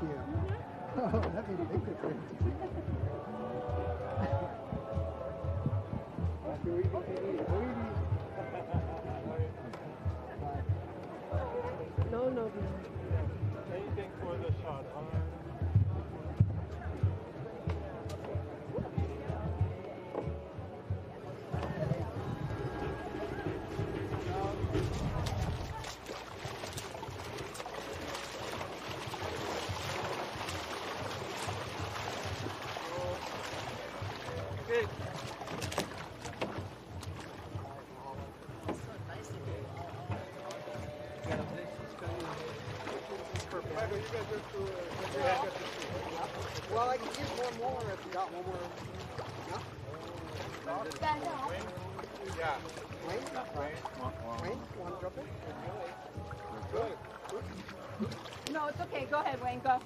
you. Oh, that made a big difference. No, no. Anything for the shot, huh? Okay. Well, I can use one more if you got one more. No? Yeah. Wayne? Wayne, you want to drop it? Good. No, it's okay. Go ahead, Wayne. Go.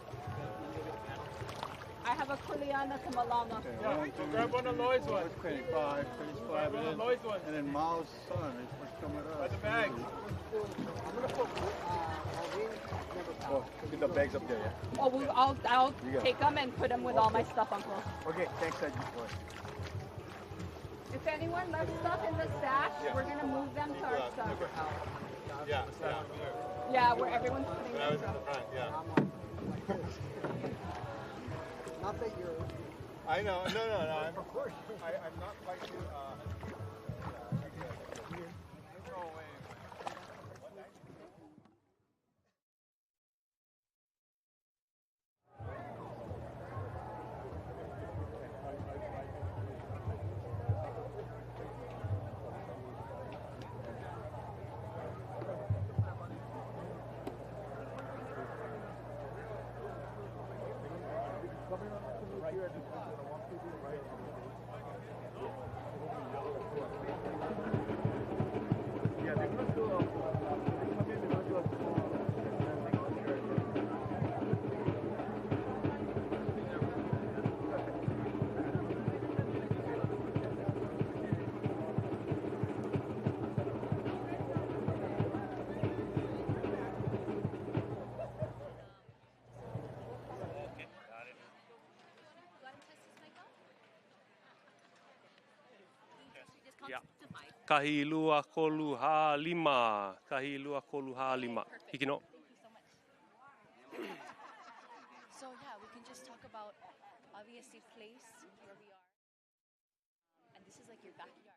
I have a kuleana to Malama. Yeah, so grab one of Lloyd's ones. 25, 25, Grab one of Lloyd's ones. and then Miles' son is coming up. By the bags. I'm going to put Wayne never Oh, get the bags up there, yeah? Oh, I'll You got it. take them and put them with all my stuff, Uncle. Okay, thanks, Ed. If anyone left stuff in the stash, we're going to move them to our stuff. Yeah, yeah. Yeah, where everyone's putting When I their was in stuff. the front, yeah. Not that you're... I know, no. I'm not quite too, throw away. Yeah. Kahi lua kolu ha lima. Kahi lua kolu ha lima. Hikino. So yeah, we can just talk about obviously place where we are, and this is like your backyard.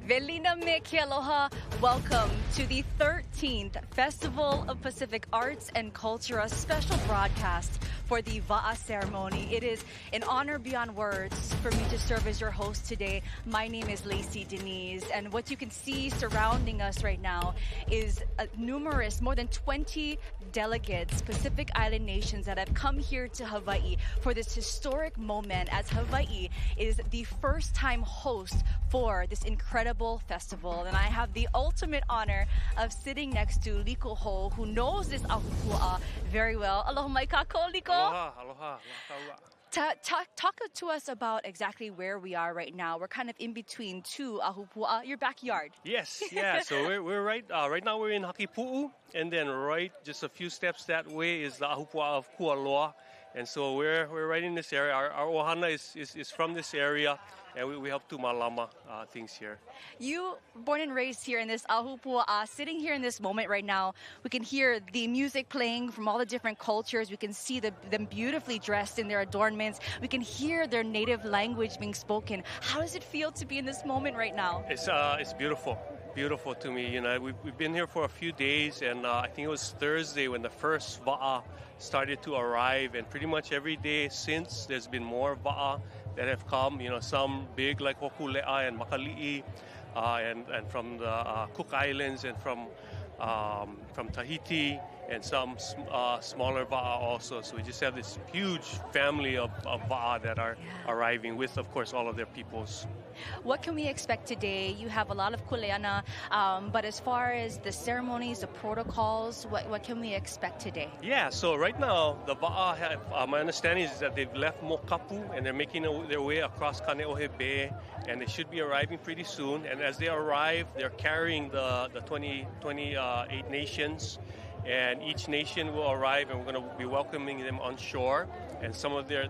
Velina me ke aloha. Welcome to the 13th Festival of Pacific Arts and Culture, a special broadcast for the Waʻa ceremony. It is an honor beyond words for me to serve as your host today. My name is Lacey Denise, and what you can see surrounding us right now is numerous, more than 20 delegates, Pacific Island nations that have come here to Hawaii for this historic moment, as Hawaii is the first-time host for this incredible festival. And I have the ultimate honor of sitting next to Liko Ho, who knows this ahupua'a very well. Aloha mai kako, Liko. Aloha, aloha, Talk to us about exactly where we are right now. We're kind of in between two ahupua'a, your backyard. Yes, yeah. So we're right now we're in Hakipu'u, and then right just a few steps that way is the ahupua'a of Kualoa. And so we're right in this area. Our ohana is from this area, and we help to malama things here. You born and raised here in this ahupua'a, sitting here in this moment right now. We can hear the music playing from all the different cultures. We can see them beautifully dressed in their adornments. We can hear their native language being spoken. How does it feel to be in this moment right now? It's beautiful. Beautiful to me. You know, we've been here for a few days, and I think it was Thursday when the first wa'a started to arrive, and pretty much every day since there's been more wa'a that have come. You know, some big like Hokule'a and Makali'i, and from the Cook Islands and from Tahiti, and some smaller wa'a also. So we just have this huge family of wa'a that are arriving with, of course, all of their peoples. What can we expect today? You have a lot of kuleana, but as far as the ceremonies, the protocols, what can we expect today? Yeah, so right now, the wa'a have, my understanding is that they've left Mokapu and they're making their way across Kaneohe Bay, and they should be arriving pretty soon. And as they arrive, they're carrying the 28 nations, and each nation will arrive, and we're going to be welcoming them on shore. And some of their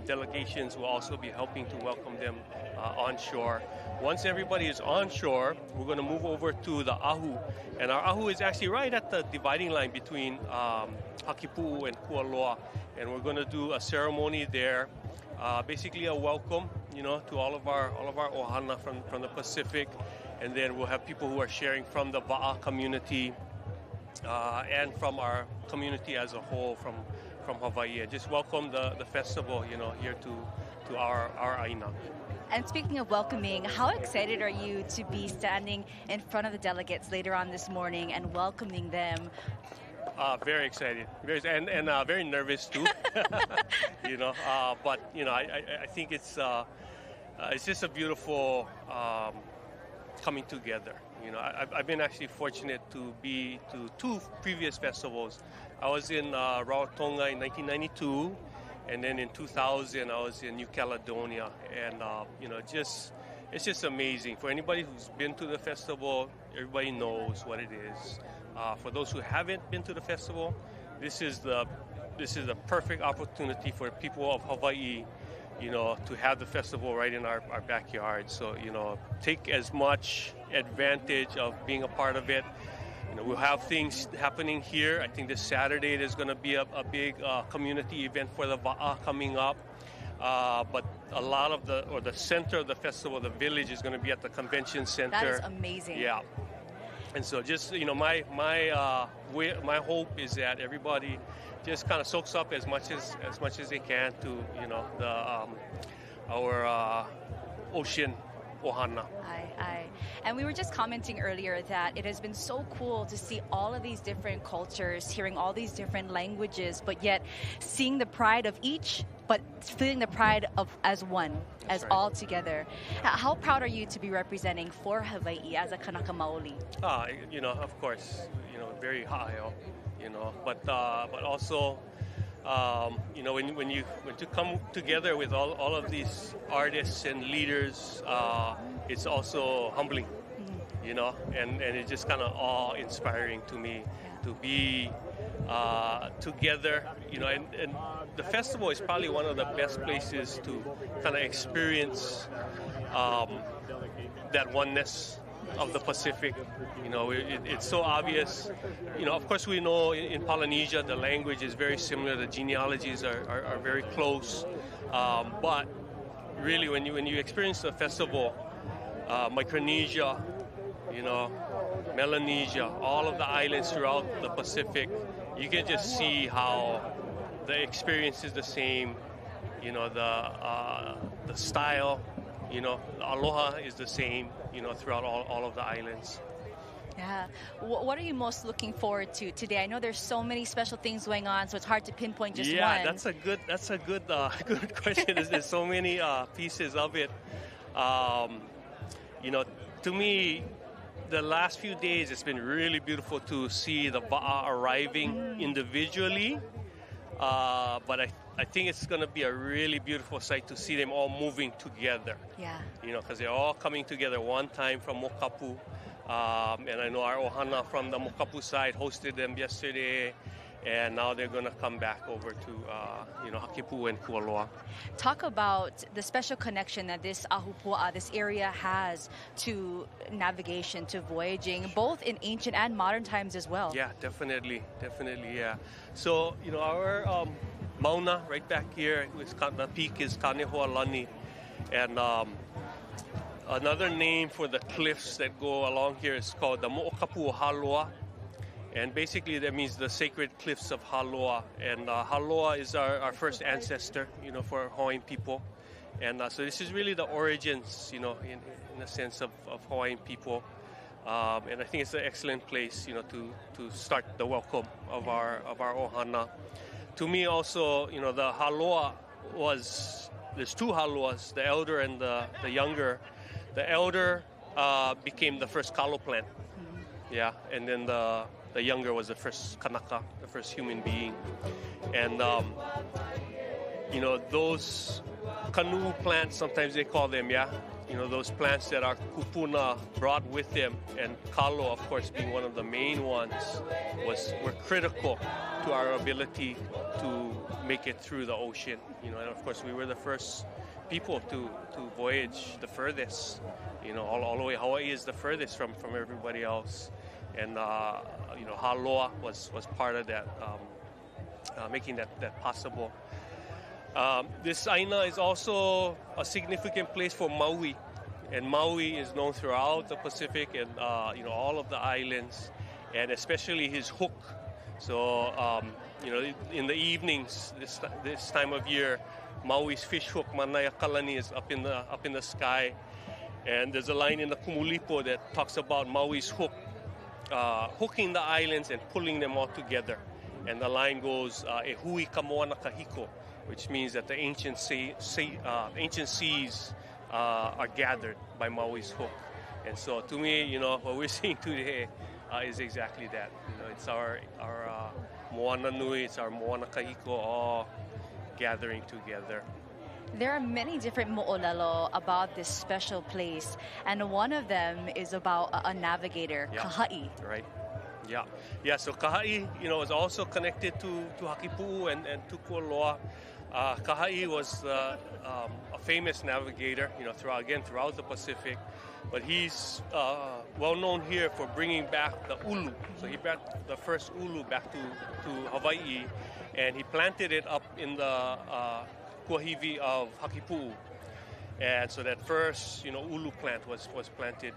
delegations will also be helping to welcome them on shore. Once everybody is on shore, we're going to move over to the ahu. And our ahu is actually right at the dividing line between Hakipu'u and Kualoa. And we're going to do a ceremony there, basically a welcome, you know, to all of our ohana from the Pacific. And then we'll have people who are sharing from the wa'a community and from our community as a whole from Hawaii. And just welcome the festival, you know, here to our aina. And speaking of welcoming, how excited are you to be standing in front of the delegates later on this morning and welcoming them? Very excited, and very nervous too. You know, but you know, I think it's just a beautiful coming together. You know, I've been actually fortunate to be to two previous festivals. I was in Tonga in 1992, and then in 2000 I was in New Caledonia, and you know, it's just amazing. For anybody who's been to the festival, everybody knows what it is. For those who haven't been to the festival, this is the perfect opportunity for people of Hawaii, you know, to have the festival right in our backyard. So, you know, take as much advantage of being a part of it. You know, we'll have things happening here. I think this Saturday there's going to be a big community event for the wa'a coming up. But a lot of the center of the festival, the village, is going to be at the convention center. That is amazing. Yeah. And so just, you know, my hope is that everybody just kind of soaks up as much as they can to, you know, our ocean ohana. And we were just commenting earlier that it has been so cool to see all of these different cultures, hearing all these different languages, but yet seeing the pride of each, but feeling the pride of as one, That's as right. all together. How proud are you to be representing for Hawaii as a Kanaka Maoli? You know, of course, you know, very ha'aeo, you know, but also, you know, when you come together with all of these artists and leaders, it's also humbling, you know, and it's just kind of awe-inspiring to me to be together, you know, and the festival is probably one of the best places to kind of experience that oneness of the Pacific. You know, it's so obvious. You know, of course we know in Polynesia the language is very similar, the genealogies are very close, but really when you experience the festival, Micronesia, Melanesia, all of the islands throughout the Pacific, you can just see how the experience is the same. The style, the aloha is the same, throughout all of the islands. Yeah. What are you most looking forward to today? I know there's so many special things going on, so it's hard to pinpoint just one. Yeah, that's a good good question. There's so many pieces of it. To me, the last few days, it's been really beautiful to see the Waʻa arriving individually. But I think it's going to be a really beautiful sight to see them all moving together. Yeah. Because they're all coming together one time from Mokapu. And I know our ohana from the Mokapu side hosted them yesterday. And now they're going to come back over to, Hakipu and Kualoa. Talk about the special connection that this ahupua'a, this area has to navigation, to voyaging, both in ancient and modern times as well. Yeah, definitely, yeah. So, our mauna right back here, the peak is Kanehoalani. And another name for the cliffs that go along here is called the Mo'okapu Haloa. And basically that means the sacred cliffs of Haloa. And Haloa is our first ancestor, for Hawaiian people. And so this is really the origins, in a sense of Hawaiian people. And I think it's an excellent place, to start the welcome of our ohana. To me also, the Haloa there's two Haloas, the elder and the younger. The elder became the first kalo plant. Yeah, and then the younger was the first kanaka, the first human being. And, those canoe plants, sometimes they call them, those plants that our kupuna brought with them, and kalo, of course, being one of the main ones, were critical to our ability to make it through the ocean. And of course, we were the first people to voyage the furthest. All the way, Hawaii is the furthest from everybody else. And, Haloa was part of that, making that possible. This Aina is also a significant place for Maui. And Maui is known throughout the Pacific and, all of the islands, and especially his hook. So, in the evenings, this time of year, Maui's fish hook, Manaya Kalani, is up in the sky. And there's a line in the Kumulipo that talks about Maui's hook, hooking the islands and pulling them all together. And the line goes, "E hui ka moana kahiko," which means that the ancient seas are gathered by Maui's hook. And so to me, what we're seeing today is exactly that. It's our moana nui, it's our moana kahiko, all gathering together. There are many different mo'olelo about this special place, and one of them is about a navigator, Kaha'i. Right. Yeah. So Kaha'i, is also connected to Hakipu'u and to Kualoa. Kaha'i was a famous navigator, throughout the Pacific. But he's well known here for bringing back the ulu. So he brought the first ulu back to Hawaii, and he planted it up in the kuahivi of Hakipu'u. And so that first, ulu plant was planted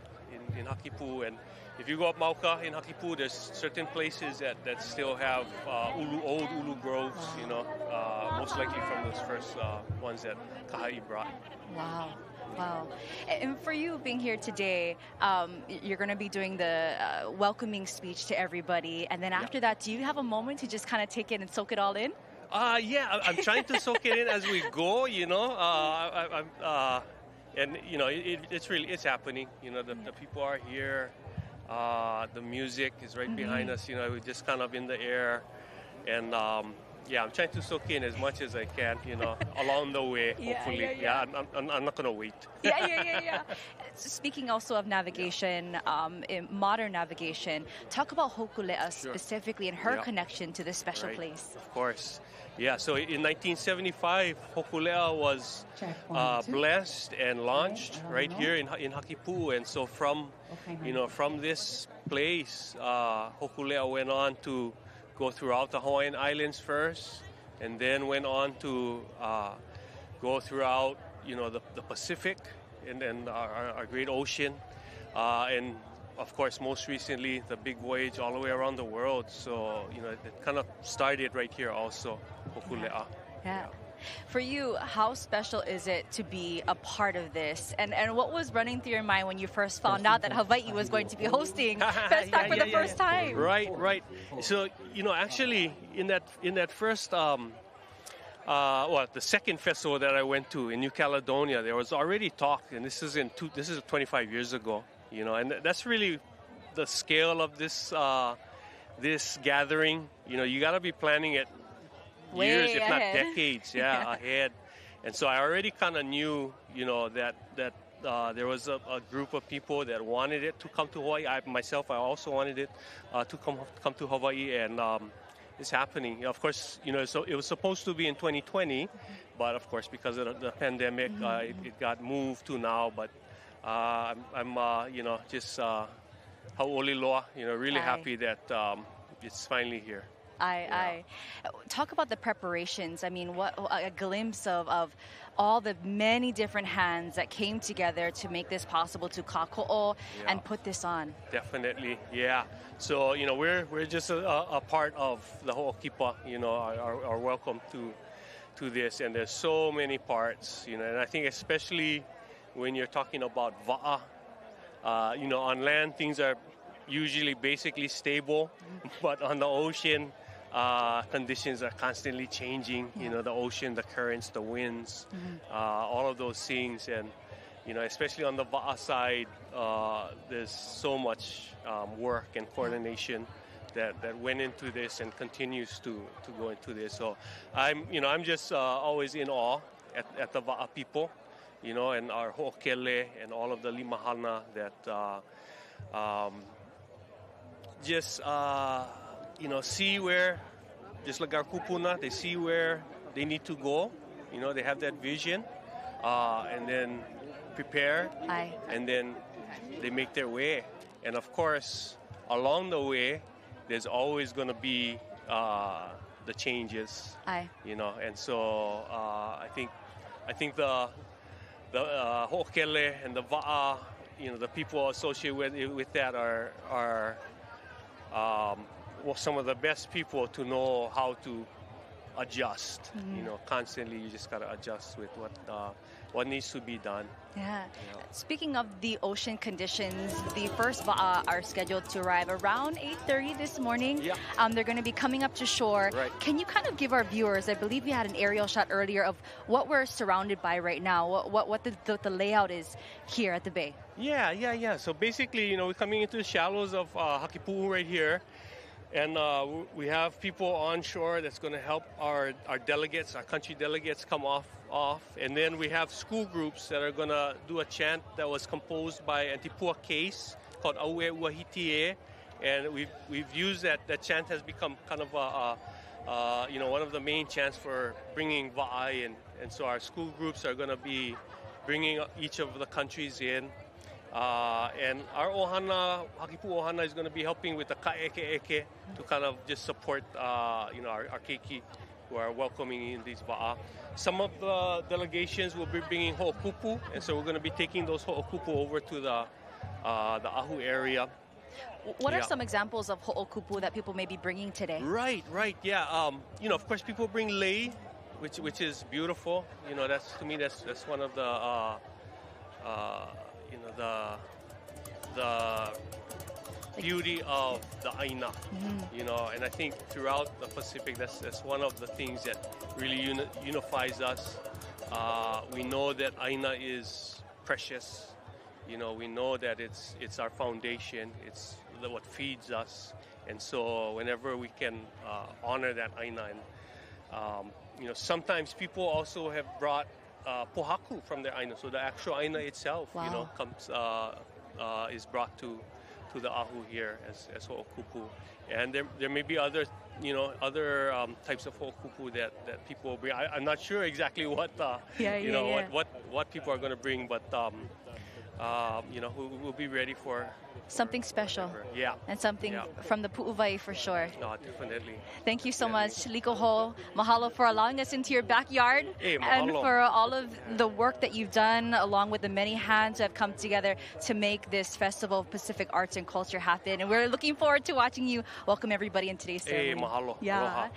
in Hakipu'u. And if you go up Mauka in Hakipu'u, there's certain places that still have old ulu groves, most likely from those first ones that Kaha'i brought. Wow. And for you being here today, you're going to be doing the welcoming speech to everybody. And then after that, do you have a moment to just kind of take it and soak it all in? I'm trying to soak it in as we go, it's happening. The people are here. The music is right behind us. We're just kind of in the air. And, I'm trying to soak in as much as I can, along the way, hopefully. I'm not going to wait. Yeah. Speaking also of navigation, in modern navigation, talk about Hokulea specifically and her connection to this special place. Of course. Yeah, so in 1975, Hokulea was blessed and launched right here in Hakipu'u. And so from this place, Hokulea went on to go throughout the Hawaiian Islands first, and then went on to go throughout, the Pacific, and our great ocean, and of course, most recently, the big voyage all the way around the world. So, it kind of started right here also, Hokulea. Yeah. For you, how special is it to be a part of this? And what was running through your mind when you first found out that Hawaii was going to be hosting FESTPAC for the first time? Right. So, actually, in that first, the second festival that I went to in New Caledonia, there was already talk, and this is 25 years ago, and that's really the scale of this gathering. You got to be planning it years, if not decades, ahead. And so I already kind of knew, that there was a group of people that wanted it to come to Hawaii. I also wanted it to come to Hawaii, and it's happening. Of course, so it was supposed to be in 2020, but of course, because of the pandemic, it got moved to now. But I'm just hau'oliloa, really happy that it's finally here. I talk about the preparations. I mean, what a glimpse of all the many different hands that came together to make this possible, to kako'o and put this on. Definitely, yeah. So we're just a part of the ho'okipa. Our welcome to this, and there's so many parts. And I think especially when you're talking about waʻa, on land things are usually basically stable, but on the ocean, conditions are constantly changing. The ocean, the currents, the winds, all of those things, and especially on the waʻa side, there's so much work and coordination that went into this and continues to go into this. So I'm just always in awe at the waʻa people, and our ho'okele and all of the limahana that see where, just like our kupuna, they see where they need to go. They have that vision, and then prepare, and then they make their way. And of course, along the way, there's always going to be the changes. And so I think the ho'okele and the wa'a, the people associated with that are some of the best people to know how to adjust. Constantly you just gotta adjust with what needs to be done. Yeah. Speaking of the ocean conditions, the first wa'a are scheduled to arrive around 8:30 this morning. They're going to be coming up to shore. Right. Can you kind of give our viewers, I believe we had an aerial shot earlier of what we're surrounded by right now, what the layout is here at the bay? Yeah. So basically, we're coming into the shallows of Hakipu'u right here. And we have people on shore that's going to help our delegates, our country delegates, come off. And then we have school groups that are going to do a chant that was composed by Antipua Case called Aue Uahitie. And we've used that. That chant has become kind of one of the main chants for bringing wa'a in. And so our school groups are going to be bringing each of the countries in. And our ohana, Hakipu ohana, is going to be helping with the ka'eke to kind of just support, our keiki who are welcoming in these wa'a. Some of the delegations will be bringing ho'okupu, and so we're going to be taking those ho'okupu over to the ahu area. What are some examples of ho'okupu that people may be bringing today? Right, yeah. Of course, people bring lei, which is beautiful. That's, to me, that's one of the the beauty of the aina, and I think throughout the Pacific, that's one of the things that really unifies us. We know that aina is precious. We know that it's our foundation. It's what feeds us, and so whenever we can honor that aina, and sometimes people also have brought pohaku from their aina, so the actual aina itself, comes is brought to the ahu here as ho'okupu, and there may be other types of ho'okupu that people bring. I'm not sure exactly what what people are going to bring, but we'll be ready for something special. Yeah. And something from the Pu'uvai for sure. No, definitely. Thank you so much, Likoho. Mahalo for allowing us into your backyard. Hey, and mahalo. for all of the work that you've done, along with the many hands that have come together to make this Festival of Pacific Arts and Culture happen. And we're looking forward to watching you welcome everybody in today's ceremony. Hey, mahalo. Yeah. Aloha.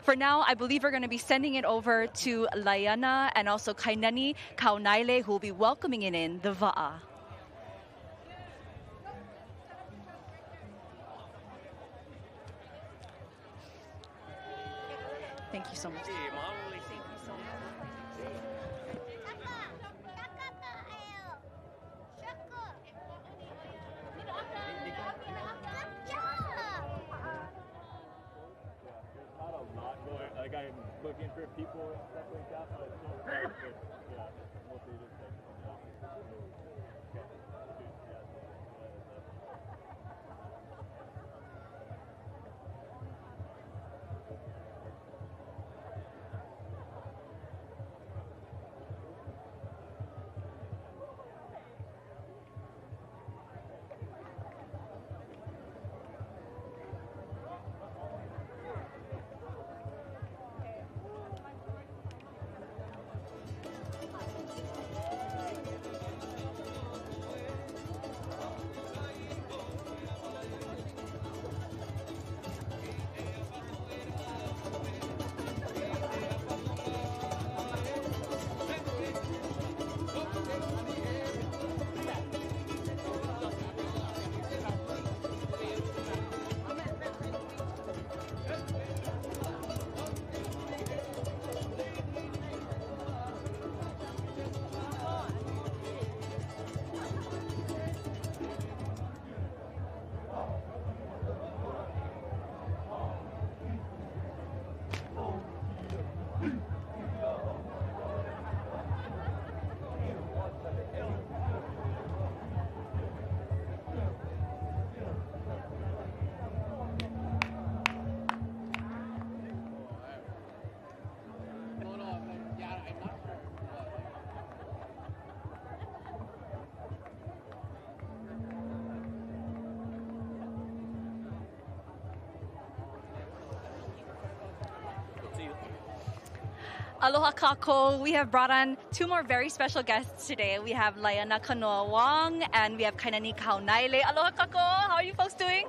For now, I believe we're going to be sending it over to Laiana and also Kainani Kaunaile, who will be welcoming in the Waʻa. Thank you so much. Like I'm looking for people and stuff like that, but it's so hard. Yeah, mostly just like, Aloha kako. We have brought on two more very special guests today. We have Laiana Kanoa Wang and we have Kainani Kaunaile. Aloha kako. How are you folks doing?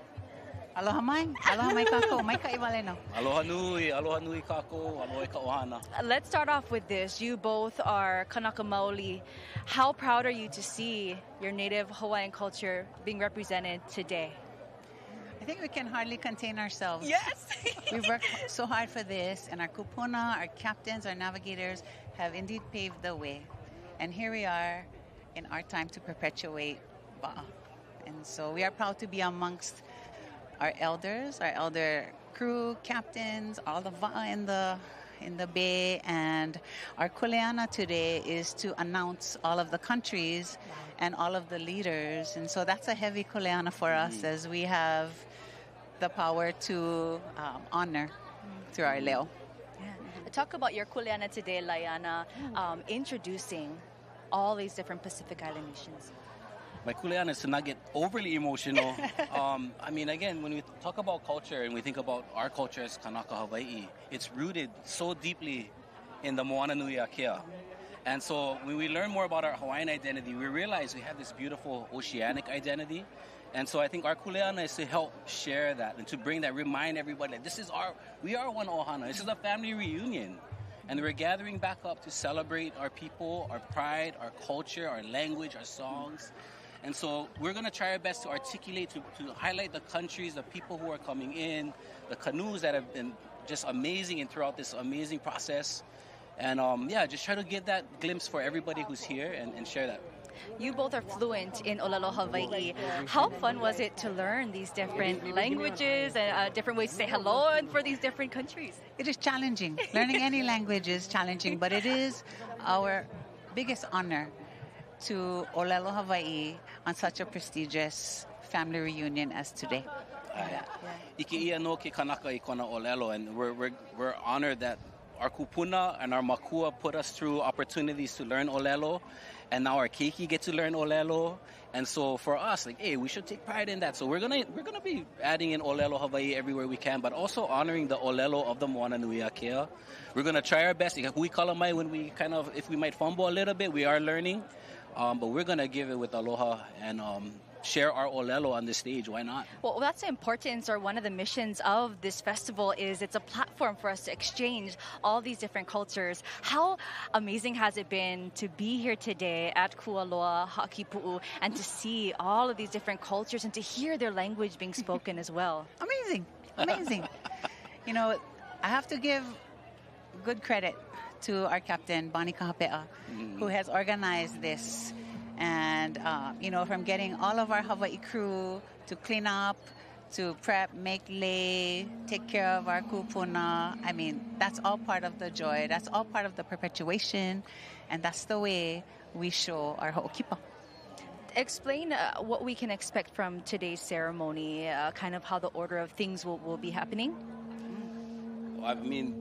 Aloha mai kako, mai ka iwale no. Aloha nui kako, aloha ka ohana. Let's start off with this. You both are Kanaka Maoli. How proud are you to see your native Hawaiian culture being represented today? I think we can hardly contain ourselves. Yes. We worked so hard for this, and our kupuna, our captains, our navigators have indeed paved the way. And here we are in our time to perpetuate Waʻa. And so we are proud to be amongst our elders, our elder crew, captains, all the Waʻa in the bay. And our kuleana today is to announce all of the countries and all of the leaders. And so that's a heavy kuleana for us as we have the power to honor through our leo. Yeah. Talk about your kuleana today, Laiana, introducing all these different Pacific Island nations. My kuleana is to not get overly emotional. I mean, again, when we talk about culture and we think about our culture as Kanaka Hawaii, it's rooted so deeply in the Moana Nui Akea. And so when we learn more about our Hawaiian identity, we realize we have this beautiful oceanic identity. And so I think our kuleana is to help share that and to bring that, remind everybody that we are one ohana. This is a family reunion. And we're gathering back up to celebrate our people, our pride, our culture, our language, our songs. And so we're going to try our best to articulate, to highlight the countries, the people who are coming in, the canoes that have been just amazing and throughout this amazing process. And just try to get that glimpse for everybody who's here and share that. You both are fluent in Olelo Hawaii. How fun was it to learn these different languages and different ways to say hello and for these different countries? It is challenging. Learning any language is challenging, but it is our biggest honor to Olelo Hawaii on such a prestigious family reunion as today. Ike ia no ke kanaka I kona Olelo, and we're honored that our kupuna and our makua put us through opportunities to learn olelo, and now our keiki get to learn olelo. And so for us, like, hey, we should take pride in that. So we're gonna be adding in olelo Hawaii everywhere we can, but also honoring the olelo of the Moana Nui Akea. We're gonna try our best. We call them when we if we might fumble a little bit, we are learning, but we're gonna give it with aloha and share our olelo on this stage. Why not? Well, that's the importance, or one of the missions of this festival is it's a platform for us to exchange all these different cultures. How amazing has it been to be here today at Kualoa Hakipu'u and to see all of these different cultures and to hear their language being spoken as well? Amazing. You know, I have to give good credit to our captain, Bonnie Kahapea, who has organized this. And, you know, from getting all of our Hawaii crew to clean up, to prep, make lei, take care of our kupuna. I mean, that's all part of the joy. That's all part of the perpetuation. And that's the way we show our ho'okipa. Explain what we can expect from today's ceremony, kind of how the order of things will be happening. I mean,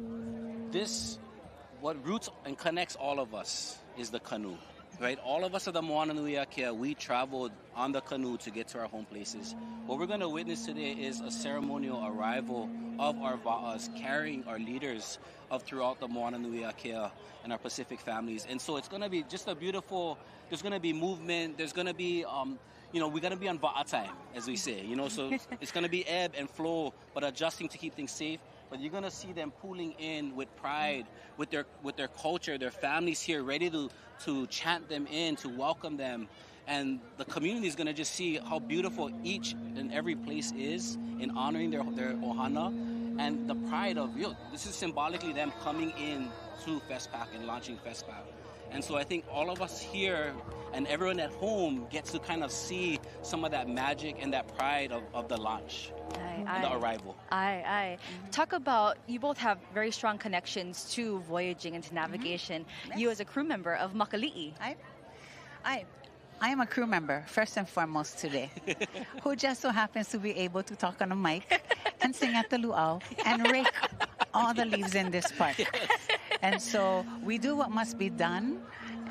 what roots and connects all of us is the canoe. Right, all of us at the Moana Nui Akea, we traveled on the canoe to get to our home places. What we're going to witness today is a ceremonial arrival of our va'as carrying our leaders of throughout the Moana Nui Akea and our Pacific families. And so it's going to be just a beautiful, there's going to be movement, there's going to be, you know, we're going to be on va'a time, as we say, you know, so it's going to be ebb and flow, but adjusting to keep things safe. But you're going to see them pulling in with pride, with their culture, their families here, ready to chant them in, to welcome them. And the community is going to just see how beautiful each and every place is in honoring their ohana. And the pride of, this is symbolically them coming in through FESTPAC and launching FESTPAC. And so I think all of us here and everyone at home gets to kind of see some of that magic and that pride of the launch and the arrival. Talk about, you both have very strong connections to voyaging and to navigation. Yes. You as a crew member of Makali'i. I am a crew member, first and foremost today, who just so happens to be able to talk on a mic and sing at the luau and rake all the leaves in this park. Yes. And so we do what must be done.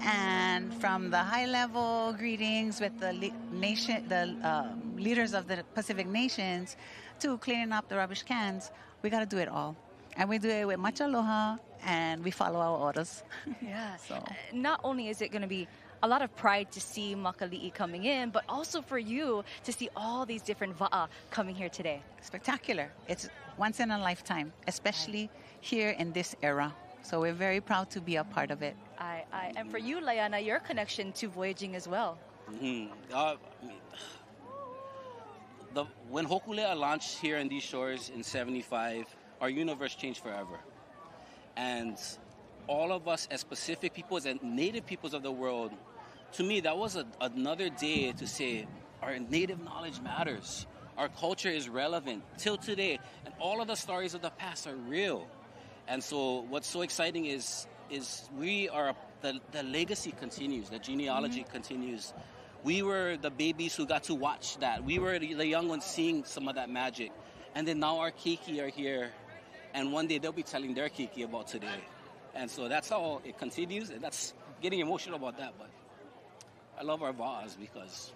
And from the high-level greetings with the leaders of the Pacific nations to cleaning up the rubbish cans, we got to do it all. And we do it with much aloha, and we follow our orders. Yeah. So not only is it going to be a lot of pride to see Makali'i coming in, but also for you to see all these different va'a coming here today. Spectacular. It's once in a lifetime, especially here in this era. So we're very proud to be a part of it. And for you, Layana, your connection to voyaging as well. When Hokulea launched here in these shores in 75, our universe changed forever. And all of us as Pacific peoples and native peoples of the world, to me, that was another day to say our native knowledge matters. Our culture is relevant till today. And all of the stories of the past are real. And so what's so exciting is we are, the legacy continues, the genealogy continues. We were the babies who got to watch that. We were the young ones seeing some of that magic. And then now our keiki are here. And one day they'll be telling their keiki about today. And so that's how it continues. And that's getting emotional about that. But I love our va'as because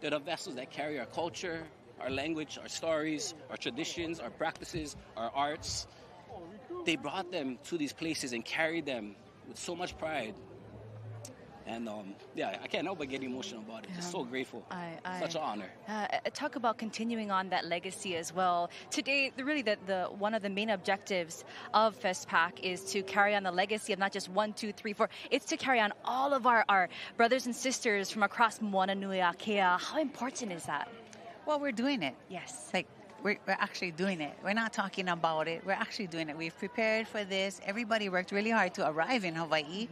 they're the vessels that carry our culture, our language, our stories, our traditions, our practices, our arts. They brought them to these places and carried them with so much pride. And I can't help but get emotional about it. Just so grateful. Such an honor. Talk about continuing on that legacy as well. Today, really, the one of the main objectives of FESTPAC is to carry on the legacy of not just 1, 2, 3, 4. It's to carry on all of our brothers and sisters from across Moana Nui Akea. How important is that? Well, we're doing it. Yes. Like, we're actually doing it. We're not talking about it. We're actually doing it. We've prepared for this. Everybody worked really hard to arrive in Hawaii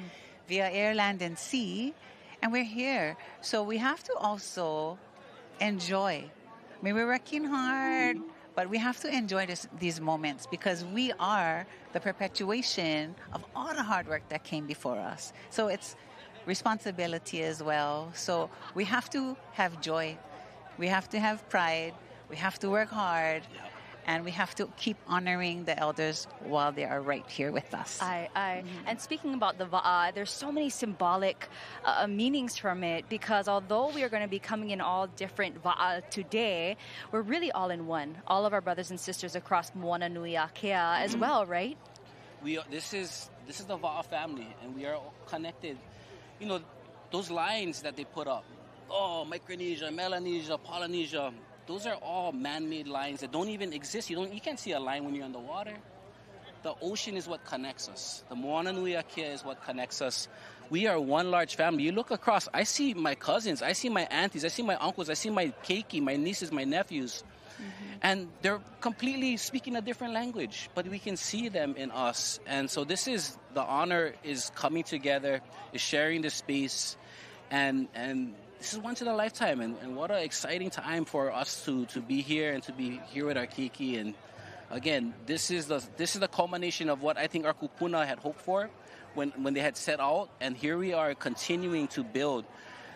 via air, land, and sea. And we're here. So we have to also enjoy. I mean, we're working hard, but we have to enjoy these moments because we are the perpetuation of all the hard work that came before us. So it's responsibility as well. So we have to have joy. We have to have pride. We have to work hard. and we have to keep honoring the elders while they are right here with us. And speaking about the Waʻa, there's so many symbolic meanings from it, because although we are going to be coming in all different Waʻa today, we're really all in one. All of our brothers and sisters across Moana Nui Akea as well, right? This is the Waʻa family, and we are all connected. You know, those lines that they put up, Micronesia, Melanesia, Polynesia, those are all man-made lines that don't even exist. You can't see a line when you're in the water. The ocean is what connects us. The Moana Nui Akea is what connects us. We are one large family. You look across, I see my cousins, I see my aunties, I see my uncles, I see my keiki, my nieces, my nephews. And they're completely speaking a different language, but we can see them in us. And so the honor is coming together, is sharing the space, and this is once in a lifetime. And what an exciting time for us to be here and to be here with our keiki. And again, this is the culmination of what I think our kupuna had hoped for when they had set out, and here we are continuing to build.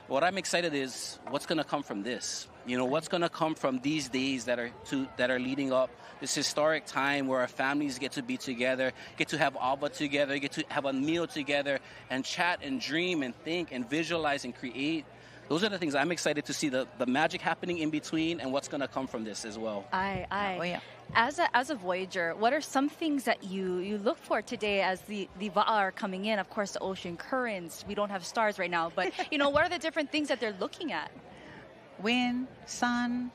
What I'm excited is what's going to come from this. You know, what's going to come from these days that are leading up, this historic time where our families get to be together, get to have Abba together, get to have a meal together, and chat and dream and think and visualize and create. Those are the things I'm excited to see, the magic happening in between and what's going to come from this as well. Oh, yeah. As a voyager, what are some things that you look for today as the Waʻa are coming in? Of course, the ocean currents. We don't have stars right now, but what are the different things that they're looking at? Wind, sun,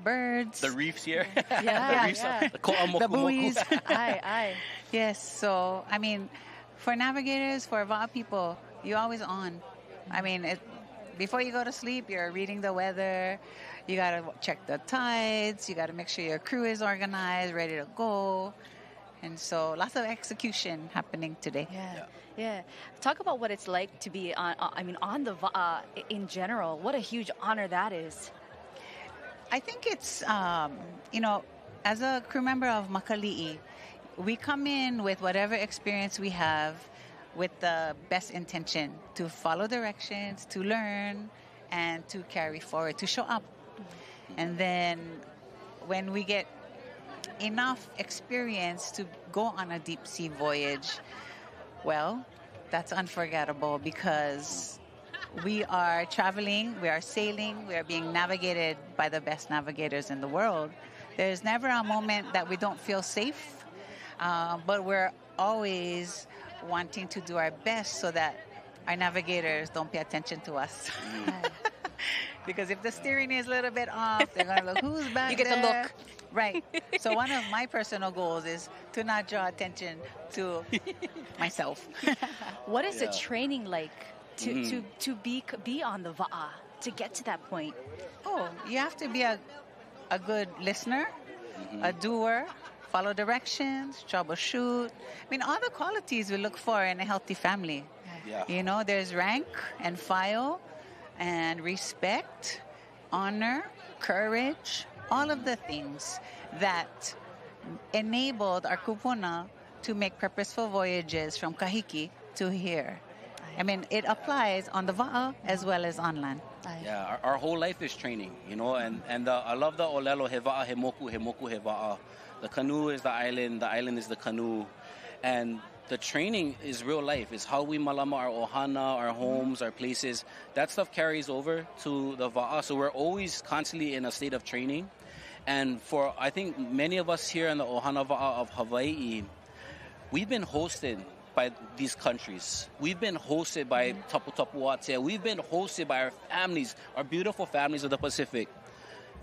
birds. The reefs here. Yeah, the reefs, the buoys. Yes. So, I mean, for navigators, for Waʻa people, you're always on. I mean, before you go to sleep, you're reading the weather. You got to check the tides. You got to make sure your crew is organized, ready to go. And so lots of execution happening today. Yeah. Talk about what it's like to be on the Waʻa in general. What a huge honor that is. I think it's, as a crew member of Makali'i, we come in with whatever experience we have with the best intention to follow directions, to learn, and to carry forward, to show up. And then when we get enough experience to go on a deep sea voyage, well, that's unforgettable, because we are traveling, we are sailing, we are being navigated by the best navigators in the world. There's never a moment that we don't feel safe, but we're always wanting to do our best so that our navigators don't pay attention to us. Because if the steering is a little bit off, they're going to look, who's back there? You get the look. Right. So one of my personal goals is to not draw attention to myself. What is the training like to be on the Waʻa, to get to that point? Oh, you have to be a good listener, a doer, follow directions, troubleshoot. I mean, all the qualities we look for in a healthy family. Yeah. There's rank and file and respect, honor, courage, all of the things that enabled our kupuna to make purposeful voyages from kahiki to here. I mean, it applies on the Waʻa as well as on land. Yeah, our whole life is training, and I love the olelo, he waʻa, he moku, he waʻa. The canoe is the island is the canoe. And the training is real life. It's how we malama our ohana, our homes, our places. That stuff carries over to the Waʻa. So we're always constantly in a state of training. And for, I think, many of us here in the ohana Waʻa of Hawaii, we've been hosted by these countries. We've been hosted by Tapu Tapu Wātea. We've been hosted by our families, our beautiful families of the Pacific.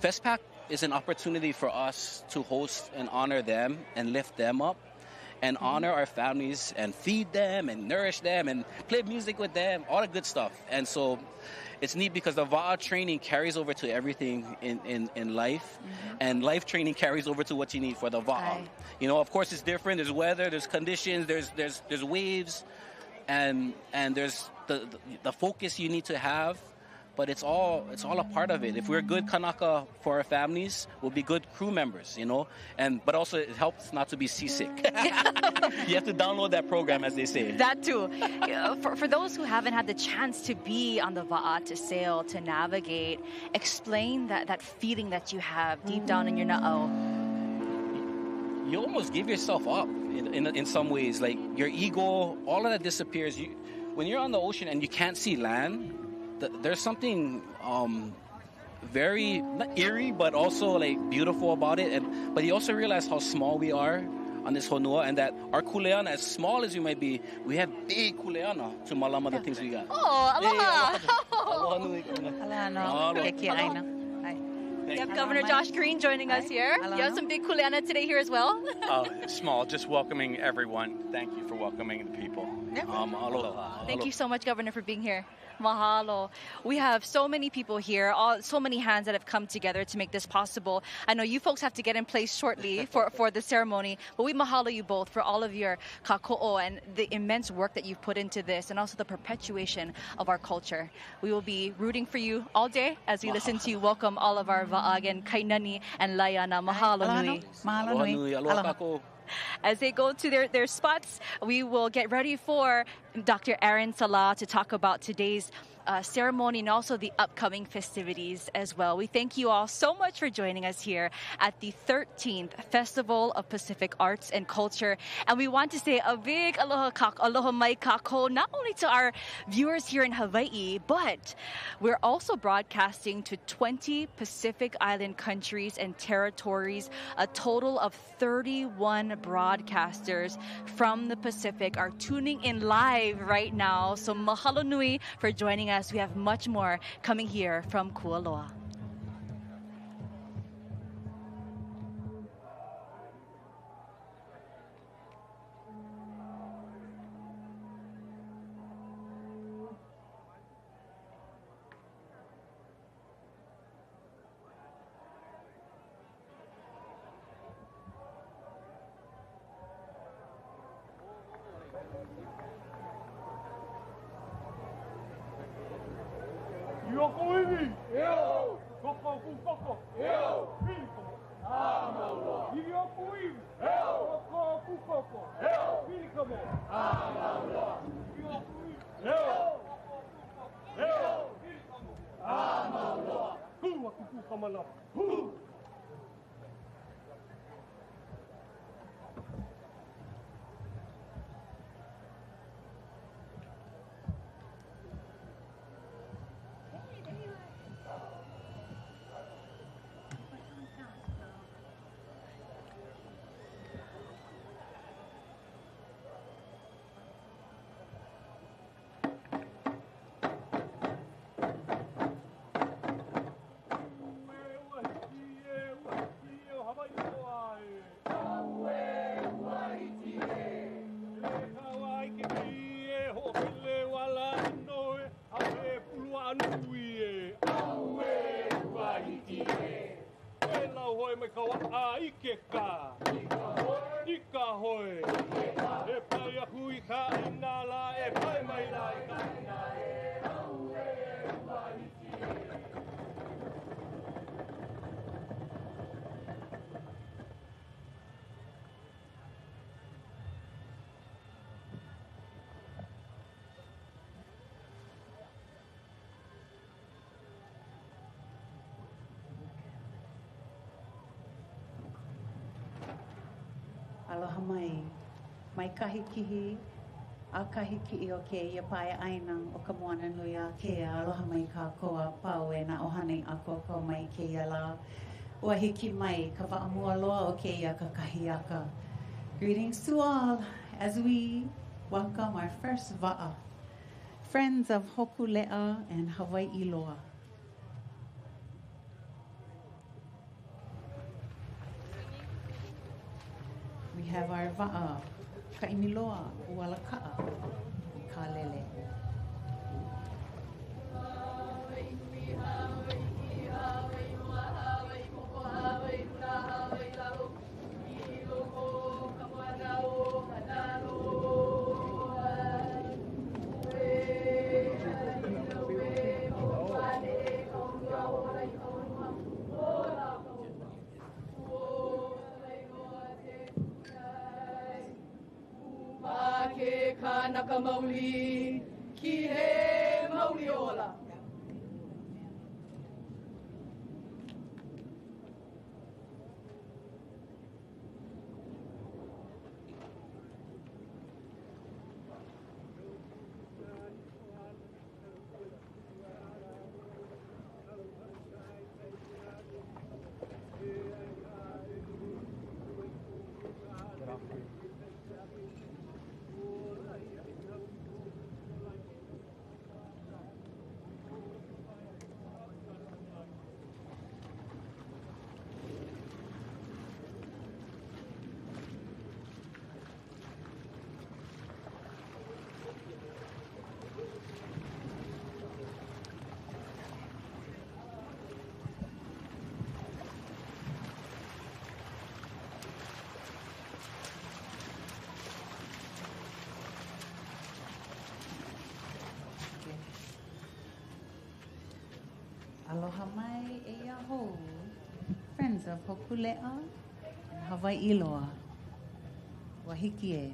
FESTPAC is an opportunity for us to host and honor them and lift them up and honor our families and feed them and nourish them and play music with them, all the good stuff. And so it's neat because the Waʻa training carries over to everything in life, and life training carries over to what you need for the Waʻa. Of course, it's different. There's weather, there's conditions, there's waves, and there's the focus you need to have. But it's all a part of it. If we're good kanaka for our families, we'll be good crew members, But also it helps not to be seasick. You have to download that program, as they say. That too. For those who haven't had the chance to be on the Waʻa, to sail, to navigate, explain that feeling that you have deep down in your na'au. you almost give yourself up in some ways. Like your ego, all of that disappears. When you're on the ocean and you can't see land, there's something very not eerie, but also like beautiful about it. But you also realize how small we are on this honua, and that our kuleana, as small as we might be, we have big kuleana to malama the things we got. Oh, aloha! Aloha nui. You have Governor Josh Green joining us here. You have some big kuleana today here as well. Small, just welcoming everyone. Thank you for welcoming the people. Aloha. Thank you so much, Governor, for being here. Mahalo. We have so many people here, so many hands that have come together to make this possible. I know you folks have to get in place shortly for the ceremony, but we mahalo you both for all of your kako'o and the immense work that you've put into this, and also the perpetuation of our culture. We will be rooting for you all day as we listen to you welcome all of our va'agan, kainani, and layana. Mahalo nui. Aloha nui. Aloha kako. As they go to their spots, we will get ready for Dr. Aaron Salah to talk about today's ceremony and also the upcoming festivities as well. We thank you all so much for joining us here at the 13th Festival of Pacific Arts and Culture. And we want to say a big aloha mai kako, not only to our viewers here in Hawaii, but we're also broadcasting to 20 Pacific Island countries and territories. A total of 31 broadcasters from the Pacific are tuning in live right now. So mahalo nui for joining us. We have much more coming here from Kualoa. Aloha mai kahi kihi, a kahi ki'i o ke ia pae ainang o ka moana nui a kea. Aloha mai ka koa pau e na ohane a koko mai ke ia la. Ua hiki mai ka wa'amua loa o ke ia ka kahiaka. Greetings to all as we welcome our first va'a, friends of Hokulea and Hawaii loa. We have our va'a, Kaimiloa, Ualaka'a, Kalele. Naka mauli ki he mauli ola. Aloha mai e aho, friends of Hokulea and Hawaii loa. Wahiki e.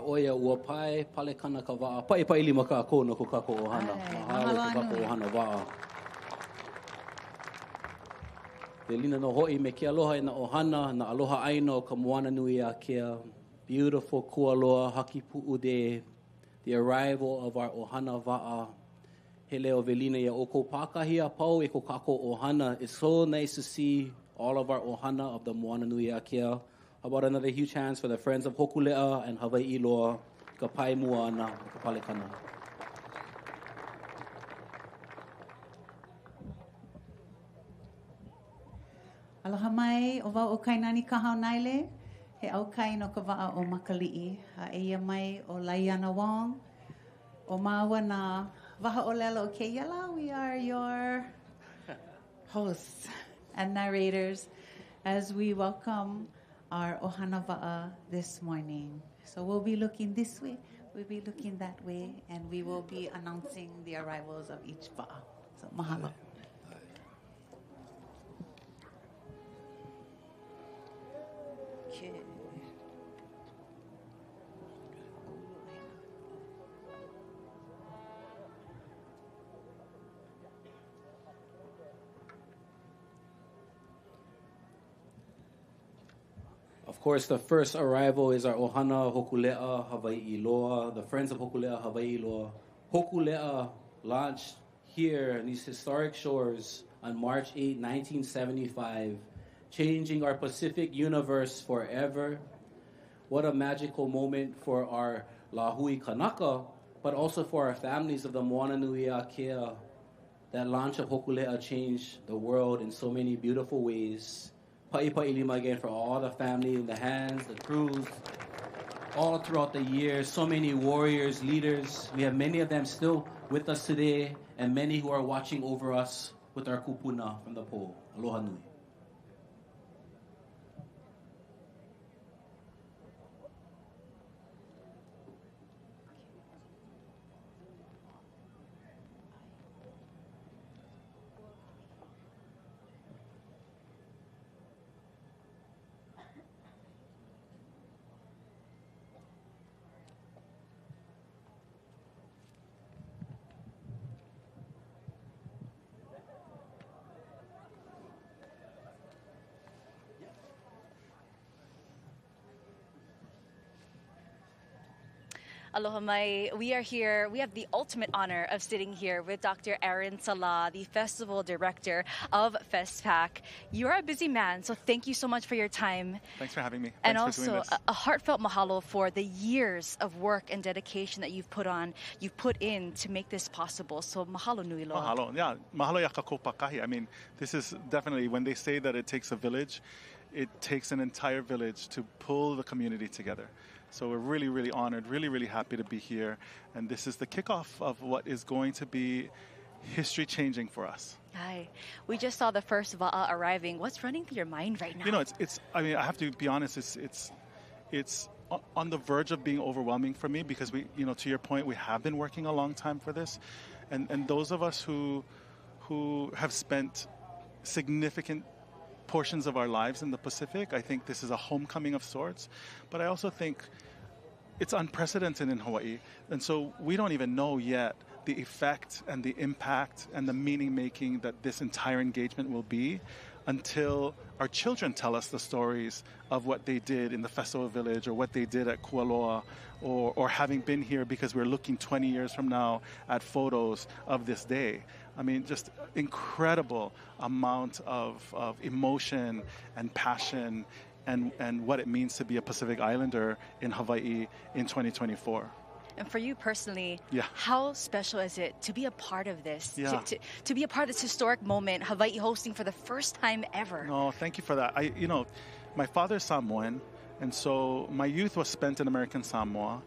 Oia ua pai pale kana ka wa'a. Pai pai lima ka ko no ko kako ohana. Mahalo ko kako ohana wa'a. Te lina no hoi me ke aloha i na ohana, na aloha aino ka moana nui a kea. Beautiful Kualoa, haki pu'ude. The arrival of our ohana wa'a. He leo velina ia o ko pākahi a pau e ko kako ohana. It's so nice to see all of our ohana of the moana nui a kea. How about another huge hands for the friends of Hokulea and Hawaii loa, ka pai mua ana, ka palekana. Aloha mai, o wau o kainani kahau naile, he au kai no ka wa'a o Makali'i. A eia mai o Laiana Wong, o Maua na waha o lela o ke yala. We are your hosts and narrators as we welcome our ohana wa'a this morning. So we'll be looking this way, we'll be looking that way, and we will be announcing the arrivals of each wa'a. So mahalo. Okay. Of course, the first arrival is our ohana Hokulea Hawaii loa, the friends of Hokulea Hawaii loa. Hokulea launched here in these historic shores on March 8, 1975, changing our Pacific universe forever. What a magical moment for our Lahui Kanaka, but also for our families of the Moana Nui a Kea. That launch of Hokulea changed the world in so many beautiful ways. Pa'ipa'i lima again for all the family, the hands, the crews, all throughout the years. So many warriors, leaders. We have many of them still with us today, and many who are watching over us with our kupuna from the pole. Aloha nui. Aloha mai. We are here. We have the ultimate honor of sitting here with Dr. Aaron Salah, the festival director of FESTPAC. You're a busy man, so thank you so much for your time. Thanks for having me. And Thanks for doing also this. a heartfelt mahalo for the years of work and dedication that you've put in to make this possible. So mahalo nui loa. Mahalo. Yeah, mahalo ya ka kopakahi. I mean, this is definitely, when they say that it takes a village, it takes an entire village to pull the community together. So we're really, really honored, really, really happy to be here. And this is the kickoff of what is going to be history-changing for us. Hi. We just saw the first wa'a arriving. What's running through your mind right now? You know, it's. I mean, I have to be honest. It's on the verge of being overwhelming for me because we, you know, to your point, we have been working a long time for this, and those of us who have spent significant portions of our lives in the Pacific, I think this is a homecoming of sorts. But I also think it's unprecedented in Hawaii, and so we don't even know yet the effect and the impact and the meaning making that this entire engagement will be until our children tell us the stories of what they did in the Festival Village or what they did at Kualoa, or having been here because we're looking 20 years from now at photos of this day. I mean, just incredible amount of emotion and passion and what it means to be a Pacific Islander in Hawaii in 2024. And for you personally, Yeah. how special is it to be a part of this? Yeah. To be a part of this historic moment, Hawaii hosting for the first time ever? No, thank you for that. You know, my father's Samoan, And so my youth was spent in American Samoa,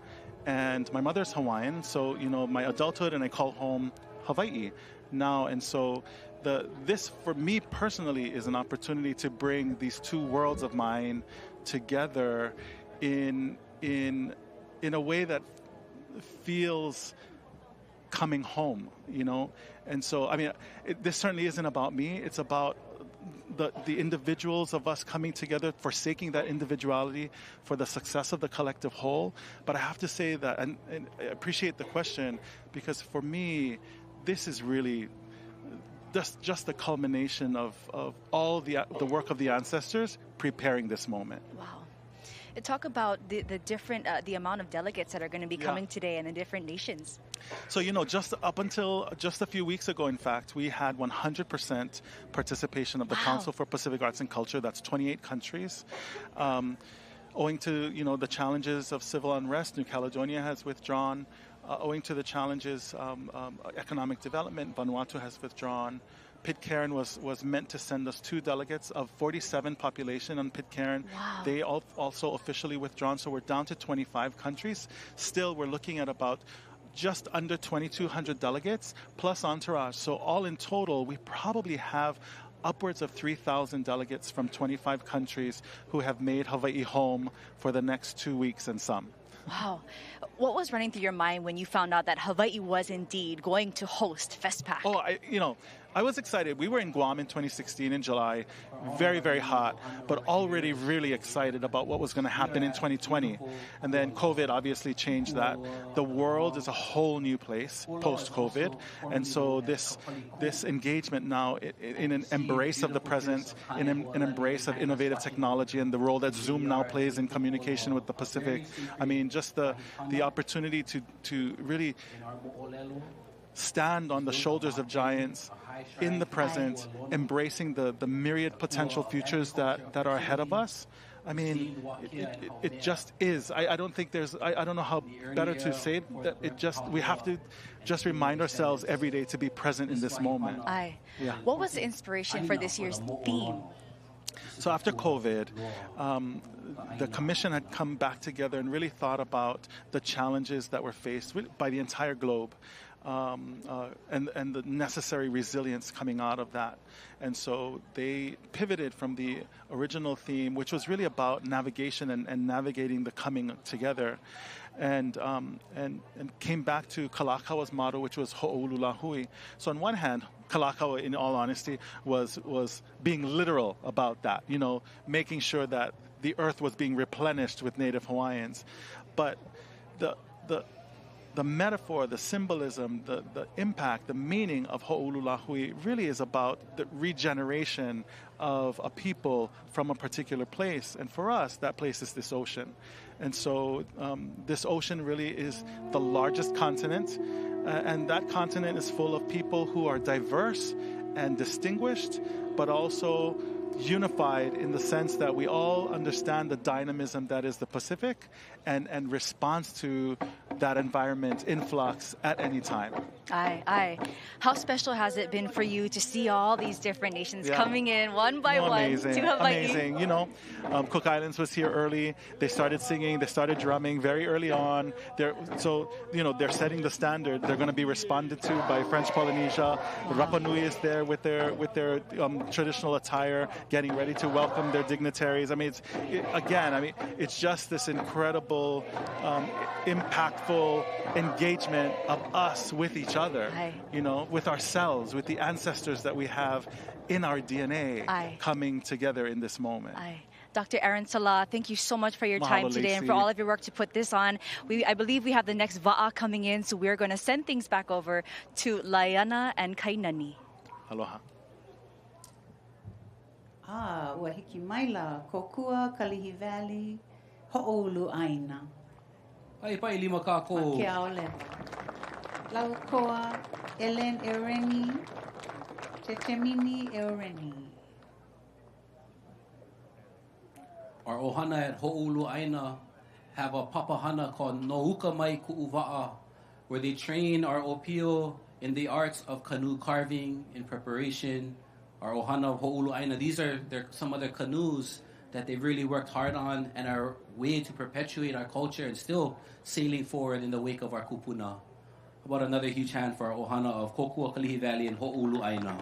and my mother's Hawaiian. So, my adulthood, and I call home Hawaii now. And so this, for me personally, is an opportunity to bring these two worlds of mine together in a way that feels coming home, And so, this certainly isn't about me. It's about the individuals of us coming together, forsaking that individuality for the success of the collective whole. But I have to say that, and I appreciate the question, because for me, this is really just the culmination of all the work of the ancestors preparing this moment. Wow. Talk about the different, the amount of delegates that are going to be coming today and the different nations. So, just up until just a few weeks ago, in fact, we had 100% participation of the Council for Pacific Arts and Culture. That's 28 countries. Owing to, the challenges of civil unrest, New Caledonia has withdrawn. Owing to the challenges, economic development, Vanuatu has withdrawn. Pitcairn was meant to send us 2 delegates of 47 population on Pitcairn. Wow. They also officially withdrawn, so we're down to 25 countries. Still, we're looking at about just under 2,200 delegates plus entourage. So all in total, we probably have upwards of 3,000 delegates from 25 countries who have made Hawaii home for the next 2 weeks and some. Wow. What was running through your mind when you found out that Hawaii was indeed going to host FESTPAC? Oh, I was excited. We were in Guam in 2016 in July, very, very hot, but already really excited about what was going to happen in 2020. And then COVID obviously changed that. The world is a whole new place post-COVID. And so this engagement now in an embrace of the present, in an embrace of innovative technology and the role that Zoom now plays in communication with the Pacific. Just the opportunity to really stand on the shoulders of giants in the present, embracing the myriad potential futures that are ahead of us. It just is. I don't think I don't know how better to say it, that we have to just remind ourselves every day to be present in this moment. Yeah. What was the inspiration for this year's theme? So after COVID, the commission had come back together and really thought about the challenges that were faced by the entire globe. And the necessary resilience coming out of that. And so they pivoted from the original theme, which was really about navigation and navigating the coming together, and came back to Kalakaua's motto, which was Ho'olulahui. So on one hand, Kalakaua, in all honesty, was being literal about that, making sure that the earth was being replenished with Native Hawaiians. But the metaphor, the symbolism, the impact, the meaning of Ho'olulahui really is about the regeneration of a people from a particular place. And for us, that place is this ocean. And so this ocean really is the largest continent. And that continent is full of people who are diverse and distinguished, but also unified in the sense that we all understand the dynamism that is the Pacific and response to that environment influx at any time. Aye. How special has it been for you to see all these different nations coming in one by one to Hawaii? Amazing. Cook Islands was here early. They started singing. They started drumming very early on. They're setting the standard. They're going to be responded to by French Polynesia. Rapanui is there with their traditional attire, getting ready to welcome their dignitaries. It's just this incredible, impactful engagement of us with each other, with ourselves, with the ancestors that we have in our DNA coming together in this moment. Dr. Aaron Salah, thank you so much for your time today and for all of your work to put this on. I believe we have the next Waʻa coming in, so we're going to send things back over to Laiana and Kainani. Aloha. Wahiki Maila, Kokua, Kalihi Valley, Ho'olu Aina. Ai pai lima kako. Kia ole. Laukoa, Elen Ereni, Tetemini Ereni. Our ohana at Ho'olu Aina have a papahana called Nouka Mai Ku'uva'a, where they train our opio in the arts of canoe carving in preparation. Our ohana of Ho'olu Aina, these are some of their canoes that they've really worked hard on and are way to perpetuate our culture and still sailing forward in the wake of our kupuna. How about another huge hand for our ohana of Kokua Kalihi Valley and Ho'olu Aina.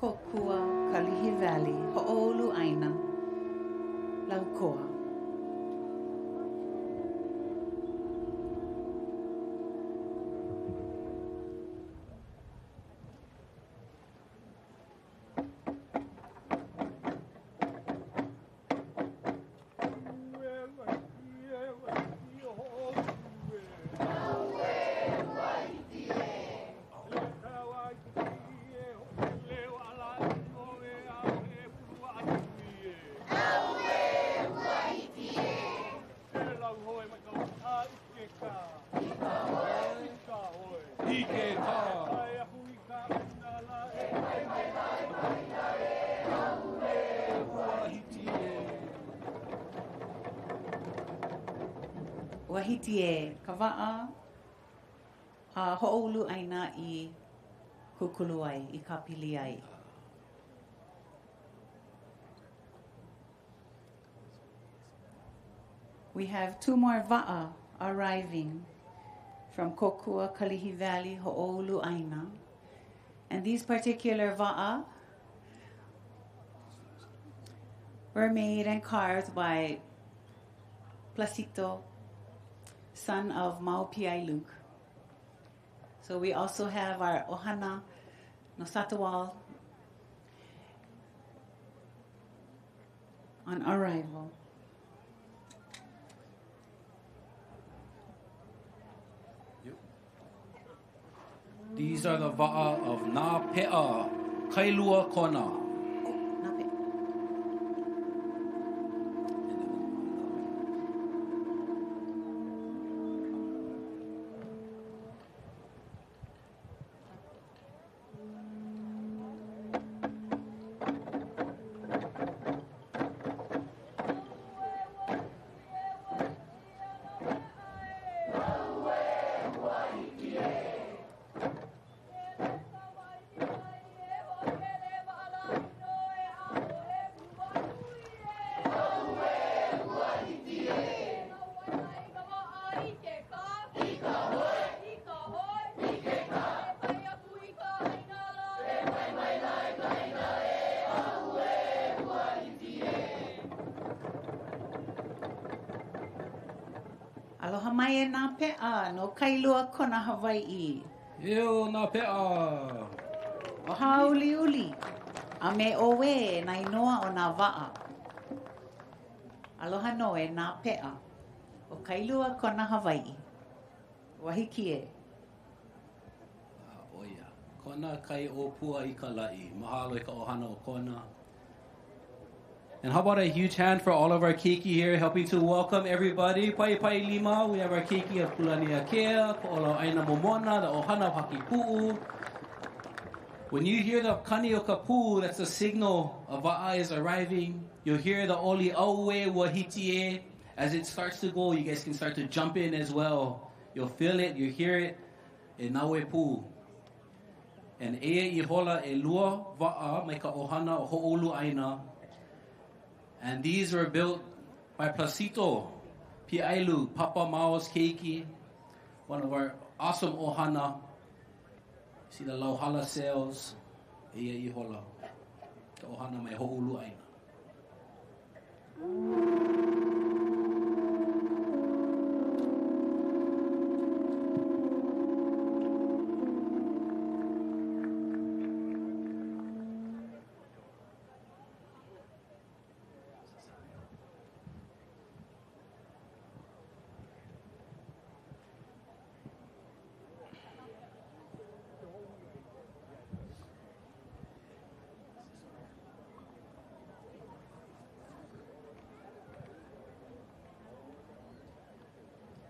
Kokua Kalihi Valley, Ho'olu Aina, Laukoa. Wahitie, Kava'a, Ho'olu Aina I Kukuluai, I Kapiliai. We have two more Wa'a arriving from Kokua Kalihi Valley, Ho'olu Aina. And these particular Wa'a were made and carved by Placito, son of Maupiai Luke. So we also have our Ohana Nosatawal on arrival. These are the Wa'a of Nā Pe'a, Kailua Kona. Aloha mai e nā pe'a no Kailua Kona Hawaii. Eo nā pe'a. O hauli uli. A me oe Nainoa o nā Wa'a. Aloha no e nā pe'a. O Kailua Kona Hawaii. Wahikie. Oia. Kona kai o pua I ka la'i. Mahalo I ka ohana o kona. And how about a huge hand for all of our keiki here, helping to welcome everybody. Pai pai lima, we have our keiki of Pulania Kea, Ko'olo Aina Momona, the ohana of Hakipu'u. When you hear the kani o kapu, that's a signal of Wa'a is arriving. You'll hear the oli auwe wahitie. As it starts to go, you guys can start to jump in as well. You'll feel it, you hear it. E nawe pu. And ea I hola e lua Wa'a, mai ka ohana o ho'olu aina. And these were built by Placito, Piailu, Papa Mao's keiki, one of our awesome ohana. See the lauhala sails, ia ihola. Ka ohana mai ho'ulu aina.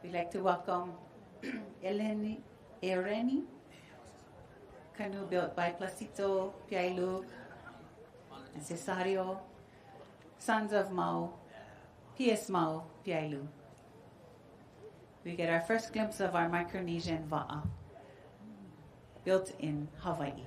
We'd like to welcome Ereni, canoe built by Placito, Piailu, and Cesario, sons of Mau, P.S. Mau, Piailu. We get our first glimpse of our Micronesian Waʻa, built in Hawaii.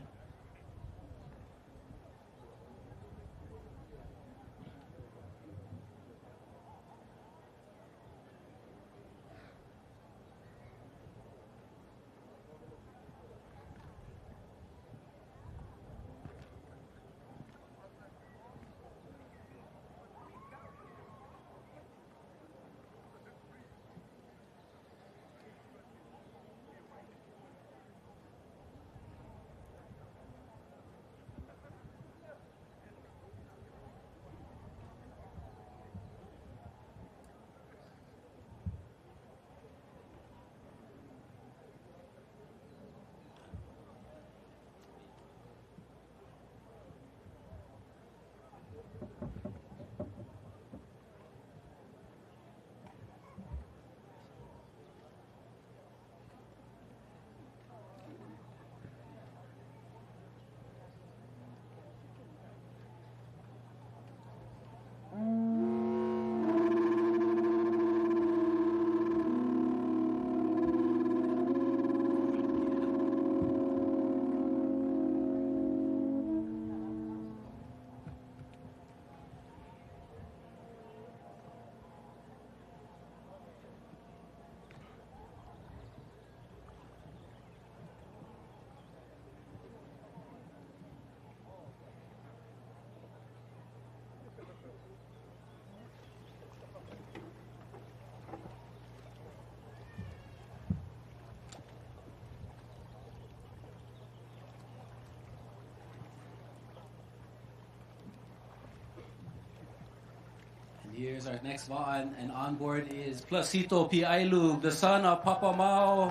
Here's our next Waʻa, and on board is Placito Piailu, the son of Papa Mau.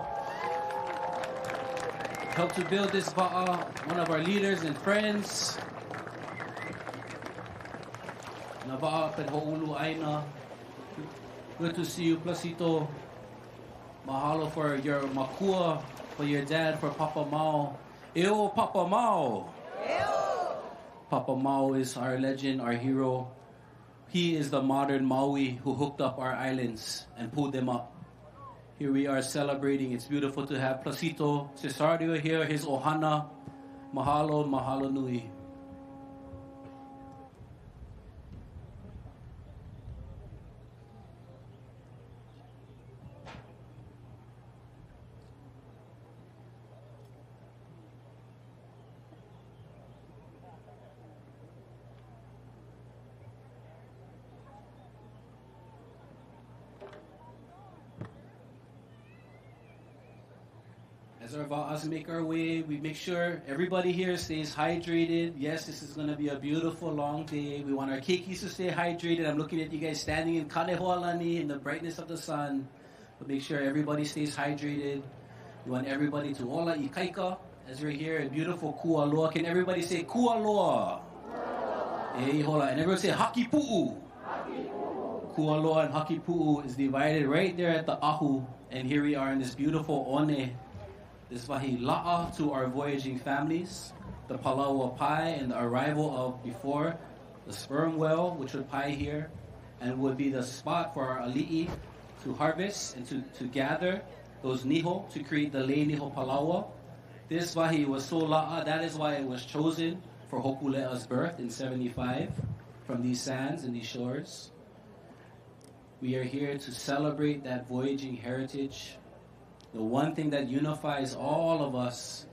Helped to build this Waʻa, one of our leaders and friends. Na Waʻa pen ho'ulu aina. Good to see you, Placito. Mahalo for your makua, for your dad, for Papa Mau. Eo Papa Mau! Eo! Papa Mau is our legend, our hero. He is the modern Maui who hooked up our islands and pulled them up. Here we are celebrating. It's beautiful to have Placito Cesario here, his ohana. Mahalo, mahalo nui. As our Wa'as make our way, we make sure everybody here stays hydrated. Yes, this is going to be a beautiful long day. We want our keikis to stay hydrated. I'm looking at you guys standing in Kanehoalani in the brightness of the sun. But make sure everybody stays hydrated. We want everybody to ola ikaika as we're here in beautiful Kualoa. Can everybody say Kualoa? And everyone say Hakipu'u. Kualoa and Hakipu'u is divided right there at the Ahu. And here we are in this beautiful one. This wahi la'a to our voyaging families, the Palau pai and the arrival of before, the sperm whale, which would pai here, and would be the spot for our ali'i to harvest and to gather those niho to create the lei niho Palaua. This wahi was so la'a, that is why it was chosen for Hokule'a's birth in 75 from these sands and these shores. We are here to celebrate that voyaging heritage. The one thing that unifies all of us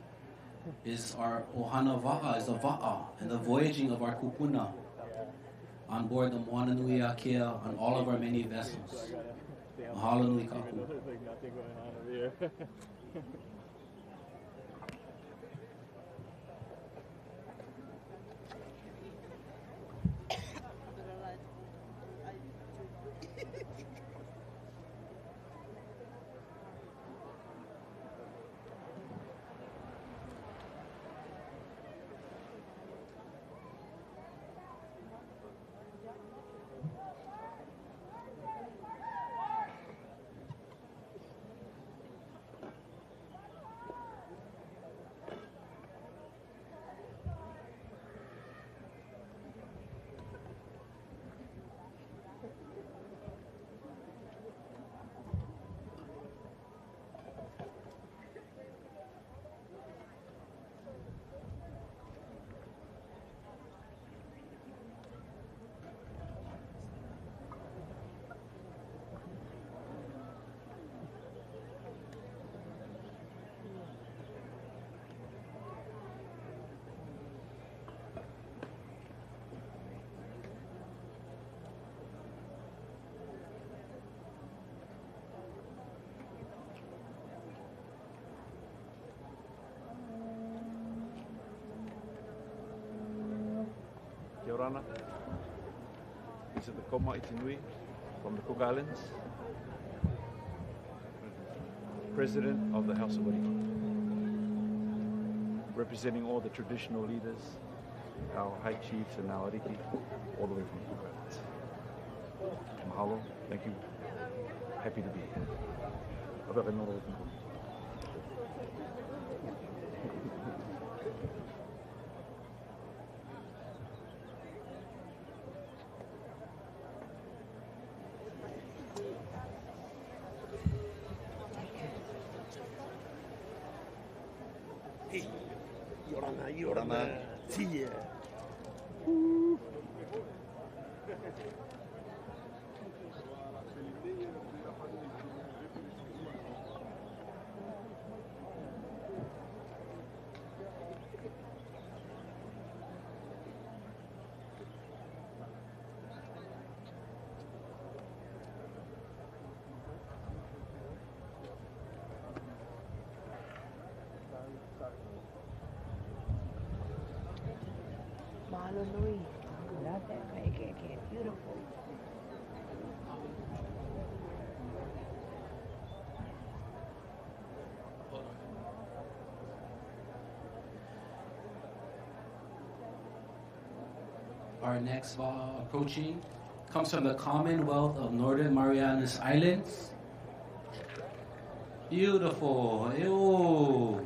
is our ohana waʻa, is the waʻa, and the voyaging of our kupuna on board the Moana Nui Akea on all of our many vessels. Mahalo nui kaku. There's like nothing going on over here. Kia ora. These are the Koma Itinui from the Cook Islands. President of the House of Wairiki. Representing all the traditional leaders, our high chiefs and our ariki, all the way from the Cook Islands. Mahalo, thank you. Happy to be here. Abaka noro o tunu. Yorana. Tia. Hallelujah. Love that pancake. Beautiful. Our next approaching comes from the Commonwealth of Northern Marianas Islands. Beautiful. Ew.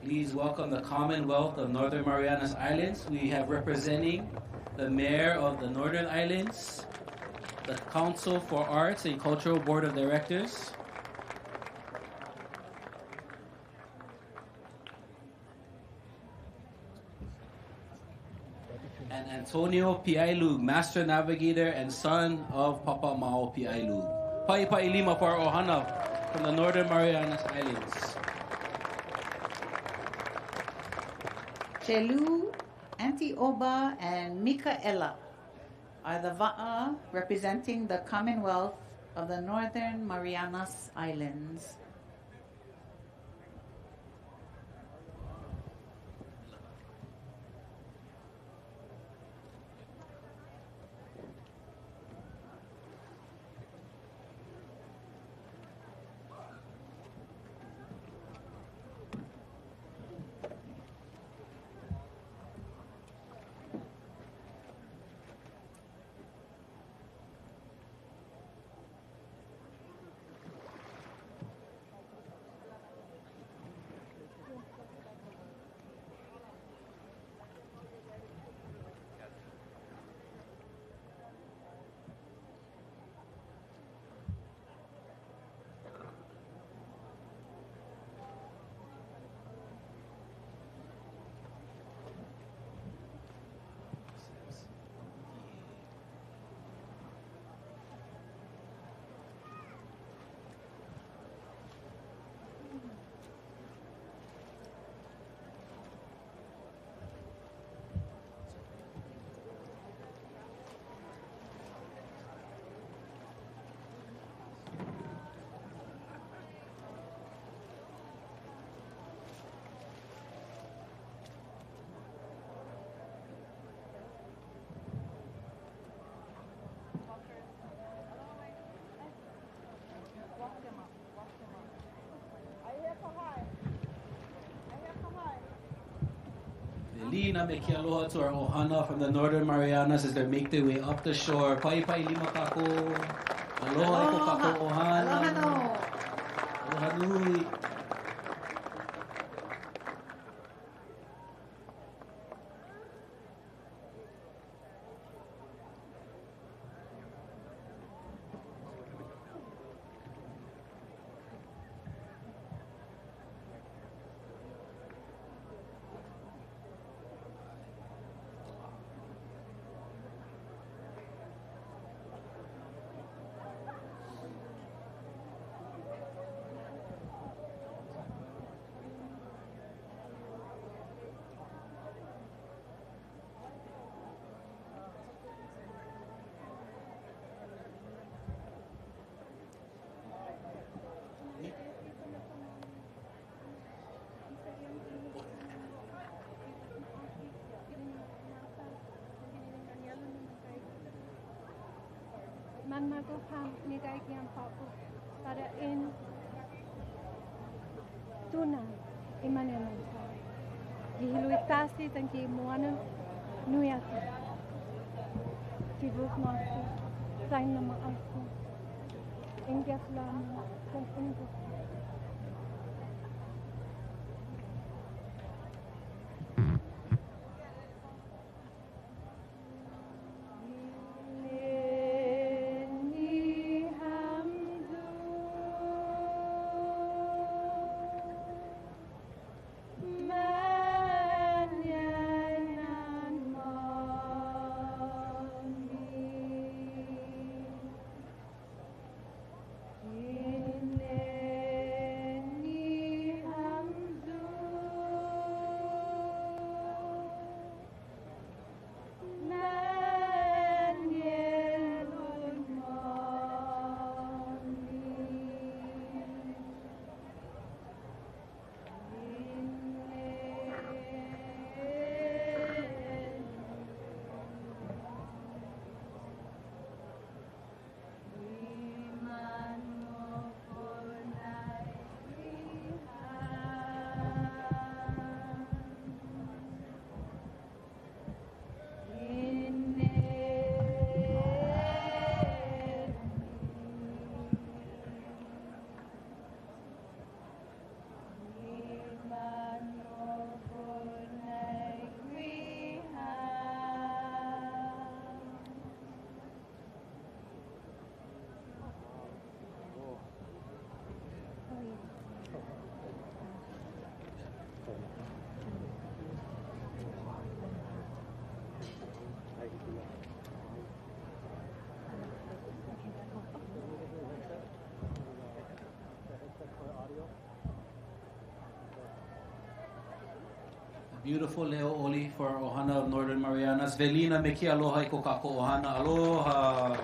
Please welcome the Commonwealth of Northern Marianas Islands. We have representing the Mayor of the Northern Islands, the Council for Arts and Cultural Board of Directors, and Antonio Piailug, Master Navigator and son of Papa Mao Piailug. Pai lima for Ohana from the Northern Marianas Islands. Chelu, Auntie Oba and Mikaela are the Waʻa representing the Commonwealth of the Northern Marianas Islands. Lina me ke aloha to our ohana from the Northern Marianas as they make their way up the shore. Pai pai lima kako. Aloha e ko kako ohana. Aloha no. Aloha nui. Man go pam ni dai kiam papu para in tuna imane manta gihilui tasi tanki moana nuyaki tibuk masu sain nama aku ingas lama dan ingas In Beautiful leo oli for our ohana of Northern Marianas. Velina me kia aloha I ko kako ohana. Aloha.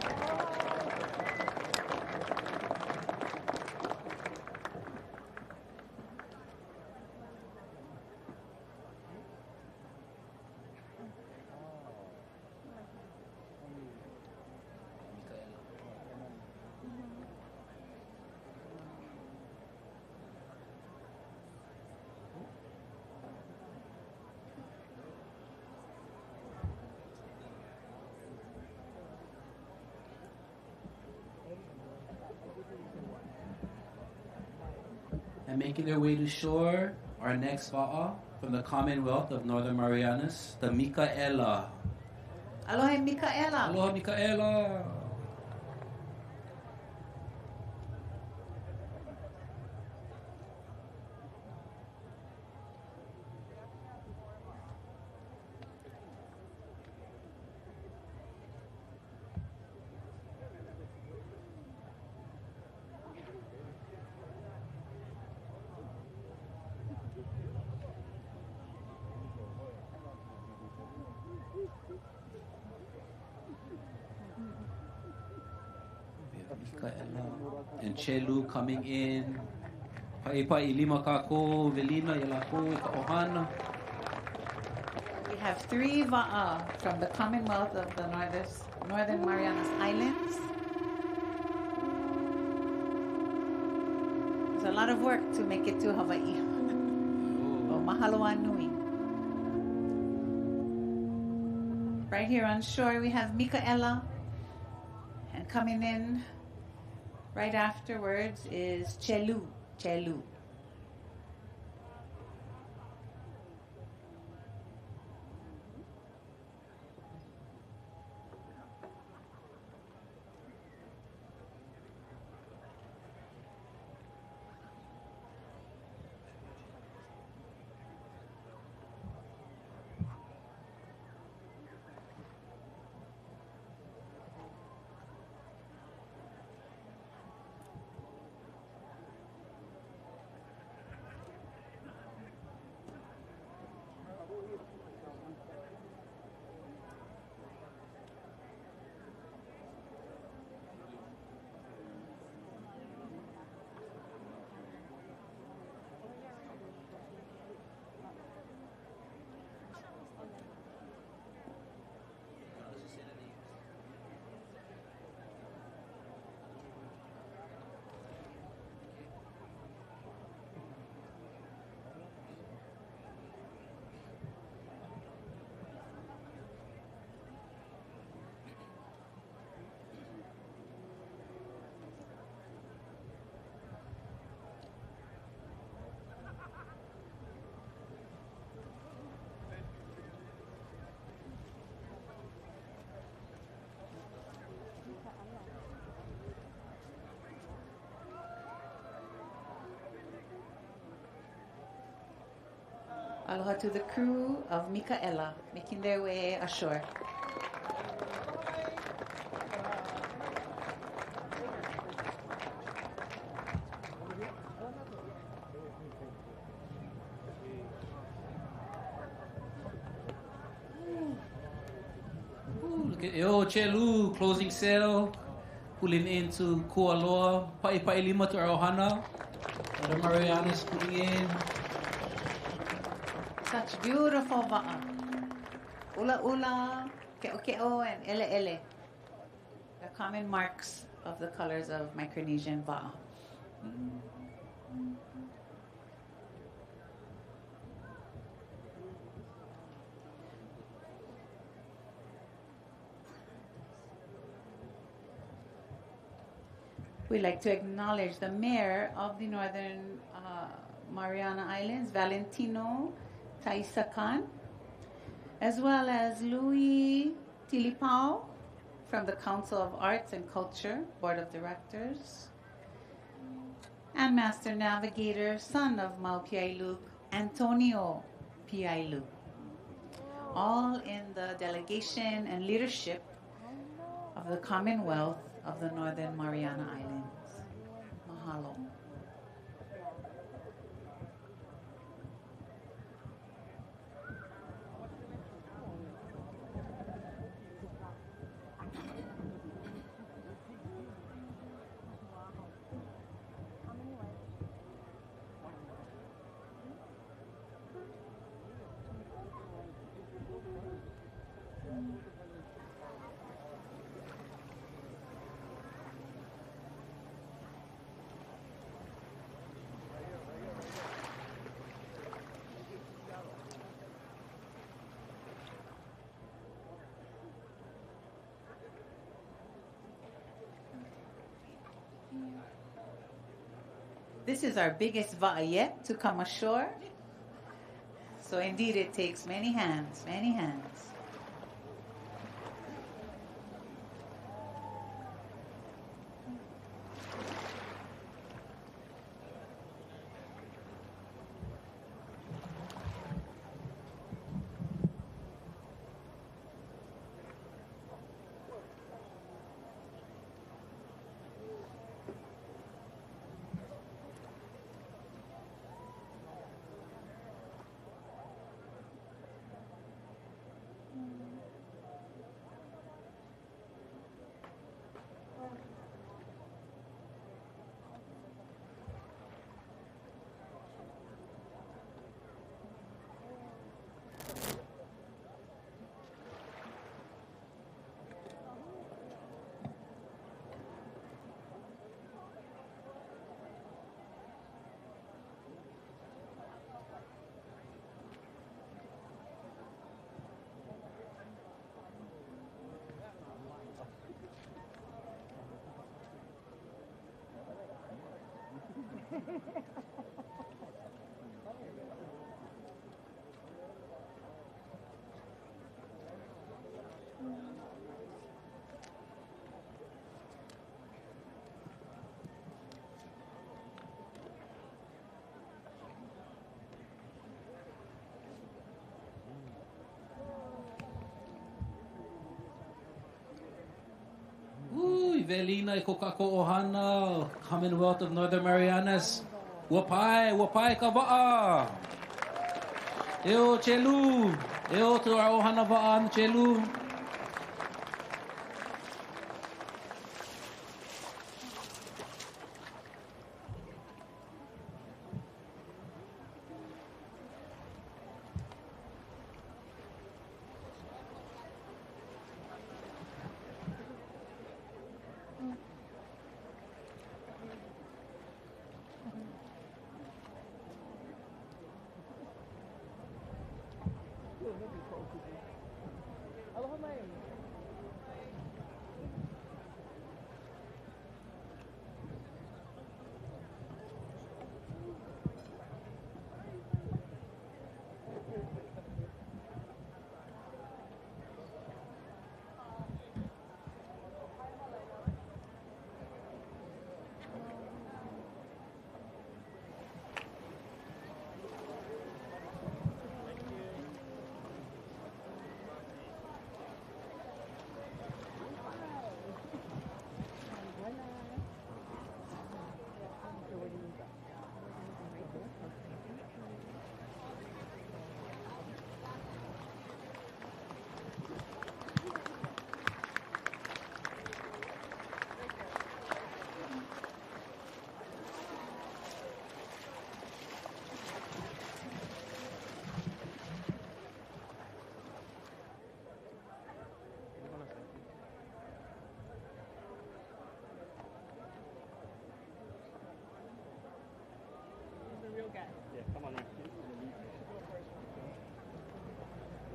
And making their way to shore, our next wa'a from the Commonwealth of Northern Marianas, the Mikaela. Aloha Mikaela. Aloha Mikaela. And Chelu coming in. Pa'ipa'i lima kako, Velina, Yalako, Ika Ohana. We have 3 va'a from the Commonwealth of the Northern Marianas Islands. There's a lot of work to make it to Hawaii. Oh, mahalo nui. Right here on shore, we have Mikaela. And coming in right afterwards is Chelu. Chelu. Aloha to the crew of Mikaela making their way ashore. Look at Chelu closing sail, pulling into Kualoa. Pa'ipa'i lima to our ohana. The Marianas pulling in. Such beautiful va'a. Ula ula, ke'o ke'o, and ele ele. The common marks of the colors of Micronesian va'a. We'd like to acknowledge the mayor of the Northern Mariana Islands, Valentino Taisakan, as well as Louis Tilipao from the Council of Arts and Culture, Board of Directors, and Master Navigator, son of Maupiailuk, Antonio Piailuk, all in the delegation and leadership of the Commonwealth of the Northern Mariana Islands. Mahalo. This is our biggest va'a yet to come ashore. So indeed it takes many hands, many hands. Velina i kokako ohana, Commonwealth of Northern Marianas. Wapai ka va'a. Eo chelu. Eo to our ohana va'an chelu.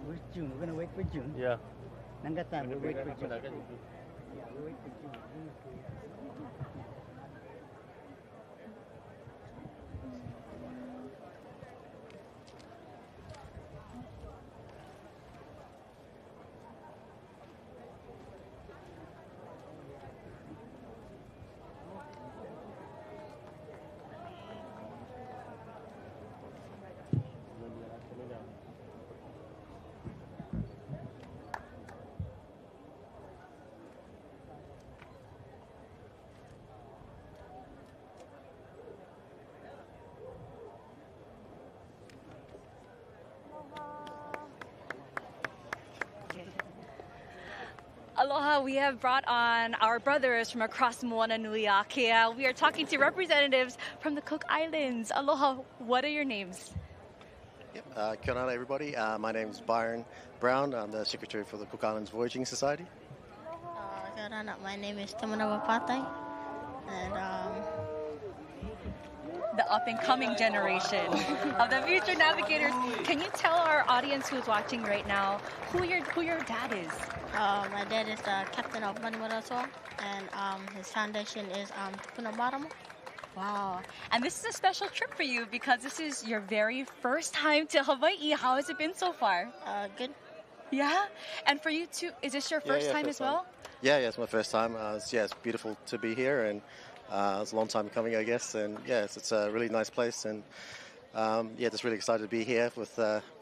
Where's June? We're gonna wait for June. Yeah. Nangatan, we'll wait for June. Yeah, we'll wait for June. Aloha, we have brought on our brothers from across Moana Nui Akea. We are talking to representatives from the Cook Islands. Aloha, what are your names? Yep. Kia ora, everybody. My name is Byron Brown. I'm the secretary for the Cook Islands Voyaging Society. Kia ora, my name is Tamana Wapatai, and the up-and-coming generation of the future navigators. Can you tell our audience who's watching right now who your dad is? My dad is the captain of Maniwarasoa, and his foundation is Tupuna Maramo. Wow. And this is a special trip for you because this is your very first time to Hawaii. How has it been so far? Good. Yeah? And for you too, is this your first time as well? Yeah, it's my first time. It's beautiful to be here, and it's a long time coming, I guess. And it's a really nice place, and just really excited to be here with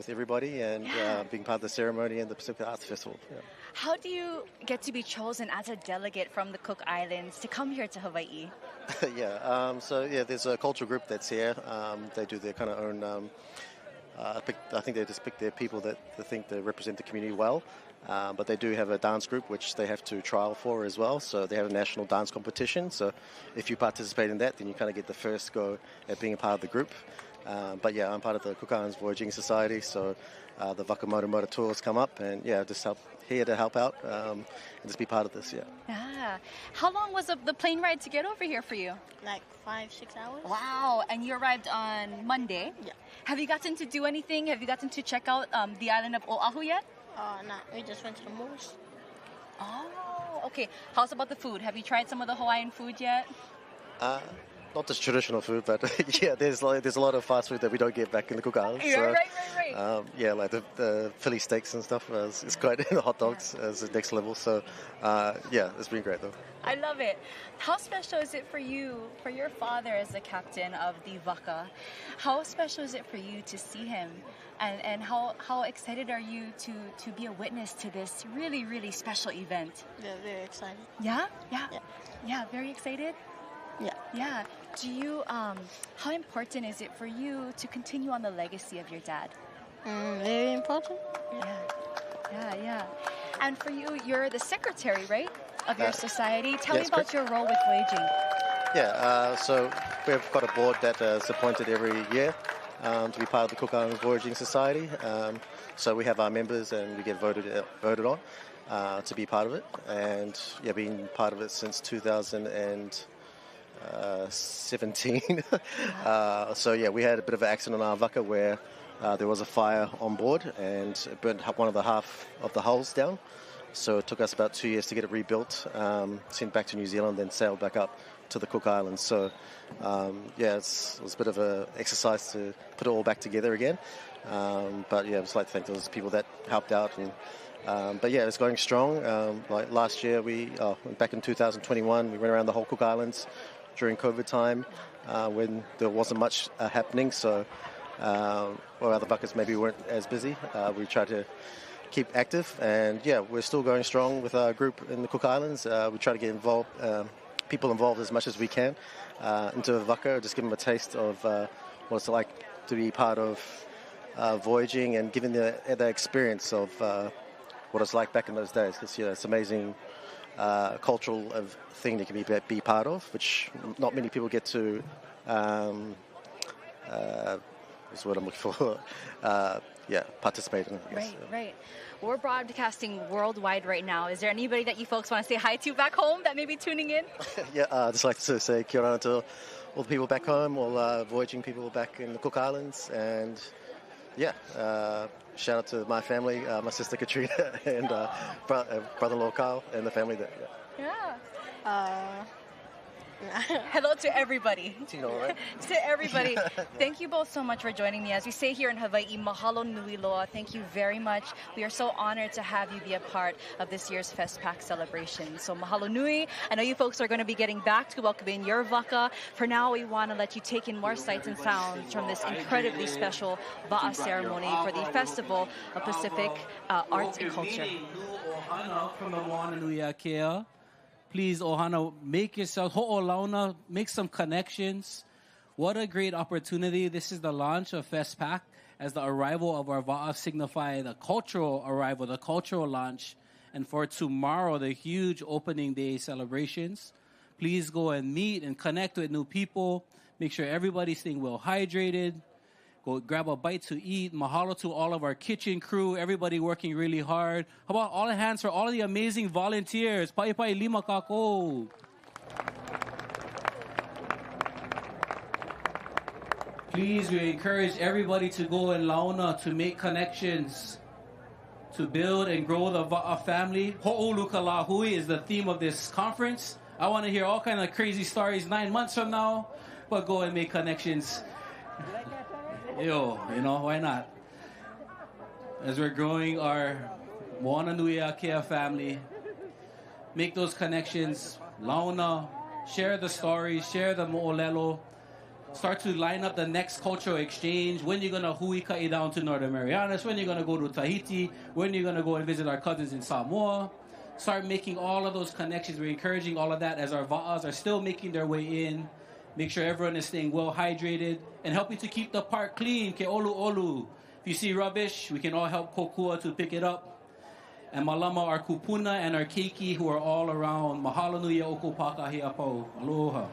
everybody and being part of the ceremony and the Pacific Arts Festival. Yeah. How do you get to be chosen as a delegate from the Cook Islands to come here to Hawaii? There's a cultural group that's here. They do their kind of own. I think they just pick their people that they think they represent the community well. But they do have a dance group which they have to trial for as well. So they have a national dance competition. So if you participate in that, then you kind of get the first go at being a part of the group. I'm part of the Cook Islands Voyaging Society. So the Whakamotomoto tours come up, and just here to help out and just be part of this. Yeah. How long was the plane ride to get over here for you? Like 5-6 hours. Wow. And you arrived on Monday? Yeah. Have you gotten to do anything? Have you gotten to check out the island of Oahu yet? No, we just went to the movies. Oh, okay. How's about the food? Have you tried some of the Hawaiian food yet? Not just traditional food, but there's a lot of fast food that we don't get back in the Cook Islands. Right. Like the Philly steaks and stuff is quite the hot dogs is the next level. So it's been great though. I love it. How special is it for you, for your father as the captain of the Waka? How special is it for you to see him? And how excited are you to be a witness to this really, really special event? Yeah, very excited. Yeah, very excited? Yeah. Do you, how important is it for you to continue on the legacy of your dad? Very important. Yeah. And for you, you're the secretary, right, of your society. Tell me about correct. your role with voyaging. So we've got a board that is appointed every year to be part of the Cook Islands Voyaging Society. So we have our members and we get voted on to be part of it. And been part of it since 2017. We had a bit of an accident on our Waka where there was a fire on board and it burnt one of the half of the hulls down. So it took us about 2 years to get it rebuilt, sent back to New Zealand, then sailed back up to the Cook Islands. So, it was a bit of an exercise to put it all back together again. I'd just like to thank those people that helped out. And it's going strong. Like last year, back in 2021, we went around the whole Cook Islands during COVID time when there wasn't much happening. So, other buckets maybe weren't as busy. We tried to keep active, and we're still going strong with our group in the Cook Islands. We try to get people involved as much as we can into the Waka, just give them a taste of what it's like to be part of voyaging and giving the experience of what it's like back in those days. Because it's amazing cultural thing you can be part of, which not many people get to. Is what I'm looking for. Participate in. Right. We're broadcasting worldwide right now. Is there anybody that you folks want to say hi to back home that may be tuning in? I'd just like to say kia ora to all the people back home, all voyaging people back in the Cook Islands, and shout out to my family, my sister Katrina, and brother-in-law Carl, and the family there. Hello to everybody. Tino, right? To everybody. Thank you both so much for joining me. As we say here in Hawaii, mahalo nui loa. Thank you very much. We are so honored to have you be a part of this year's FESTPAC celebration. So mahalo nui. I know you folks are going to be getting back to welcome in your Waka. For now, we want to let you take in more sights and sounds from this incredibly special Waʻa ceremony for the Festival of Pacific Arts and Culture. From the Micronesia. Please, Ohana, make yourself ho'olauna, make some connections. What a great opportunity. This is the launch of FESTPAC as the arrival of our Wa'a signify the cultural arrival, the cultural launch. And for tomorrow, the huge opening day celebrations. Please go and meet and connect with new people. Make sure everybody's staying well hydrated. Go grab a bite to eat. Mahalo to all of our kitchen crew, everybody working really hard. How about all the hands for all of the amazing volunteers? Pai lima kako. Please, we encourage everybody to go in Launa to make connections, to build and grow the Wa'a family. Ho'oluka hui is the theme of this conference. I want to hear all kinds of crazy stories 9 months from now. but go and make connections. Why not? As we're growing our Moana Nui Akea family, make those connections. Launa, share the stories, share the mo'olelo. Start to line up the next cultural exchange. When you're going to huika'i down to Northern Marianas, when you're going to go to Tahiti, when you're going to go and visit our cousins in Samoa. Start making all of those connections. We're encouraging all of that as our va'as are still making their way in. Make sure everyone is staying well hydrated and helping to keep the park clean. Ke olu olu. If you see rubbish, we can all help kokua to pick it up. And malama our kupuna and our keiki who are all around. Mahalo nui oko pakahi apau. Aloha.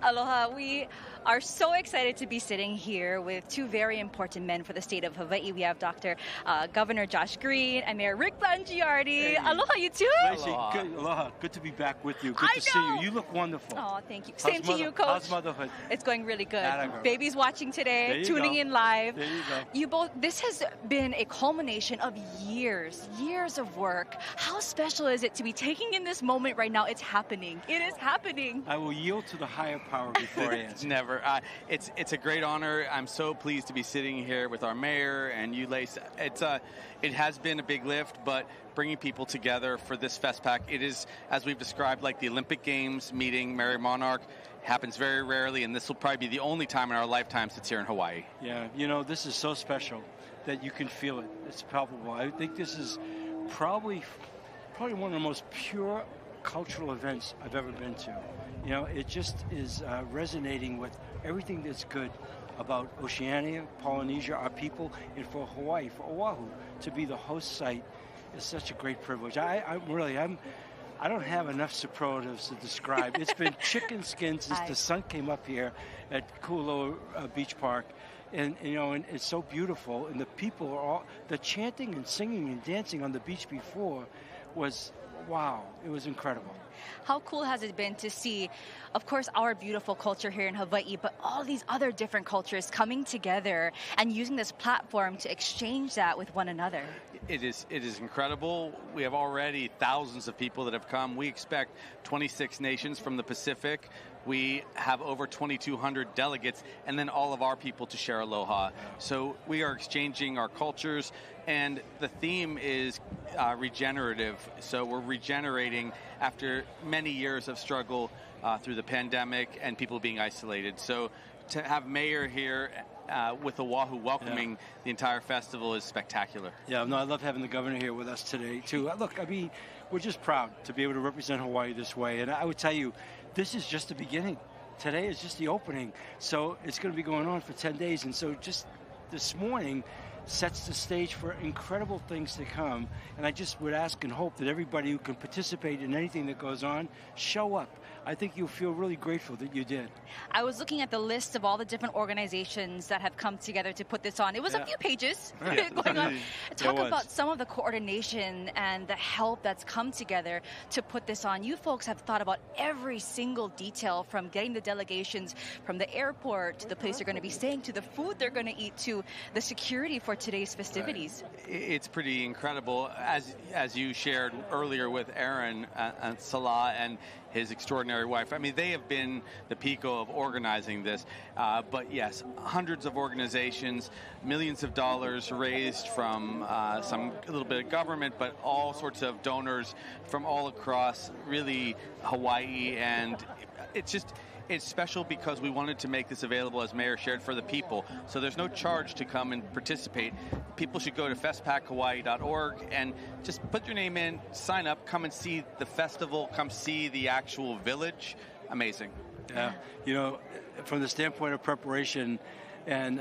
Aloha. We are so excited to be sitting here with two very important men for the state of Hawaii. We have Governor Josh Green and Mayor Rick Blangiardi. Hey. Aloha, you too. Aloha. Good, aloha. Good to be back with you. Good to see you. You look wonderful. Oh, thank you. Same to you, Coach. How's motherhood? It's going really good. Baby's watching today, tuning in live. There you go. You both. This has been a culmination of years of work. How special is it to be taking in this moment right now? It's happening. It is happening. I will yield to the higher power before I answer. Never. It's a great honor. I'm so pleased to be sitting here with our mayor and you, Lace. It has been a big lift, but bringing people together for this FESTPAC, it is, as we've described, like the Olympic Games meeting Mary Monarch. Happens very rarely, and this will probably be the only time in our lifetimes it's here in Hawaii. Yeah, you know, this is so special that you can feel it. It's palpable. I think this is probably one of the most pure cultural events I've ever been to. You know, it just is resonating with everything that's good about Oceania, Polynesia, our people, and for Hawaii, for Oahu, to be the host site is such a great privilege. I don't have enough superlatives to describe. It's been chicken skin since the sun came up here at Kualoa Beach Park. And, you know, and it's so beautiful. And the people are all, the chanting and singing and dancing on the beach before was, wow, it was incredible. How cool has it been to see, of course, our beautiful culture here in Hawaii, but all these other different cultures coming together and using this platform to exchange that with one another? It is incredible. We have already thousands of people that have come. We expect 26 nations from the Pacific. We have over 2,200 delegates, and then all of our people to share aloha. So we are exchanging our cultures, and the theme is regenerative. So we're regenerating after many years of struggle through the pandemic and people being isolated. So to have Mayor here with Oahu welcoming the entire festival is spectacular. Yeah, no, I love having the governor here with us today, too. Look, I mean, we're just proud to be able to represent Hawaii this way. And I would tell you, this is just the beginning. Today is just the opening. So it's going to be going on for 10 days. And so just this morning sets the stage for incredible things to come. And I just would ask and hope that everybody who can participate in anything that goes on, show up. I think you'll feel really grateful that you did. I was looking at the list of all the different organizations that have come together to put this on. It was a few pages going on. Talk about some of the coordination and the help that's come together to put this on. You folks have thought about every single detail, from getting the delegations from the airport to the place they're going to be staying, to the food they're going to eat, to the security for today's festivities. It's pretty incredible, as you shared earlier with Aaron and Salah and his extraordinary wife. I mean, they have been the pico of organizing this. But yes, hundreds of organizations, millions of dollars raised from a little bit of government, but all sorts of donors from all across, really, Hawaii. And it's special because we wanted to make this available, as Mayor shared, for the people. So there's no charge to come and participate. People should go to festpachawaii.org and just put your name in, sign up, come and see the festival, come see the actual village. Amazing. Yeah, you know, from the standpoint of preparation, and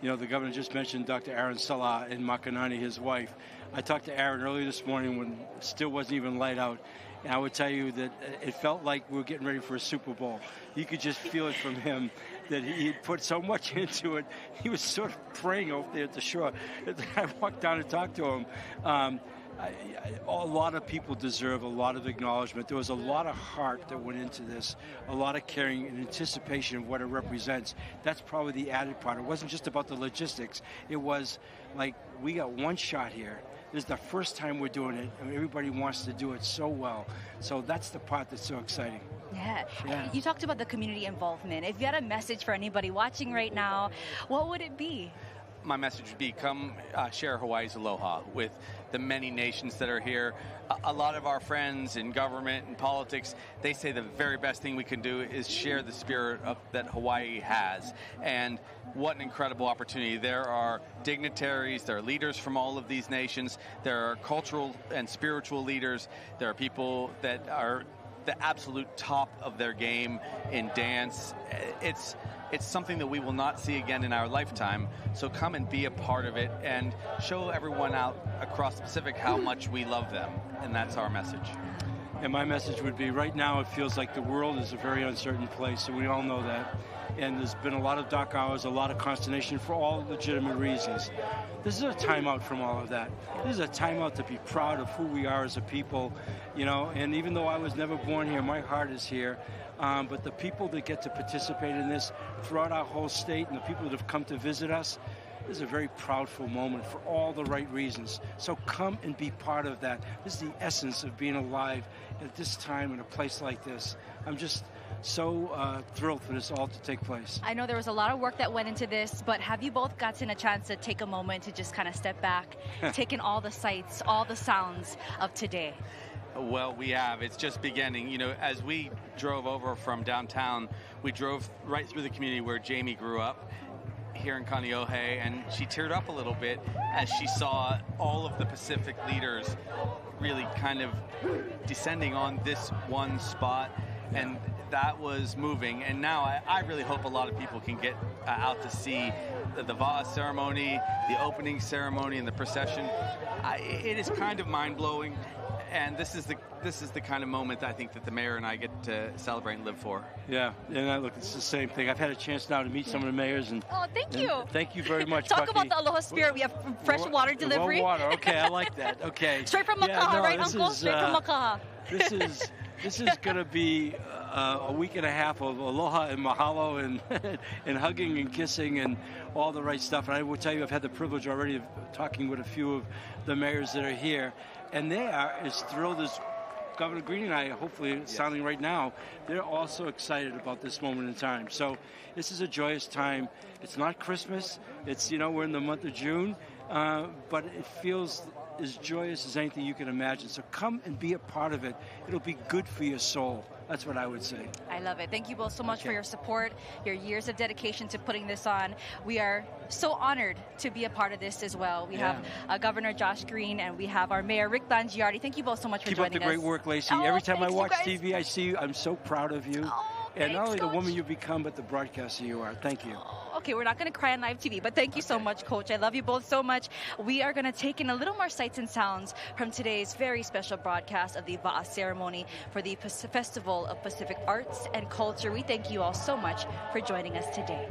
you know, the governor just mentioned Dr. Aaron Salah and Makanani, his wife. I talked to Aaron earlier this morning when it still wasn't even light out. And I would tell you that it felt like we were getting ready for a Super Bowl. You could just feel it from him that he put so much into it. He was sort of praying over there at the shore. I walked down and talked to him. A lot of people deserve a lot of acknowledgement. There was a lot of heart that went into this, a lot of caring and anticipation of what it represents. That's probably the added part. It wasn't just about the logistics. It was like, we got one shot here. This is the first time we're doing it, and everybody wants to do it so well. So that's the part that's so exciting. Yeah. You talked about the community involvement. If you had a message for anybody watching right now, what would it be? My message would be, come share Hawaii's aloha with the many nations that are here. A lot of our friends in government and politics, they say the very best thing we can do is share the spirit that Hawaii has. And what an incredible opportunity. There are dignitaries, there are leaders from all of these nations, there are cultural and spiritual leaders, there are people that are the absolute top of their game in dance. It's something that we will not see again in our lifetime. So come and be a part of it and show everyone out across the Pacific how much we love them. And that's our message. And my message would be, right now it feels like the world is a very uncertain place, and we all know that. And there's been a lot of dark hours, a lot of consternation for all legitimate reasons. This is a timeout from all of that. This is a timeout to be proud of who we are as a people, you know. And even though I was never born here, my heart is here. But the people that get to participate in this throughout our whole state, and the people that have come to visit us, this is a very proudful moment for all the right reasons. So come and be part of that. This is the essence of being alive at this time in a place like this. I'm just so thrilled for this all to take place. I know there was a lot of work that went into this, but have you both gotten a chance to take a moment to just kind of step back, take in all the sights, all the sounds of today? Well, we have. It's just beginning. You know, as we drove over from downtown, we drove right through the community where Jamie grew up here in Kaneohe, and she teared up a little bit as she saw all of the Pacific leaders really kind of descending on this one spot, and that was moving. And now I really hope a lot of people can get out to see the Waʻa ceremony, the opening ceremony, and the procession. It is kind of mind-blowing. And this is the kind of moment that I think that the mayor and I get to celebrate and live for. Yeah, and look, it's the same thing. I've had a chance now to meet some of the mayors, and thank you. Thank you very much. Talk Bucky. about the Aloha Spirit. We have fresh water delivery. Well, water. Okay, I like that. Okay. Straight from Makaha, right, Uncle? Straight from Makaha. This is going to be a week and a half of aloha and mahalo and hugging and kissing and all the right stuff. And I will tell you, I've had the privilege already of talking with a few of the mayors that are here, and they are as thrilled as Governor Green and I, hopefully sounding right now. They're also excited about this moment in time. So this is a joyous time. It's not Christmas. It's, you know, we're in the month of June, but it feels as joyous as anything you can imagine. So come and be a part of it. It'll be good for your soul. That's what I would say. I love it. Thank you both so much for your support, your years of dedication to putting this on. We are so honored to be a part of this as well. We have Governor Josh Green and we have our Mayor Rick Blangiardi. Thank you both so much for Keep joining us. up the great work, Lacey. Every time I watch TV, I see you. I'm so proud of you. And not only the woman you become, but the broadcaster you are. Thank you. Okay, we're not going to cry on live TV, but thank you so much, Coach. I love you both so much. We are going to take in a little more sights and sounds from today's very special broadcast of the Waʻa ceremony for the Festival of Pacific Arts and Culture. We thank you all so much for joining us today.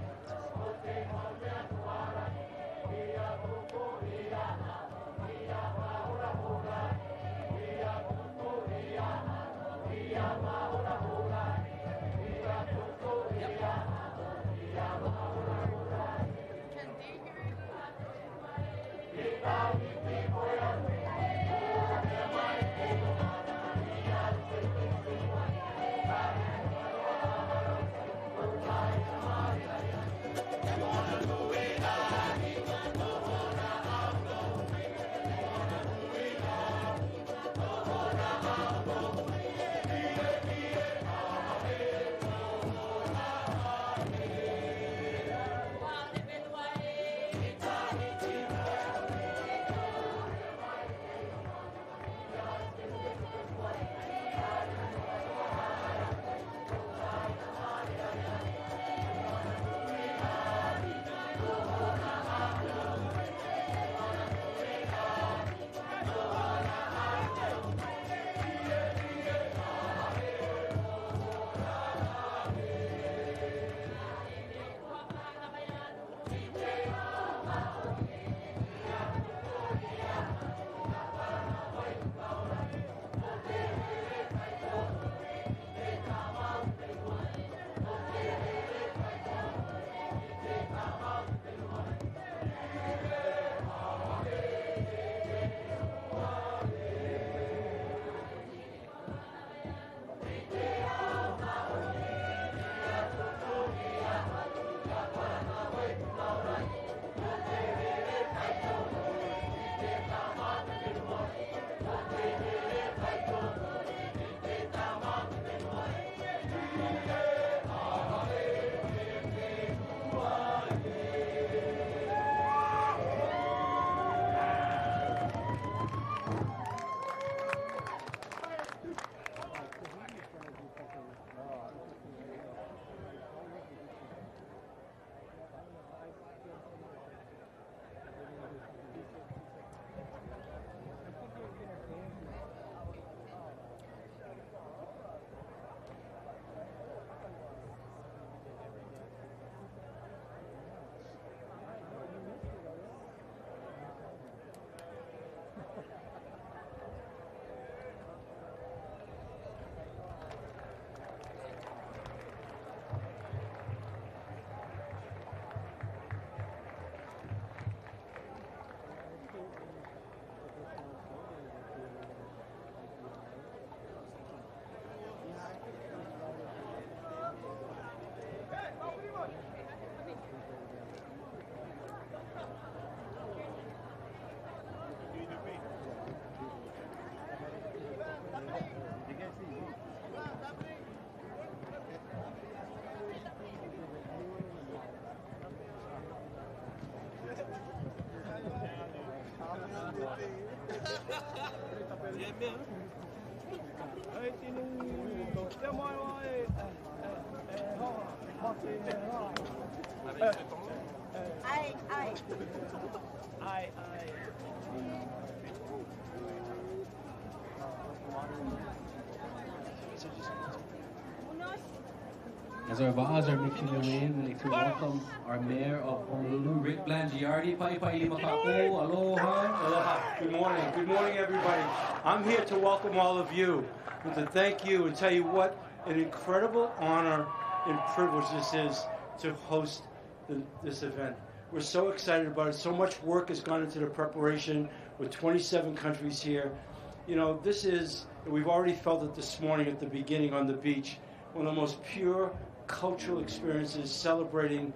As our Va'as are making their way in, we'd like to welcome our Mayor of Honolulu, Rick Blangiardi. Pa'ipa'i makako, aloha. Aloha. Good morning. Good morning, everybody. I'm here to welcome all of you and to thank you and tell you what an incredible honor and privilege this is to host this event. We're so excited about it. So much work has gone into the preparation with 27 countries here. You know, this is, we've already felt it this morning at the beginning on the beach, one of the most pure cultural experiences celebrating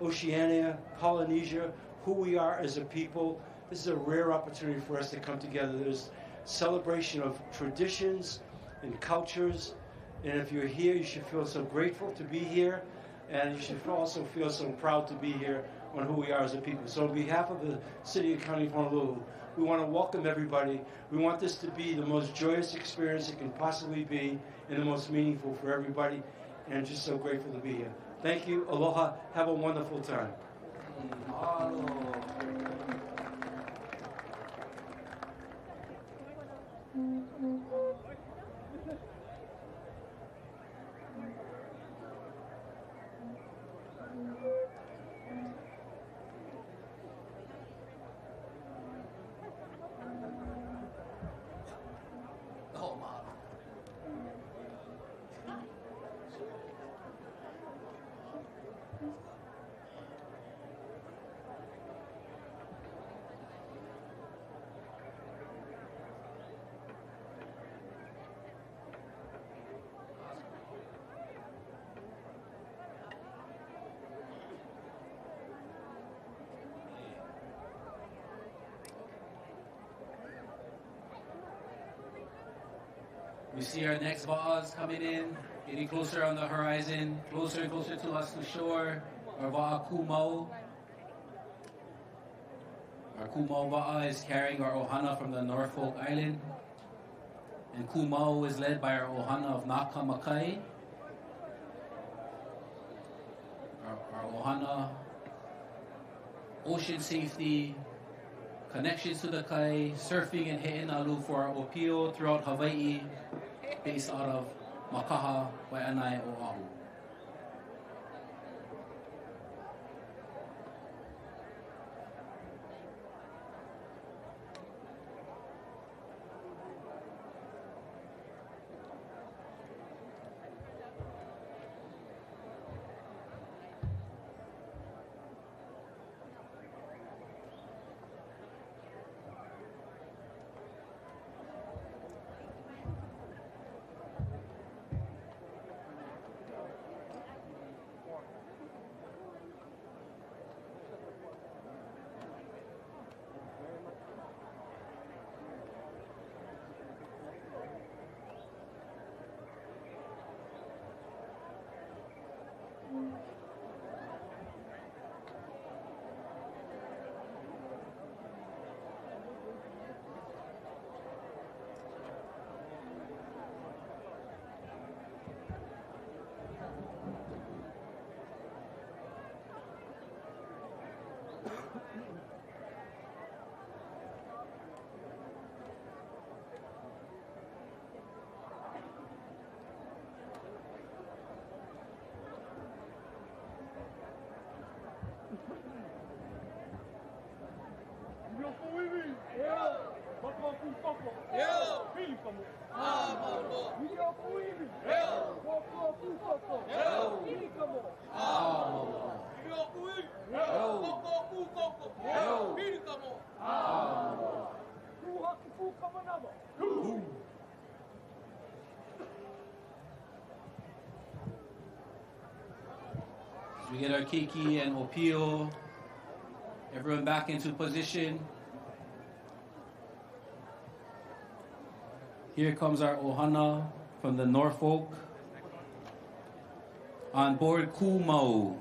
Oceania, Polynesia, who we are as a people, This is a rare opportunity for us to come together. There's celebration of traditions and cultures. And if you're here, you should feel so grateful to be here. And you should also feel so proud to be here on who we are as a people. So on behalf of the City and County of Honolulu, we want to welcome everybody. We want this to be the most joyous experience it can possibly be and the most meaningful for everybody. And just so grateful to be here. Thank you. Aloha. Have a wonderful time. We see our next Va'as coming in, getting closer on the horizon, closer and closer to us to shore. Our Va'a Kumau. Our Kumau Va'a is carrying our Ohana from the Norfolk Island. And Kumau is led by our Ohana of Nakamakai. Our Ohana, ocean safety, connections to the kai, surfing and he'enalu for our Opio throughout Hawaii, based out of Makaha, Waianae, Oahu. We get our Keiki and Opio, everyone back into position. Here comes our Ohana from the Norfolk on board Kumau.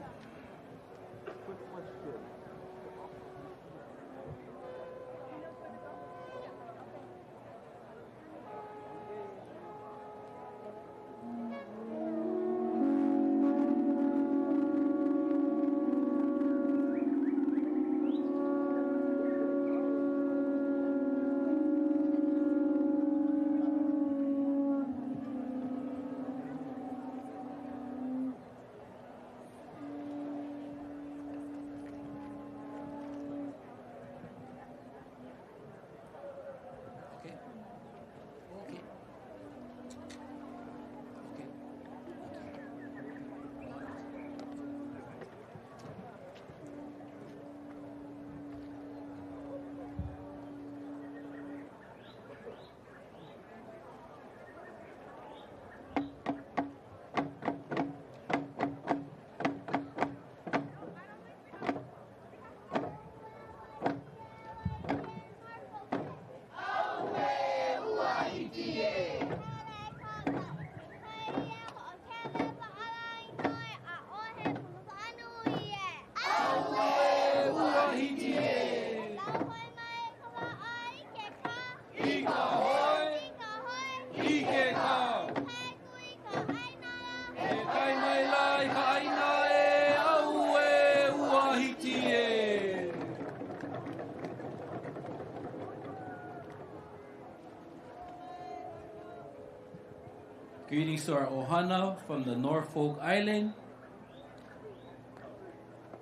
Greetings to our ohana from the Norfolk Island.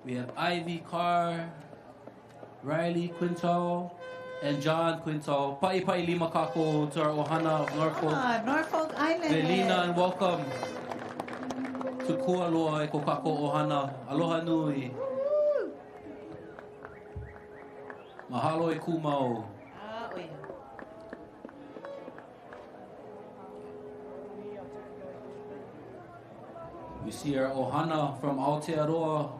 We have Ivy Carr, Riley Quintal, and John Quintal. Pa'i lima kako to our ohana of Norfolk. Norfolk Island. Delina, and welcome to Kualoa e ko kako ohana. Aloha nui. Mahalo e kumau. We see our ohana from Aotearoa.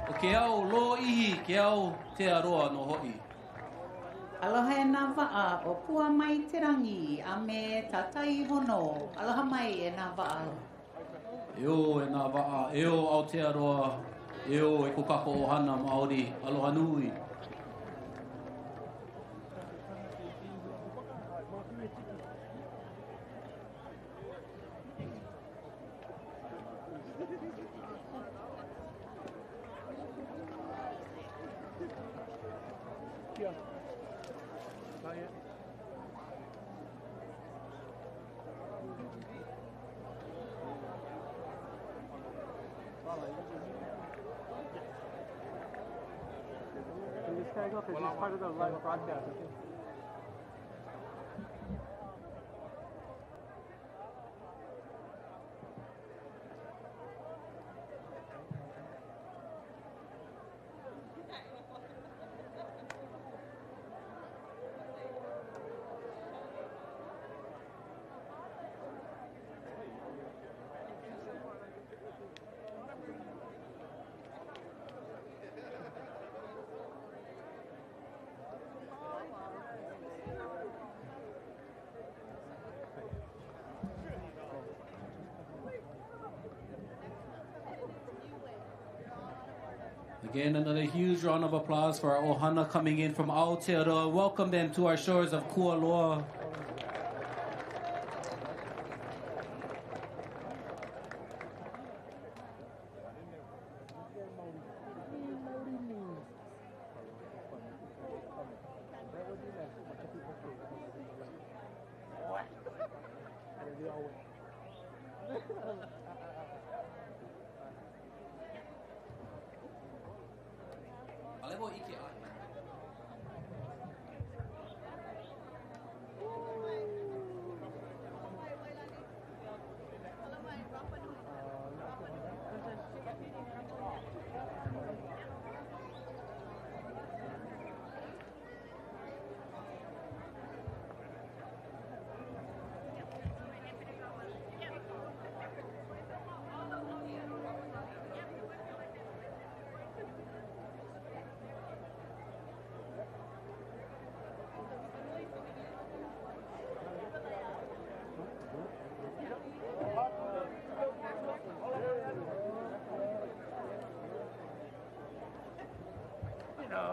O ke au lo ihi, ke au te aroa no hoi. Aloha e nā wa'a o pua mai te rangi a me tātai hono. Aloha mai e nā wa'a. Eo e nā wa'a, eo Aotearoa, eo e kokako ohana Māori, aloha nui. Because it's part of the live broadcast. Again, another huge round of applause for our ohana coming in from Aotearoa. Welcome them to our shores of Kualoa.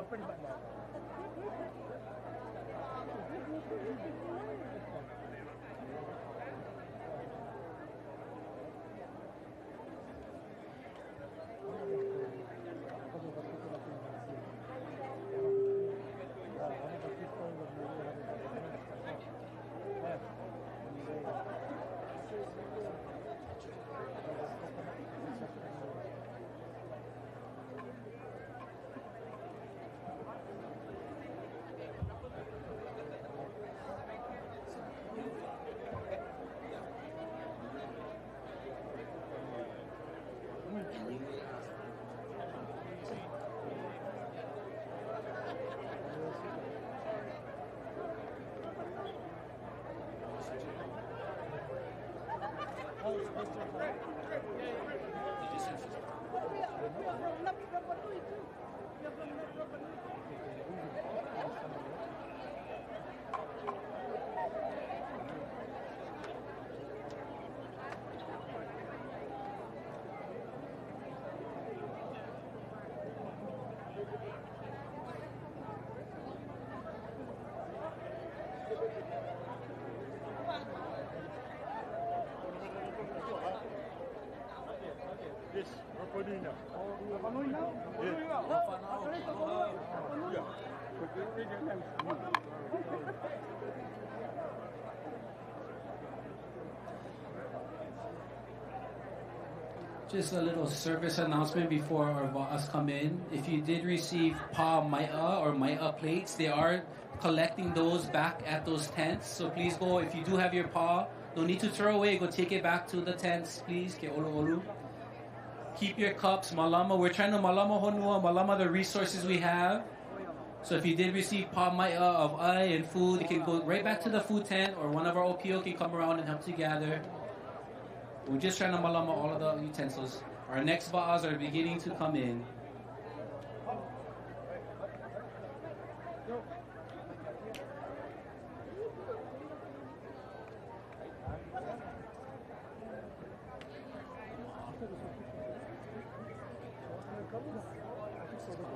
Pretty much. Yes, Rapanui now. Rapanui now? Just a little service announcement before our Wa'as come in. If you did receive pa mai'a or mai'a plates, they are collecting those back at those tents. So please go, if you do have your pa, no need to throw away, go take it back to the tents, please. Ke olu olu. Keep your cups, malama. We're trying to malama honua, malama the resources we have. So if you did receive pa mai'a of ai and food, you can go right back to the food tent, or one of our OPO can come around and help you gather. We're just trying to malama all of the utensils. Our next ba'as are beginning to come in. That's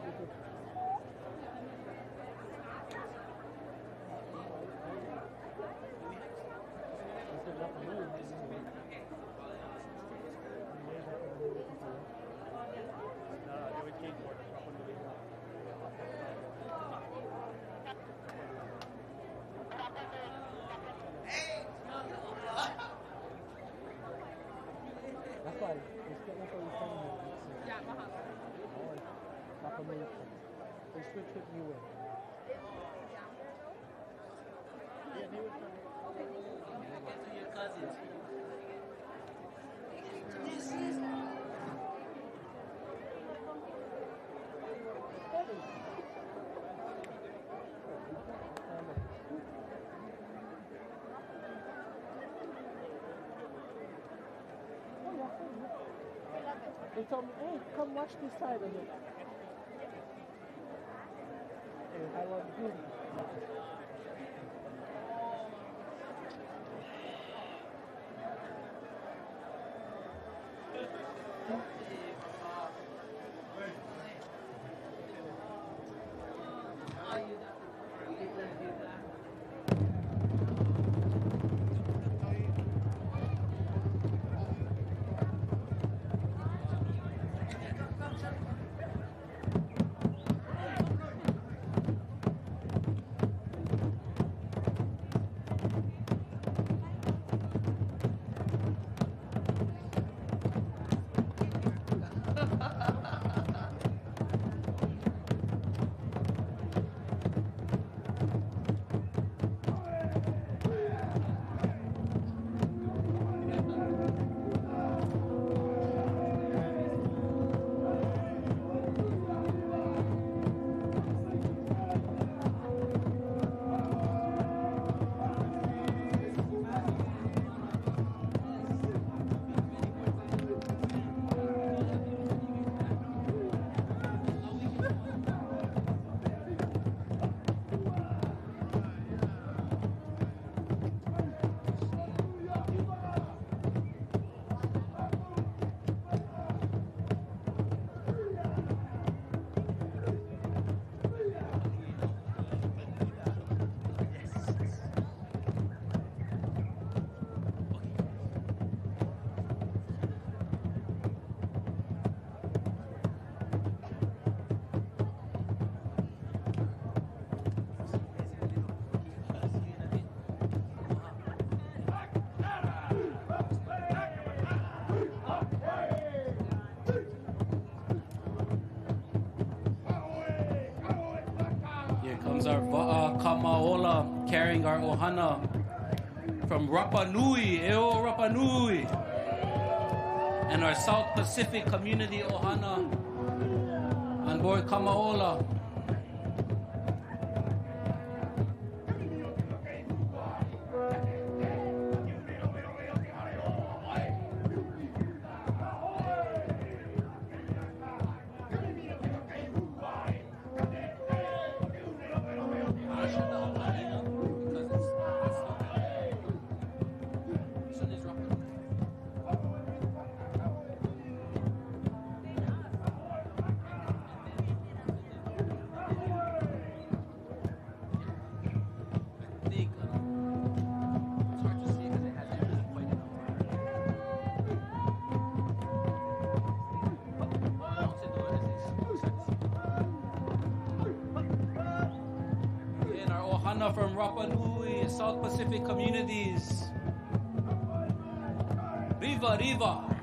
why it's getting for Yeah, They switch with you in. Yeah, they were They told me, hey, come watch this side of it. And I love you. Our Waʻa Kamaola carrying our ohana from Rapa Nui, Eo Rapa Nui, and our South Pacific Community ohana on board Kamaola. From Rapa Nui, South Pacific communities. Riva, Riva.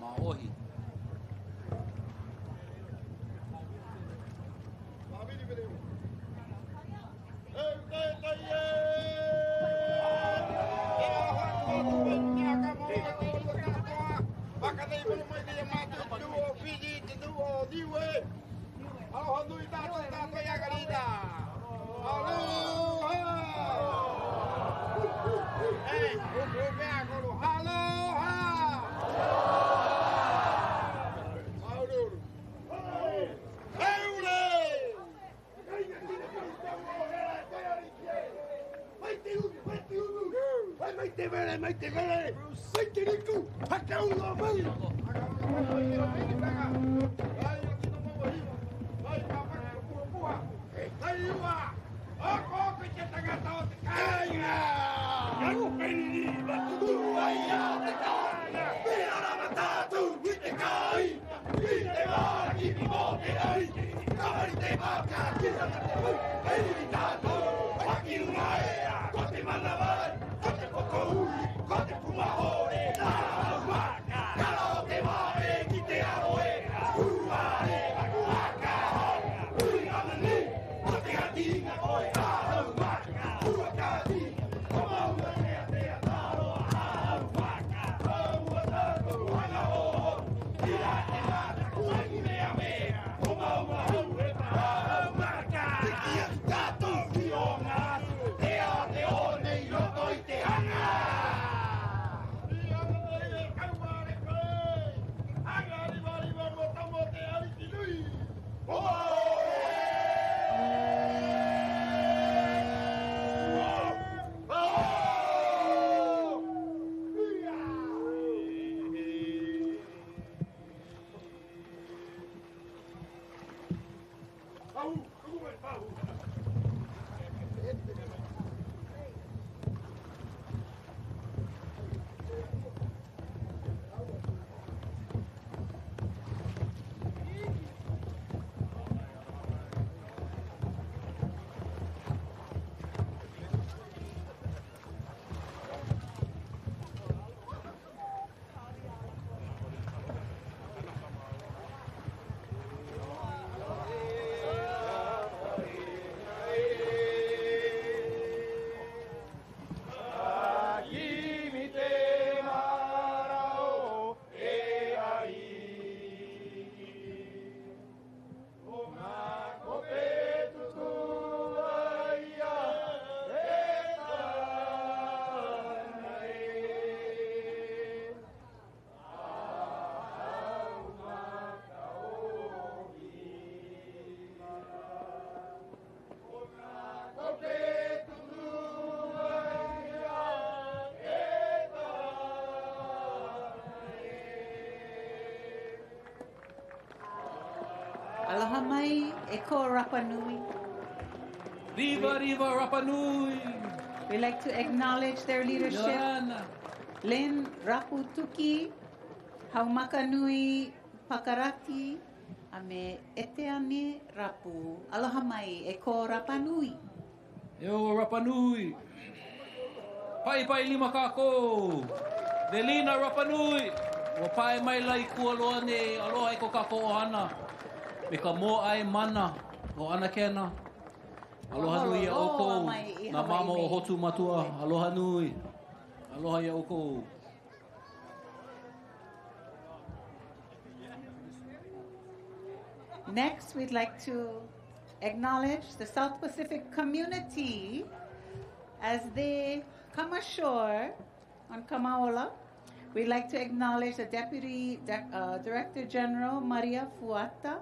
Maohi. Aloha mai, e ko Rapanui. Viva, viva Rapanui! We like to acknowledge their leadership. Yorana. Lin Raputuki, Haumakanui Pakarati, Ame Eteane Rapu. Aloha mai, e ko Rapanui. Yo, Rapanui. Pai pai lima kako. Delina Rapanui. O pai mai lai kualoa ne aloha i ko kako ohana. Me ka mo ai mana o ana kena. Aloha nui a oko. Na mama o hotu matua. Aloha nui. Aloha ia oko. Next, we'd like to acknowledge the South Pacific community as they come ashore on Kamaola. We'd like to acknowledge the Deputy Director General, Maria Fuata,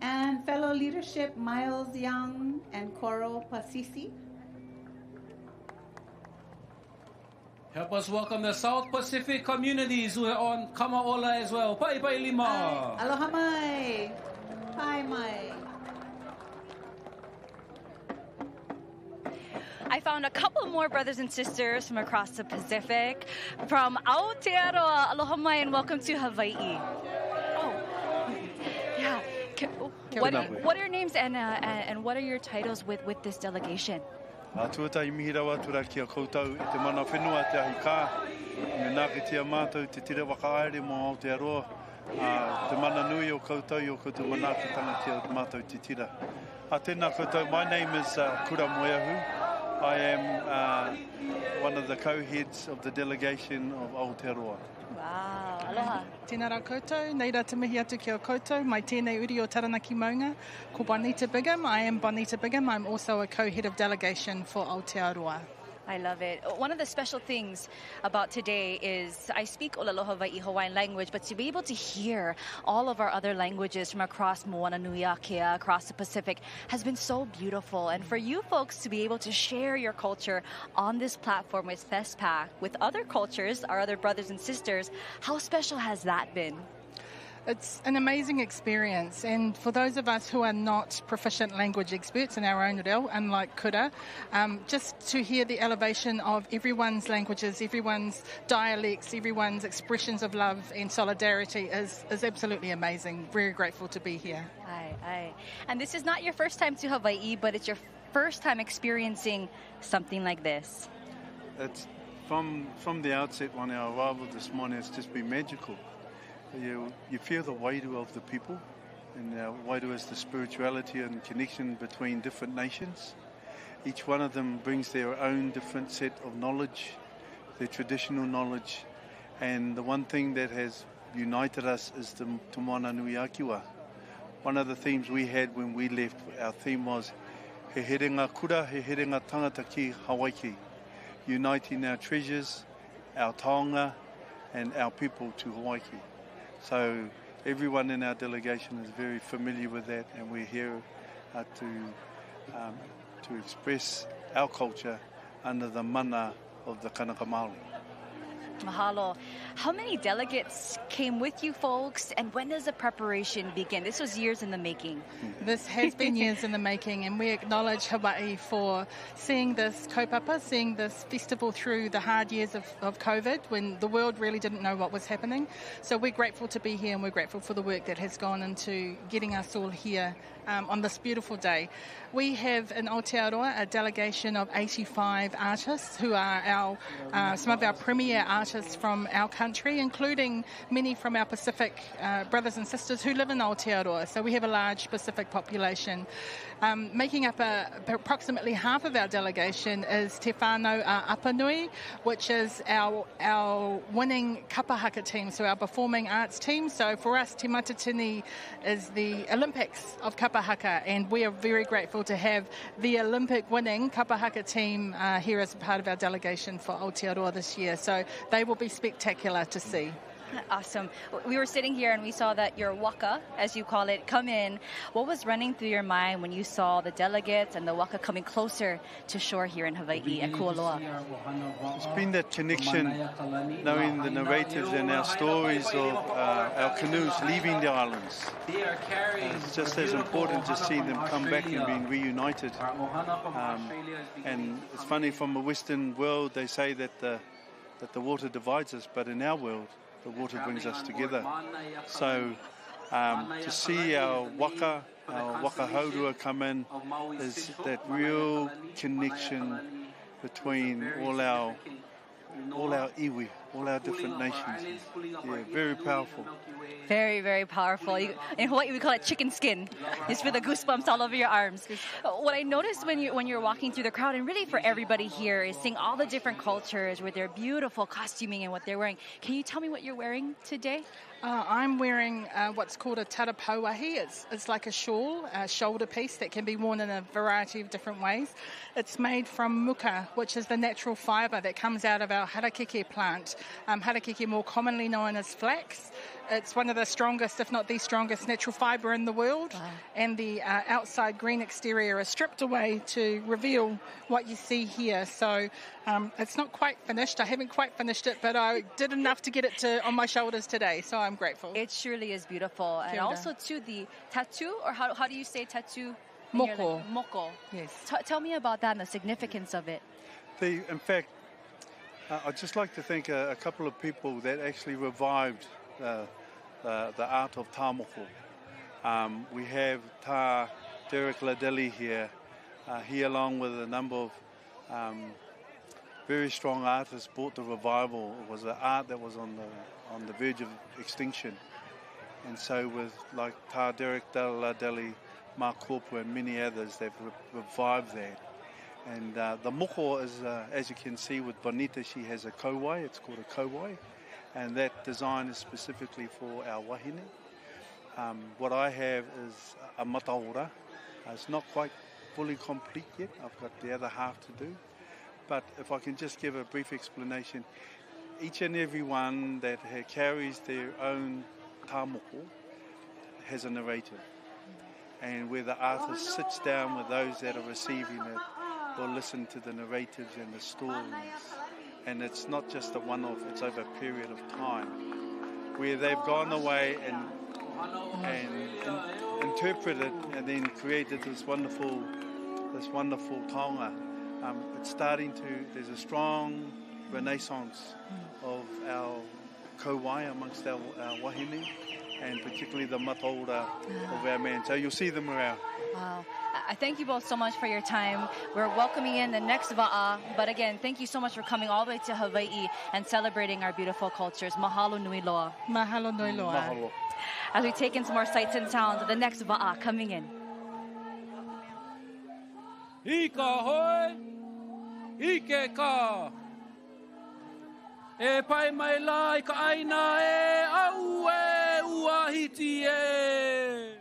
and fellow leadership, Miles Young and Coro Pasisi. Help us welcome the South Pacific communities who are on Kamaola as well. Pai pai lima. Aloha mai. Pai mai. I found a couple more brothers and sisters from across the Pacific. From Aotearoa, aloha mai and welcome to Hawaii. Oh, yeah. What are your names and what are your titles with this delegation? Tuatai mihi rawa tura ki a koutou I te mana whenua te ahi kā. Me nā ke tia mātou te tira wakaare mō Aotearoa. Te mana nui o koutou I o koutou manaakitanga ki a mātou te tira. Tēnā koutou, my name is Kura Moeahu. I am one of the co-heads of the delegation of Aotearoa. Wow, aloha. Tēnā rā koutou, nei rā te mihi atu ki a koutou, mai tēnei uri o Taranaki Maunga, ko Bonita Bigham. I am Bonita Bigham. I'm also a co-head of delegation for Aotearoa. I love it. One of the special things about today is I speak Olaloha Wai'i Hawaiian language, but to be able to hear all of our other languages from across Moananui Akea, across the Pacific, has been so beautiful. And for you folks to be able to share your culture on this platform with FESTPAC, with other cultures, our other brothers and sisters, how special has that been? It's an amazing experience, and for those of us who are not proficient language experts in our own reo, unlike Kura, just to hear the elevation of everyone's languages, everyone's dialects, everyone's expressions of love and solidarity is absolutely amazing. Very grateful to be here. Aye. And this is not your first time to Hawaii, but it's your first time experiencing something like this. It's from the outset when our arrival this morning, it's just been magical. You feel the wairu of the people, and wairu is the spirituality and connection between different nations. Each one of them brings their own different set of knowledge, their traditional knowledge, and the one thing that has united us is the Te Moana Nui Akiwa. One of the themes we had when we left, our theme was He herenga kura, he herenga tangata ki Hawaii, uniting our treasures, our taonga, and our people to Hawaii. So everyone in our delegation is very familiar with that, and we're here to express our culture under the mana of the Kanaka Māori. Mahalo. How many delegates came with you folks, and when does the preparation begin? This was years in the making. This has been years in the making, and we acknowledge Hawaii for seeing this kaupapa, seeing this festival through the hard years of COVID, when the world really didn't know what was happening. So we're grateful to be here, and we're grateful for the work that has gone into getting us all here on this beautiful day. We have in Aotearoa a delegation of 85 artists who are some of our premier artists from our country, including many from our Pacific brothers and sisters who live in Aotearoa. So we have a large Pacific population. Making up approximately half of our delegation is Te Whānau Rapanui, which is our winning kapahaka team, so our performing arts team. So for us, Te Matatini is the Olympics of kapahaka, and we are very grateful to have the Olympic winning kapahaka team here as a part of our delegation for Aotearoa this year. So they will be spectacular to see. Awesome. We were sitting here and we saw that your waka, as you call it, come in. What was running through your mind when you saw the delegates and the waka coming closer to shore here in Hawaii at Kualoa? It's been that connection, knowing the narratives and our stories of our canoes leaving the islands. It's just as important to see them come back and being reunited. And it's funny, from the Western world, they say that the water divides us, but in our world, the water brings us together. So to see our waka haurua come in is that real connection between all our iwi, all our different nations. Yeah, very powerful. Very, very powerful. In Hawaii, we call it chicken skin. It's for the goosebumps all over your arms. What I noticed when you're walking through the crowd, and really for everybody here, is seeing all the different cultures with their beautiful costuming and what they're wearing. Can you tell me what you're wearing today? I'm wearing what's called a tarapauahi. It's like a shawl, a shoulder piece that can be worn in a variety of different ways. It's made from muka, which is the natural fibre that comes out of our harakeke plant. Harakeke, more commonly known as flax. It's one of the strongest, if not the strongest, natural fibre in the world. Wow. And the outside green exterior is stripped away to reveal what you see here. So it's not quite finished. I haven't quite finished it, but I did enough to get it on my shoulders today. So I'm grateful. It surely is beautiful. And also, too, the tattoo, or how do you say tattoo? Moko. Moko. Yes. Tell me about that and the significance of it. In fact, I'd just like to thank a couple of people that actually revived the art of tā moko. We have Tā Derek Ladeli here. He, along with a number of Very strong artists brought the revival. It was an art that was on the verge of extinction. And so with like Tā Derek, Dala Deli, Mark Corpu and many others, they've revived that. And the moko is, as you can see with Bonita, she has a kauai. It's called a kauai. And that design is specifically for our wahine. What I have is a mataora. It's not quite fully complete yet. I've got the other half to do. But if I can just give a brief explanation, each and every one that carries their own tāmoko has a narrative. And where the artist sits down with those that are receiving it, will listen to the narratives and the stories. And it's not just a one-off, it's over a period of time where they've gone away and interpreted and then created this wonderful Tonga. It's starting to, there's a strong renaissance of our kauai amongst our wahine, and particularly the mataora of our man. So you'll see them around. Wow. I thank you both so much for your time. We're welcoming in the next Waʻa. But again, thank you so much for coming all the way to Hawaii and celebrating our beautiful cultures. Mahalo nui loa. Mahalo nui loa. Mahalo. As we take in some more sights and sounds of the next Waʻa coming in. Ika hoi, ike ka. E pai mai lai ka aina e au e uahiti e.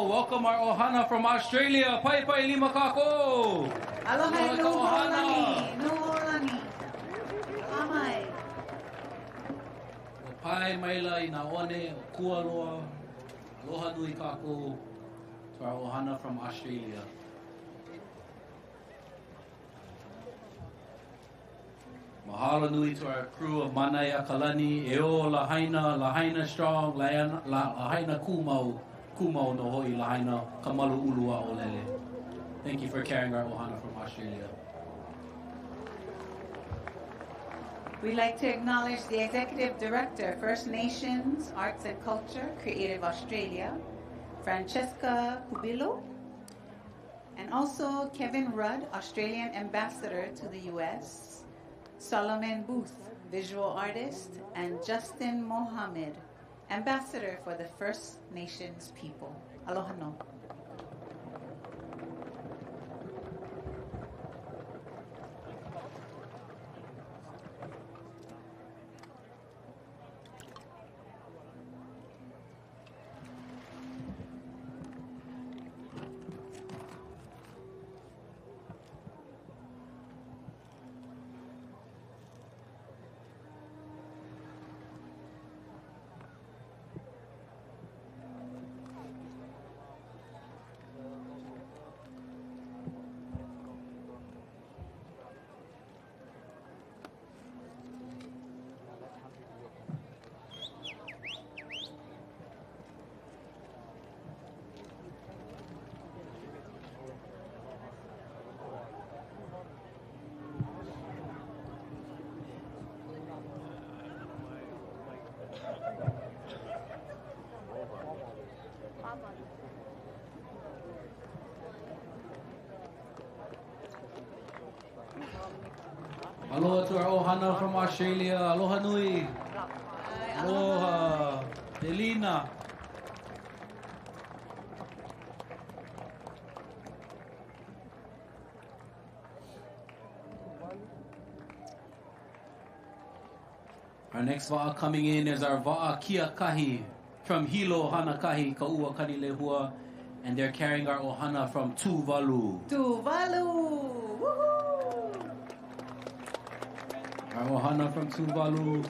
Welcome our ohana from Australia. Pai pai lima kako. Aloha no holani. No holani. Amai. Pai maila I Naone o Kualoa. Aloha nui kako to our ohana from Australia. Mahalo nui to our crew of Manai Akalani. Eo lahaina strong, lahaina kumau. Kumau no hoi lahaina kamalu ulua olele. Thank you for carrying our ohana from Australia. We'd like to acknowledge the Executive Director, First Nations, Arts and Culture, Creative Australia, Francesca Kubilo, and also Kevin Rudd, Australian Ambassador to the U.S., Solomon Booth, Visual Artist, and Justin Mohammed, Ambassador for the First Nations people. Aloha no. Aloha to our ohana from Australia. Aloha nui. Aloha. Elina. Our next va'a coming in is our va'a kia kahi from Hilo Hanakahi Kaua Kanilehua, and they're carrying our ohana from Tuvalu. Tuvalu! Woohoo! Our ohana from Tuvalu.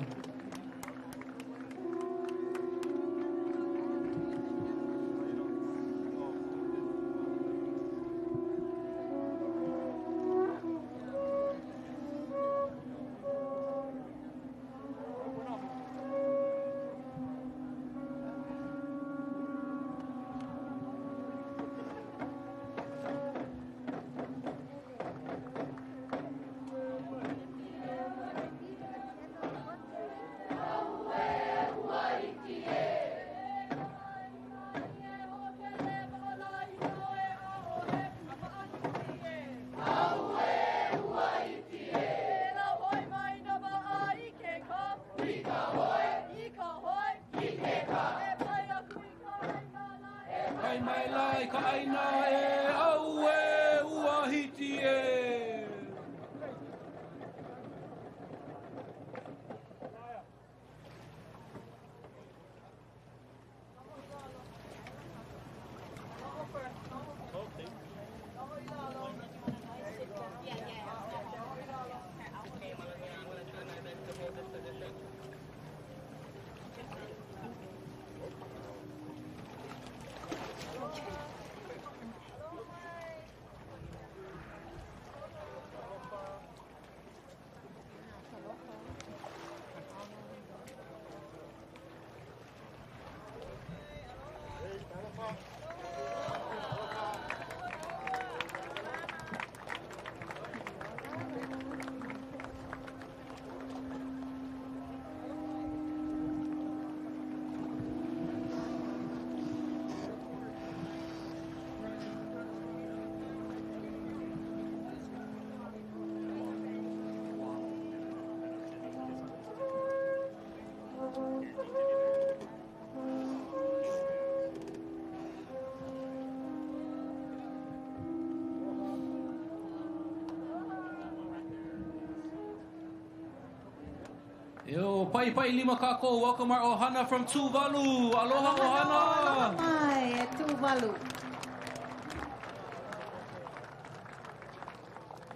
Yo, pai pai lima kako. Welcome our ohana from Tuvalu. Aloha ohana. Hi, Tuvalu.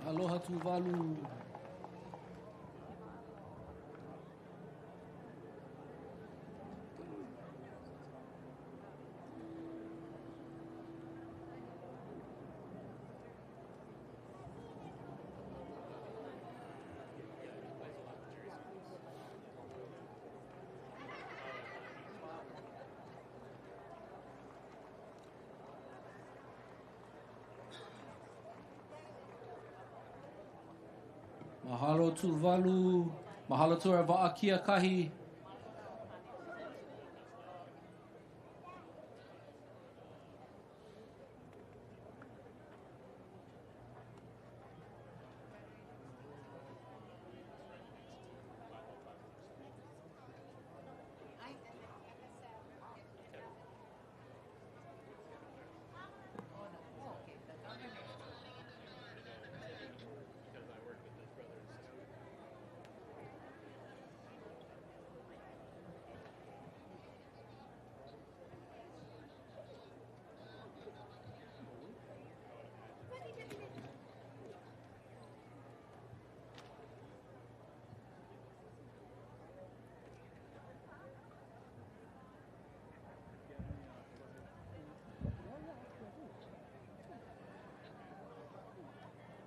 Aloha Tuvalu. Mahalo Tuvalu. Mahalo to our va'a kia kahi.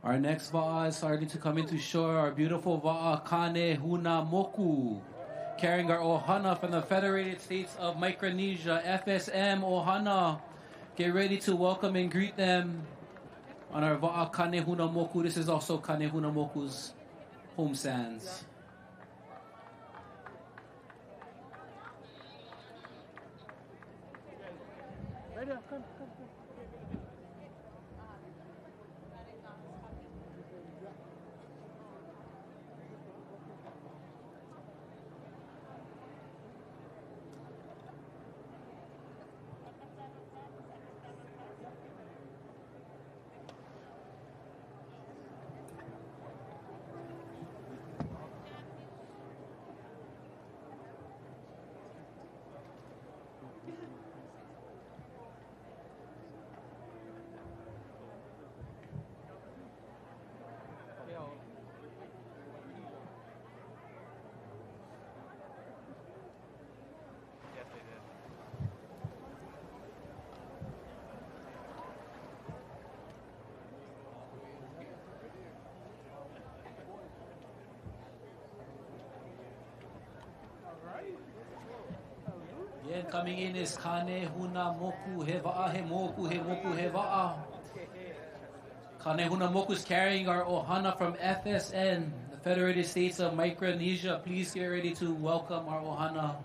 Our next va'a is starting to come into shore. Our beautiful va'a Kane Huna Moku, carrying our ohana from the Federated States of Micronesia, FSM ohana. Get ready to welcome and greet them on our va'a Kane Huna Moku. This is also Kane Huna Moku's home sands. there. Come, come, come. Yeah, coming in is Kane Huna Moku He Va'a He Moku He Moku He Va'a. Kane Huna Moku is carrying our ohana from FSN, the Federated States of Micronesia. Please get ready to welcome our ohana.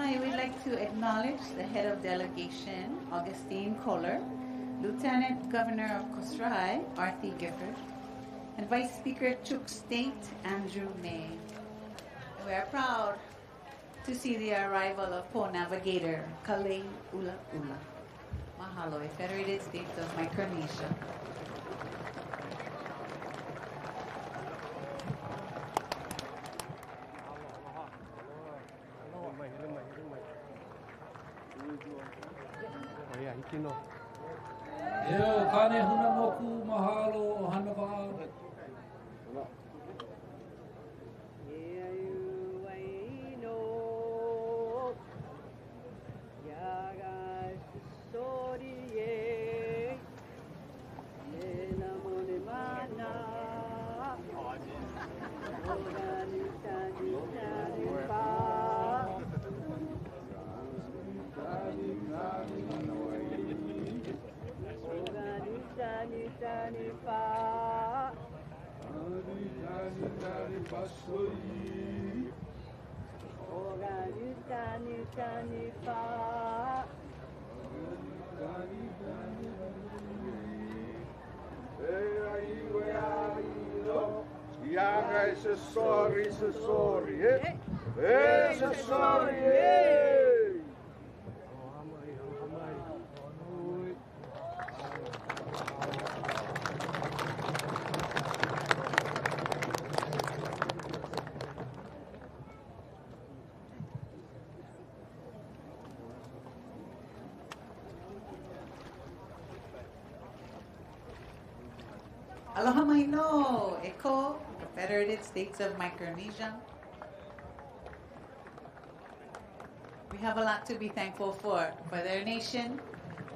We'd like to acknowledge the head of delegation, Augustine Kohler, Lieutenant Governor of Costa Rica, Arthur Gifford, and Vice Speaker Chuk State, Andrew May. We are proud to see the arrival of Po Navigator, Kale Ula Ula. Mahalo, a Federated State of Micronesia. Yo, Kane Huna Moku, mahalo, ohana va'a. Aloha mai no, e ko Federated States of Micronesia. We have a lot to be thankful for their nation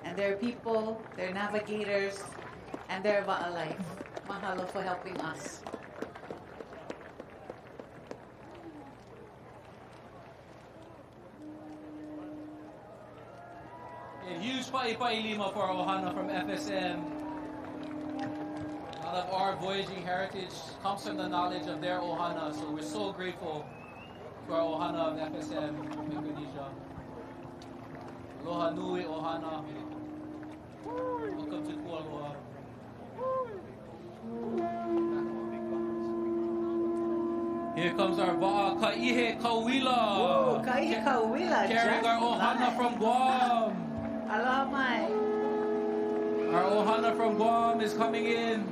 and their people, their navigators, and their Waʻa life. Mahalo for helping us. A huge pa'ipa'i lima for Ohana from FSM. A lot of our voyaging heritage comes from the knowledge of their Ohana, so we're so grateful to our Ohana of FSM, Micronesia. Aloha nui Ohana. Welcome to Kualoa. Here comes our Waʻa Ka'ihe Kauila. Ka'ihe Kauila. Carrying our Ohana from Guam. Aloha mai. Our Ohana from Guam is coming in.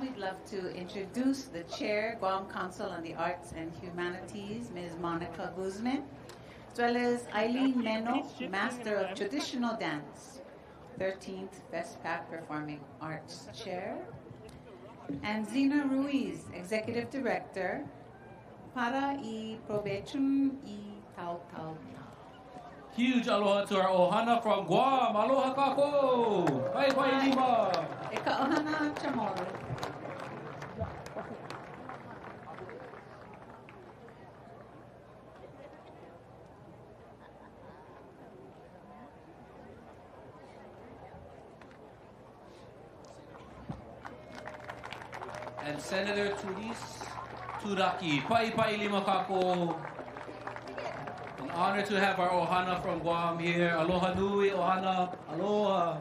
We'd love to introduce the Chair, Guam Council on the Arts and Humanities, Ms. Monica Guzman, as well as Eileen Meno, Master of Traditional Dance, 13th FESTPAC Performing Arts Chair, and Zina Ruiz, Executive Director, Para I Provechum I Tau Tau. Huge aloha to our Ohana from Guam. Aloha kako. Bye bye lima. Eka Ohana chamoro. And Senator Turis Turaki. Pai pai lima kako. An honor to have our Ohana from Guam here. Aloha nui, Ohana. Aloha.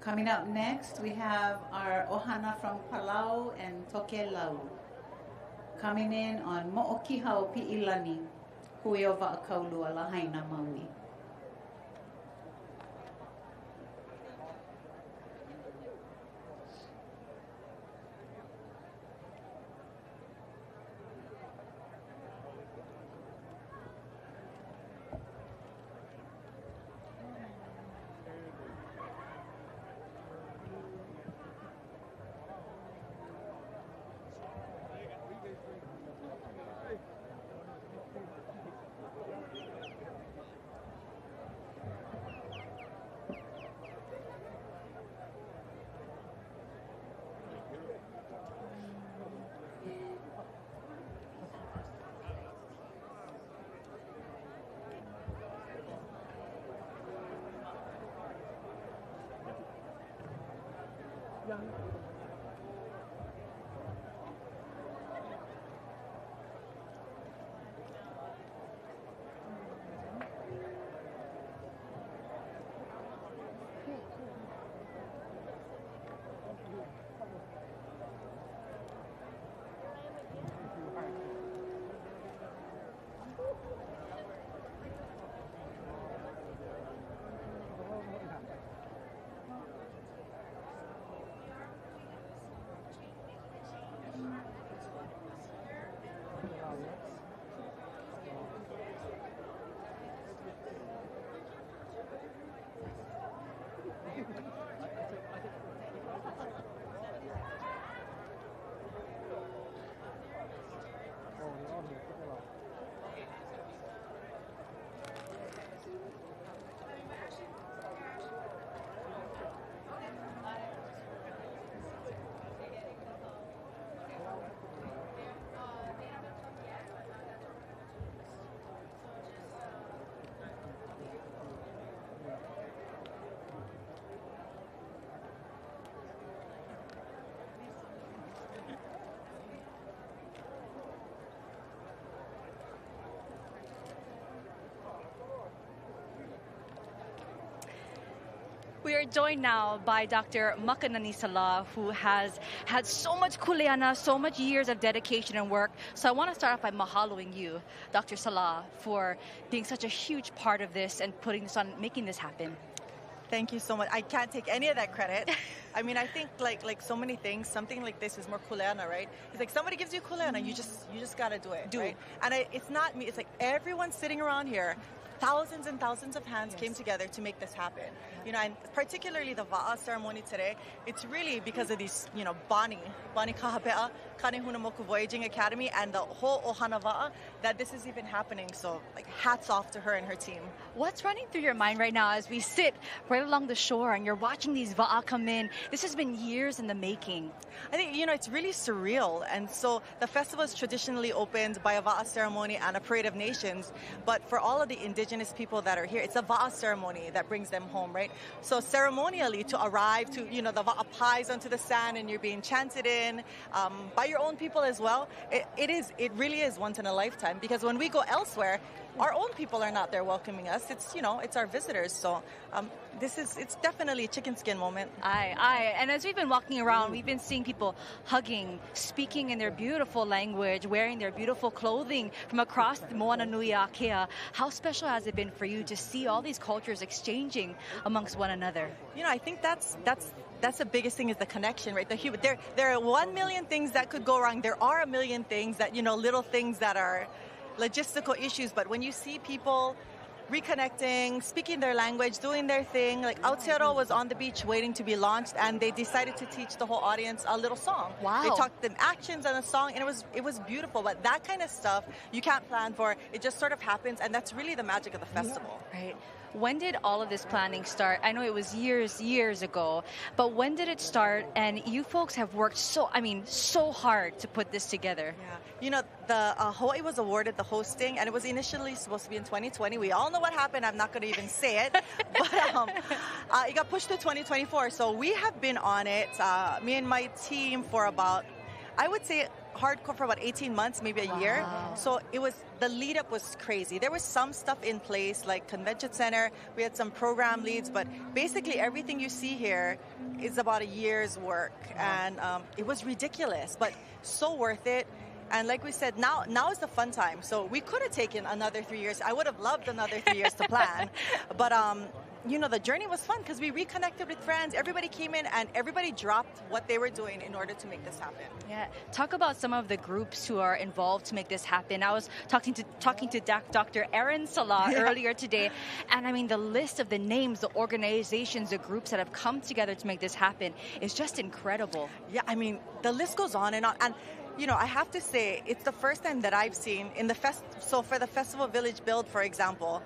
Coming up next, we have our ohana from Palau and Tokelau. Coming in on Mo'okihau Pi'ilani, hui o Wa'akaulua Lahaina Maui. We are joined now by Dr. Micronesian, who has had so much kuleana, so much years of dedication and work. So I want to start off by mahaloing you, Dr. Salah, for being such a huge part of this and putting this on, making this happen. Thank you so much. I can't take any of that credit. I mean, I think like so many things, something like this is more kuleana, right? It's like somebody gives you kuleana, you just gotta do it, right? And it's not me. It's like everyone sitting around here. Thousands and thousands of hands came together to make this happen. You know, and particularly the Waʻa ceremony today, it's really because of these, you know, Bani Kahapea, Kanehunamoku Voyaging Academy, and the whole Ohana Waʻa, that this is even happening. So, like, hats off to her and her team. What's running through your mind right now as we sit right along the shore and you're watching these Waʻa come in? This has been years in the making. I think, you know, it's really surreal. And so the festival is traditionally opened by a Waʻa ceremony and a parade of nations. But for all of the indigenous people that are here, it's a Waʻa ceremony that brings them home, right? So ceremonially, to arrive to, you know, the Waʻa pies onto the sand and you're being chanted in by your own people as well, it really is once in a lifetime. Because when we go elsewhere, our own people are not there welcoming us. It's, you know, it's our visitors. So it's definitely a chicken skin moment. Aye. And as we've been walking around, we've been seeing people hugging, speaking in their beautiful language, wearing their beautiful clothing from across the Moana Nui Akea. How special has it been for you to see all these cultures exchanging amongst one another? You know, I think that's the biggest thing, is the connection, right? There are 1 million things that could go wrong. There are a million things that, you know, little things that are logistical issues, but when you see people reconnecting, speaking their language, doing their thing, like Aotearoa was on the beach waiting to be launched, and they decided to teach the whole audience a little song. Wow. They taught them actions and a song, and it was beautiful. But that kind of stuff you can't plan for. It just sort of happens, and that's really the magic of the festival. Right. When did all of this planning start? I know it was years ago, but when did it start? And you folks have worked so hard to put this together. Yeah. You know, the Hawaii was awarded the hosting, and it was initially supposed to be in 2020. We all know what happened. I'm not going to even say it. But it got pushed to 2024. So we have been on it, me and my team, for about, I would say, hardcore for about 18 months, maybe a year. So the lead up was crazy. There was some stuff in place like convention center. We had some program leads, but basically everything you see here is about a year's work. And it was ridiculous, but so worth it. And like we said, now is the fun time. So we could have taken another 3 years. I would have loved another 3 years to plan. But, the journey was fun because we reconnected with friends. Everybody came in and everybody dropped what they were doing in order to make this happen. Yeah. Talk about some of the groups who are involved to make this happen. I was talking to Dr. Aaron Salah earlier today. And I mean, the list of the names, the organizations, the groups that have come together to make this happen is just incredible. Yeah, I mean, the list goes on and on. And I have to say, it's the first time that I've seen in the so for the Festival Village build, for example,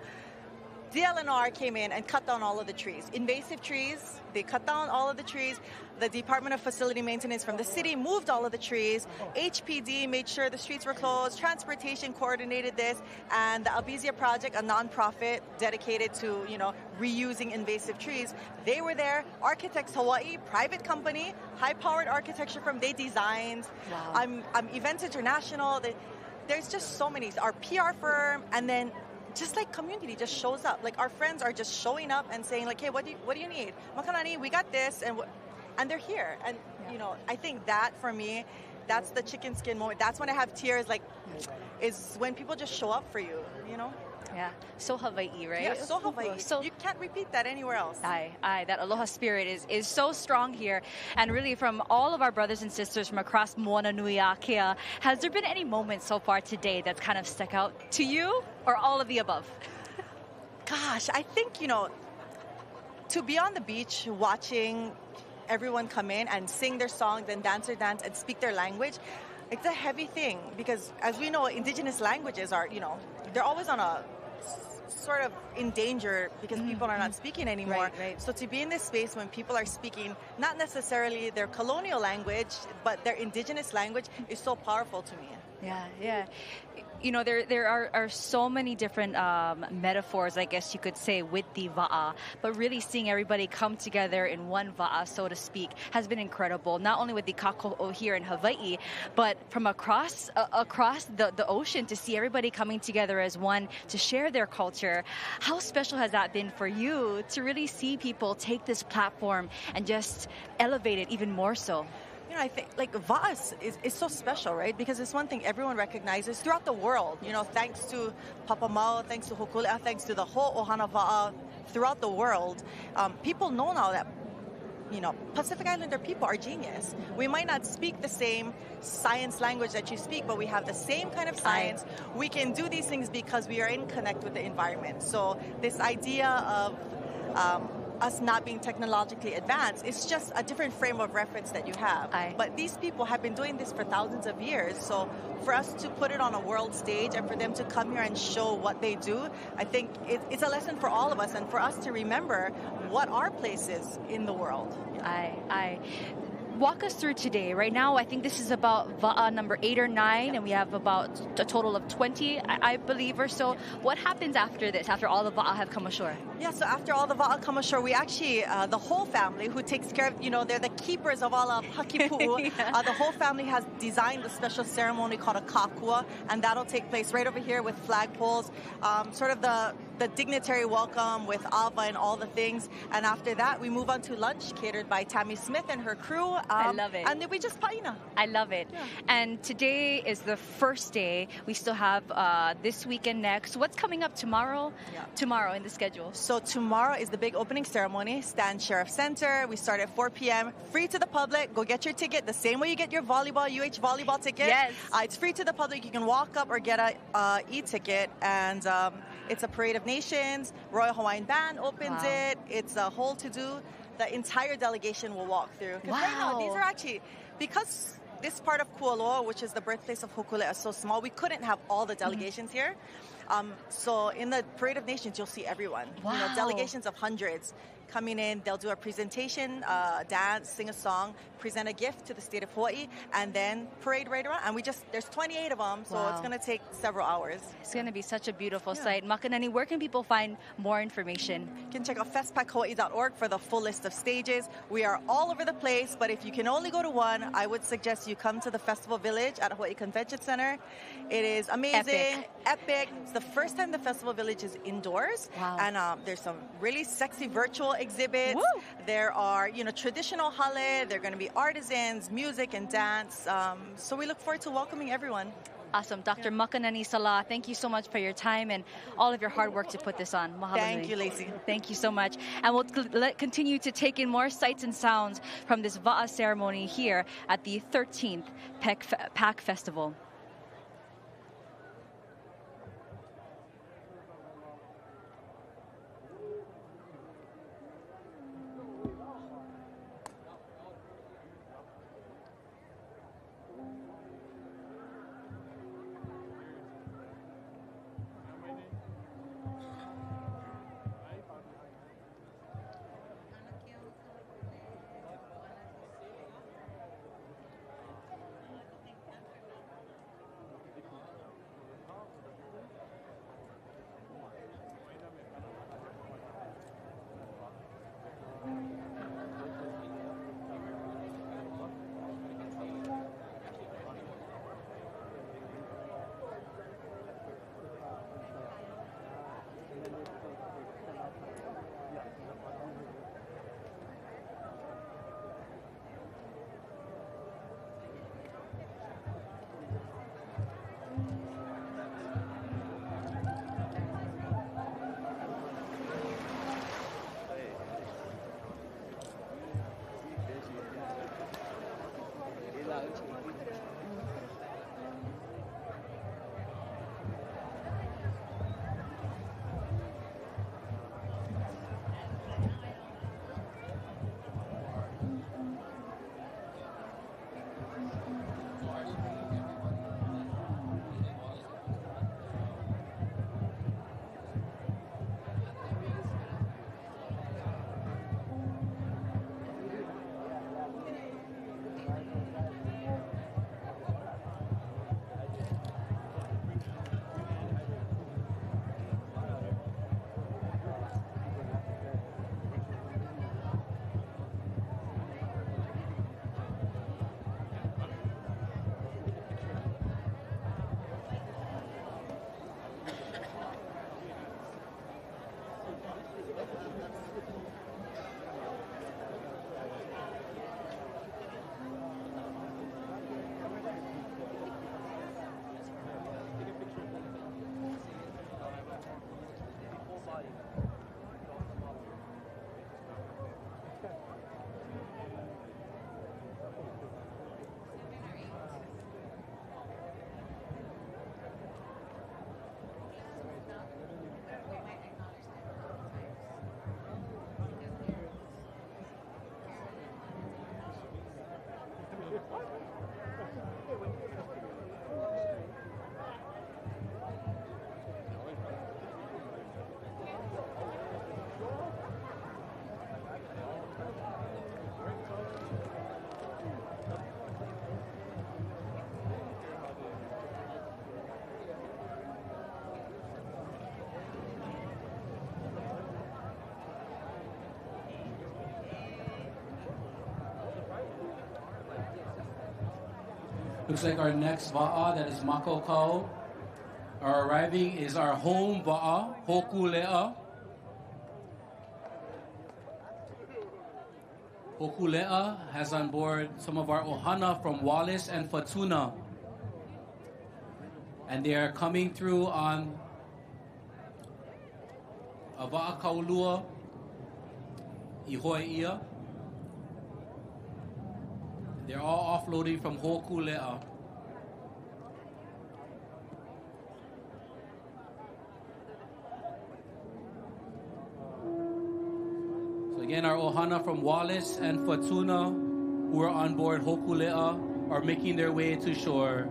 DLNR came in and cut down all of the trees. Invasive trees, they cut down all of the trees. The Department of Facility Maintenance from the city moved all of the trees. HPD made sure the streets were closed. Transportation coordinated this. And the Albizia Project, a nonprofit dedicated to, reusing invasive trees, they were there. Architects Hawaii, private company, high-powered architecture firm, they designed. Wow. Events International, there's just so many. Our PR firm, and then just like community just shows up. Like our friends are just showing up and saying like, hey, what do you need? Makanani, we got this, and they're here. And I think that for me, that's the chicken skin moment. That's when I have tears. Like, is when people just show up for you. Yeah, so Hawaii, right? Yeah, so Hawaii. So you can't repeat that anywhere else. Aye, that aloha spirit is so strong here. And really from all of our brothers and sisters from across Moana Nui a Kea, has there been any moments so far today that's kind of stuck out to you, or all of the above? Gosh, I think, to be on the beach watching everyone come in and sing their songs and dance their dance and speak their language, it's a heavy thing because, as we know, indigenous languages are, they're always on a sort of in danger because people are not speaking anymore. Right. So to be in this space when people are speaking not necessarily their colonial language, but their indigenous language is so powerful to me. Yeah. There are so many different metaphors, I guess you could say, with the wa'a, but really seeing everybody come together in one wa'a, so to speak, has been incredible. Not only with the kako'o here in Hawaii, but from across the ocean, to see everybody coming together as one to share their culture. How special has that been for you to really see people take this platform and just elevate it even more so? I think Wa'a is so special, right? Because it's one thing everyone recognizes throughout the world. Thanks to Papa Mau, thanks to Hokulea, thanks to the whole Ohana Wa'a throughout the world, people know now that Pacific Islander people are genius. We might not speak the same science language that you speak, but we have the same kind of science. We can do these things because we are in connect with the environment. So this idea of us not being technologically advanced, it's just a different frame of reference that you have. But these people have been doing this for thousands of years. So for us to put it on a world stage and for them to come here and show what they do, I think it's a lesson for all of us and for us to remember what our place is in the world. Walk us through today. Right now, I think this is about Wa'a number 8 or 9, and we have about a total of 20, I believe, or so. What happens after this, after all the Wa'a have come ashore? Yeah, so after all the Wa'a come ashore, we actually, the whole family who takes care of, they're the keepers of all of Hakipu'u. The whole family has designed a special ceremony called a kakua, and that'll take place right over here with flagpoles, sort of the dignitary welcome with ava and all the things. And after that, we move on to lunch catered by Tammy Smith and her crew. I love it. And then we just paina. I love it. Yeah. And today is the first day. We still have this weekend next. What's coming up tomorrow? Yeah. Tomorrow in the schedule. So tomorrow is the big opening ceremony, Stan Sheriff Center. We start at 4 p.m. Free to the public. Go get your ticket the same way you get your UH volleyball ticket. Yes. It's free to the public. You can walk up or get a e-ticket. And it's a parade of nations. Royal Hawaiian Band opens it. It's a whole to-do. The entire delegation will walk through. Because right now, these are actually, because this part of Kualoa, which is the birthplace of Hokulea, is so small, we couldn't have all the delegations here. So in the Parade of Nations, you'll see everyone. Wow. Delegations of hundreds coming in. They'll do a presentation, dance, sing a song, present a gift to the state of Hawaii, and then parade right around. And there's 28 of them, so it's going to take several hours. It's going to be such a beautiful sight. Makanani, where can people find more information? You can check out FESTPACHawaii.org for the full list of stages. We are all over the place, but if you can only go to one, I would suggest you come to the Festival Village at Hawaii Convention Center. It is amazing, epic. It's the first time the Festival Village is indoors. Wow. And there's some really sexy virtual exhibits. Woo! There are, traditional hale. There are going to be artisans, music, and dance. So we look forward to welcoming everyone. Awesome. Dr. Makanani Salah, thank you so much for your time and all of your hard work to put this on. Mahalo Thank nui. you, Lacey. Thank you so much. And we'll continue to take in more sights and sounds from this Waʻa ceremony here at the 13th PAC Festival. Looks like our next wa'a, that is Makokau. Our arriving is our home wa'a, Hokulea. Hokulea has on board some of our ohana from Wallace and Futuna. And they are coming through on a wa'a kaulua, Ihoeia. They're all offloading from Hokulea. So again, our ohana from Wallace and Futuna, who are on board Hokulea, are making their way to shore.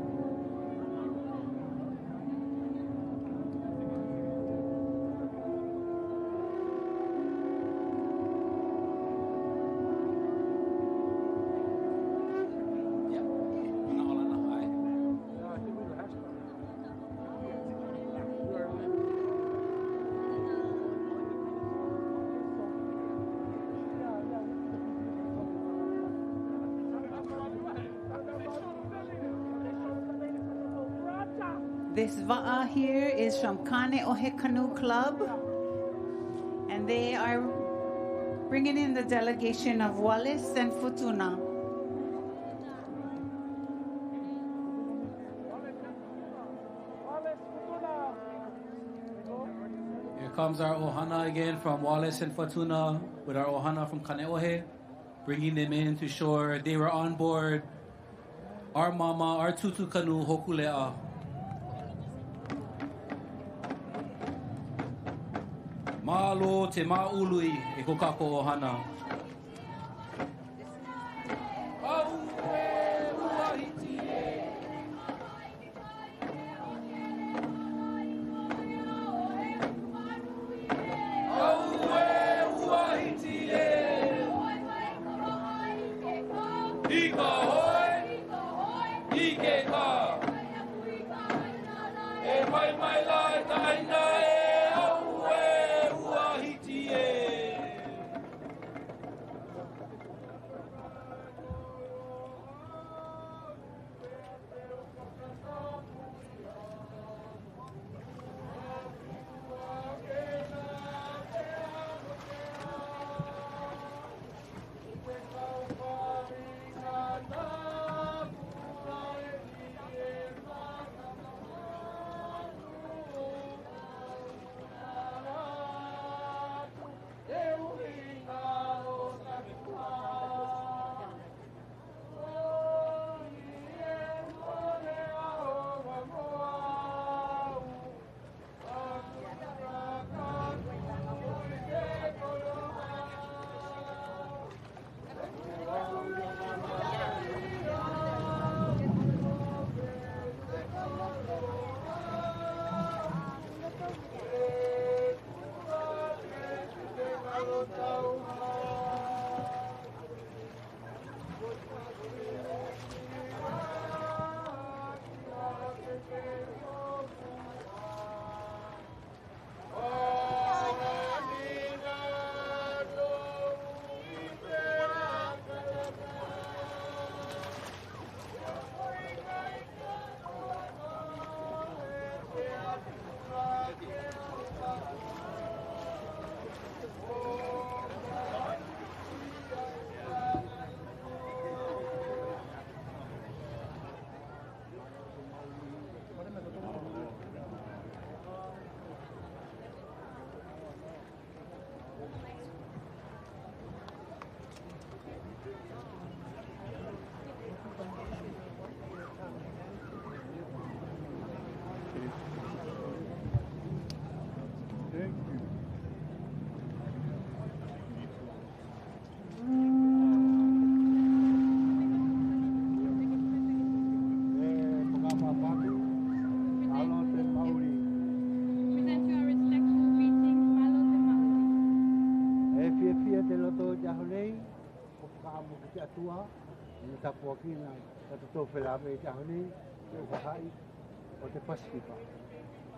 This va'a here is from Kanoe Canoe Club, and they are bringing in the delegation of Wallace and Futuna. Here comes our ohana again from Wallace and Futuna with our ohana from Kaneohe, bringing them in to shore. They were on board our mama, our tutu canoe, Hokulea. Malo te maului e ko kako ohana.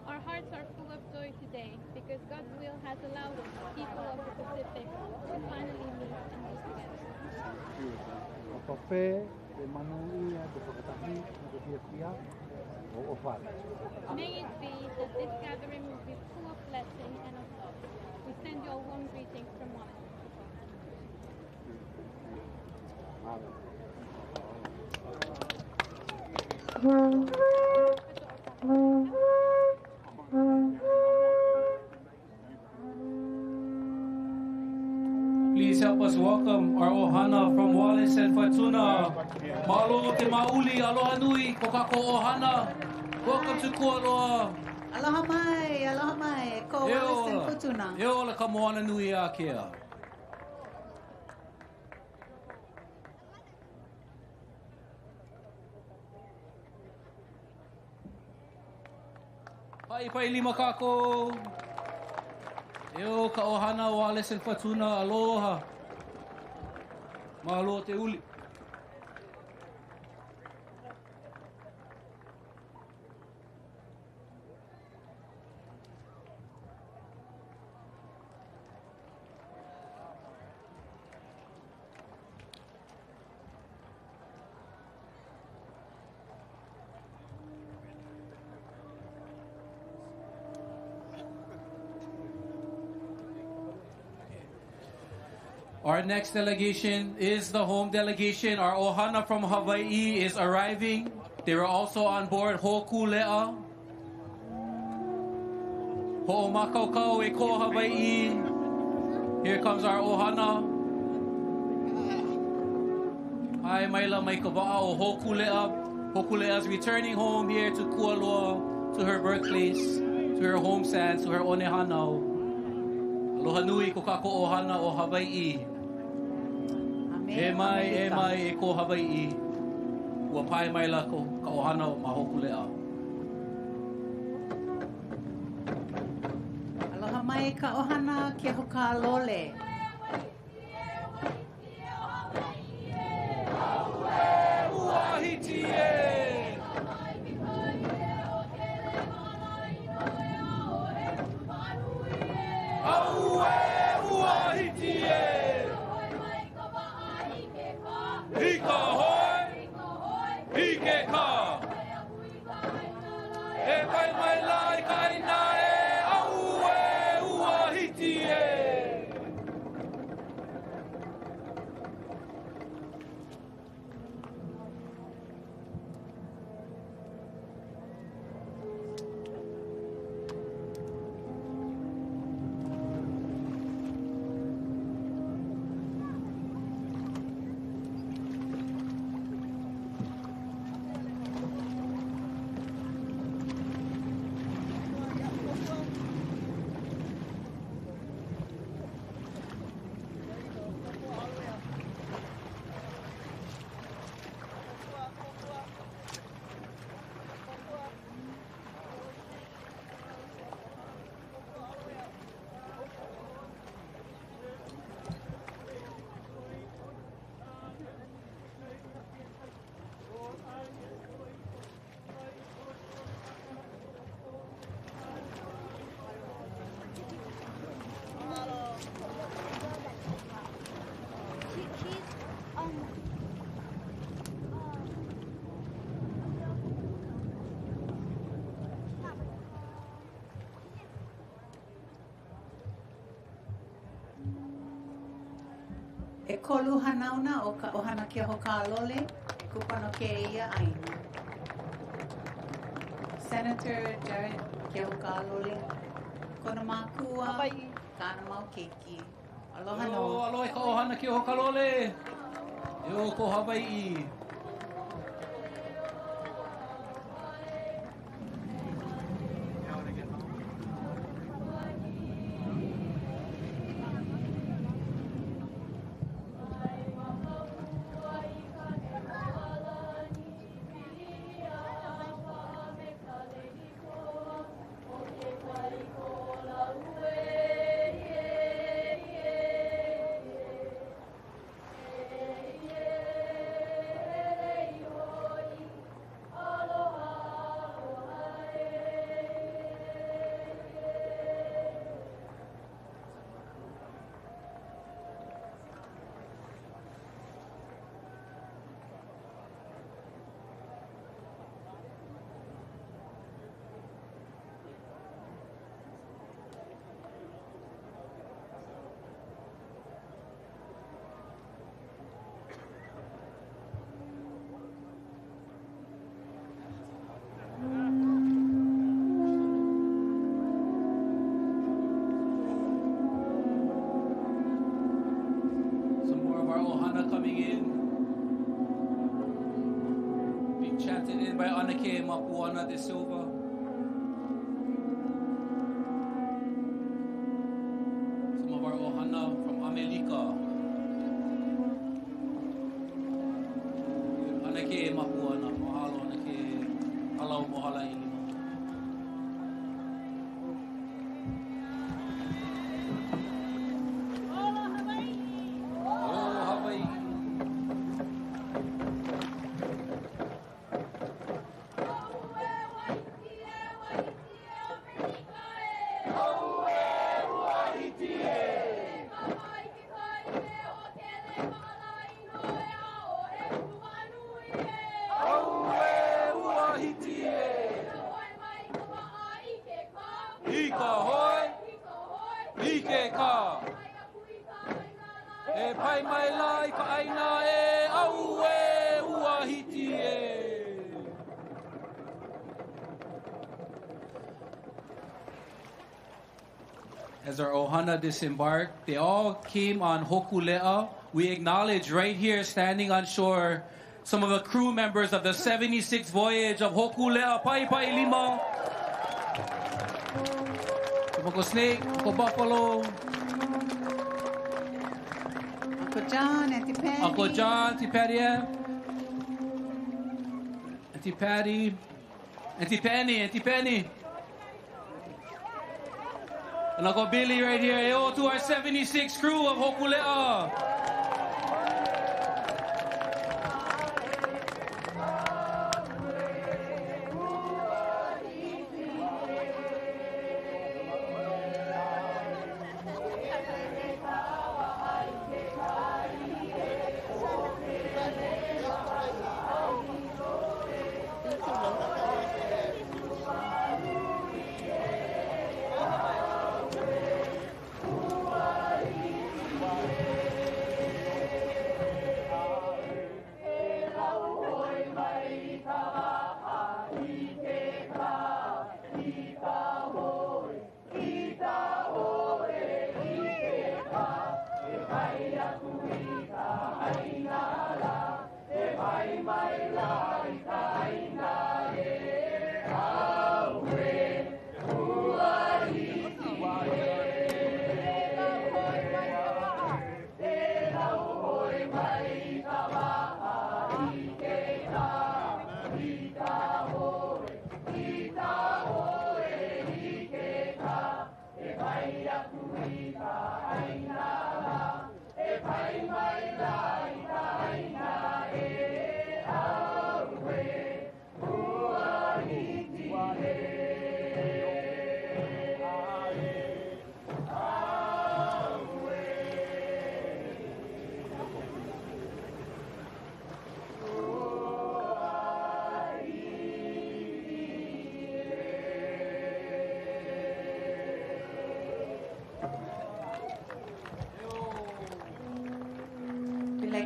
Our hearts are full of joy today because God's will has allowed us, the people of the Pacific, to finally meet and be together. May it be that this gathering will be full of blessing and of love. We send you all warm greetings from Wallace. Please help us welcome our ohana from Wallace and Futuna. Malo te mauli, aloha nui, kokako ohana. Welcome to Kualoa. Aloha mai, ko Wallace and Futuna. E ola ka moana nui a kea. Pai lima kako. Eo ka ohana Wallace and Futuna, aloha. Mahalo te uli. Our next delegation is the home delegation. Our ohana from Hawaii is arriving. They were also on board Ho'okule'a. Ho'omakaukau e ko Hawaii. Here comes our ohana. Ai maila mai ka wa'a o Ho'okule'a. Ho'okule'a is returning home here to Kualoa, to her birthplace, to her home sands, to her onehanau. Aloha nui ko kako ohana o Hawaii. E mai e ko Hawaii. Ua pai mai la ko ka ohana o ma Ho'okule'a. Aloha mai ka ohana ke hoka lole. E kolu hanauna o ka ohana ke hoka lole, kupano ke ia aina. Senator Jared ke hoka lole, kona makua, kana mau keiki. Aloha no. Aloha ka ohana ke hoka lole. Yo ko Hawaii. By Anake Mapuana de Silva. Some of our ohana from America. Anake Mapuana, mahalo Anake, halau mohala ilima. as our ohana disembarked. They all came on Hokulea. We acknowledge right here, standing on shore, some of the crew members of the 76th voyage of Hokulea. Pai pai lima. Uncle Snake, Uncle Buffalo. Uncle John, Auntie Patty. Uncle John, Auntie Patty. Auntie Patty. Auntie Penny, Auntie Penny. And Uncle Billy right here. Yo, to our 76 crew of Hokulea.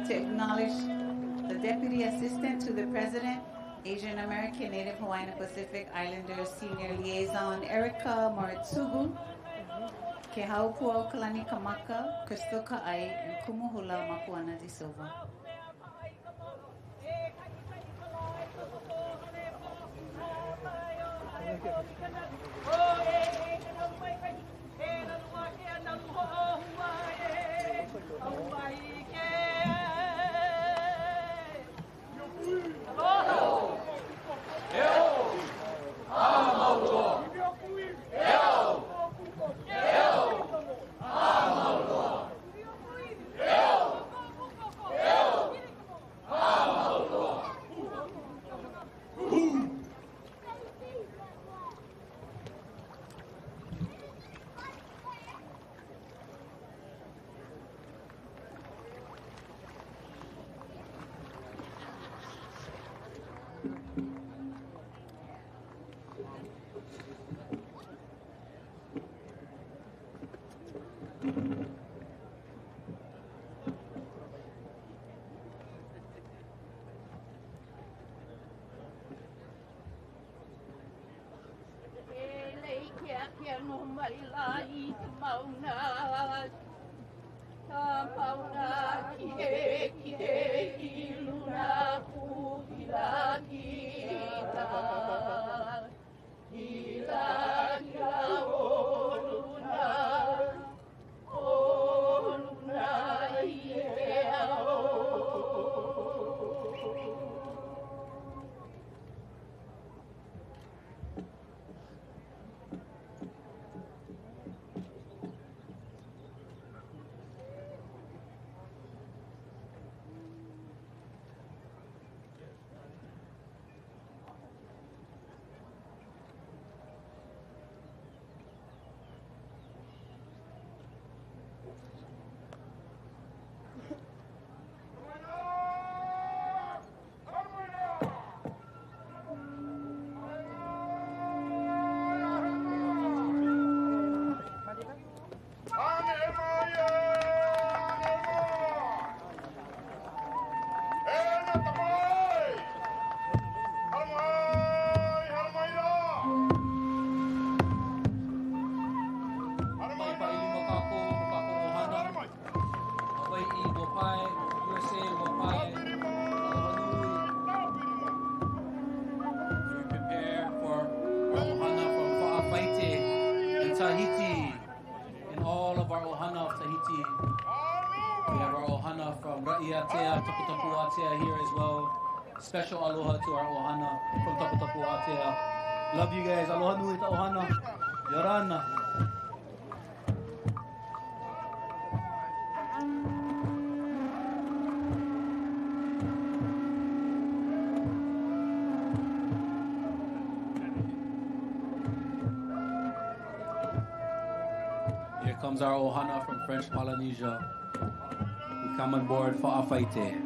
To acknowledge the Deputy Assistant to the President, Asian American, Native Hawaiian and Pacific Islanders Senior Liaison Erica Moritsugu, Ke Haupua Kalani Kamaka, Crystal Ka'ai, and Kumuhula Mapuana de Silva. Atea, Tapu Tapu Atea here as well. Special aloha to our ohana from Tapu Tapu Atea. Love you guys. Aloha nui ta ohana. Yorana. Here comes our ohana from French Polynesia. We come on board for Afaite.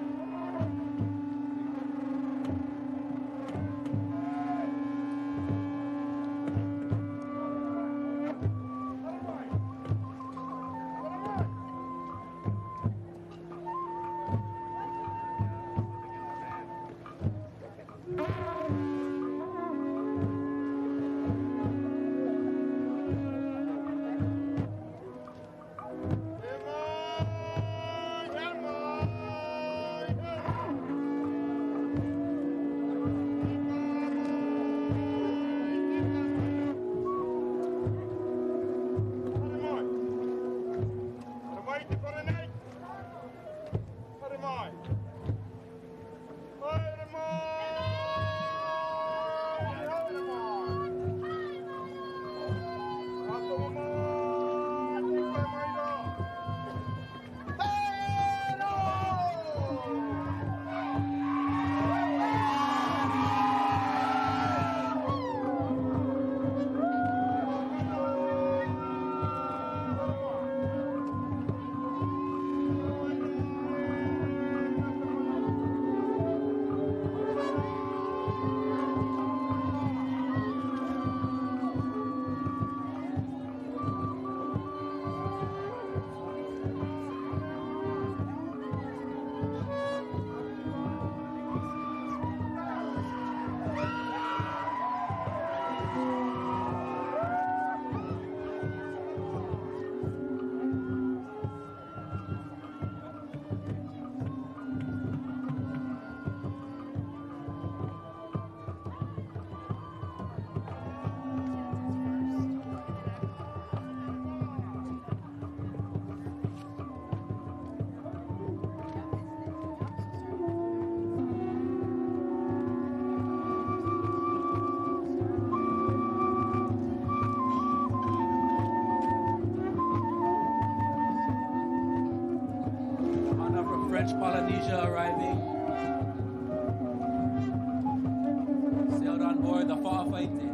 French Polynesia arriving. Sailed on board the Fa'afaite.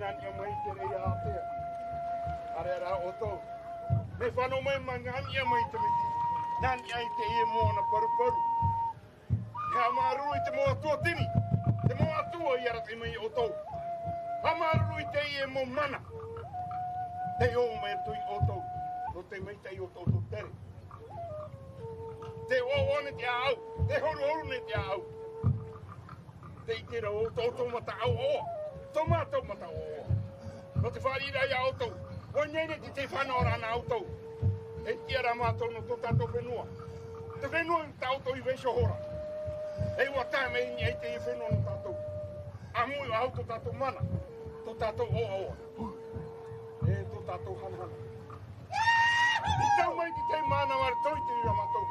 nan ia mai te rei ātea. Are ara o tau. Me whano mai mangan ia mai te miti. Nan ia i te e moana paru. Ka maru i te moa tua tini. Te moa tua i ara te mai o tau. Ha maru i te e mo mana. Te o mai tui o tau. No te mai te o tau to tere. Te o ne te au. Te horu ne te au. Te i tera o tau mata au oa. Tomato mata oa. No te whaarira ia o tau. O nene ki te whanora na au tau. E tiara mātou no tō tātou whenua. Te whenua i tātou i weisho hora. E ua tāme ini e te i whenua no tātou. A mui o au tō tātou mana. Tō tātou oa oa. E tō tātou hanahana. I tau mai ki te mana wara toi te ira mātou.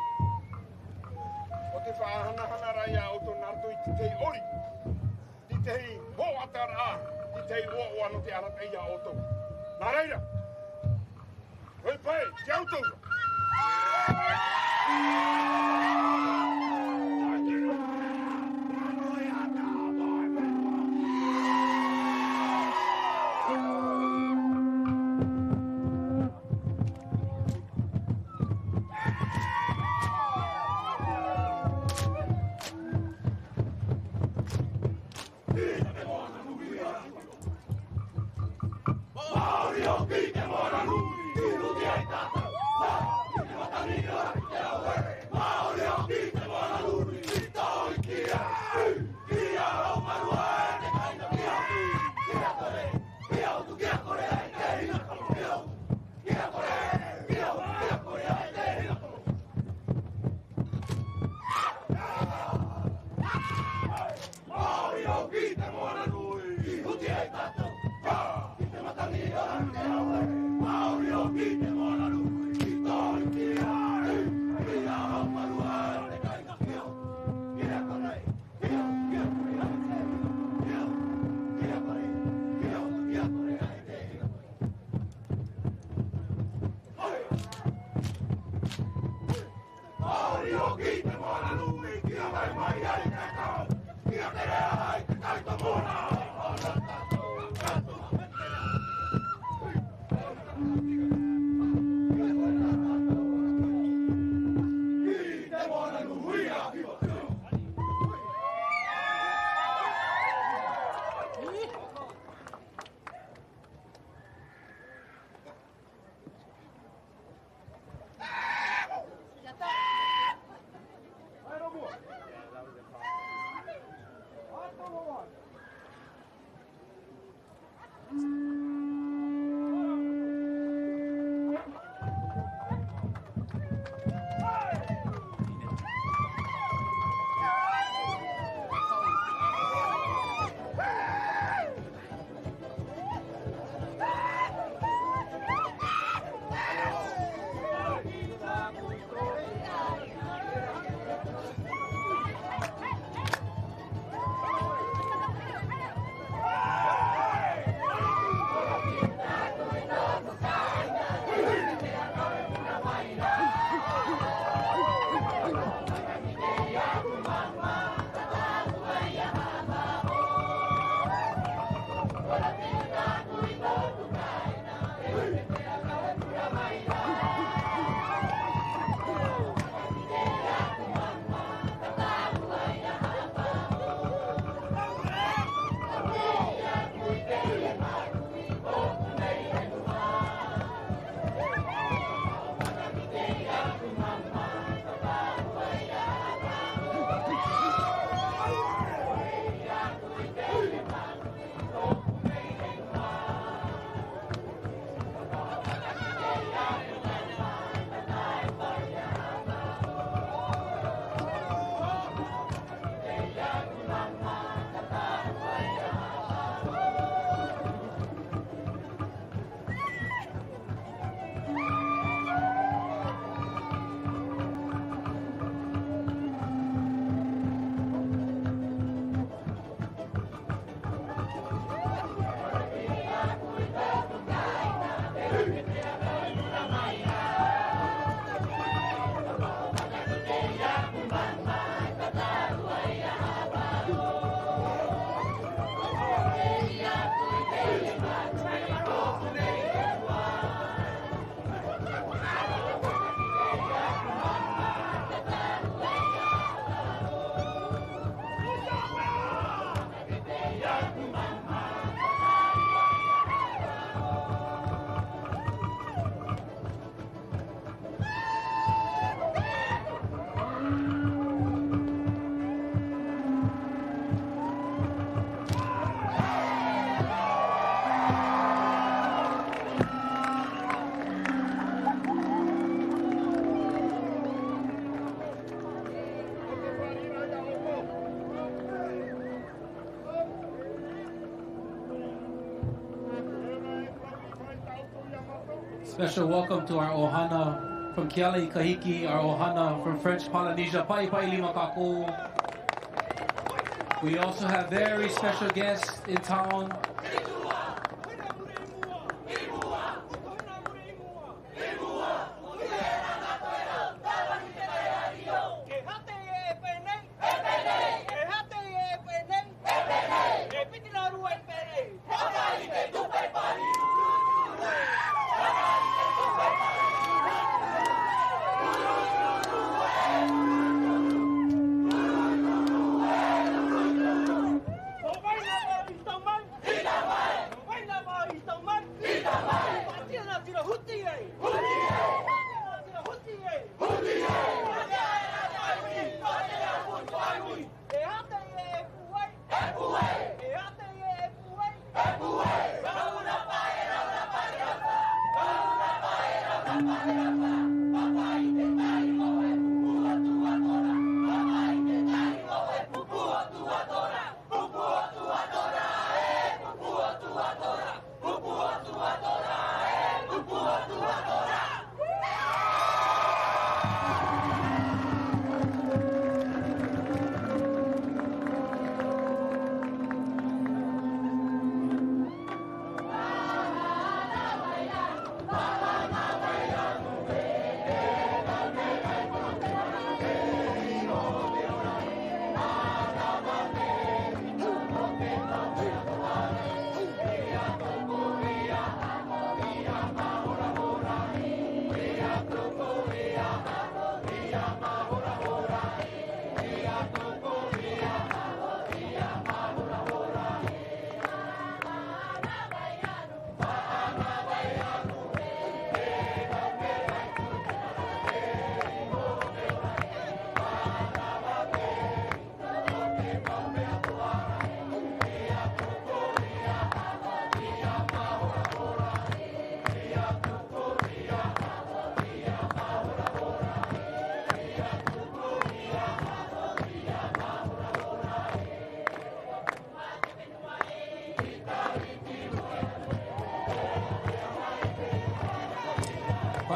O te whaahana rai a o tō nārtoi ki te ori. Ki te ho atara. Ki te oa oa no te aratei a o tō. Nā reira. Hoi pai, te autonga. Special welcome to our ohana from Kealani Kahiki, our ohana from French Polynesia, Pai Pai Lima Kakou. We also have very special guests in town.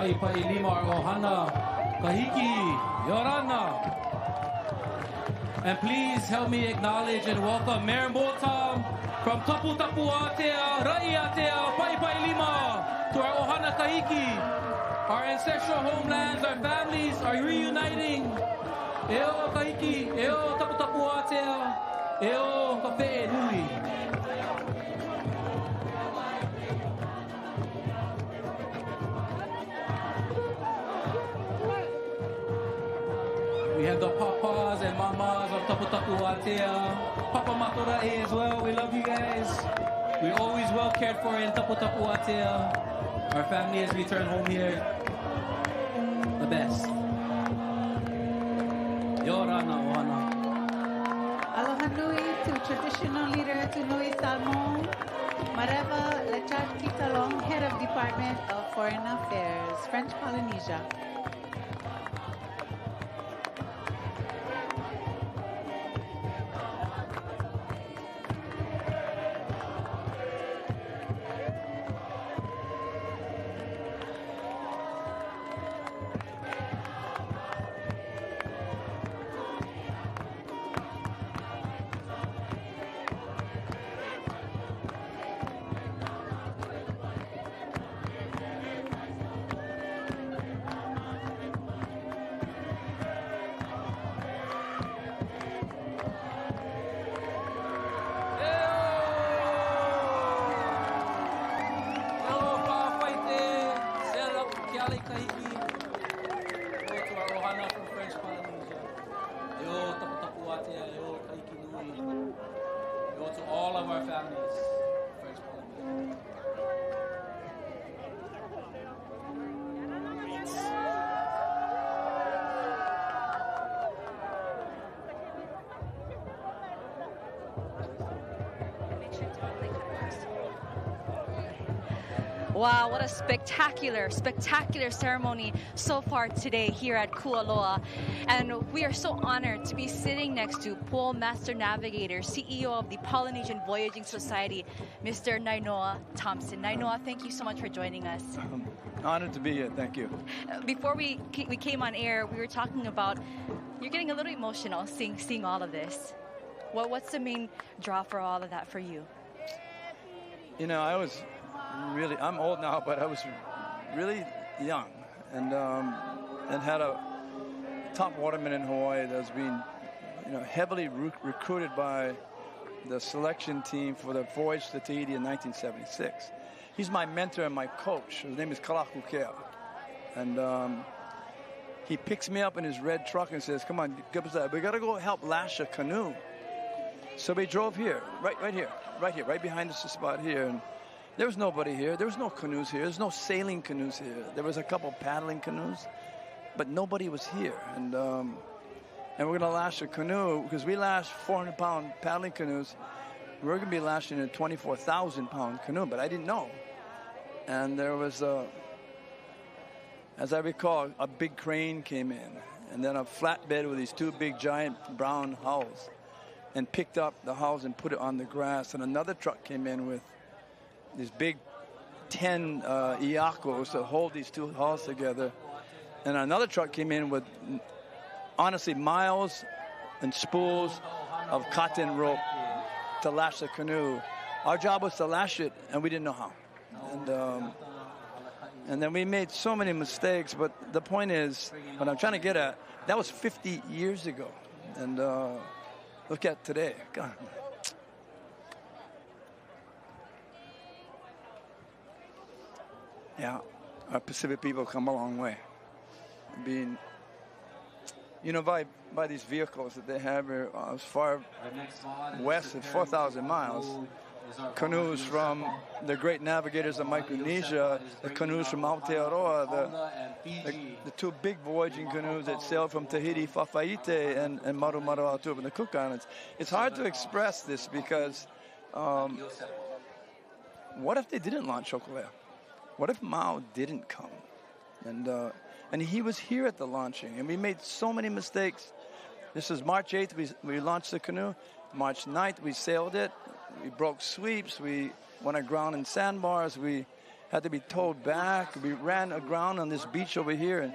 Pai Pai Lima Ohana Kahiki Yorana. And please help me acknowledge and welcome Mayor Motam from Tapu Tapu Atea, Rai Atea, Pai Pai Lima to our Ohana Kahiki. Our ancestral homelands, our families are reuniting. Eo Kahiki, Eo Tapu Tapu Atea, Eo Kafe Nui. We have the papas and mamas of Tapu Tapu Atea, Papa Matorae as well. We love you guys. We're always well cared for in Tapu Tapu Atea. Our family has returned home here. The best. Yorana Ohana. Aloha nui to traditional leader to Nui Salmon, Mareva Lechad Kitalong, Head of Department of Foreign Affairs, French Polynesia. Wow, what a spectacular, spectacular ceremony so far today here at Kualoa. And we are so honored to be sitting next to Pole Master Navigator, CEO of the Polynesian Voyaging Society, Mr. Nainoa Thompson. Nainoa, thank you so much for joining us. Honored to be here, thank you. Before we came on air, we were talking about, you're getting a little emotional seeing all of this. What's the main draw for all of that for you? You know, I'm old now, but I was really young and had a top waterman in Hawaii that was being, heavily recruited by the selection team for the voyage to Tahiti in 1976. He's my mentor and my coach. His name is Kalakukea. And he picks me up in his red truck and says, come on, give us that. We got to go help lash a canoe. So we drove here, right here, right behind us, spot here. And there was nobody here. There was no canoes here. There's no sailing canoes here. There was a couple paddling canoes, but nobody was here. And we're going to lash a canoe because we lash 400-pound paddling canoes. We're going to be lashing a 24,000-pound canoe, but I didn't know. And there was, as I recall, a big crane came in, and then a flatbed with these two big giant brown hulls, and picked up the hulls and put it on the grass. And another truck came in with these big 10 iakos to hold these two hulls together. And another truck came in with, honestly, miles and spools of cotton rope to lash the canoe. Our job was to lash it, and we didn't know how. And then we made so many mistakes, but the point is, what I'm trying to get at, that was 50 years ago. And look at today. God. Yeah, our Pacific people come a long way. Being, by these vehicles that they have here as far west as 4,000 miles. Canoes from the great navigators of Micronesia, the canoes from Aotearoa, the two big voyaging canoes that sailed from Tahiti, Whawhaiite, and Marumaru Atuba in the Cook Islands. It's hard to express this because what if they didn't launch Hokulea? What if Mao didn't come? And he was here at the launching, and we made so many mistakes. This is March 8th, we launched the canoe. March 9th, we sailed it. We broke sweeps. We went aground in sandbars. We had to be towed back. We ran aground on this beach over here, and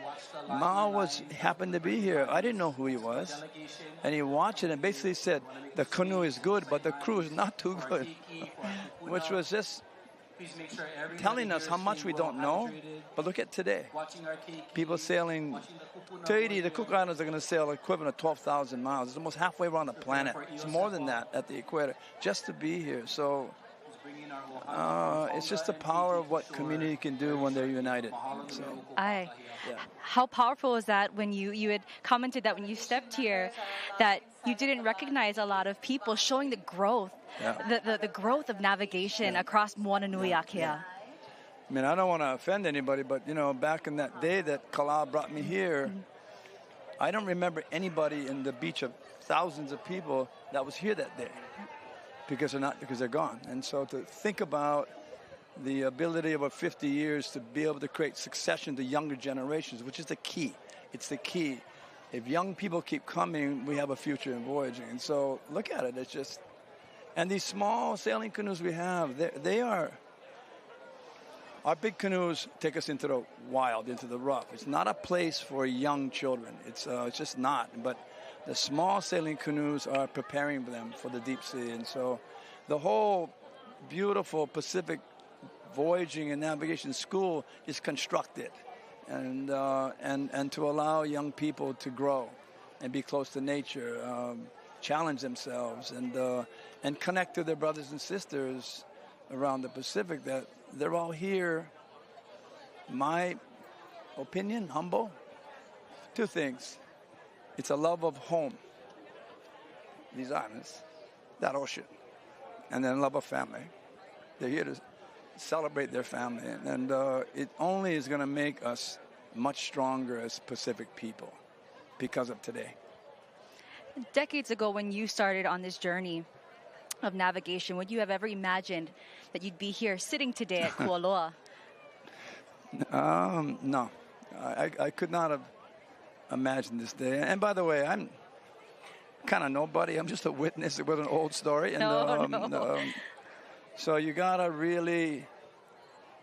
Mao happened to be here. I didn't know who he was. And he watched it and basically said, the canoe is good, but the crew is not too good, which was just telling us how much we don't know. But look at today. People sailing Tahiti, the Cook Islands are going to sail equivalent of 12,000 miles. It's almost halfway around the planet. It's more than that at the equator just to be here. So it's just the power of what community can do when they're united. So, how powerful is that when you had commented that when you stepped here that you didn't recognize a lot of people, showing the growth, the growth of navigation across Moana Nui Akea. I mean, I don't want to offend anybody, but, back in that day that Kala brought me here, I don't remember anybody in the beach of thousands of people that was here that day because they're gone. And so to think about the ability over 50 years to be able to create succession to younger generations, which is the key. It's the key. If young people keep coming, we have a future in voyaging. And so look at it. It's just, and these small sailing canoes we have, they are, our big canoes take us into the wild, into the rough. It's not a place for young children. It's just not. But the small sailing canoes are preparing them for the deep sea. And so the whole beautiful Pacific voyaging and navigation school is constructed and to allow young people to grow and be close to nature, challenge themselves and connect to their brothers and sisters around the Pacific, that they're all here. My opinion, humble, two things. It's a love of home, these islands, that ocean, and then love of family. They're here to celebrate their family, and it only is going to make us much stronger as Pacific people because of today. Decades ago, when you started on this journey of navigation, would you have ever imagined that you'd be here sitting today at Kualoa No. I could not have imagined this day. And by the way, I'm kind of nobody. I'm just a witness. It was an old story. And, No. So you got to really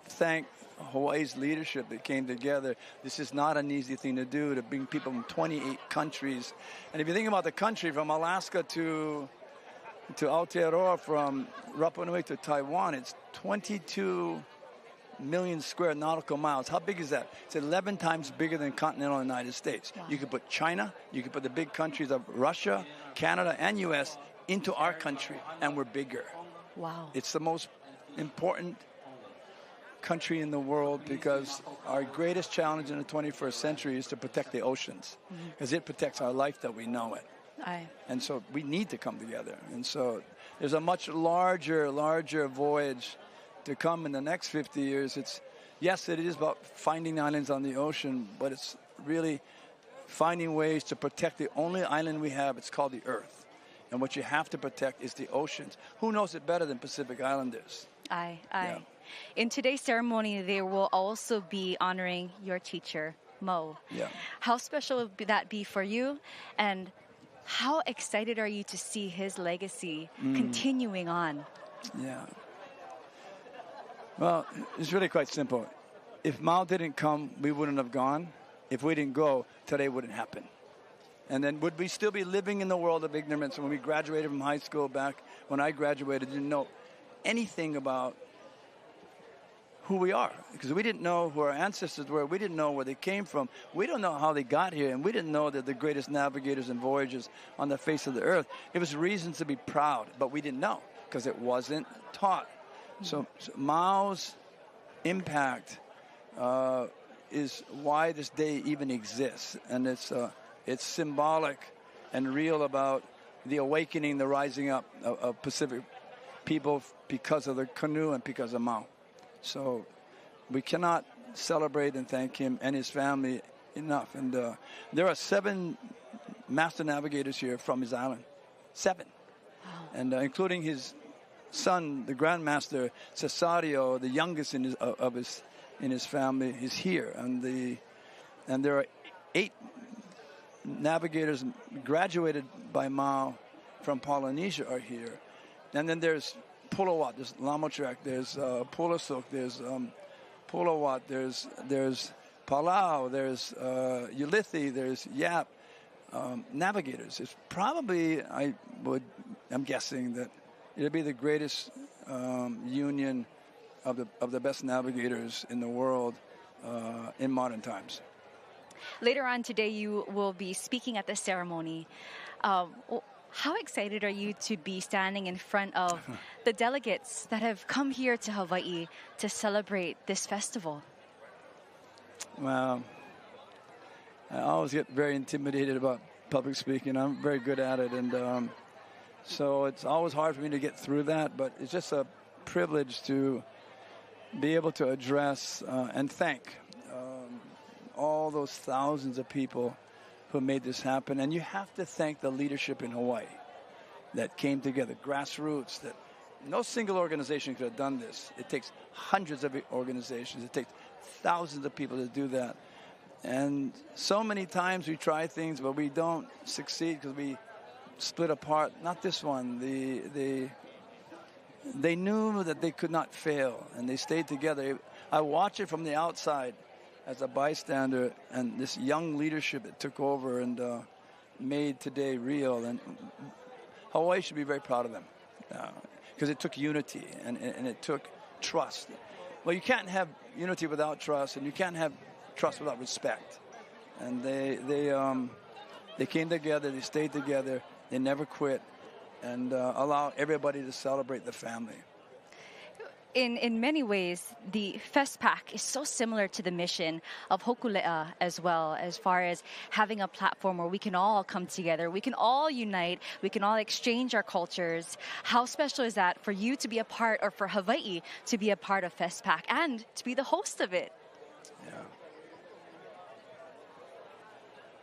thank Hawaii's leadership that came together. This is not an easy thing to do, to bring people from 28 countries. And if you think about the country, from Alaska to Aotearoa, from Rapanui to Taiwan, it's 22 million square nautical miles. How big is that? It's 11 times bigger than continental United States. Wow. You could put China, you could put the big countries of Russia, Canada, and U.S. into our country, and we're bigger. Wow. It's the most important country in the world because our greatest challenge in the 21st century is to protect the oceans, because it protects our life that we know it. And so we need to come together. And so there's a much larger voyage to come in the next 50 years. Yes, it is about finding islands on the ocean, but it's really finding ways to protect the only island we have. It's called the Earth. And what you have to protect is the oceans. Who knows it better than Pacific Islanders? Aye. Yeah. In today's ceremony, they will also be honoring your teacher, Mo. Yeah. How special would that be for you? And how excited are you to see his legacy continuing on? Yeah. Well, it's really quite simple. If Mao didn't come, we wouldn't have gone. If we didn't go, today wouldn't happen. And then would we still be living in the world of ignorance? When we graduated from high school back when I graduated, didn't know anything about who we are, because we didn't know who our ancestors were. We didn't know where they came from. We don't know how they got here, and we didn't know that the greatest navigators and voyagers on the face of the earth. It was reasons to be proud, but we didn't know because it wasn't taught. So Mao's impact is why this day even exists, and it's symbolic and real about the awakening, the rising up of Pacific people because of the canoe and because of Mao. So we cannot celebrate and thank him and his family enough. And there are 7 master navigators here from his island. 7. Wow. And including his son, the Grandmaster Cesario, the youngest in his family, is here. And there are 8 navigators graduated by Mao from Polynesia are here. And then there's Pulawat, there's Lamotrak, there's Pulasuk, there's Pulawat, there's Palau, there's Ulithi, there's Yap. Navigators. It's probably, I'm guessing that it'll be the greatest union of the best navigators in the world in modern times. Later on today, you will be speaking at the ceremony. How excited are you to be standing in front of the delegates that have come here to Hawaii to celebrate this festival? Well, I always get very intimidated about public speaking. I'm very good at it, and so it's always hard for me to get through that, but it's just a privilege to be able to address and thank all those thousands of people who made this happen. And you have to thank the leadership in Hawaii that came together, grassroots, that no single organization could have done this. It takes hundreds of organizations. It takes thousands of people to do that. And so many times we try things, but we don't succeed because we split apart. Not this one. They knew that they could not fail, and they stayed together. I watch it from the outside as a bystander, and this young leadership that took over and made today real. And Hawaii should be very proud of them because it took unity and it took trust. Well, you can't have unity without trust, and you can't have trust without respect. And they came together, they stayed together, they never quit, and allowed everybody to celebrate the family. In many ways, the FESTPAC is so similar to the mission of Hokulea as well, as far as having a platform where we can all come together, we can all unite, we can all exchange our cultures. How special is that for you to be a part, or for Hawaii to be a part of FESTPAC and to be the host of it? Yeah.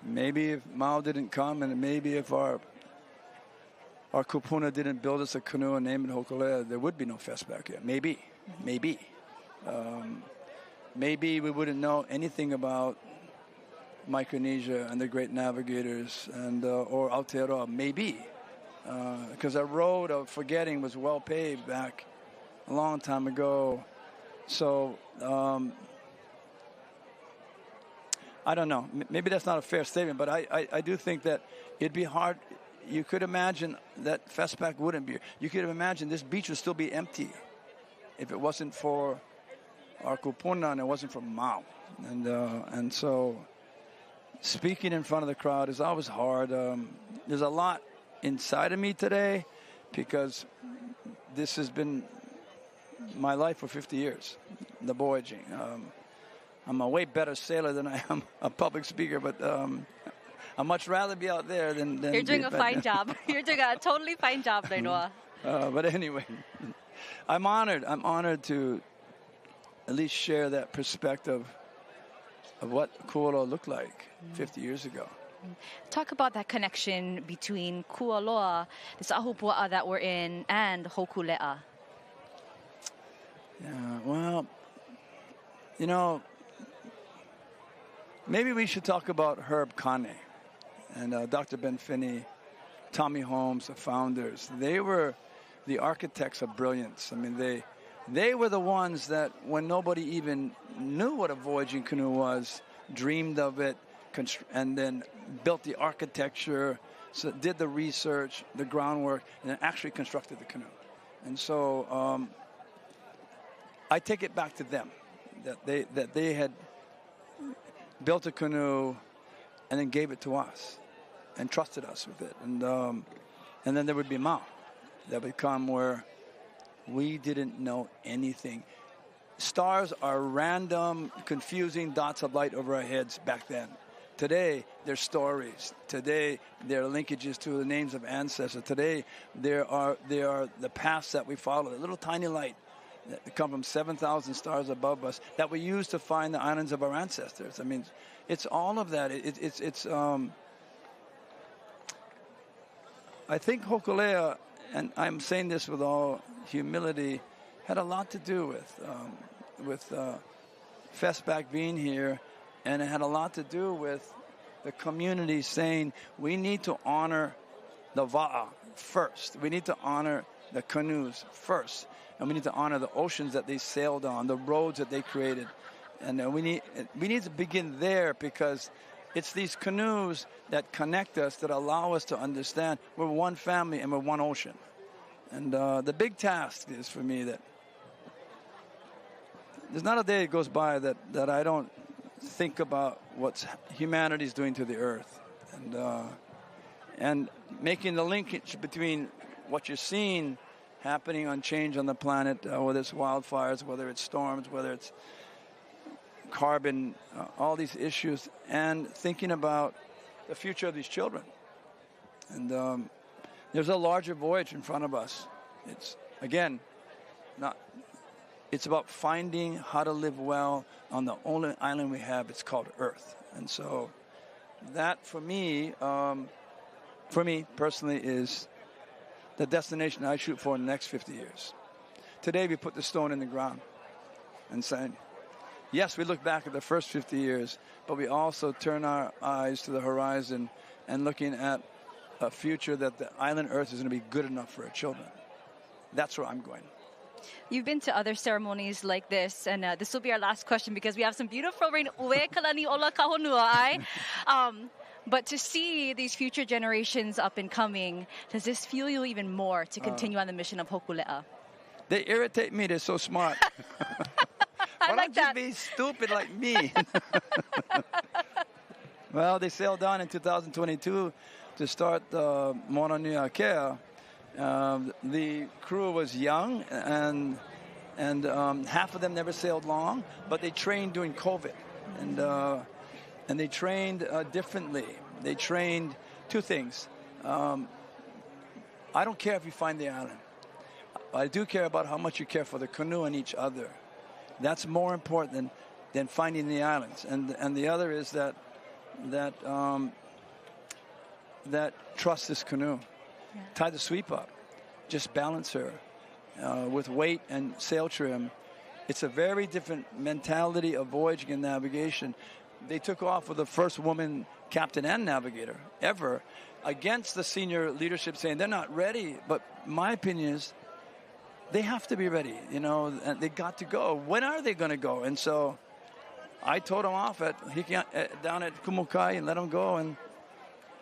Maybe if Mao didn't come, and maybe if our kupuna didn't build us a canoe and name it Hokulea, there would be no FESTPAC here. Maybe. maybe we wouldn't know anything about Micronesia and the great navigators and or Aotearoa, maybe. Because our road of forgetting was well paved back a long time ago. So I don't know. Maybe that's not a fair statement, but I do think that it'd be hard. You could imagine that FESTPAC wouldn't be. You could imagine this beach would still be empty if it wasn't for our kupuna and it wasn't for Mao. And so speaking in front of the crowd is always hard. There's a lot inside of me today because this has been my life for 50 years, the voyaging. I'm a way better sailor than I am a public speaker, but I'd much rather be out there than You're doing a fine job. You're doing a totally fine job, Nainoa. But anyway, I'm honored to at least share that perspective of what Kualoa looked like 50 years ago. Talk about that connection between Kualoa, this ahupua'a that we're in, and Hokulea. Yeah, well, you know, maybe we should talk about Herb Kane and Dr. Ben Finney, Tommy Holmes, the founders. They were the architects of brilliance. I mean, they were the ones that, when nobody even knew what a voyaging canoe was, dreamed of it, and then built the architecture, so did the research, the groundwork, and then actually constructed the canoe. And so I take it back to them, that they had built a canoe and then gave it to us and trusted us with it. And then there would be Mao that would come where we didn't know anything. Stars are random, confusing dots of light over our heads back then. Today, they're stories. Today, they're linkages to the names of ancestors. Today, they are the paths that we follow, the little tiny light that come from 7,000 stars above us that we use to find the islands of our ancestors. I mean, it's all of that. I think Hokulea, and I'm saying this with all humility, had a lot to do with FESTPAC being here, and it had a lot to do with the community saying we need to honor the Waʻa first. We need to honor the canoes first, and we need to honor the oceans that they sailed on, the roads that they created, and we need to begin there because it's these canoes that connect us, that allow us to understand we're one family and we're one ocean. And the big task is for me that there's not a day that goes by that I don't think about what humanity's doing to the earth, and making the linkage between what you're seeing happening on change on the planet, whether it's wildfires, whether it's storms, whether it's carbon, all these issues, and thinking about the future of these children. And there's a larger voyage in front of us. It's, again, it's about finding how to live well on the only island we have. It's called Earth. And so that, for me personally, is the destination I shoot for in the next 50 years. Today, we put the stone in the ground and saying, yes, we look back at the first 50 years, but we also turn our eyes to the horizon and looking at a future that the island Earth is going to be good enough for our children. That's where I'm going. You've been to other ceremonies like this, and this will be our last question because we have some beautiful rain. But to see these future generations up and coming, does this fuel you even more to continue on the mission of Hokulea? They irritate me. They're so smart. I like that. Be stupid like me. Well, they sailed on in 2022 to start Mauna Akea. The crew was young, and half of them never sailed long, but they trained during COVID, and they trained differently. They trained two things. I don't care if you find the island. I do care about how much you care for the canoe and each other. That's more important than finding the islands. And the other is that trust this canoe. Yeah. Tie the sweep up. Just balance her with weight and sail trim, It's a very different mentality of voyaging and navigation. They took off with the first woman captain and navigator ever against the senior leadership saying they're not ready. But my opinion is they have to be ready, you know, and they got to go. When are they going to go? And so I told them off down at Kumukai and let them go. And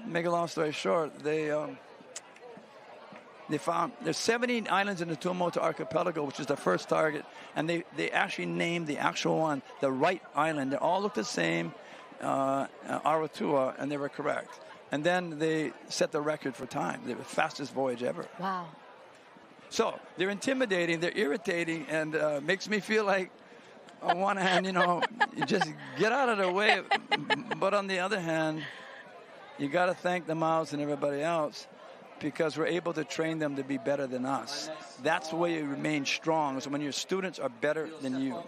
make a long story short, they found there's 17 islands in the Tuamotu archipelago, which is the first target, and they actually named the actual one the right island. They all look the same, Aratua, and they were correct. And then they set the record for time. They were the fastest voyage ever. Wow. So they're intimidating, they're irritating, and makes me feel like, on one hand, you know, you just get out of their way. But on the other hand, you got to thank the Maus and everybody else, because we're able to train them to be better than us. That's the way you remain strong, is when your students are better than you.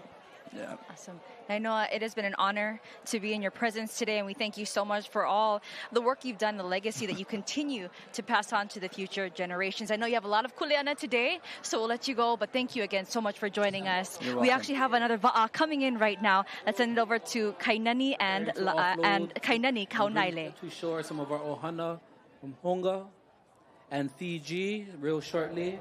Yeah. Awesome. Nainoa, it has been an honor to be in your presence today, and we thank you so much for all the work you've done, the legacy that you continue to pass on to the future generations. I know you have a lot of kuleana today, so we'll let you go, but thank you again so much for joining us. We actually have another va'a coming in right now. Let's send it over to Kainani and Kainani Kaunaile. To shore some of our ohana from Tonga and Fiji real shortly.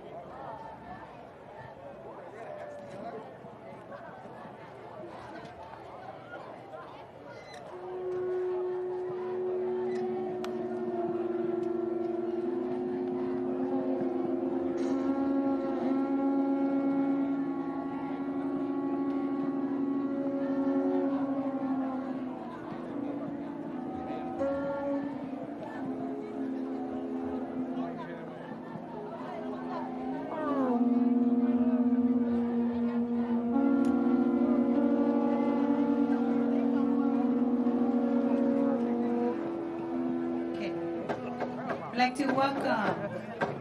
I'd like to welcome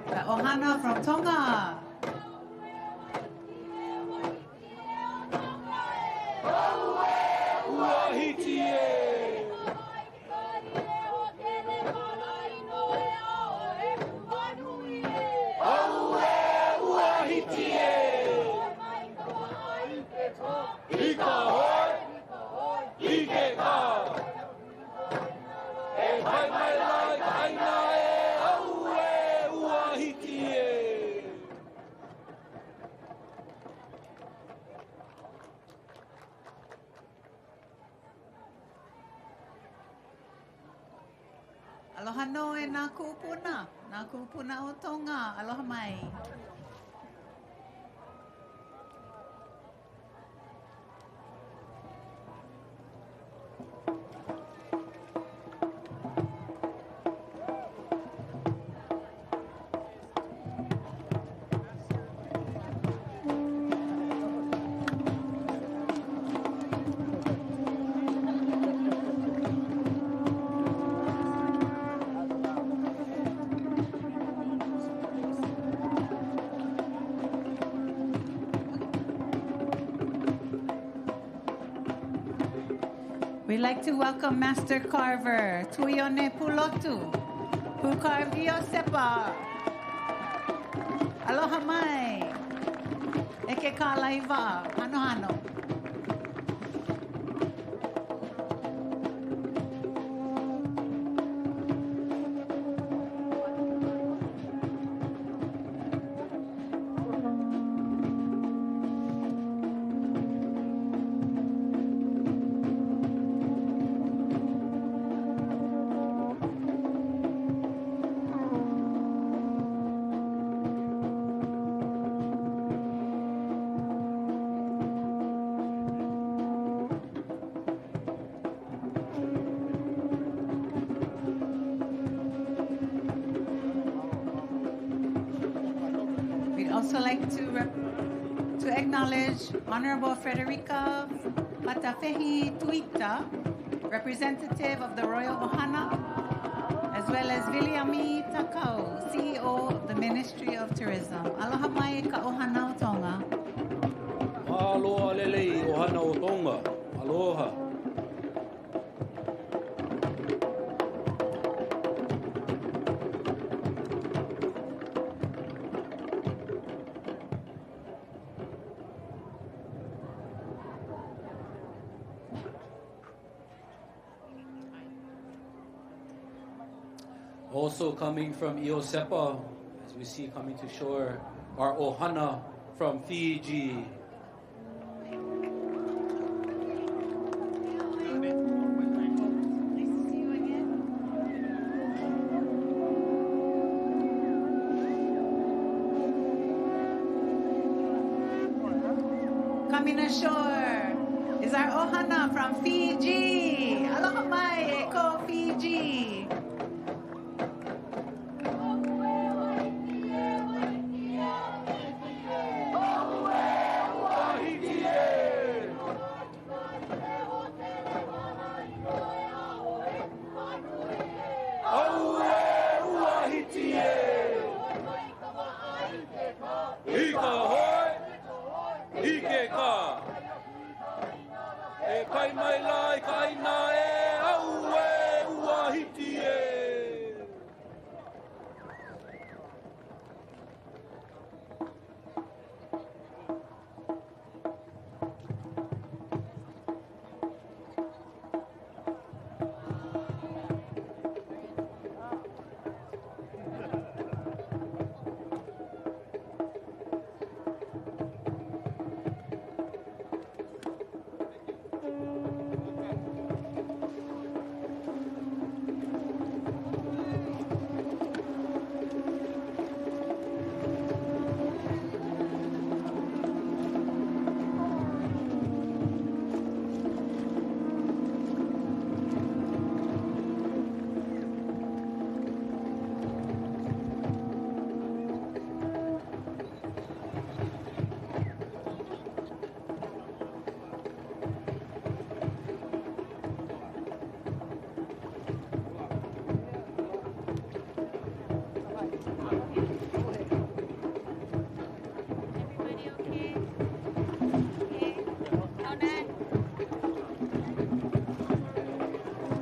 the ohana from Tonga. Aloha noe nā kuupuna o Tonga, aloha mai. We'd like to welcome Master Carver, Tuione Pulotu, who carved Iosepa. Aloha mai. Eke ka laiva, hano hano. To acknowledge Honorable Frederica Patafehi Tuita, representative of the Royal Ohana, as well as Viliami Takao, CEO of the Ministry of Tourism. Aloha mai ka ohana o Tonga. Aloha lelei ohana o Tonga. Aloha. Also coming from Iosepa, as we see coming to shore, our Ohana from Fiji. Coming ashore is our Ohana from Fiji. Aloha mai, ko Fiji.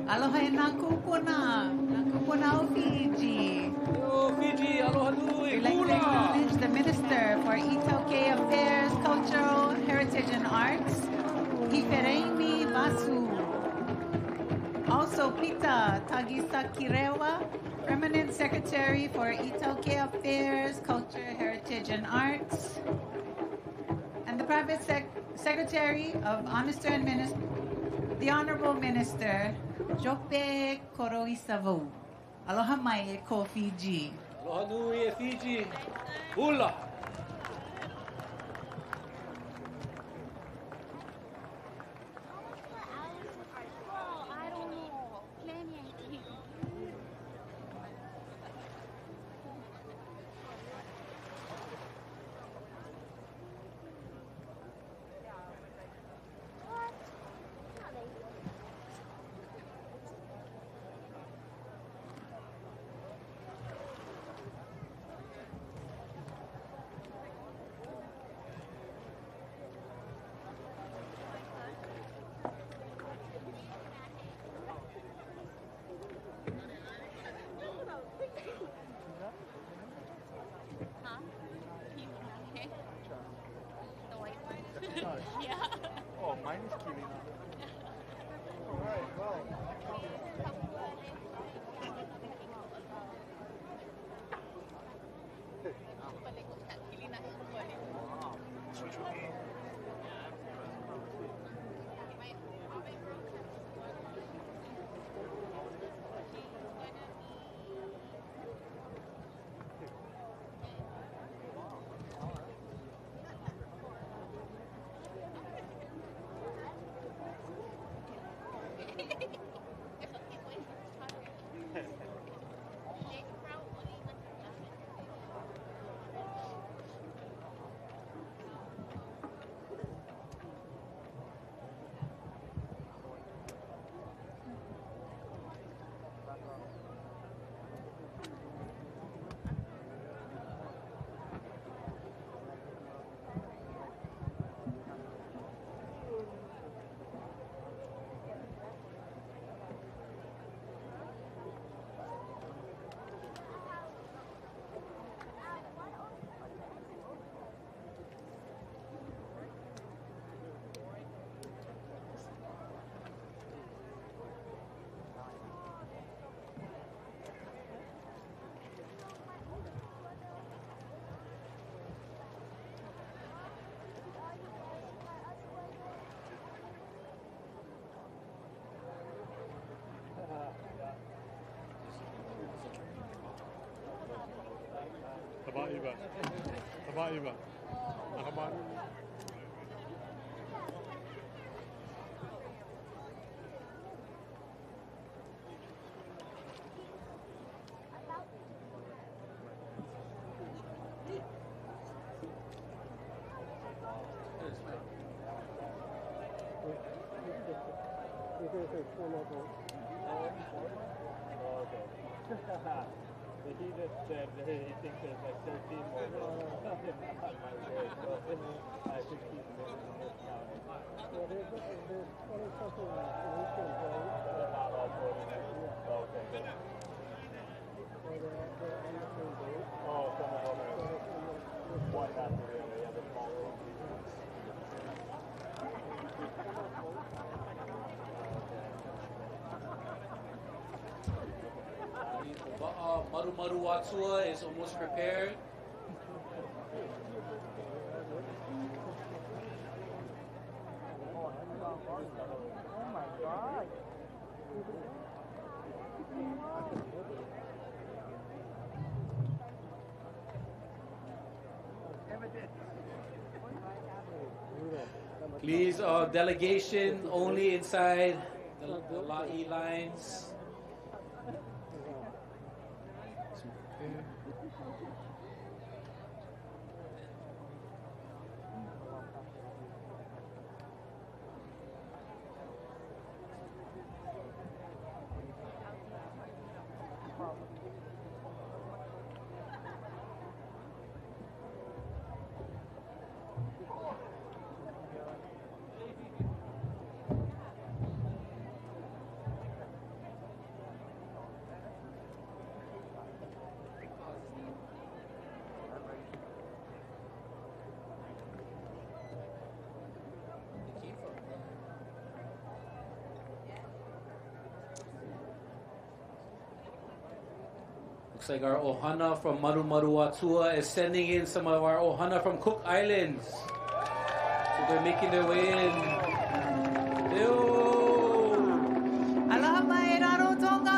Aloha e nā kupuna o Fiji. Oh, Fiji, aloha nui, We'd like to acknowledge the Minister for Itaukei Affairs, Cultural Heritage and Arts, Ifereimi Vasu. Also, Pita Tagisakirewa, Permanent Secretary for Itaukei Affairs, Culture, Heritage and Arts, and the Private Secretary of Honesty and Minister, the Honorable Minister, Jope Koroisavu. Aloha mai e ko Fiji. Aloha nui e Fiji. Hula. Oh, mine is killing. All right, well. Paiva. Akabaru. He just said that he thinks there's like 13 more days. I think he's minutes in this county. Well, there's 20-something weekends, right? They're not all 40 days. Oh, okay, good. Oh, some of them are one after the other. Yeah, the smaller ones. Maru Maru Watsua is almost prepared. Oh my God. Please, delegation only inside the La'i lines. Looks like our ohana from Maru Maru Watua is sending in some of our ohana from Cook Islands. So they're making their way in. Aloha mai raro Tonga!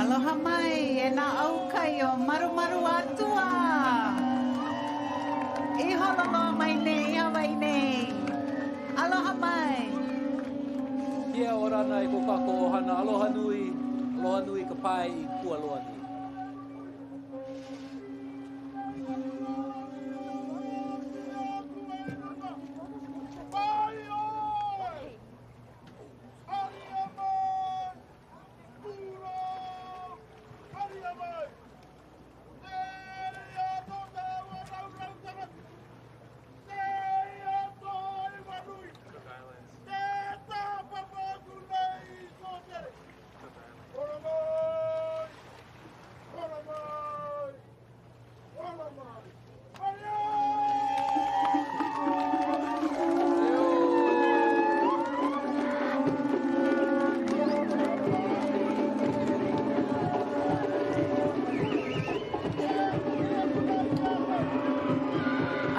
Aloha mai, e nā au kai o maru atua. I hololo mai nei, Hawaii nei. Aloha mai. Kia ora nei ko kako ohana. Aloha nui ka pai I Kualoa ni.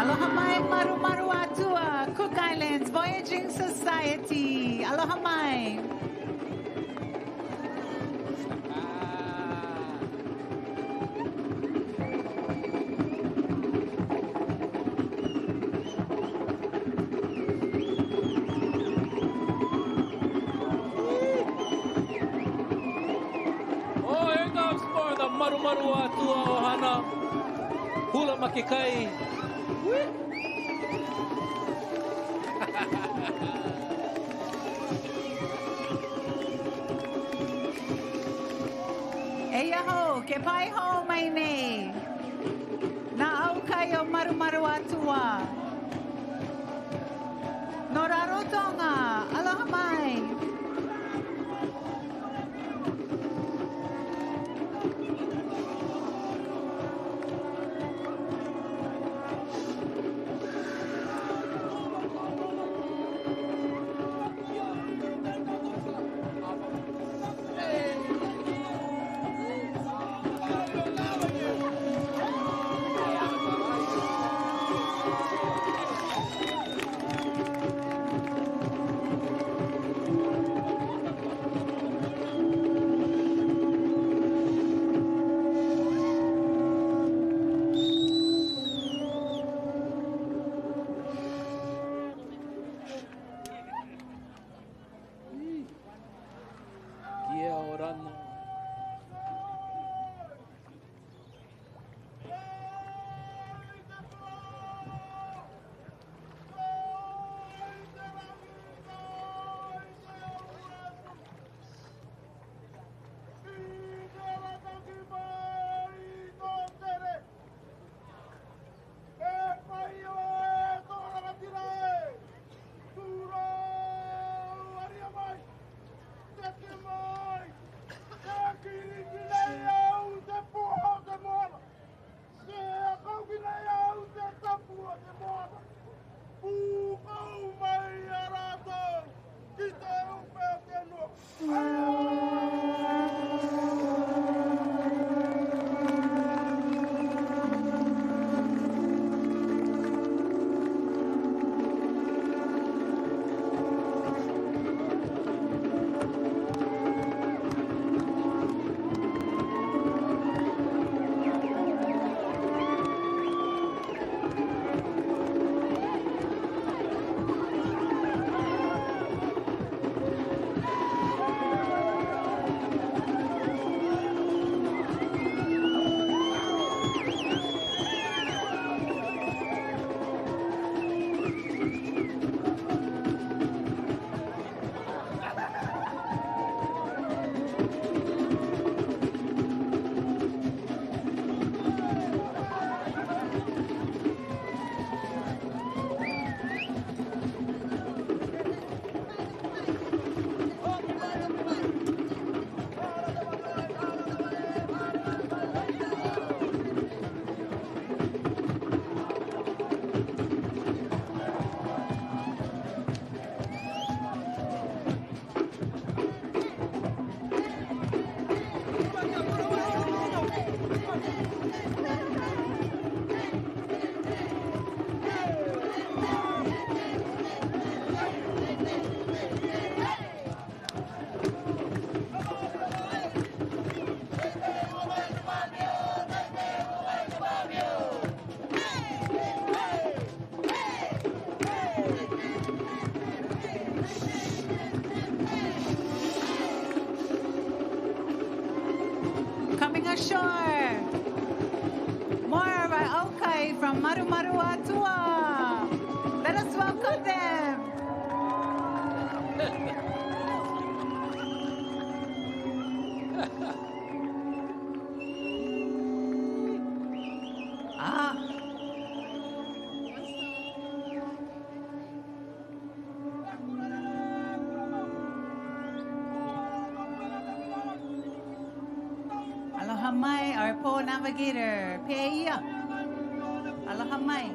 Aloha mai, maru atua. Cook Islands Voyaging Society. Aloha mai. Oh, here comes more the maru atua ohana. Hula makikai. Eia ho, ke pai ho mai nei. Nā au kai o maru atua. No Rarotonga, aloha mai. from Maru Maru Atua. Let us welcome them. Aloha mai, our navigator, Peia. Aloha mai.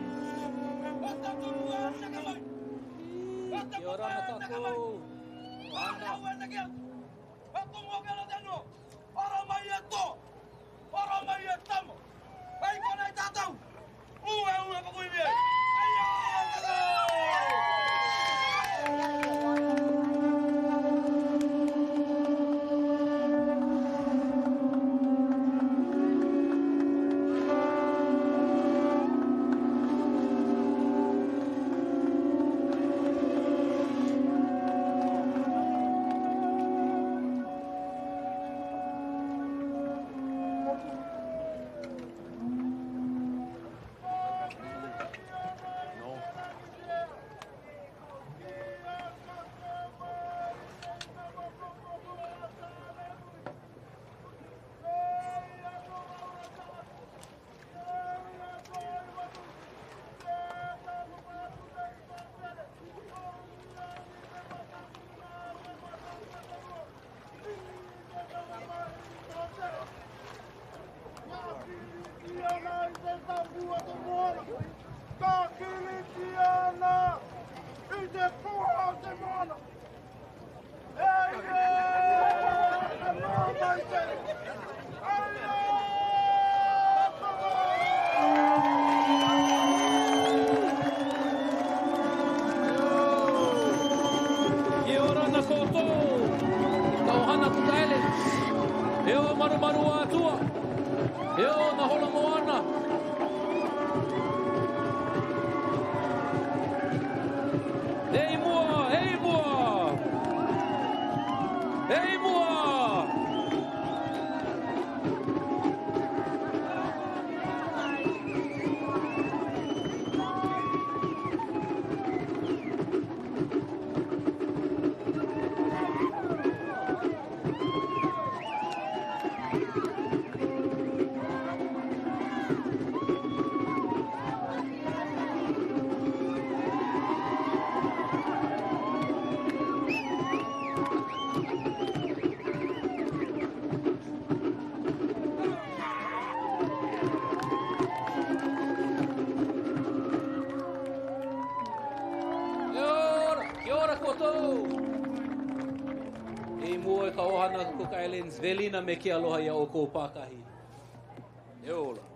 Cook Islands, Velina me ke aloha ia o kou pākahi. E ola.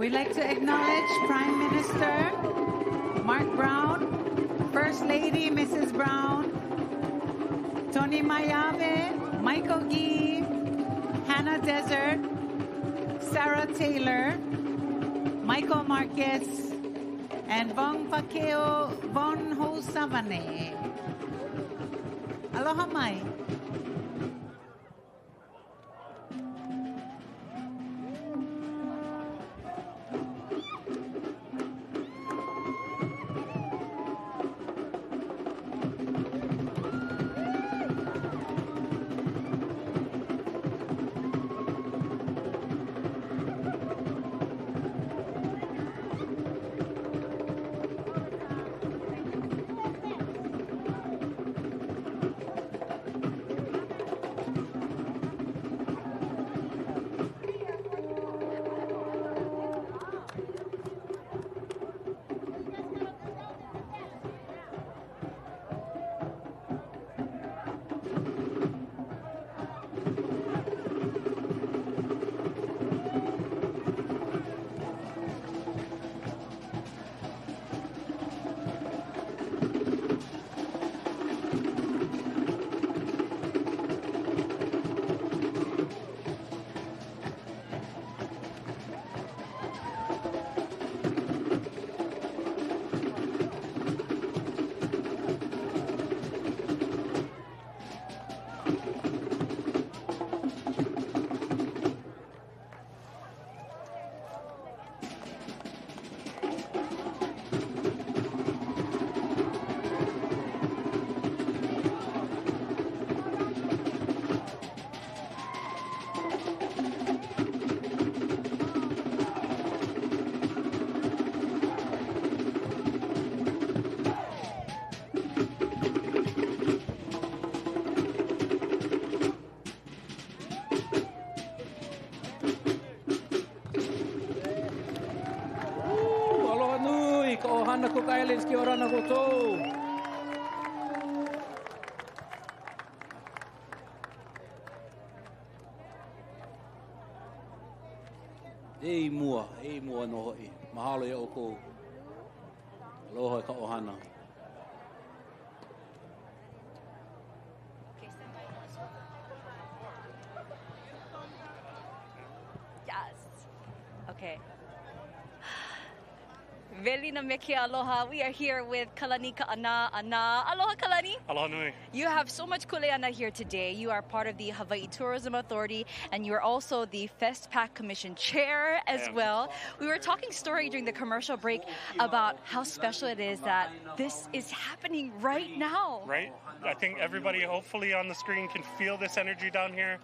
We'd like to acknowledge Prime Minister Mark Brown, First Lady Mrs. Brown, Tony Mayave, Michael Gee, Hannah Desert, Paula Taylor, Michael Marquez, and Vong Pakeo Von Ho Savane. Aloha mai. Cook Islands, kia ora na koutou. E mua no hoi. Mahalo ia oko. Aloha ka ohana. Yes. Okay. Veli na meke aloha. We are here with Kalani Ka'ana Ana. Aloha Kalani. Aloha nui. You have so much kuleana here today. You are part of the Hawaii Tourism Authority and you are also the FESTPAC Commission Chair as well. We were talking story during the commercial break about how special it is that this is happening right now. Right? I think everybody hopefully on the screen can feel this energy down here.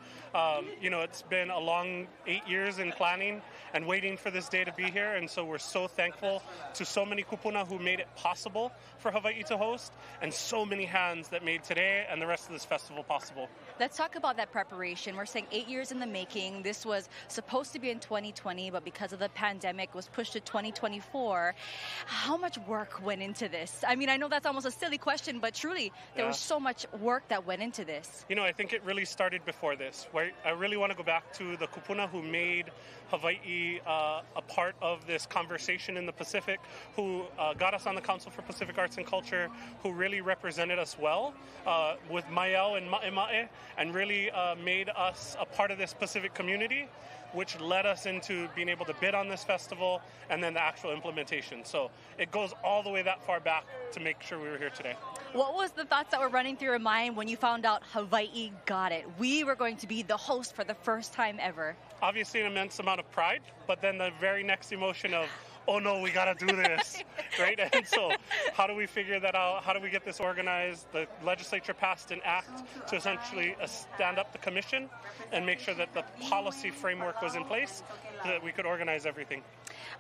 You know, it's been a long 8 years in planning and waiting for this day to be here, and so we're so thankful to so many kupuna who made it possible for Hawaii to host, and so many hands that made today and the rest of this festival possible. Let's talk about that preparation. We're saying 8 years in the making. This was supposed to be in 2020, but because of the pandemic, was pushed to 2024. How much work went into this? I mean, I know that's almost a silly question, but truly, there was so much work that went into this. You know, I think it really started before this. Where I really want to go back to the kupuna who made Hawaii a part of this conversation in the Pacific, who got us on the Council for Pacific Arts and Culture, who really represented us well with Maiau and Ma'e, and really made us a part of this Pacific community, which led us into being able to bid on this festival and then the actual implementation. So it goes all the way that far back to make sure we were here today. What was the thoughts that were running through your mind when you found out Hawaii got it? We were going to be the host for the first time ever. Obviously an immense amount of pride, but then the very next emotion of, oh no, we gotta do this, right? And so how do we figure that out? How do we get this organized? The legislature passed an act to essentially stand up the commission and make sure that the policy framework was in place so that we could organize everything.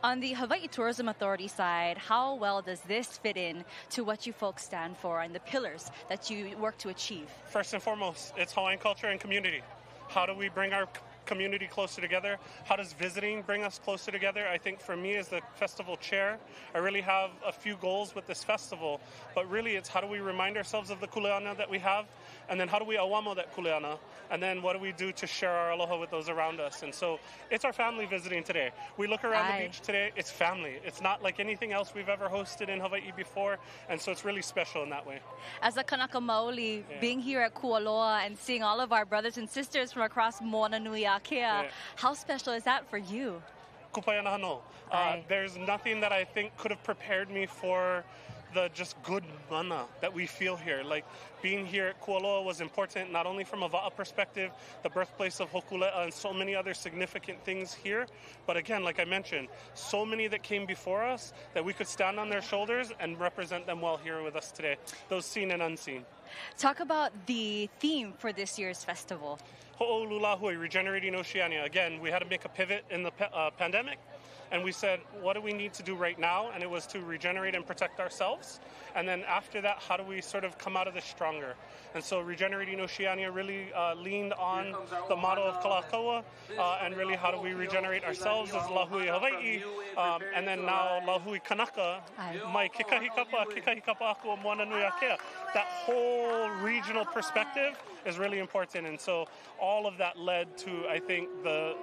On the Hawaii Tourism Authority side, how well does this fit in to what you folks stand for and the pillars that you work to achieve? First and foremost, it's Hawaiian culture and community. How do we bring our community closer together? How does visiting bring us closer together? I think for me as the festival chair, I really have a few goals with this festival, but really it's how do we remind ourselves of the kuleana that we have, and then how do we awamo that kuleana, and then what do we do to share our aloha with those around us? And so it's our family visiting today. We look around the beach today, it's family. It's not like anything else we've ever hosted in Hawaii before, and so it's really special in that way. As a Kanaka Maoli, being here at Kualoa and seeing all of our brothers and sisters from across Moana Nui Akea. How special is that for you? There's nothing that I think could have prepared me for the just good mana that we feel here. Like, being here at Kualoa was important, not only from a Waʻa perspective, the birthplace of Hokulea and so many other significant things here, but again, like I mentioned, so many that came before us that we could stand on their shoulders and represent them well here with us today, those seen and unseen. Talk about the theme for this year's festival. Ho'olulahui, Regenerating Oceania. Again, we had to make a pivot in the pandemic, and we said, what do we need to do right now? And it was to regenerate and protect ourselves. And then after that, how do we sort of come out of this stronger? And so Regenerating Oceania really leaned on the motto of Kalakaua, and really how do we regenerate ourselves as Lahui Hawaii, and then now Lahui Kanaka, mai kekahikapa akua moana nui akea. That whole regional perspective is really important. And so all of that led to, I think, the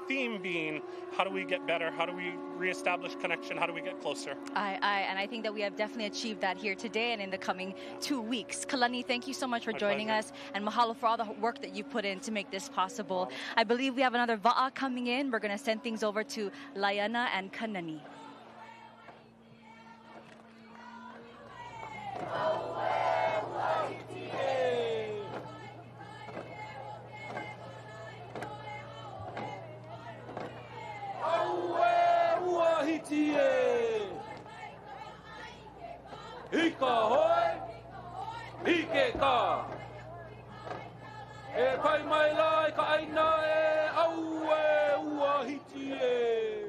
theme being, how do we get better? How do we reestablish connection? How do we get closer? And I think that we have definitely achieved that here today and in the coming 2 weeks. Kalani, thank you so much for joining us, and mahalo for all the work that you put in to make this possible. I believe we have another Wa'a coming in. We're going to send things over to Laiana and Kanani. Hika hoi, hike ka. E kai mai lai ka aina e au e ua hiti e.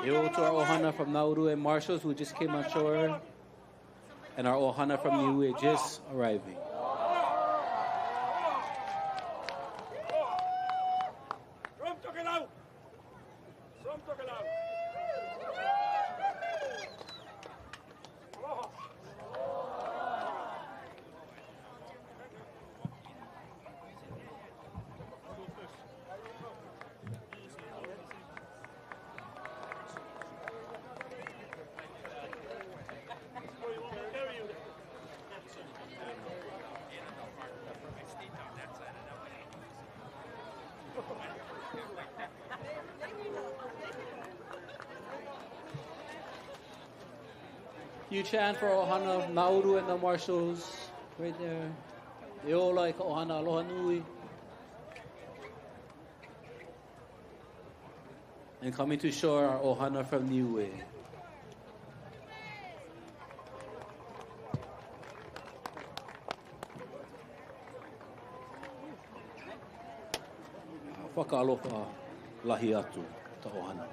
Yo to our ohana from Nauru and Marshals who just came on shore, and our ohana from Niue just arriving. Huge chant for ohana Nauru and the Marshals right there. E ola I ka ohana aloha nui. And coming to shore, our ohana from Niue. Whakaaloha lahi atu ta ohana.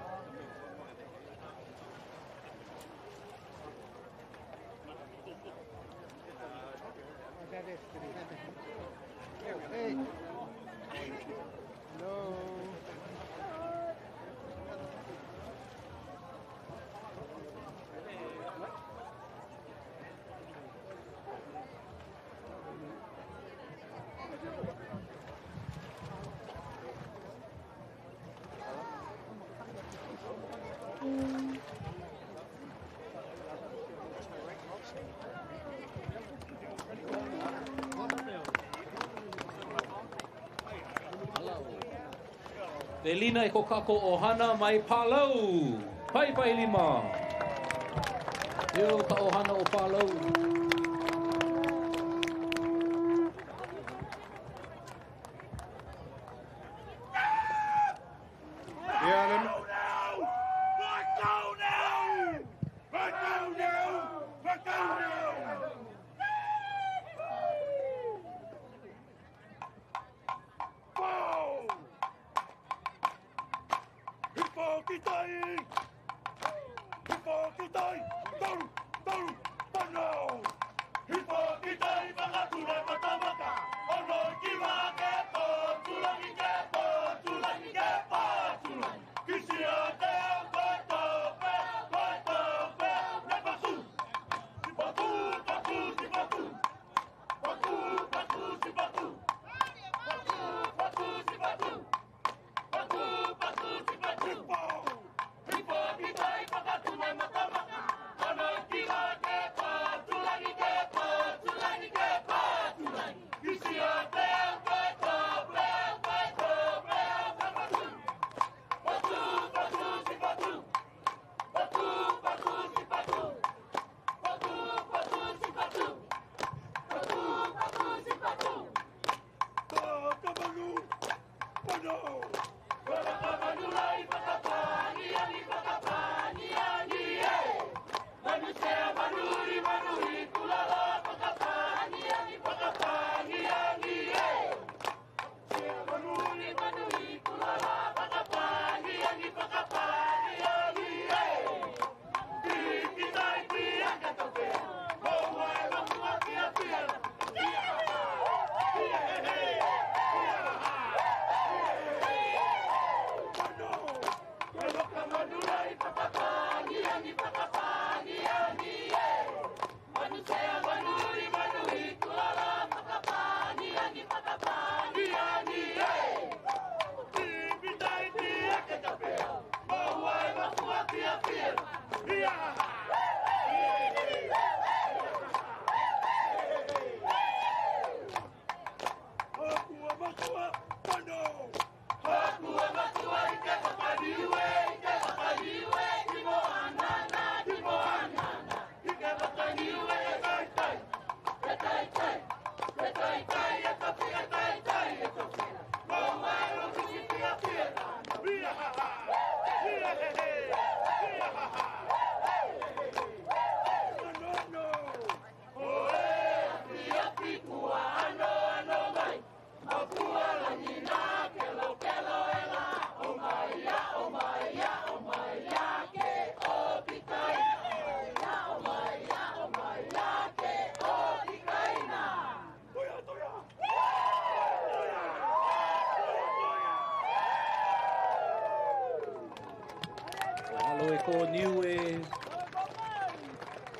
Te lina I ko kako ohana mai Palau. Pai pai lima. Yo ka ohana o Palau.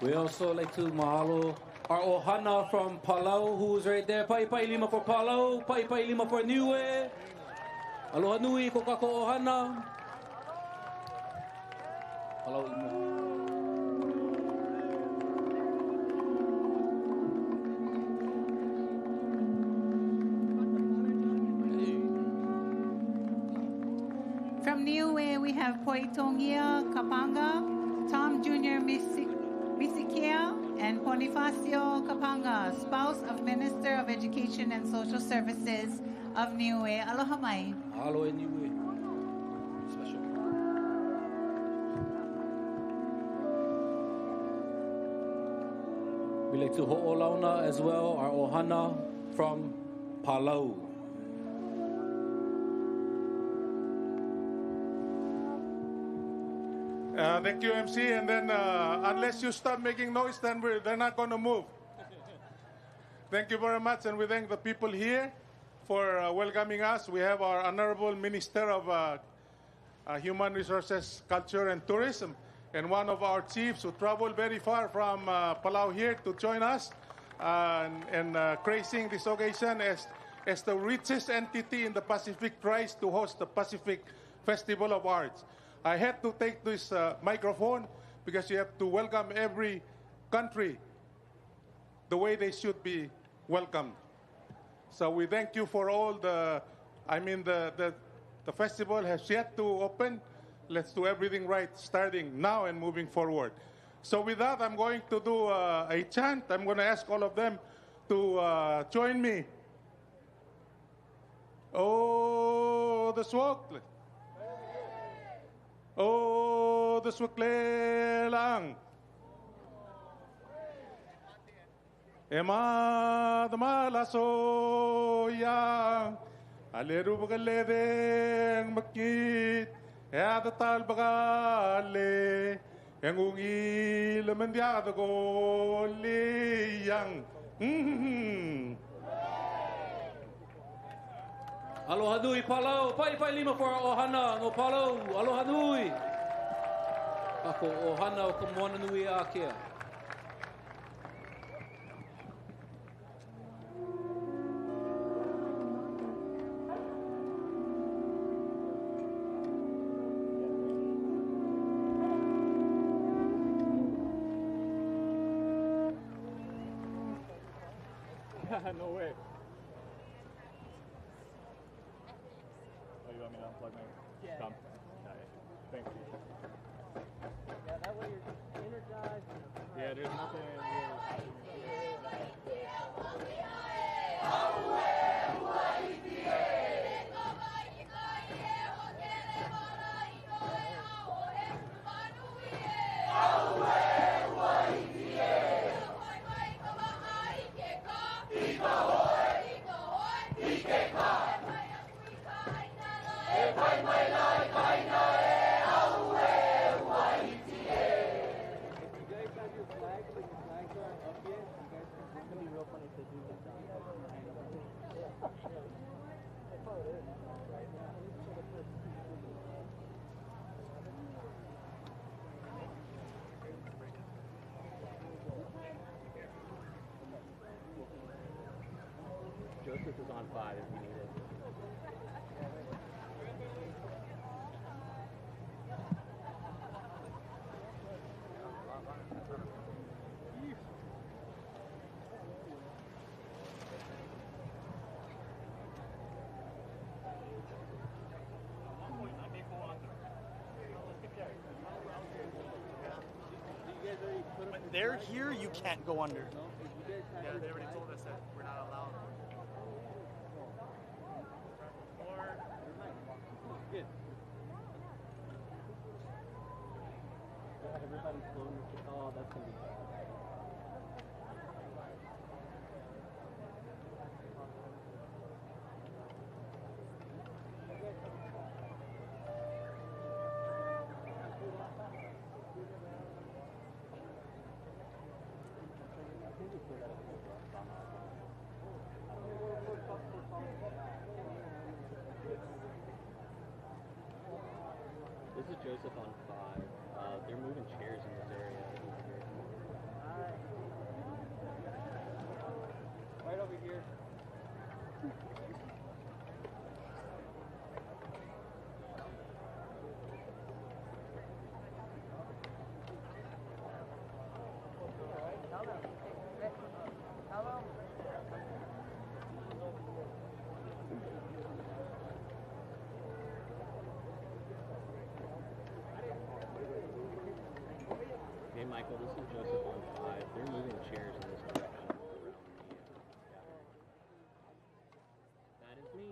We also like to mahalo our ohana from Palau, who's right there. Pai pai lima for Palau, pai pai lima for Niue. Aloha nui ko kako ohana. Palau imo. From Niue, we have Poitongia Kapanga, Tom Jr. Misikia, and Bonifacio Kapanga, spouse of Minister of Education and Social Services of Niue. Aloha mai. Aloha Niue. Special. We like to ho'olauna as well, our ohana from Palau. Thank you, MC. And then, unless you stop making noise, then they're not going to move. Thank you very much, and we thank the people here for welcoming us. We have our Honorable Minister of Human Resources, Culture, and Tourism, and one of our chiefs who traveled very far from Palau here to join us and gracing this occasion as the richest entity in the Pacific tries to host the Pacific Festival of Arts. I had to take this microphone because you have to welcome every country the way they should be welcomed. So we thank you for all the The festival has yet to open. Let's do everything right, starting now and moving forward. So with that, I'm going to do a chant. I'm going to ask all of them to join me. Oh, the swok. Oh, the swokle lang. Ema the malaso yang. Aleru bagaleng makit. Ya the tal bagale. Yang ungi lemendiado go yang. Aloha nui Palau, pai lima for ohana no Palau, aloha nui. Ako ohana o ka moana nui a kia. No way. Oh, you want me to unplug my thumb? Okay. Thank you. Yeah, that way you're energized. Yeah, there's nothing Joseph is on 5 if you need it. When they're here, you can't go under. Yeah, they already told us that we're not allowed. Good. Everybody's floating. Oh, that's gonna be bad. This is Joseph on 5. They're moving chairs in this area. Right over here. Hey Michael, this is Joseph on 5. They're moving chairs in this direction around the That is me.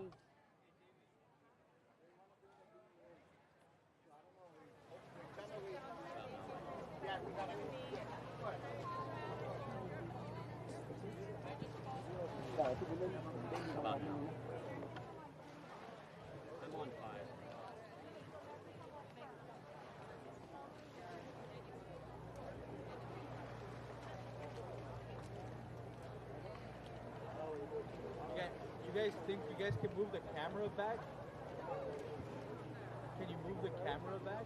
About now. I'm on 5. You guys think you guys can move the camera back? Can you move the camera back?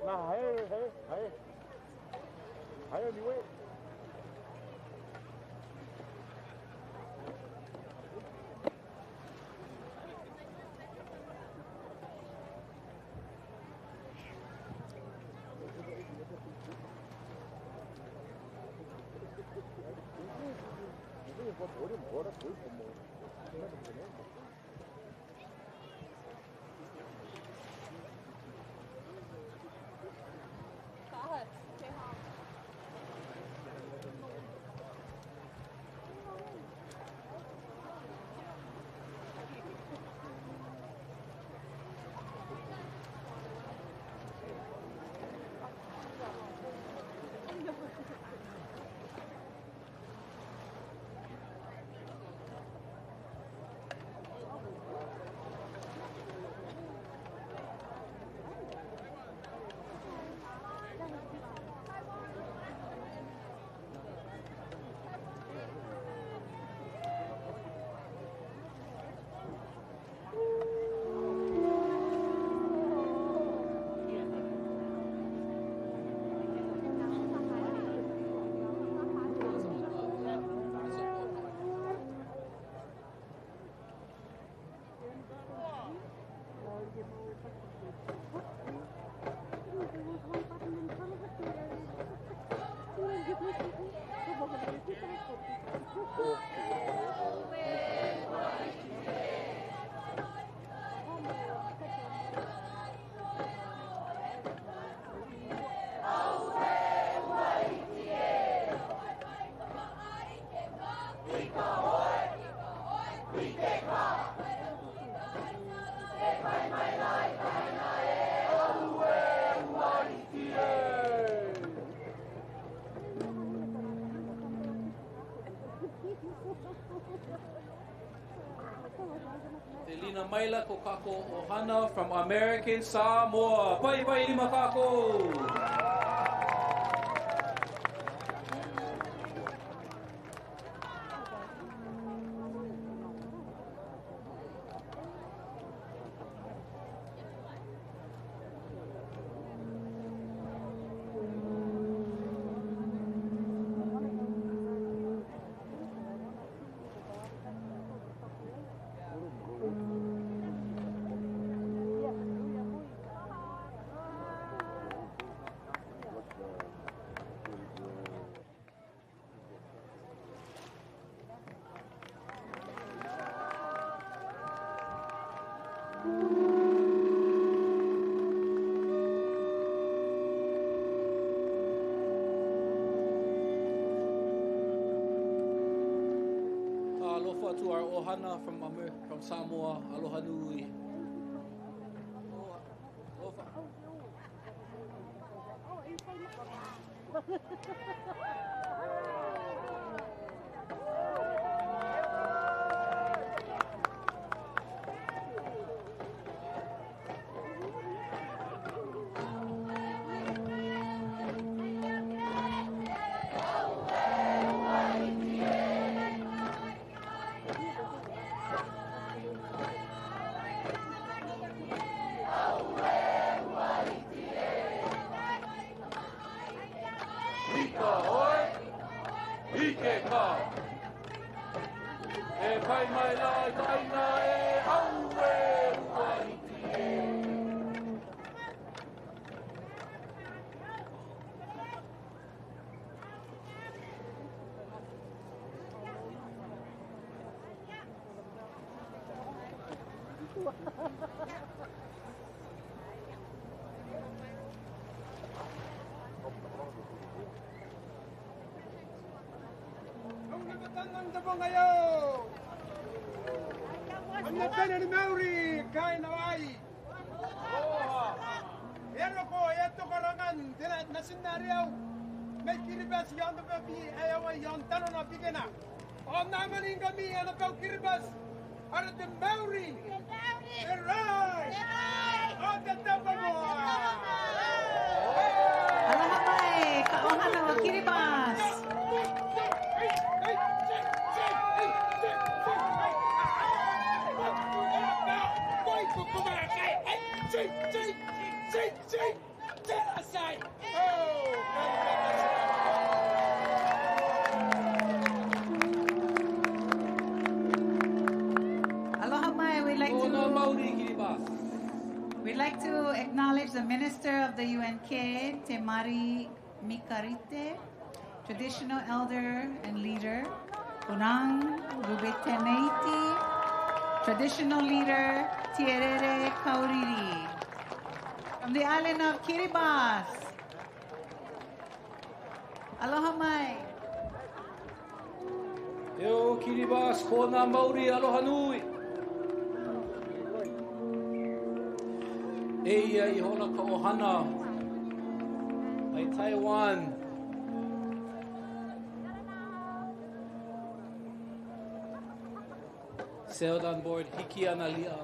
Nah, hey. Hey, anyway. Telina Maila ko kako ohana from American Samoa. Pai pai lima kako. Aloha to our ohana from Samoa. Aloha nui. We'd like to acknowledge the Minister of the UNK, Te Mari Mikarite, traditional elder and leader, Unang Rubeteneiti, traditional leader Tierere Kauriri. From the island of Kiribati, aloha mai. Yo Kiribati, kona Maori, aloha nui. Eia I hola ka ohana. Ai Taiwan. Sailed on board Hiki Analia.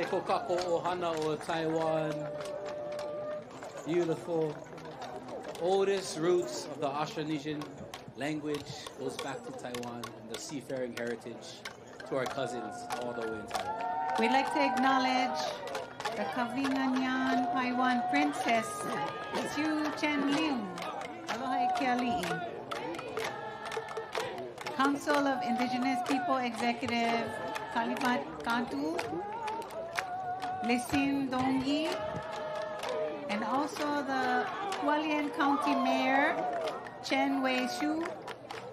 Kokako Ohana or Taiwan. Beautiful. Oldest roots of the Austronesian language goes back to Taiwan and the seafaring heritage to our cousins all the way in Taiwan. We'd like to acknowledge the Kavinganyan Taiwan Princess, Siu Chen Liu. Aloha Keali'i. Council of Indigenous People Executive, Kalifat Kantu, Lesin Dongi, and also the Hualien County Mayor, Chen Wei Shu,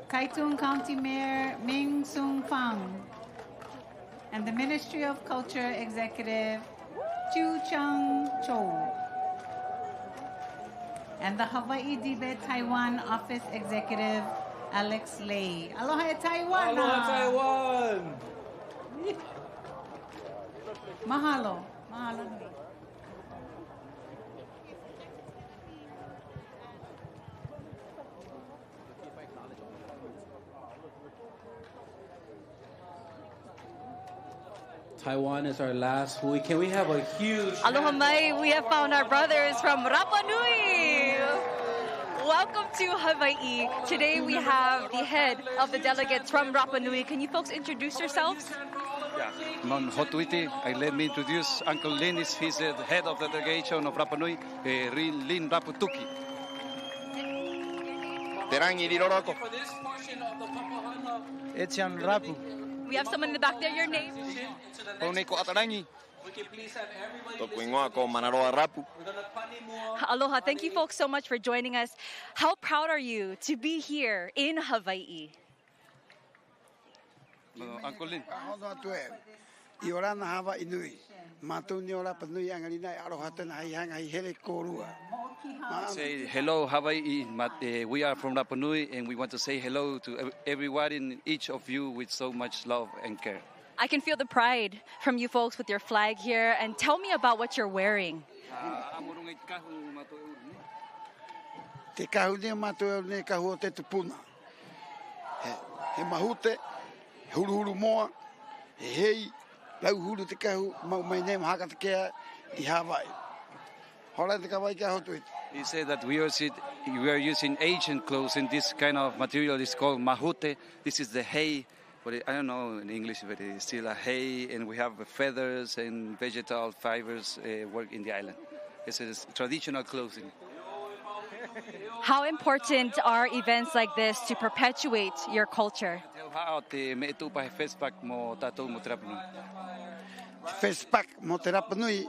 Kaitung County Mayor, Ming Sung Fang, and the Ministry of Culture Executive, Chu Chang Cho, and the Hawaii Dibe Taiwan Office Executive, Alex Lay. Aloha Taiwan! Aloha Taiwan! Mahalo. Mahalo. Taiwan is our last hui. Can we have a huge... Aloha mai, we have found our brothers from Rapa Nui. Welcome to Hawaii. Today we have the head of the delegates from Rapa Nui. Can you folks introduce yourselves? Yeah, non hotuiti. Let me introduce Uncle Lin. He's the head of the delegation of Rapa Nui, Lin Raputuki. Terangi Riroroko. Etian Rapu. We have someone in the back there. Your name? Poneko Atarangi. Aloha. Thank you folks so much for joining us. How proud are you to be here in Hawaii? Uncle Lin. Iorana Hava Inui. Matunia Rapanui Angalina Arohatan Hayang Hele Korua. Say hello, Hawaii. We are from Rapa Nui, and we want to say hello to everyone in each of you with so much love and care. I can feel the pride from you folks with your flag here. And tell me about what you're wearing. Te kahunia matoe ne kahua te tupuna. He mahute, huru moa, he hei, lau huru te kahu, mau mai ne mahaka te kea I Hawaii. Hola te kawai ka hotu. He said that we are using ancient clothes, and this kind of material is called mahute. This is the hay. But I don't know in English, but it's still a hay, and we have feathers and vegetal fibers work in the island. It's traditional clothing. How important are events like this to perpetuate your culture? FESTPAC mo te Rapanui,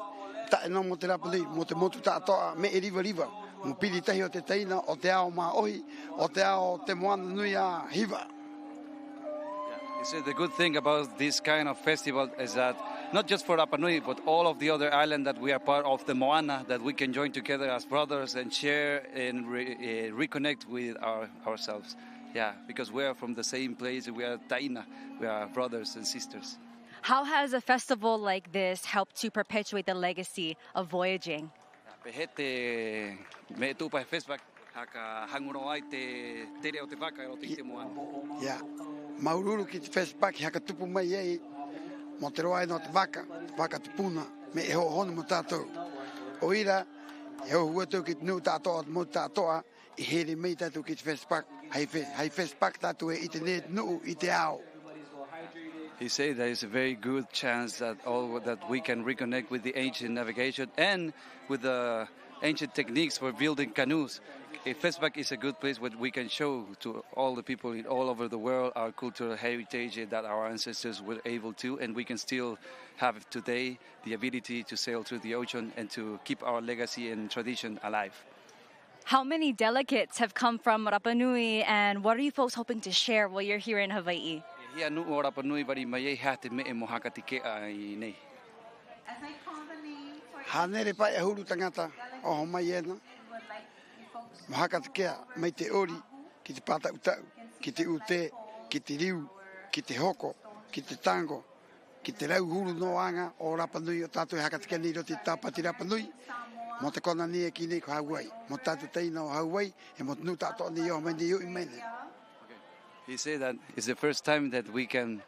ta'eno mo te Rapanui, mo te motu ta'atoa me e riva, mo pili tahi o te taina, o te ao maohi, o te ao te moana nui a hiva. So the good thing about this kind of festival is that not just for Rapa Nui, but all of the other islands that we are part of the Moana, that we can join together as brothers and share and reconnect with ourselves. Yeah, because we are from the same place, we are Taina, we are brothers and sisters. How has a festival like this helped to perpetuate the legacy of voyaging? Yeah. Maururu ki te FESTPAC haka tupu mai ei mo te roa no te waka tupuna me e ho honu mo tātou. O ira, e ho huatou ki te nu tātoa mo tātoa I here mei tātou ki te FESTPAC. Hei FESTPAC tātou e I te ne nuu I te ao. He said there is a very good chance that we can reconnect with the ancient navigation and with the ancient techniques for building canoes. FESTPAC is a good place where we can show to all the people all over the world our cultural heritage that our ancestors were able to, and we can still have today the ability to sail through the ocean and to keep our legacy and tradition alive. How many delegates have come from Rapa Nui, and what are you folks hoping to share while you're here in Hawaii? Hanere pai e huru tangata o homai ena. Mahaka te kea, mai te ori, ki te pata utau, ki te ute, ki te riu, ki te hoko, ki te tango, ki te rau huru no anga o Rapa Nui o tātou haka te kea ni roti tāpati Rapa Nui. Mo te kona ni e ki nei ko Hawaii. Mo tātou teina o Hawaii, e mo tunu tātou ni o mai ni ui mene. He said that it's the first time that we can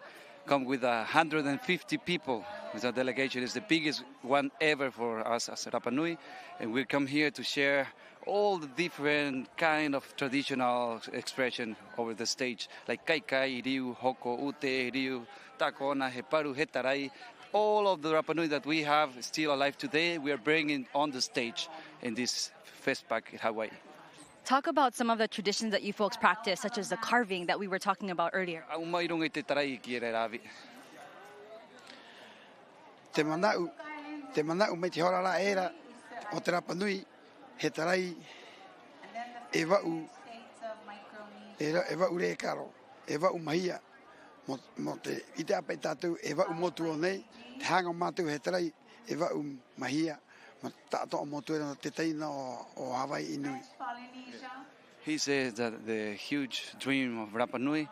come with 150 people with our delegation. It's the biggest one ever for us as Rapa Nui, and we come here to share all the different kind of traditional expression over the stage, like kaikai, riu, hoko, ute, riu, takona, heparu, hetarai. All of the Rapa Nui that we have still alive today, we are bringing on the stage in this FESTPAC in Hawaii. Talk about some of the traditions that you folks practice, such as the carving that we were talking about earlier. Te manau me te horara era o te Rapa Nui, he tarai e wau re karo, e wau mahia, mo te ite apai tātou e wau motu o nei, te hanga mātou he tarai e wau mahia, mo tātou o motu e te teina o Hawaii Inui. He says that the huge dream of Rapa Nui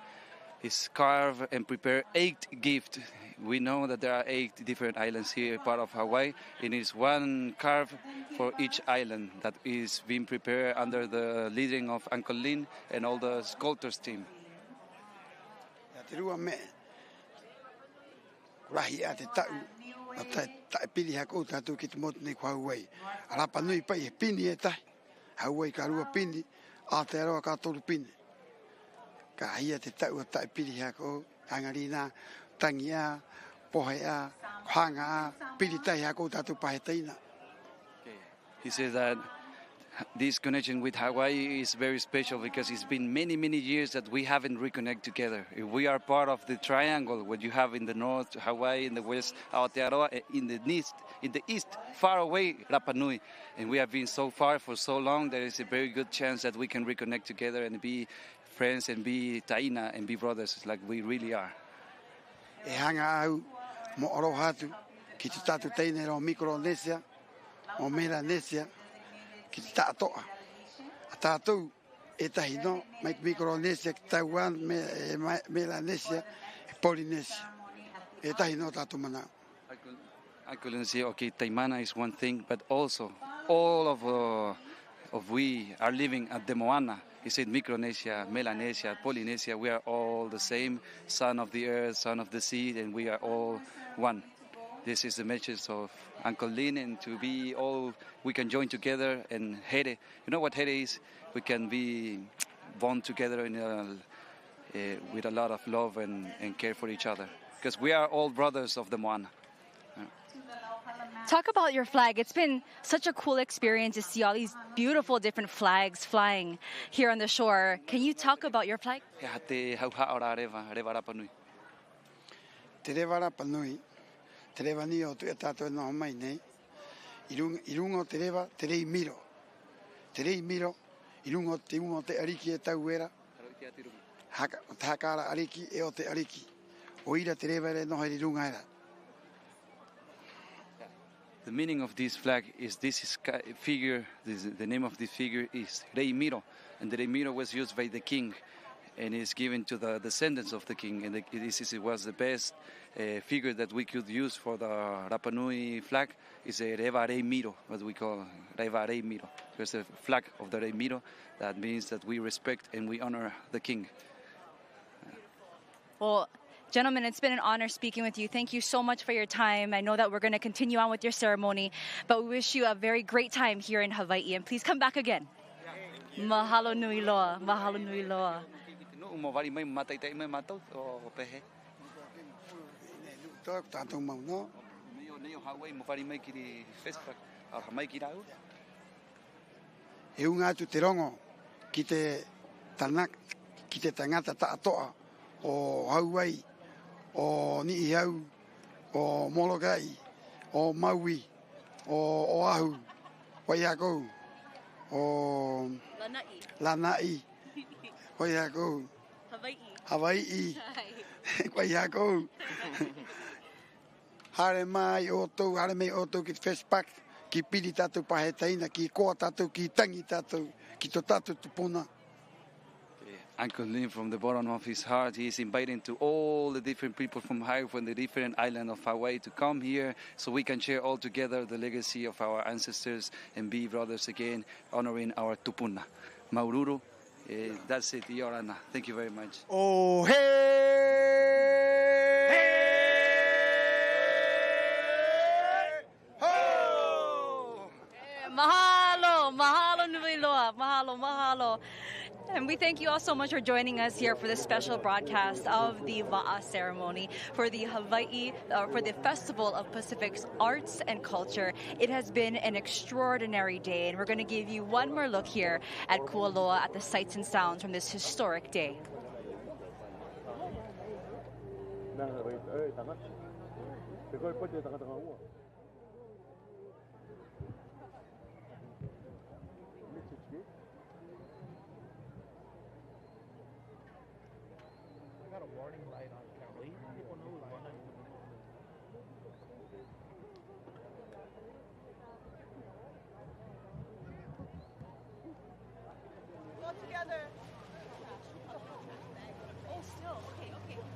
is carve and prepare 8 gifts. We know that there are 8 different islands here, part of Hawaii, and it's one carve for each island that is being prepared under the leading of Uncle Lin and all the sculptors team. Te rua me, rahi a te tau, a tae pili hako tātou ki te motu nei kua Hawaii. A Rapanui pai he pini e tahi, Hawaii ka rua pini, Aotearoa ka toru pini. Ka hia te tau a tae pili hako, angarina, tangi a, pohe a, hanga a, pili tahi hako tātou pahe teina. He says that this connection with Hawaii is very special because it's been many, many years that we haven't reconnected together. We are part of the triangle, what you have in the north, Hawaii, in the west, Aotearoa, in the east, far away, Rapanui. And we have been so far for so long, there is a very good chance that we can reconnect together and be friends and be taina and be brothers like we really are. E hanga au, mo oro hatu, ki te tatu teine o Micronesia, o Melanesia, ki te tātoa. A tātou e tahi no, mai Micronesia, ki Taiwan, Melanesia, Polynesia. E tahi no tātou manau. I couldn't say, okay, Taimana is one thing, but also all of we are living at the Moana. He said Micronesia, Melanesia, Polynesia, we are all the same, son of the earth, son of the sea, and we are all one. This is the message of Uncle Lin, and to be all, we can join together and here. You know what here is? We can be bond together with a lot of love and care for each other. Because we are all brothers of the Moana. Talk about your flag. It's been such a cool experience to see all these beautiful different flags flying here on the shore. Can you talk about your flag? Te rewa Rapanui, te rewa ni o tu e tātou no mai nei. I runga o te rewa, te rei miro. Te rei miro, i runga o te unga o te ariki e tau era. Te hakara ariki e o te ariki. O ira te rewa re noha i runga era. The meaning of this flag is figure, the name of this figure is Rei Miro, and the Rei Miro was used by the king and is given to the descendants of the king, and it was the best figure that we could use for the Rapanui flag is a Reva Rei Miro, what we call Reva Rei Miro. There's a flag of the Rei Miro that means that we respect and we honor the king. Well, gentlemen, it's been an honor speaking with you. Thank you so much for your time. I know that we're going to continue on with your ceremony, but we wish you a very great time here in Hawaii, and please come back again. Mahalo nui loa, mahalo nui loa. E unga atu te rongo ki te tangata tātoa o Hawaii, o Niihau, o Molokai, o Maui, o Oahu, Waiako, o Lanai, Waiako, Hawaii, Waiako. Hare mai o tau, hare mai o tau ki FESTPAC, ki pili tātou pahe taina, ki koa tātou, ki tangi tātou, ki to tātou tupuna. Uncle Lin, from the bottom of his heart, he is inviting to all the different people from the different islands of Hawaii to come here so we can share all together the legacy of our ancestors and be brothers again, honoring our tupuna. Maururu, that's it, Yorana. Thank you very much. Oh, hey! Mahalo, mahalo nui loa, mahalo, mahalo. And we thank you all so much for joining us here for this special broadcast of the Waʻa ceremony for the for the Festival of Pacific's Arts and Culture. It has been an extraordinary day, and we're going to give you one more look here at Kualoa at the sights and sounds from this historic day. Warning light on camera. People know who's running. Go together. Oh, still. Okay.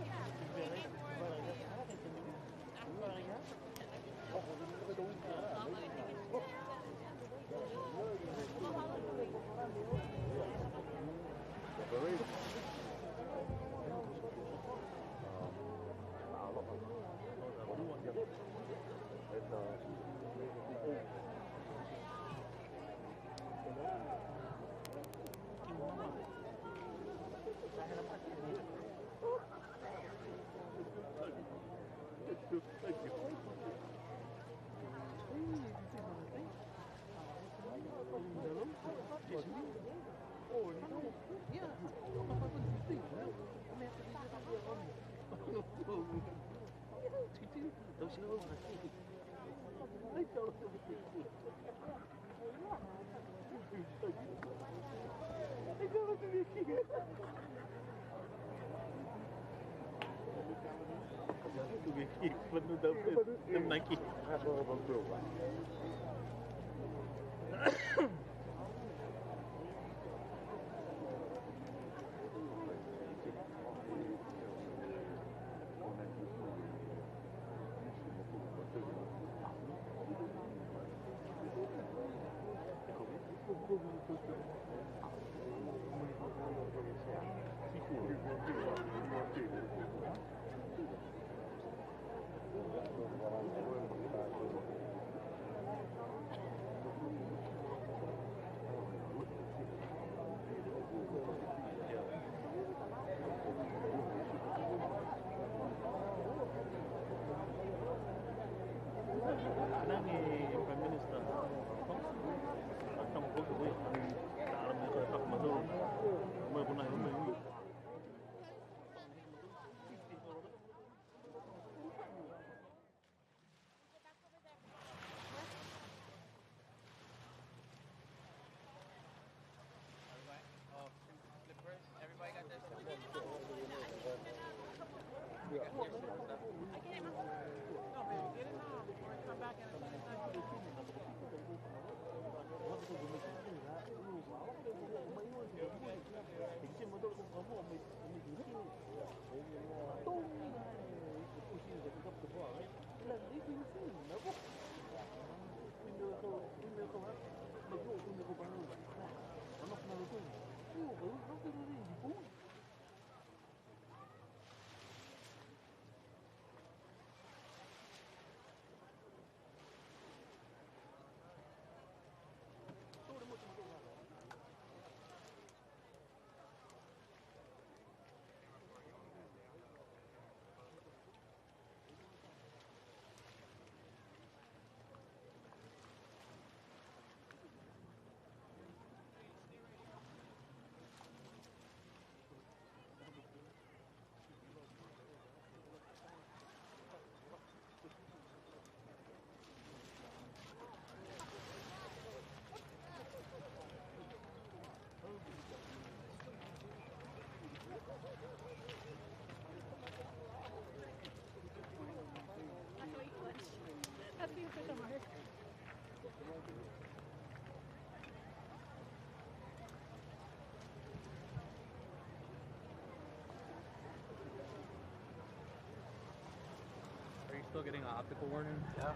Are you still getting an optical warning? Yeah.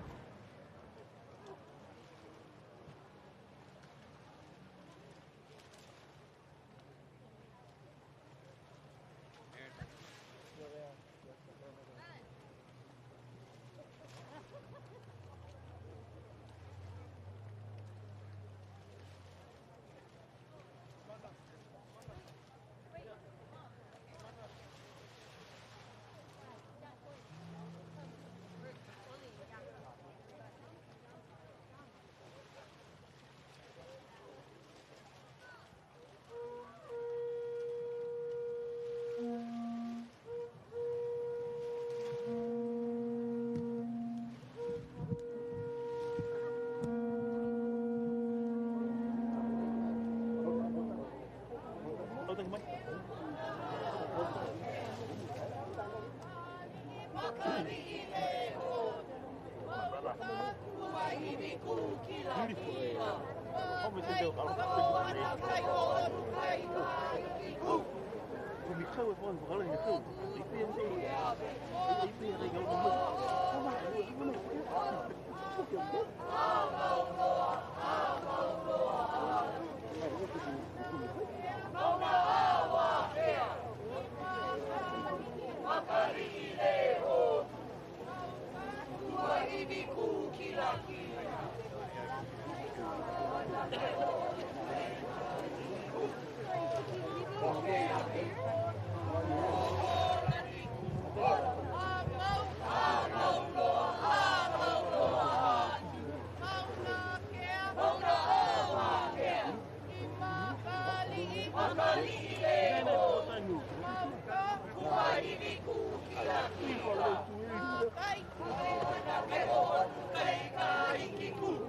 Kai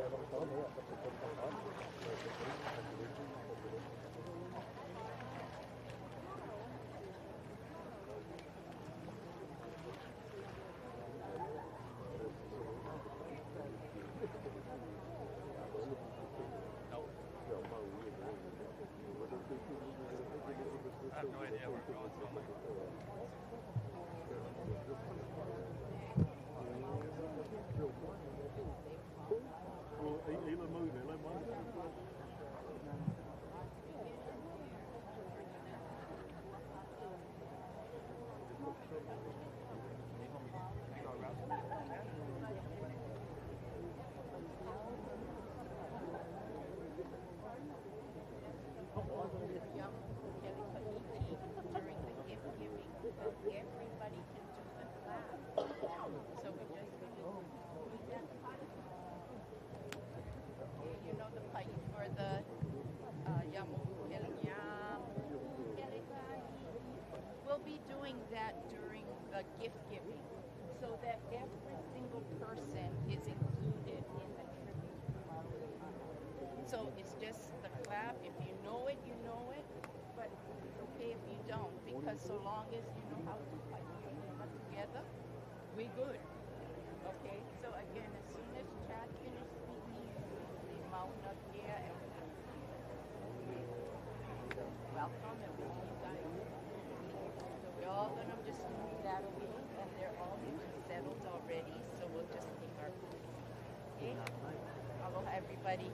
I have no idea where we're going so far. That during the gift giving, so that every single person is included in the tribute. So it's just the clap. If you know it, you know it, but it's okay if you don't, because so long as you know how to fight together, we good. Okay, so again, as soon as Chad finishes speaking, they mount up here and welcome and we'll see you guys. We're all going to just move that away, and they're all settled already, so we'll just take our place. Okay? Aloha, everybody.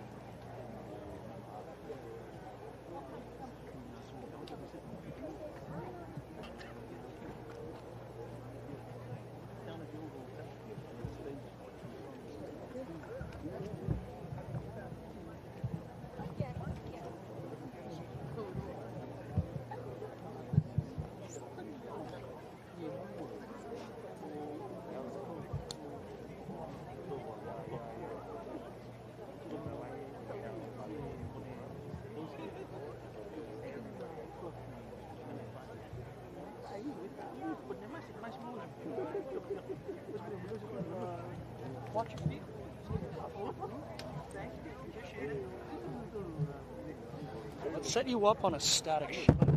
Watch your feet. Thank you. Appreciate it. Let's set you up on a static shot.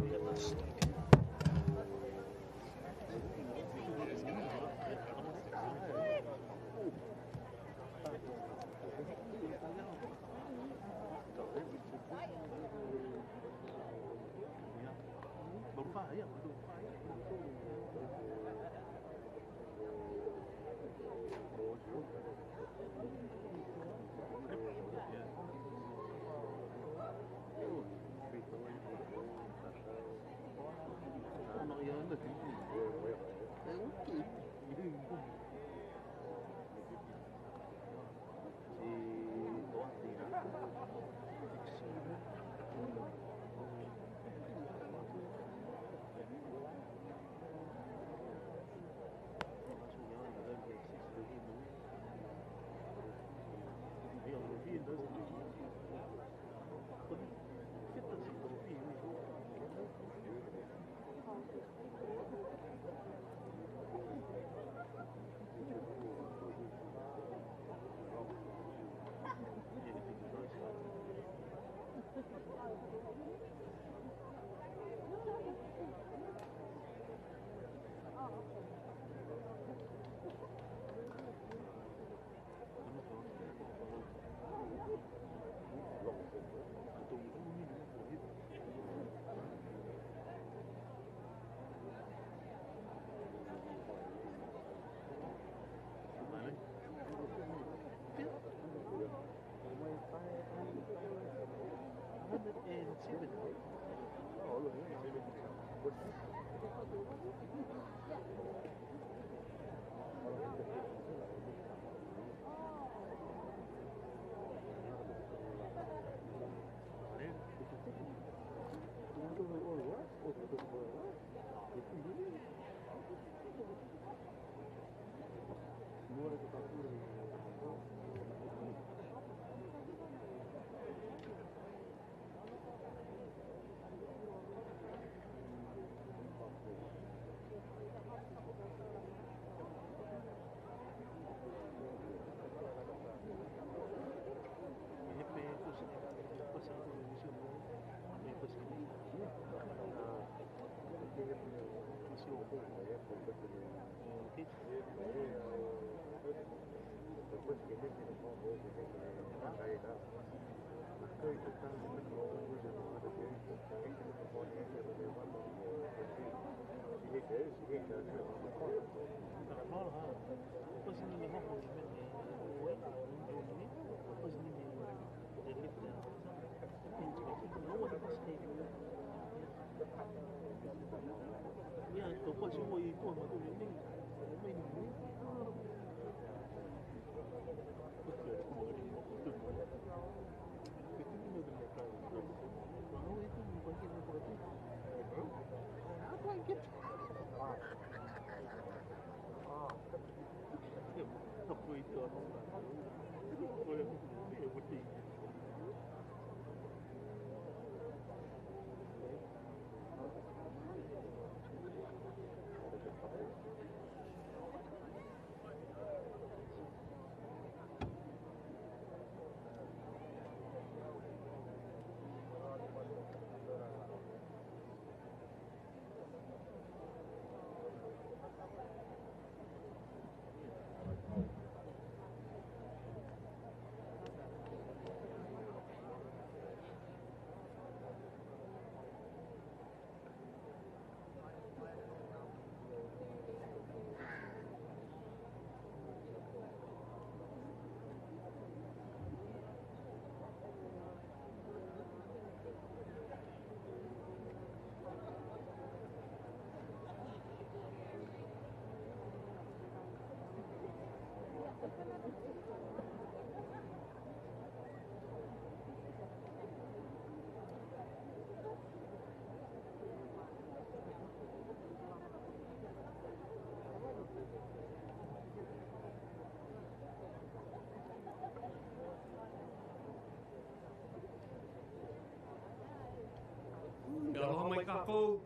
Aloha mai kākou.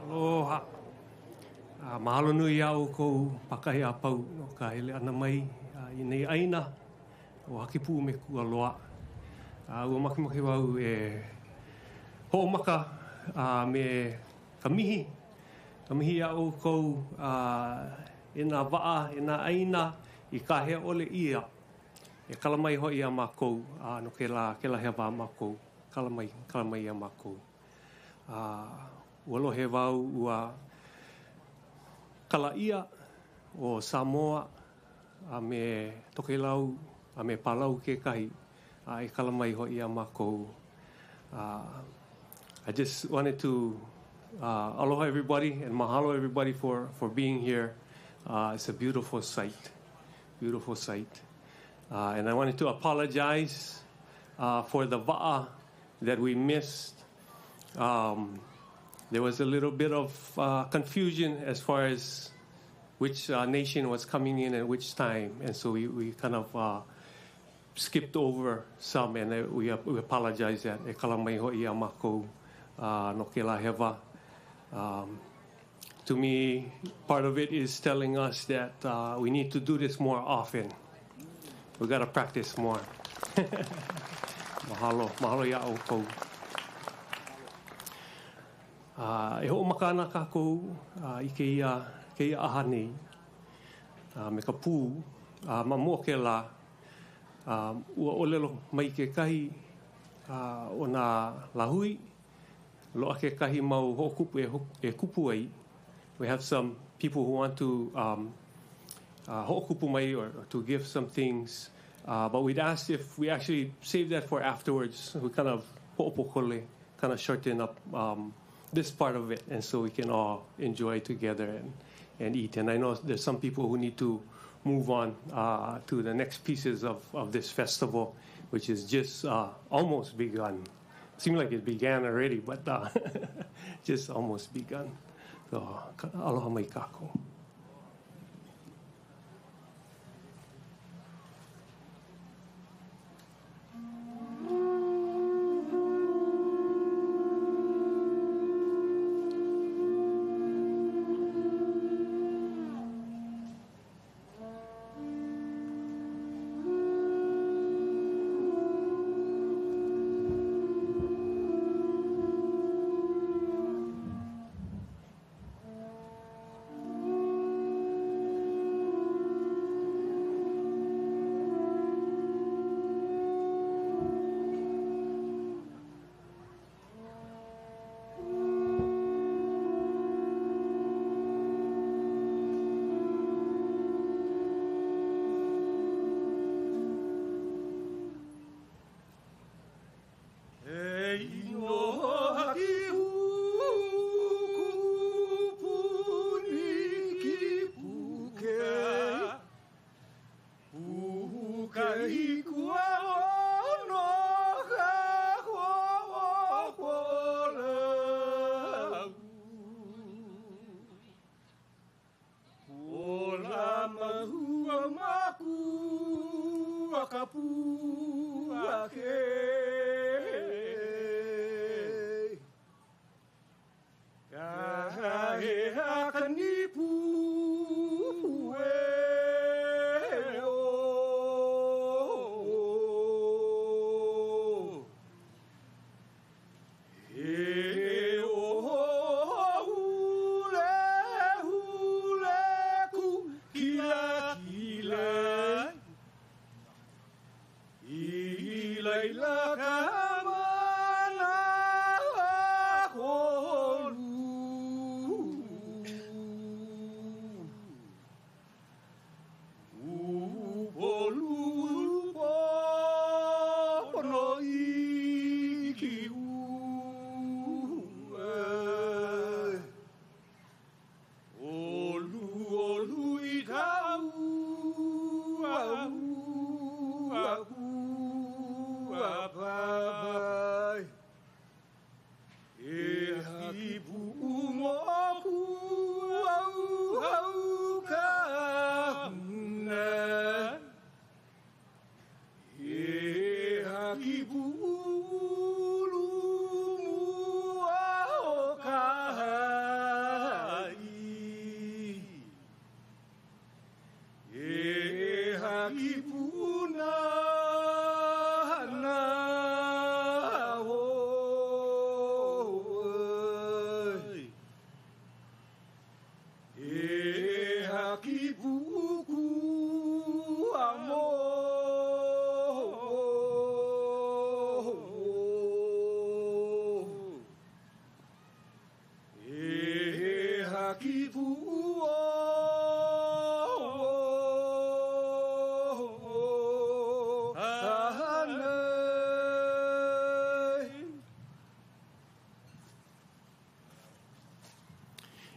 Aloha. Mahalo nui au kou pakahi a pau no ka hele ana mai I nei aina o Hakipu me Kualoa. Ua makimaki wau e ho'omaka me ka mihi. Ka mihi au kou e nā wa'a, e nā aina I ka hea ole ia. E kalamai hoi a mākou no ke la hea wā mākou. Kalamai a mākou. Ua lohe wau ua kala ia o Samoa a me Tokelau a me Palau ke kahi e kalamai hoi a mākou. I just wanted to aloha everybody and mahalo everybody for being here. It's a beautiful sight. Beautiful sight. And I wanted to apologize for the wa'a that we missed. There was a little bit of confusion as far as which nation was coming in at which time. And so we kind of skipped over some, and we apologize that. E kalamai ho'i a mākou no ke la hewa. To me, part of it is telling us that we need to do this more often. We got to practice more. Mahalo ia o kou. E ho'omaka ana kākou I ke ia aha nei. Me ka pū, ma mua ke la, ua olelo mai ke kahi o nā lahui, loa ke kahi mau ho'okupu e kupu ai. We have some people who want to ho'okupu mai or to give some things, but we'd asked if we actually save that for afterwards. We kind of ho'opokole, kind of shorten up this part of it, and so we can all enjoy together and eat. And I know there's some people who need to move on to the next pieces of this festival, which is just almost begun. Seems like it began already, but just almost begun. So, aloha mai kākou.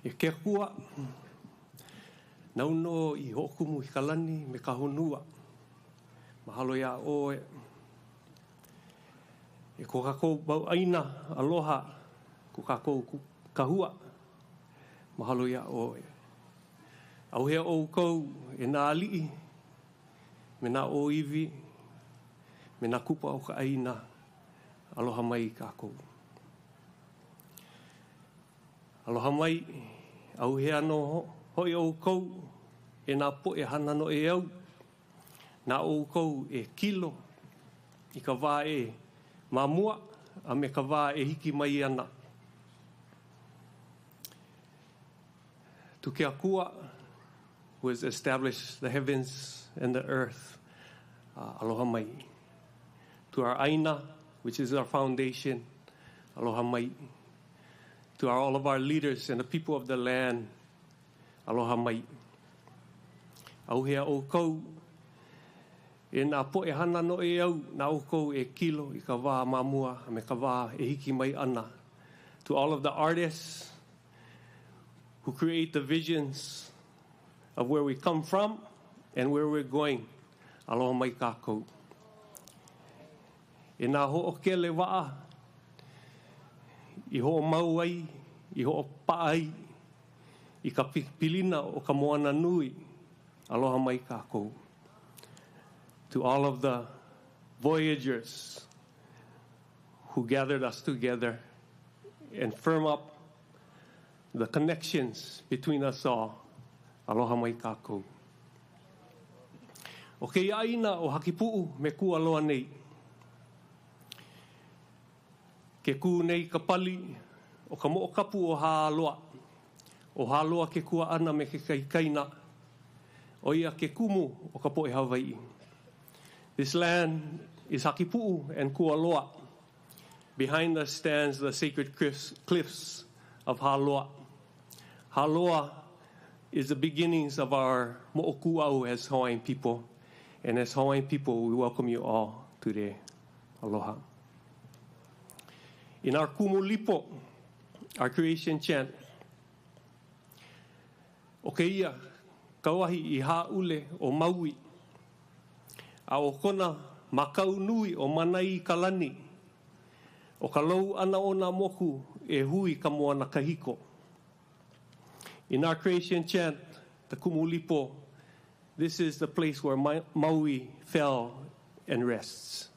E ke kua, nauno I hokumu I kalani me ka honua. Mahalo ia oe. E ko kako bau aina, aloha, ko kako kahua. Mahalo ia oe. Au hea o kou e nā alii, me nā o iwi, me nā kupa o ka aina, aloha mai kako. Aloha mai, au hea no hoi o kou, e nā po e hana no e au, nā o kou e kilo, I ka wā e mamua, a me ka wā e hiki mai ana. Tuke Akua was established the heavens and the earth. Aloha mai. To our aina, which is our foundation, aloha mai. To all of our leaders and the people of the land, aloha mai. Au hea o kou, e nā po e hana no e au, nā o kou e kilo I ka wā mamua, me ka wā e hiki mai ana. To all of the artists who create the visions of where we come from and where we're going, aloha mai kākou. E nā ho'okele wa'a, I ho'o mau ai, I ho'o pa'ai, I ka pilina o ka moana nui, aloha mai kākou. To all of the voyagers who gathered us together and firm up the connections between us all, aloha mai kākou. O ke aina o hakipu'u me kualoa nei. Ke ku nei ka pali o ka mo'okapu o hāloa. O hāloa ke kua ana me ke kaikaina. O ia ke kumu o ka po'e Hawaii. This land is hakipu'u and kualoa. Behind us stands the sacred cliffs of Hāloa. Hāloa is the beginnings of our mo'okuau as Hawaiian people. And as Hawaiian people, we welcome you all today. Aloha. In our kumulipo, our creation chant, o ke ia, kauahi I haule o maui, A o kona makau nui o manai kalani. O ka lau ana o nā moku e hui ka moana kahiko. In our creation chant, the Kumulipo, this is the place where Maui fell and rests.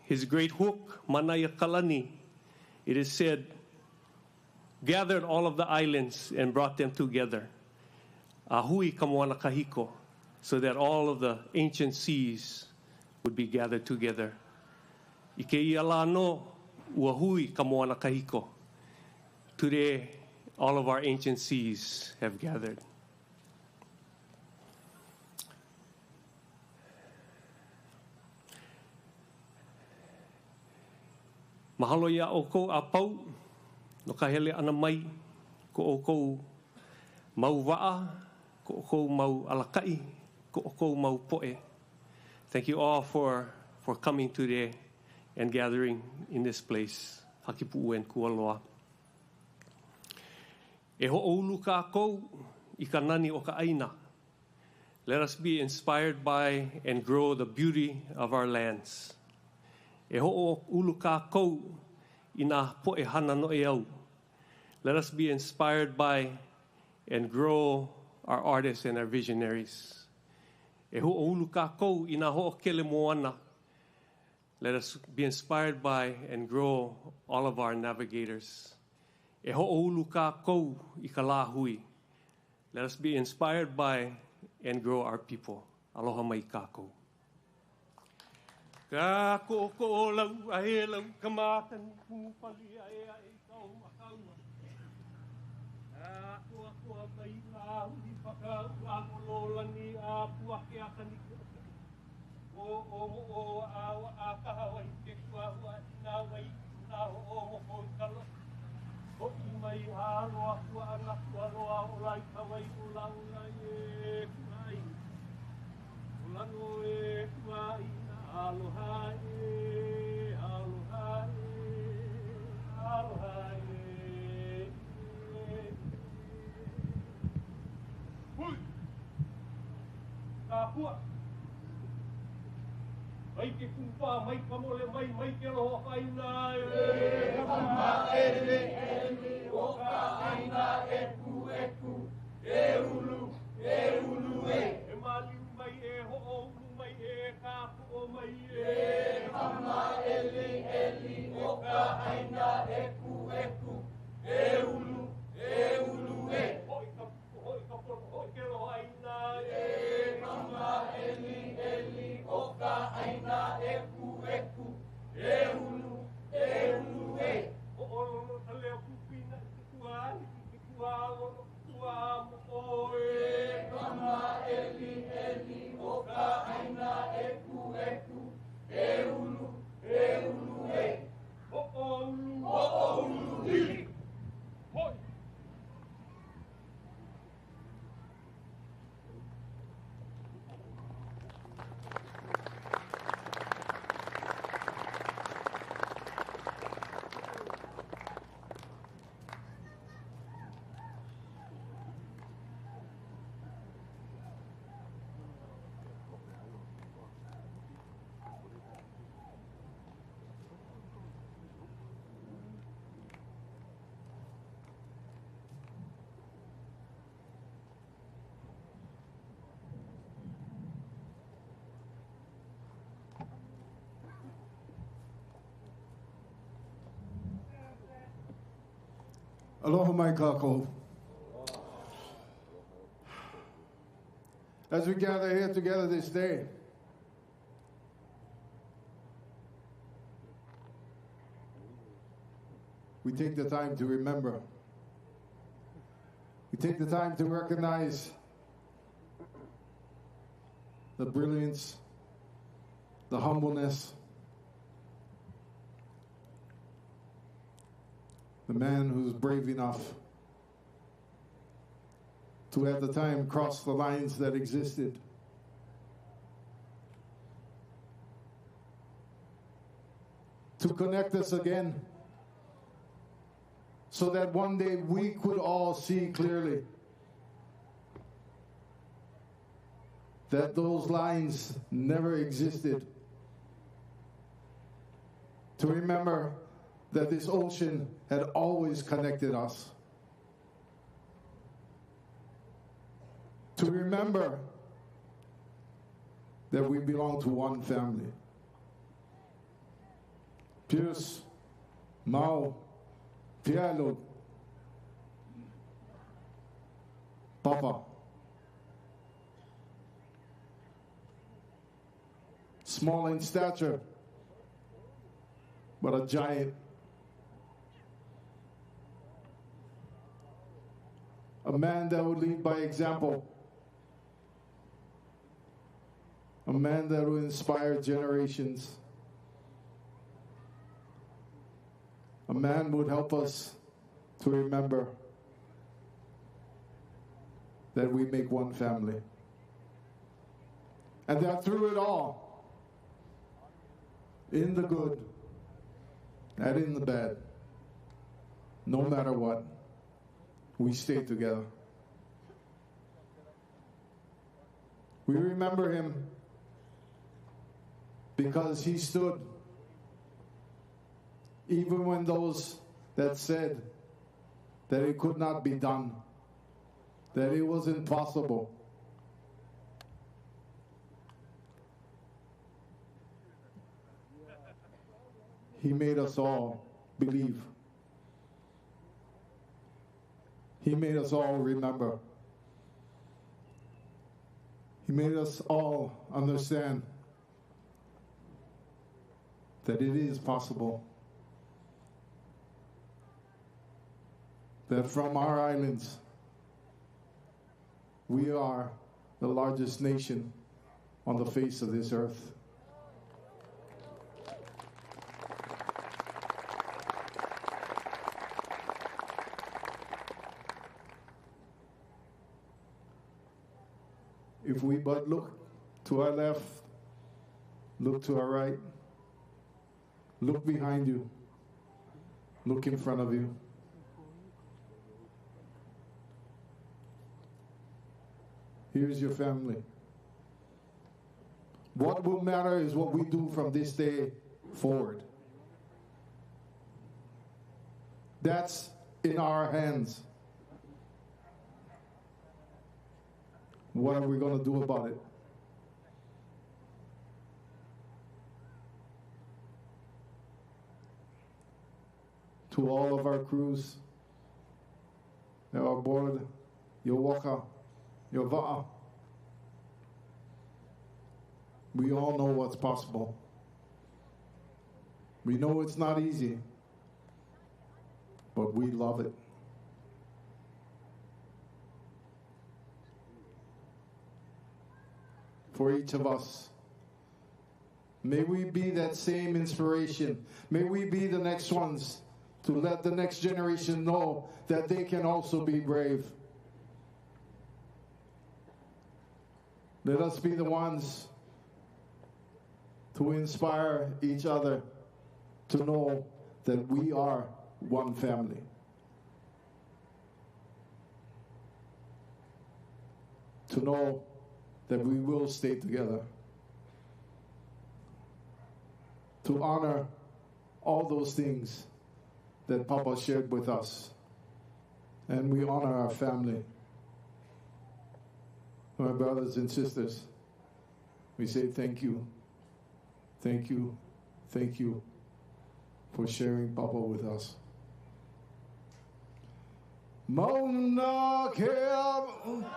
His great hook, Manaya Kalani, it is said, gathered all of the islands and brought them together. Ahui kamoana kahiko, so that all of the ancient seas would be gathered together. Ike iala no uahui kamoana kahiko. Today, all of our ancient seas have gathered. Mahalo ia o kou a pau, no ka hele ana mai, ko o kou mau waʻa, ko o kou mau alakai, ko o kou mau poʻe. Thank you all for coming today and gathering in this place. Hakipuʻu and Kualoa. E hoʻoulu kākou I ka nani o ka aina. Let us be inspired by and grow the beauty of our lands. E hoʻoulu kākou I nā poʻe hana no e au. Let us be inspired by and grow our artists and our visionaries. E hoʻoulu kākou I nā hoʻokele moana. Let us be inspired by and grow all of our navigators. E ho'oulu kākou I ka lā hui. Let us be inspired by and grow our people. Aloha mai kākou. Ka ko lau a he lau ka mātani pūpali a e kau makaua. Ka mai ngā hui whakau a mololani a puake a kaniko. O a kahawai ke kuahua nā wai nā o moko kalo. O I mai hāroa kua anga kualoa o lai kawai o launa e kuai. O lano e kuai na aloha e, aloha e, aloha e. Hui! Ka pua! Mai ke kupa, mai ka mole, mai ke loho kaina e. Kama ele, o ka aina e ku, e ulu e. E mali mai e ho'oulu mai e ka pu'o mai e. Kama ele, o ka aina e ku, e ulu e. Hoi ka polo, hoi ke loho aina e. Kama ele, o ka aina e ku, e ulu e. O olo ta leo kupina I kuai, I kualo, kuamo o e. Kama eli, o ka aina e ku, e ulu e. O ulu I. Hoi. Aloha mai kākou. As we gather here together this day, we take the time to remember. We take the time to recognize the brilliance, the humbleness, the man who's brave enough to at the time cross the lines that existed. To connect us again so that one day we could all see clearly that those lines never existed. To remember that this ocean had always connected us. To remember that we belong to one family. Pius, Mau, Pialo, Papa. Small in stature, but a giant. A man that would lead by example. A man that would inspire generations. A man would help us to remember that we make one family. And that through it all, in the good and in the bad, no matter what, we stay together. We remember him because he stood even when those that said that it could not be done, that it was impossible. He made us all believe. He made us all remember. He made us all understand that it is possible. That from our islands, we are the largest nation on the face of this earth. If we but look to our left, look to our right, look behind you, look in front of you. Here's your family. What will matter is what we do from this day forward. That's in our hands. What are we going to do about it? To all of our crews that are aboard your Waʻa, your Waʻa, we all know what's possible. We know it's not easy, but we love it. For each of us, may we be that same inspiration. May we be the next ones to let the next generation know that they can also be brave. Let us be the ones to inspire each other to know that we are one family. To know that we will stay together. To honor all those things that Papa shared with us. And we honor our family. My brothers and sisters, we say thank you. Thank you. Thank you for sharing Papa with us. Mauna kea.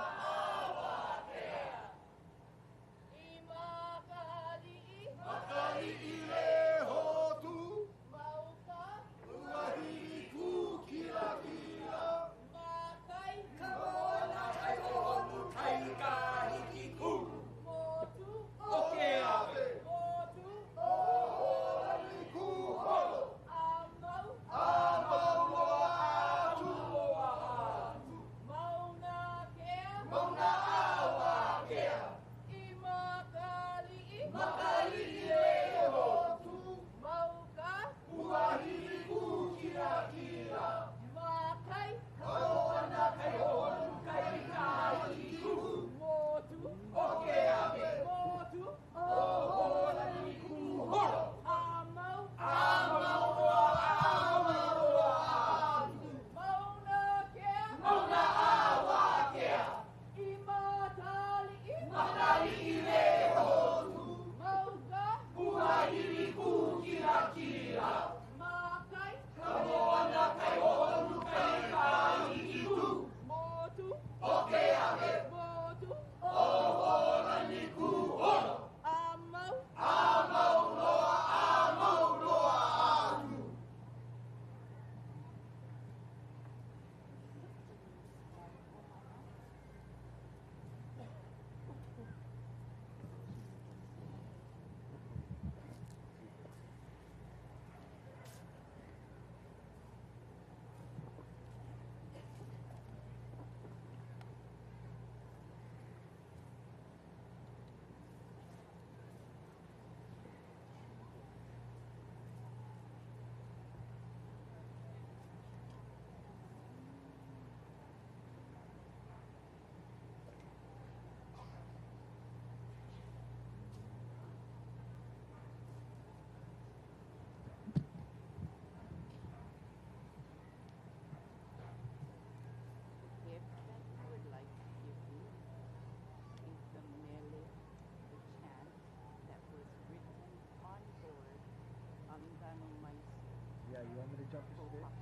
Yeah, you want me to jump this bit? And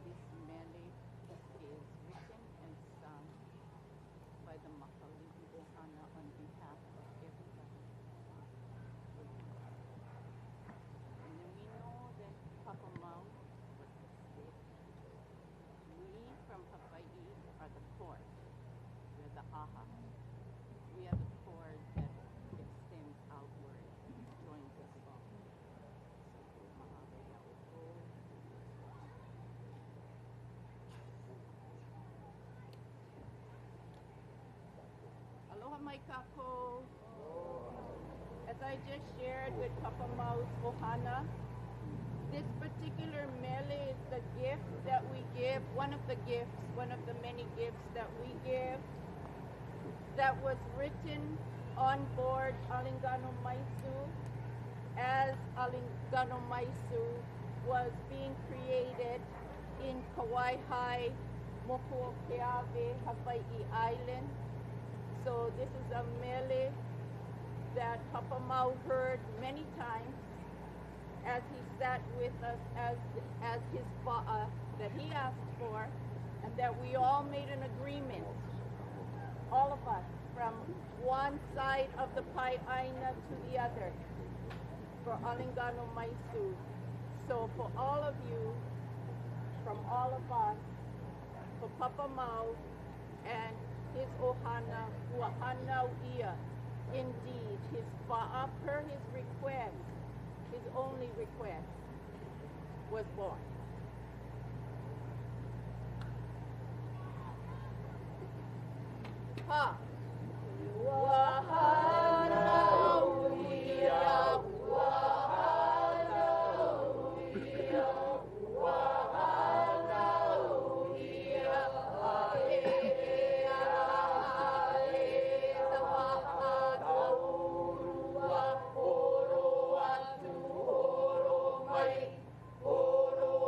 this mele is written and sung by the Makalihi Ohana on behalf of everybody. And then we know that Papa Mau was the state. We from Hawaii are the cord. We're the aha. We are the cord that extends outward, joins us all. Aloha mai kako. As I just shared with Papa Mau's Ohana, this particular mele is the gift that we give, one of the many gifts that we give, that was written on board Alingano Maisu as Alingano Maisu was being created in Kauai, Mokuokeawe, Hawaii Island. So this is a mele that Papa Mau heard many times as he sat with us as his waʻa that he asked for, and that we all made an agreement, all of us, from one side of the Pai'aina to the other, for Alingano Maisu. So for all of you, from all of us, for Papa Mau and his ohana, Huahana Ia, indeed, his wa'a, per his request, his only request, was born. Ha! Wahana Ia, Wahana Ia, Wahana Ia, Oro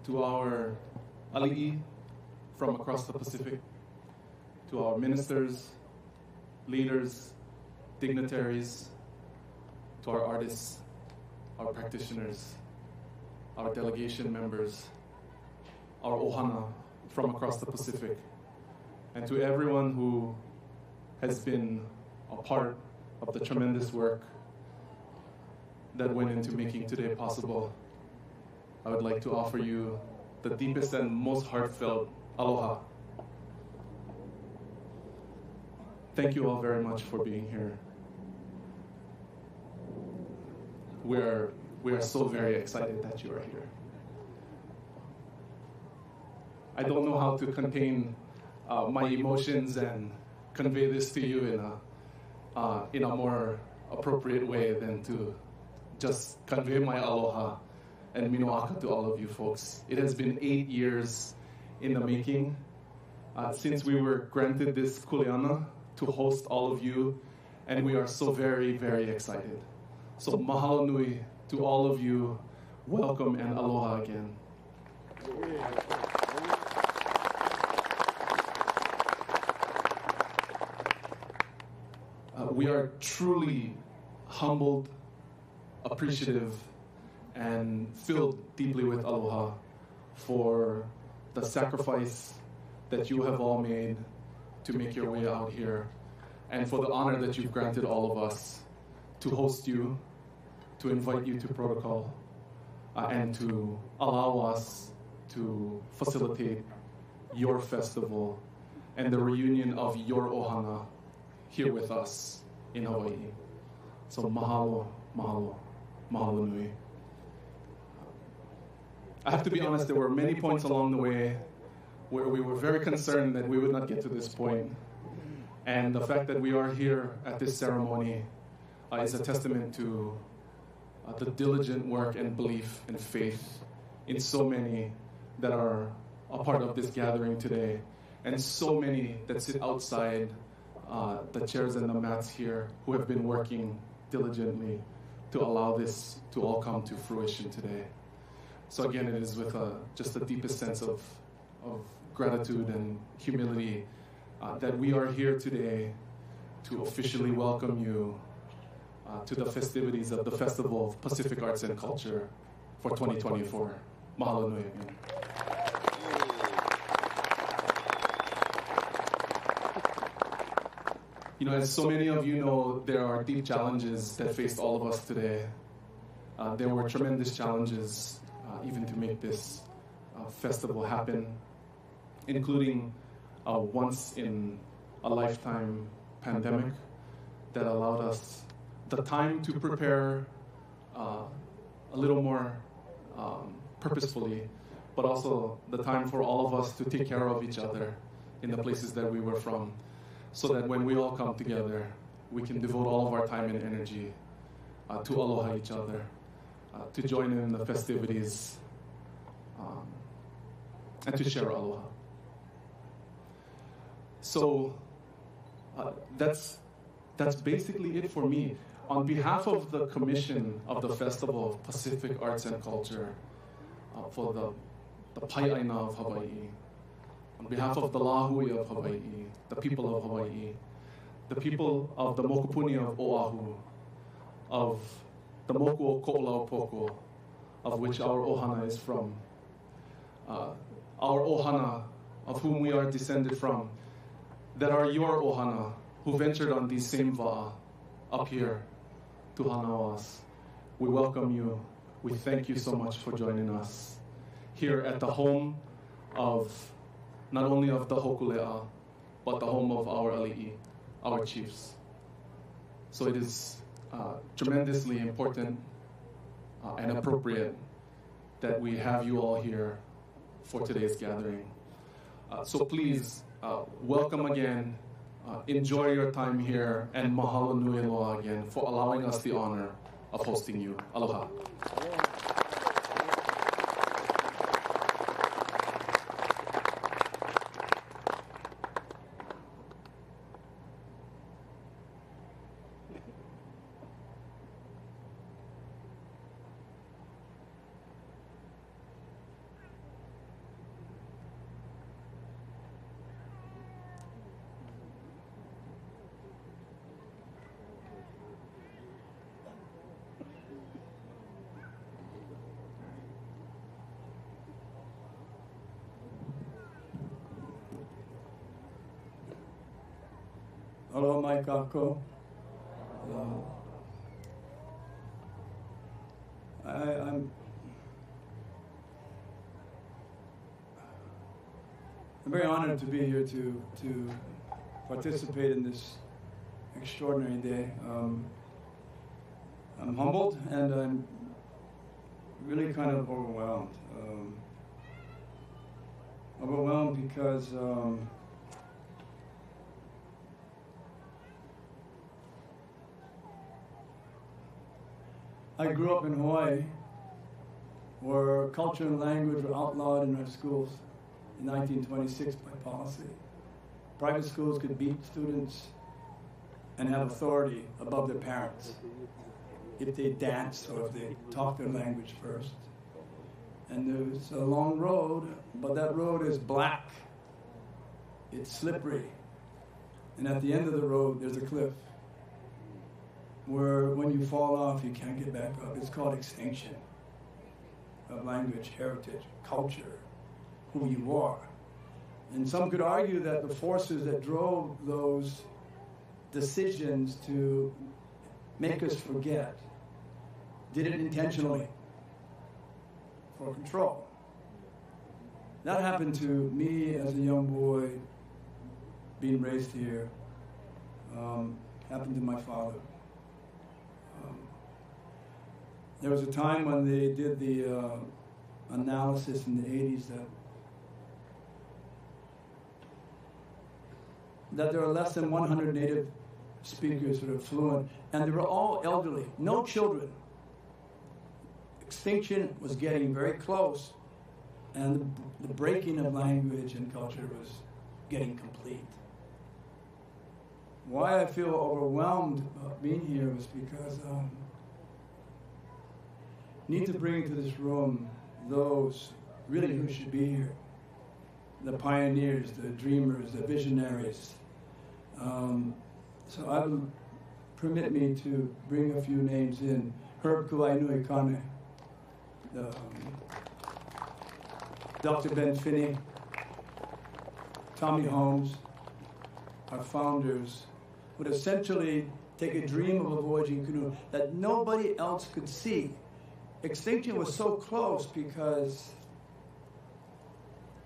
To our ali'i from across the Pacific, to our ministers, leaders, dignitaries, to our artists, our practitioners, our delegation members, our ohana from across the Pacific, and to everyone who has been a part of the tremendous work that went into making today possible, I would like to offer you the deepest and most heartfelt aloha. Thank you all very much for being here. We are so very excited that you are here. I don't know how to contain my emotions and convey this to you in a more appropriate way than to just convey my aloha and minoaka to all of you folks. It has been 8 years in the making since we were granted this kuleana to host all of you, and we are so very, very excited. So mahalo nui to all of you. Welcome and aloha again. We are truly humbled, appreciative, and filled deeply with aloha for the sacrifice that you have all made to make your way out here, and for the honor that you've granted all of us to host you, to invite you to protocol, and to allow us to facilitate your festival and the reunion of your ohana here with us in Hawaii. So mahalo, mahalo, mahalo nui. I have to be honest, there were many points along the way where we were very concerned that we would not get to this point. And the fact that we are here at this ceremony is a testament to the diligent work and belief and faith in so many that are a part of this gathering today, and so many that sit outside the chairs and the mats here who have been working diligently to allow this to all come to fruition today. So again, it is with just the deepest sense of gratitude and humility that we are here today to officially welcome you to the festivities of the Festival of Pacific Arts and Culture for 2024. Mahalo nui again. You know, as so many of you know, there are deep challenges that faced all of us today. There were tremendous challenges even to make this festival happen, including a once-in-a-lifetime pandemic that allowed us the time to prepare a little more purposefully, but also the time for all of us to take care of each other in the places that we were from, so that when we all come together, we can devote all of our time and energy to aloha each other, to join in the festivities, and to share aloha. So that's basically it for me. On behalf of the Commission of the Festival of Pacific Arts and Culture, for the Pai'aina of Hawaii, on behalf of the Lahui of Hawaii, the people of Hawaii, the people of the Mokupuni of Oahu, of the Moku o Ko'olaupoko, of which our ohana is from, our ohana of whom we are descended from, that are your ohana, who ventured on these same wa'a up here to hana us. we welcome you. We thank you so much for joining us here at the home of not only of the Hokulea, but the home of our ali'i, our chiefs. So it is tremendously important and appropriate that we have you all here for today's gathering. So please, welcome again, enjoy your time here, and mahalo nui loa again for allowing us the honor of hosting you. Aloha. Aloha mai kako. I'm very honored to be here to participate in this extraordinary day. I'm humbled and I'm really kind of overwhelmed. Overwhelmed because I grew up in Hawaii, where culture and language were outlawed in our schools in 1926 by policy. Private schools could beat students and have authority above their parents if they danced or if they talked their language first. And there's a long road, but that road is black. It's slippery. And at the end of the road, there's a cliff, where when you fall off, you can't get back up. It's called extinction of language, heritage, culture, who you are. And some could argue that the forces that drove those decisions to make us forget did it intentionally for control. That happened to me as a young boy being raised here. Happened to my father. There was a time when they did the analysis in the 80s that there are less than 100 native speakers that are fluent, and they were all elderly, no children. Extinction was getting very close, and the breaking of language and culture was getting complete. Why I feel overwhelmed about being here was because need to bring into this room those really who should be here. The pioneers, the dreamers, the visionaries. So I will permit me to bring a few names in. Herb Kuainui Kane, Dr. Ben Finney, Tommy Holmes, our founders, would essentially take a dream of a voyaging canoe that nobody else could see. Extinction was so close because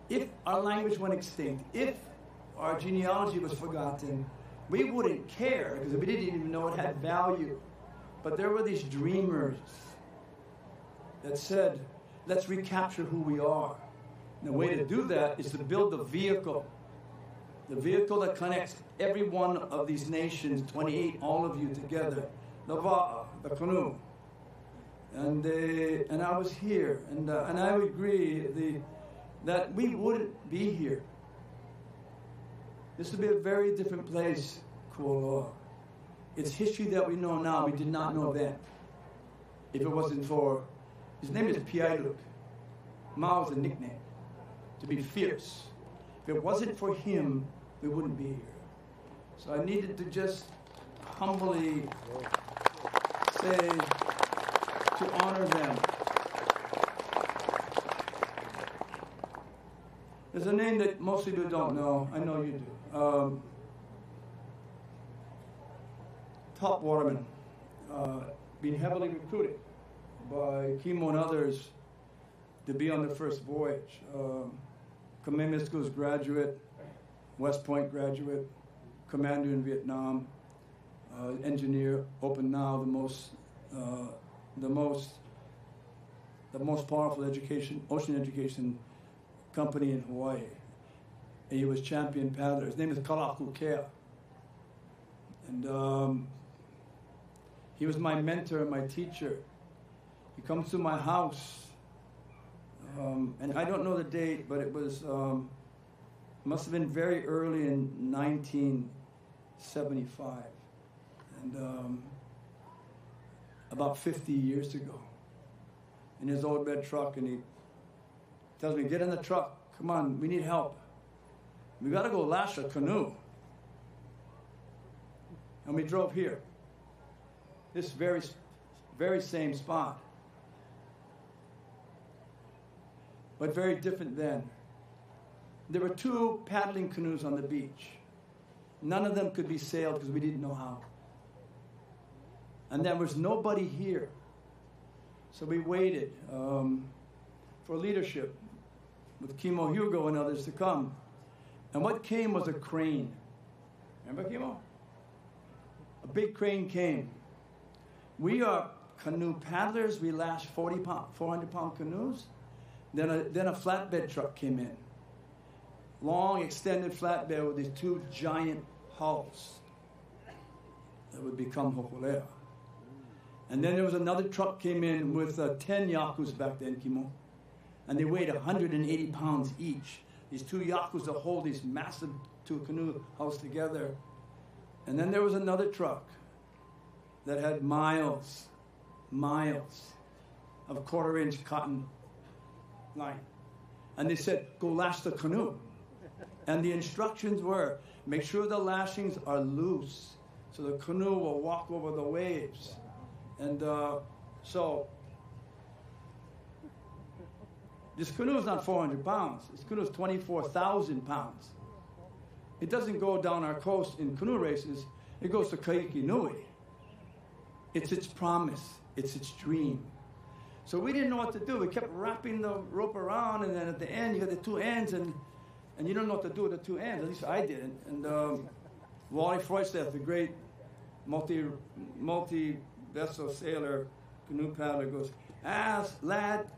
if our language went extinct, if our genealogy was forgotten, we wouldn't care because we didn't even know it had value. But there were these dreamers that said, let's recapture who we are. And the way to do that is to build the vehicle that connects every one of these nations, 28, all of you together, the Waʻa, the canoe. And I was here, and I would agree that we wouldn't be here. This would be a very different place, Kualoa. It's history that we know now, we did not know then. If it wasn't for, his name is Piailuk. Mao's a nickname, to be fierce. If it wasn't for him, we wouldn't be here. So I needed to just humbly say, to honor them. There's a name that most of you don't know. I know you do. Top waterman, being heavily recruited by Kimo and others to be on the first voyage. Kamehameha School's graduate, West Point graduate, commander in Vietnam, engineer, opened now the most powerful ocean education company in Hawaii. And he was champion paddler. His name is Kalakukea. And he was my mentor and my teacher. He comes to my house, and I don't know the date, but it was, must have been very early in 1975. And about 50 years ago, in his old red truck, and he tells me, get in the truck, come on, we need help. We gotta go lash a canoe. And we drove here, this very, very same spot, but very different then. There were 2 paddling canoes on the beach. None of them could be sailed because we didn't know how. And there was nobody here. So we waited for leadership with Kimo Hugo and others to come. And what came was a crane. Remember, Kimo? A big crane came. We are canoe paddlers. We lash 400-pound canoes. Then a flatbed truck came in. Long, extended flatbed with these 2 giant hulls that would become Hokulea. And then there was another truck came in with 10 yakus back then, Kimo. And they weighed 180 pounds each. These 2 yakus that hold these massive 2 canoe hulls together. And then there was another truck that had miles of 1/4-inch cotton line. And they said, go lash the canoe. And the instructions were, make sure the lashings are loose so the canoe will walk over the waves. And so this canoe is not 400 pounds. This canoe is 24,000 pounds. It doesn't go down our coast in canoe races. It goes to Kaiki Nui. It's its promise. It's its dream. So we didn't know what to do. We kept wrapping the rope around, and then at the end, you got the 2 ends, and you don't know what to do with the 2 ends. At least I didn't. And Wally Freudstaff, the great multi-vessel sailor, canoe paddler, goes, lad,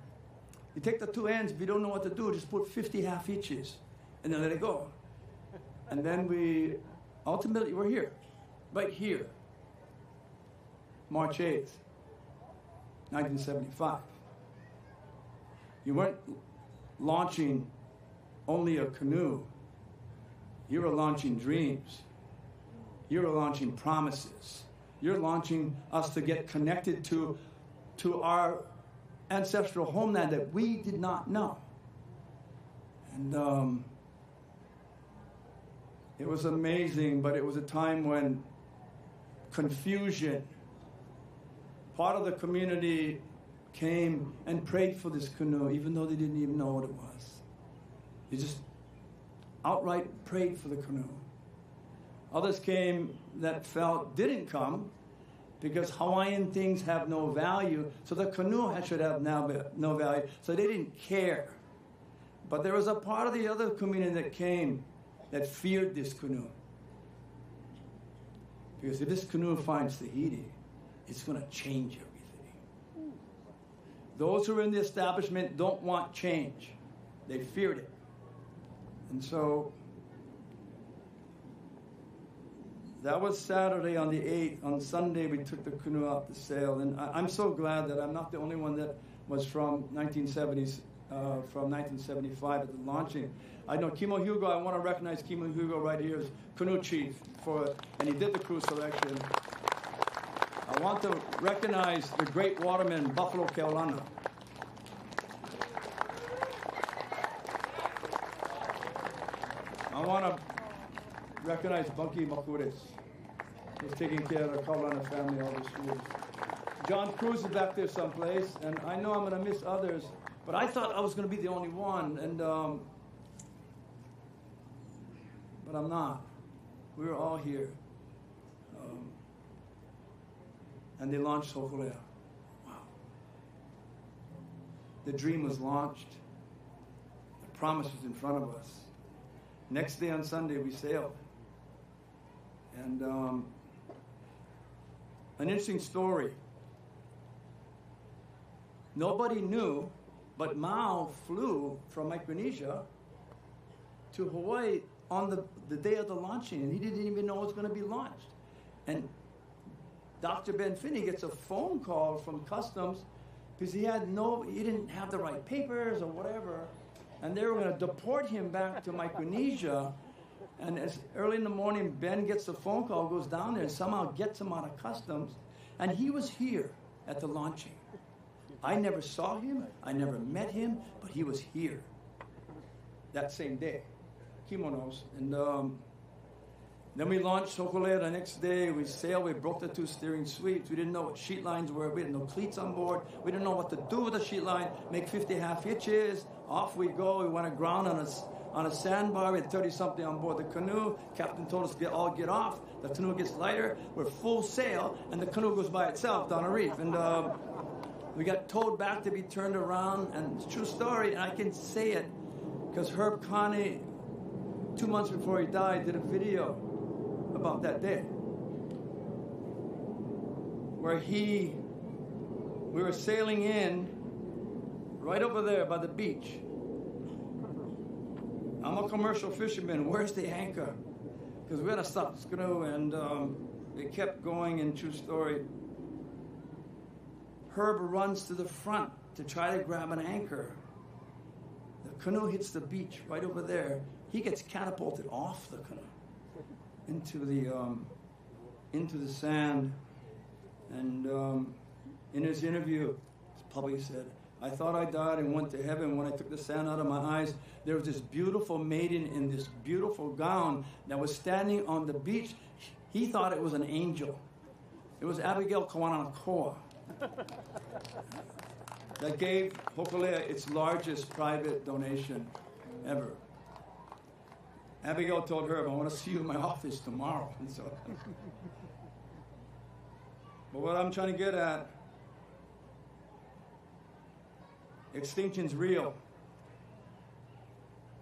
you take the 2 ends. If you don't know what to do, just put 50 half hitches, and then let it go. And then ultimately, we're here, right here, March 8th, 1975. You weren't launching only a canoe. You were launching dreams. You were launching promises. You're launching us to get connected to our ancestral homeland that we did not know. And it was amazing, but it was a time when confusion. Part of the community came and prayed for this canoe, even though they didn't even know what it was. They just outright prayed for the canoe. Others came that didn't come because Hawaiian things have no value, so the canoe should have no value, so they didn't care. But there was a part of the other community that came that feared this canoe. Because if this canoe finds Tahiti, it's going to change everything. Those who are in the establishment don't want change. They feared it. And so that was Saturday on the 8th. On Sunday, we took the canoe out to sail. And I'm so glad that I'm not the only one that was from 1975 at the launching. I know Kimo Hugo, I want to recognize Kimo Hugo right here as canoe chief, and he did the crew selection. I want to recognize the great waterman, Buffalo Keolana. I want to recognize Bunky Makuris, who's taking care of the Keolana family all these years. John Cruz is back there someplace, and I know I'm going to miss others, but I thought I was going to be the only one, and but I'm not. We were all here. And they launched Hokulea. Wow. the dream was launched. The promise was in front of us. Next day on Sunday, we sailed. And an interesting story. Nobody knew, but Mao flew from Micronesia to Hawaii on the day of the launching, and he didn't even know it was going to be launched. And Dr. Ben Finney gets a phone call from Customs because he didn't have the right papers or whatever, and they were going to deport him back to Micronesia. And as early in the morning, Ben gets a phone call, goes down there, and somehow gets him out of Customs, and he was here at the launching. I never saw him, I never met him, but he was here that same day. Kimonos. And then we launched Hokulea the next day. We sailed, we broke the 2 steering sweeps. We didn't know what sheet lines were. We had no cleats on board. We didn't know what to do with the sheet line. Make 50 half hitches. Off we go. We went aground on a sandbar. We had 30-something on board the canoe. Captain told us to get off. The canoe gets lighter. We're full sail, and the canoe goes by itself down a reef. And we got towed back to be turned around. And it's a true story, and I can say it because Herb Connie, 2 months before he died, did a video about that day where we were sailing in right over there by the beach. I'm a commercial fisherman. Where's the anchor? Because we had to stop the canoe, and it kept going. In true story, Herb runs to the front to try to grab an anchor. The canoe hits the beach right over there. He gets catapulted off the canoe into the sand. And in his interview, his public said, "I thought I died and went to heaven. When I took the sand out of my eyes, there was this beautiful maiden in this beautiful gown that was standing on the beach. He thought it was an angel. It was Abigail Kawananakoa that gave Hokulea its largest private donation ever." Abigail told her, "I want to see you in my office tomorrow." And so, but what I'm trying to get at, extinction's real.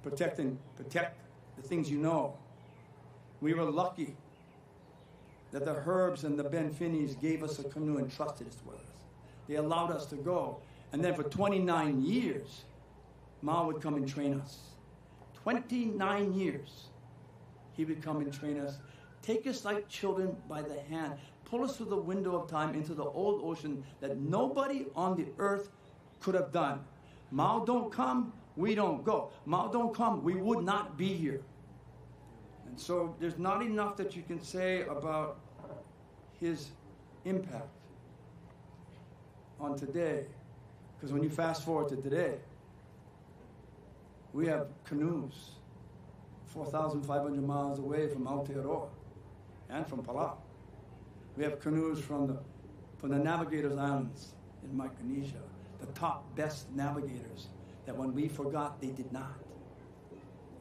Protect the things you know. We were lucky that the Herbs and the Ben Finneys gave us a canoe and trusted us with us. They allowed us to go. And then for 29 years, Ma would come and train us. 29 years, he would come and train us, take us like children by the hand, pull us through the window of time into the old ocean that nobody on the earth could have done. Mao don't come, we don't go. Mao don't come, we would not be here. And so there's not enough that you can say about his impact on today. Because when you fast forward to today, we have canoes 4,500 miles away from Aotearoa and from Palau. We have canoes from the Navigators Islands in Micronesia, the top best navigators that when we forgot, they did not.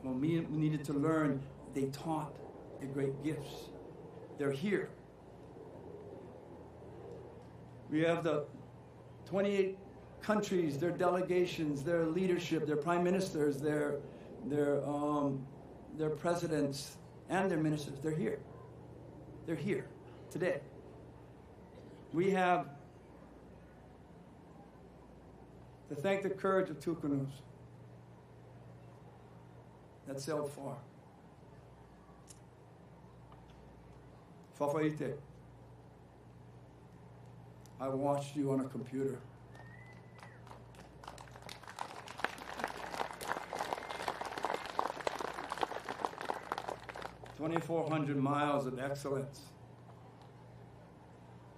When we needed to learn, they taught the great gifts. They're here. We have the 28 countries, their delegations, their leadership, their prime ministers, their presidents, and their ministers. They're here. They're here today. We have to thank the courage of 2 canoes that sailed far. Fafaite, I watched you on a computer. "2,400 miles of excellence.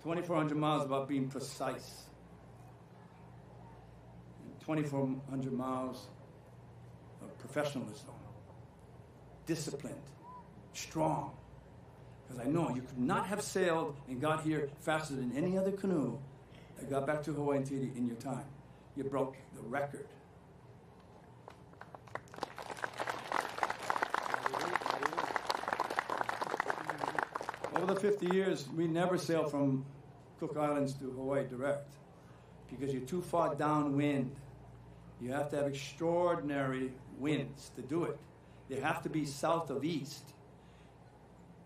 2,400 miles about being precise. 2,400 miles of professionalism, disciplined, strong. Because I know you could not have sailed and got here faster than any other canoe that got back to Hawaii and Tahiti in your time. You broke the record. Over the 50 years, we never sailed from Cook Islands to Hawaii direct because you're too far downwind You have to have extraordinary winds to do it. They have to be south of east.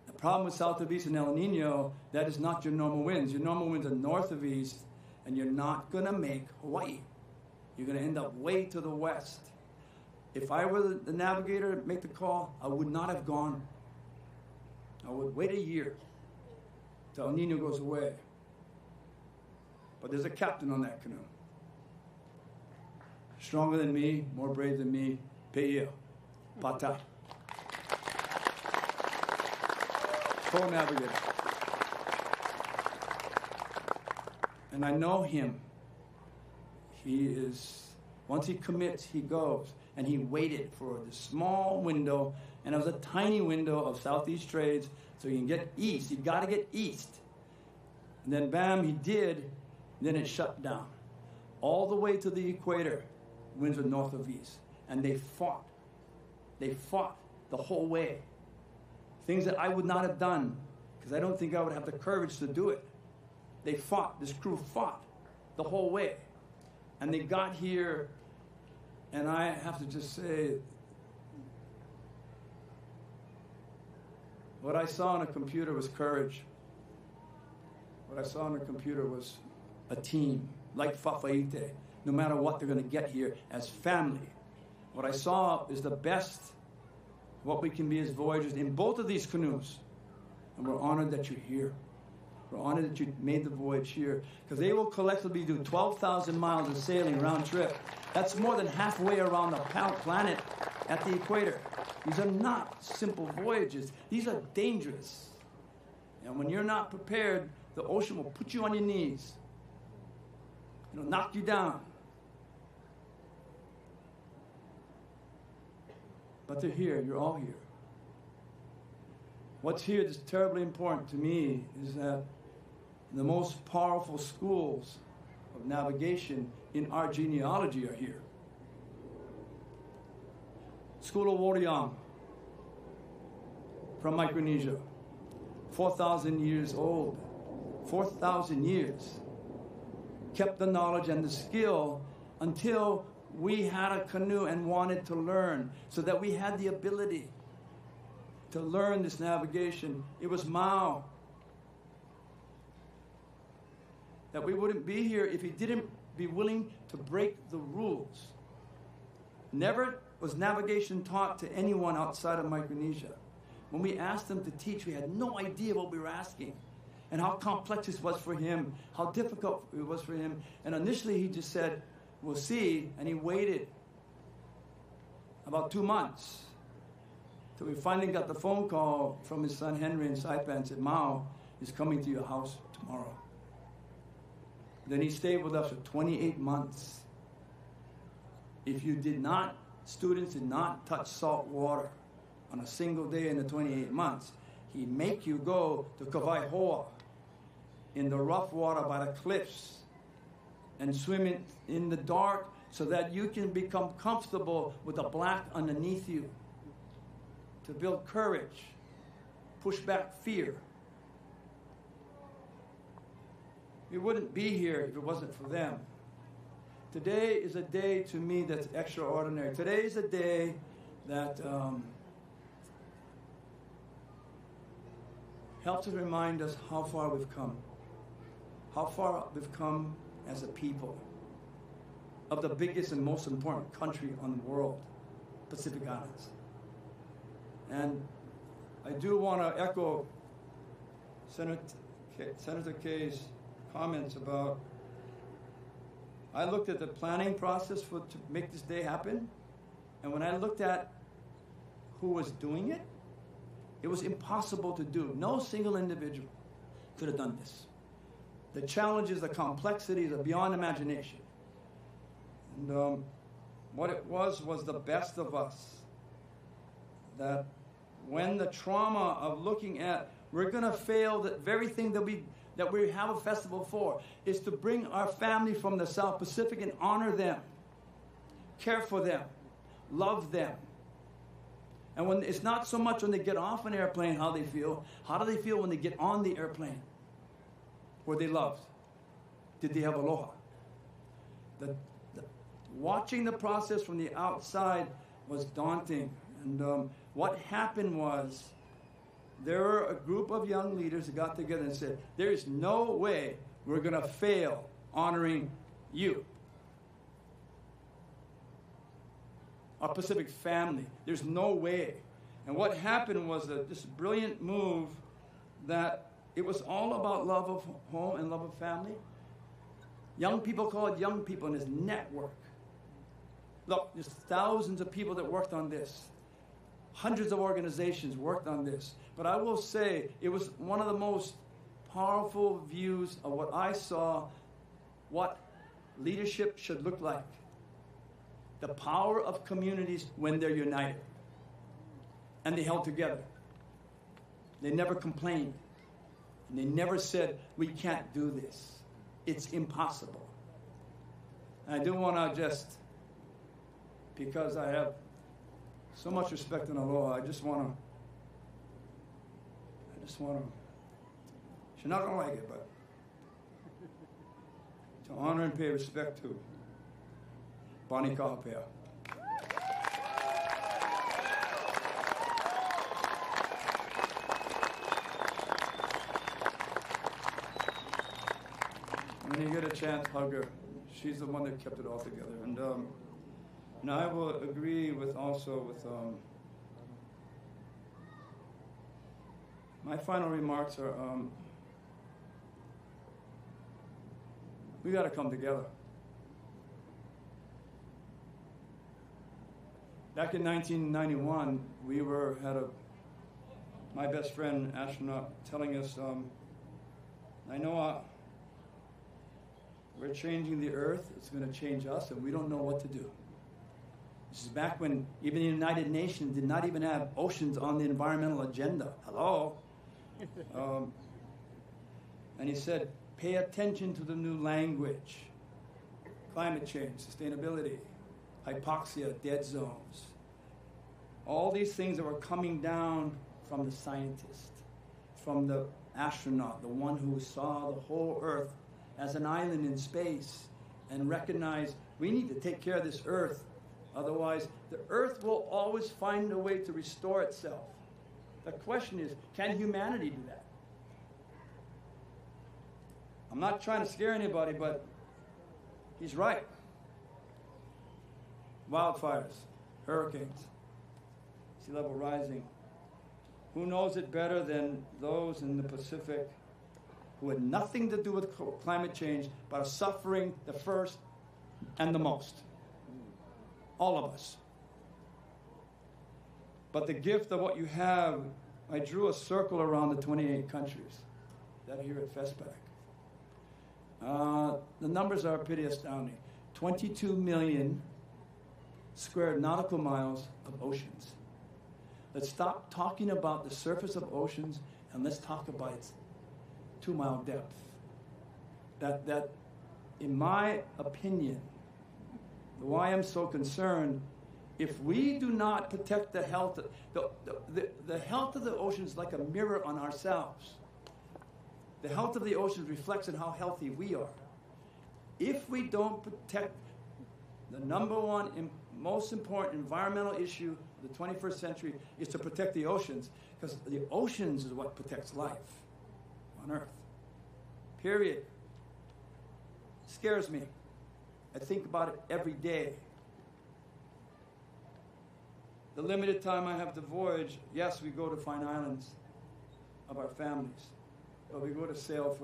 The problem with south of east and El Nino, that is not your normal winds. Your normal winds are north of east, and you're not going to make Hawaii. You're going to end up way to the west. If I were the navigator to make the call, I would not have gone. I would wait a year till El Nino goes away. But there's a captain on that canoe. Stronger than me, more brave than me, Pe'ia, Pata. Co-navigator. And I know him. He is, once he commits, he goes. And he waited for the small window, and it was a tiny window of southeast trades, so you can get east. You got to get east. And then bam, he did, and then it shut down. All the way to the equator, winds were north of east. And they fought. They fought the whole way. Things that I would not have done, because I don't think I would have the courage to do it. They fought, this crew fought the whole way. And they got here, and I have to just say, what I saw on a computer was courage. What I saw on a computer was a team, like Fa'afa'ite, no matter what they're going to get here as family. What I saw is the best what we can be as voyagers in both of these canoes. And we're honored that you're here. We're honored that you made the voyage here, because they will collectively do 12,000 miles of sailing round trip. That's more than halfway around the planet at the equator. These are not simple voyages. These are dangerous. And when you're not prepared, the ocean will put you on your knees. It'll knock you down. But they're here. You're all here. What's here that's terribly important to me is that the most powerful schools of navigation in our genealogy are here. School of Waʻa from Micronesia, 4,000 years old, 4,000 years. Kept the knowledge and the skill until we had a canoe and wanted to learn, so that we had the ability to learn this navigation. It was Mao. That we wouldn't be here if he didn't be willing to break the rules. Never was navigation taught to anyone outside of Micronesia. When we asked him to teach, we had no idea what we were asking and how complex this was for him, how difficult it was for him. And initially he just said, we'll see, and he waited about 2 months till we finally got the phone call from his son Henry in Saipan and said, Mao is coming to your house tomorrow. Then he stayed with us for 28 months. If you did not, students did not touch salt water on a single day in the 28 months, he'd make you go to Kawaihoa in the rough water by the cliffs and swim in the dark so that you can become comfortable with the black underneath you, to build courage, push back fear. We wouldn't be here if it wasn't for them. Today is a day to me that's extraordinary. Today is a day that helps to remind us how far we've come. How far we've come as a people of the biggest and most important country on the world, Pacific Islands. And I do want to echo Senator Kay's comments about, I looked at the planning process to make this day happen, and when I looked at who was doing it, it was impossible to do. No single individual could have done this. The challenges, the complexities are beyond imagination. And what it was the best of us. That when the trauma of looking at, we're going to fail, that very thing that we have a festival for is to bring our family from the South Pacific and honor them, care for them, love them. And when it's not so much when they get off an airplane how they feel, how do they feel when they get on the airplane? Were they loved? Did they have aloha? watching the process from the outside was daunting. And what happened was there were a group of young leaders that got together and said, there is no way we're going to fail honoring you, our Pacific family. There's no way. And what happened was this brilliant move that it was all about love of home and love of family. Young people called young people in this network. Look, there's thousands of people that worked on this. Hundreds of organizations worked on this. But I will say it was one of the most powerful views of what I saw, what leadership should look like. The power of communities when they're united. And they held together. They never complained. And they never said, we can't do this. It's impossible. And I do want to just, because I have so much respect in Aloha, I just want to, she's not going to like it, but to honor and pay respect to Bonnie Kahapea. When you get a chance, hug her. She's the one that kept it all together. And I will agree with my final remarks are, we got to come together. Back in 1991, we had my best friend, astronaut, telling us, Nainoa, we're changing the Earth, it's going to change us, and we don't know what to do. This is back when even the United Nations did not even have oceans on the environmental agenda. Hello? And he said, pay attention to the new language. Climate change, sustainability, hypoxia, dead zones. All these things that were coming down from the scientist, from the astronaut, the one who saw the whole Earth as an island in space and recognized we need to take care of this Earth. Otherwise, the Earth will always find a way to restore itself. The question is, can humanity do that? I'm not trying to scare anybody, but he's right. Wildfires, hurricanes, sea level rising. Who knows it better than those in the Pacific who had nothing to do with climate change, but are suffering the first and the most? All of us. But the gift of what you have, I drew a circle around the 28 countries that are here at FESTPAC. The numbers are pretty astounding. 22 million square nautical miles of oceans. Let's stop talking about the surface of oceans and let's talk about its 2-mile depth. That, in my opinion, why I'm so concerned, if we do not protect the health, the health of the oceans is like a mirror on ourselves. The health of the oceans reflects on how healthy we are. If we don't protect the number one and most important environmental issue of the 21st century is to protect the oceans, because the oceans is what protects life on Earth. Period. It scares me. I think about it every day. The limited time I have to voyage, yes, we go to find islands of our families, but we go to sail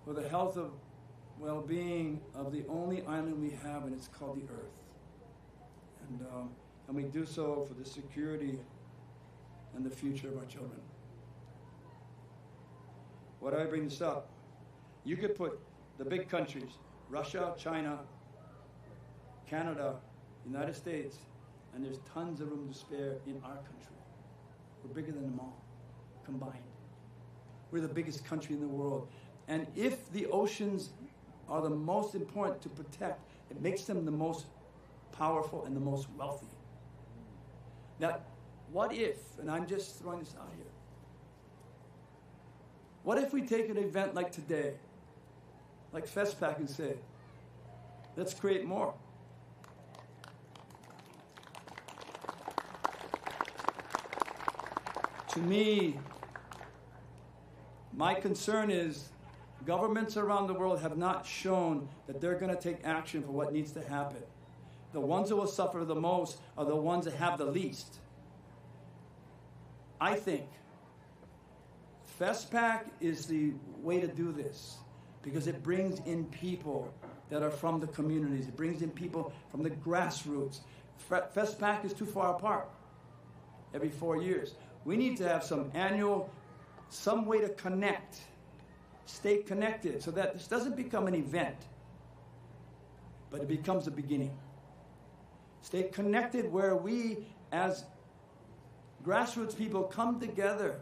for the health of well-being of the only island we have, and it's called the Earth. And we do so for the security and the future of our children. Why do I bring this up? You could put the big countries, Russia, China, Canada, United States, and there's tons of room to spare in our country. We're bigger than them all, combined. We're the biggest country in the world. And if the oceans are the most important to protect, it makes them the most powerful and the most wealthy. Now, what if, and I'm just throwing this out here, what if we take an event like today, like FESTPAC, and say, Let's create more. To me, my concern is governments around the world have not shown that they're going to take action for what needs to happen. The ones that will suffer the most are the ones that have the least. I think FESTPAC is the way to do this because it brings in people that are from the communities. It brings in people from the grassroots. FESTPAC is too far apart every 4 years. We need to have some way to connect, stay connected, so that this doesn't become an event, but it becomes a beginning. Stay connected where we, as grassroots people, come together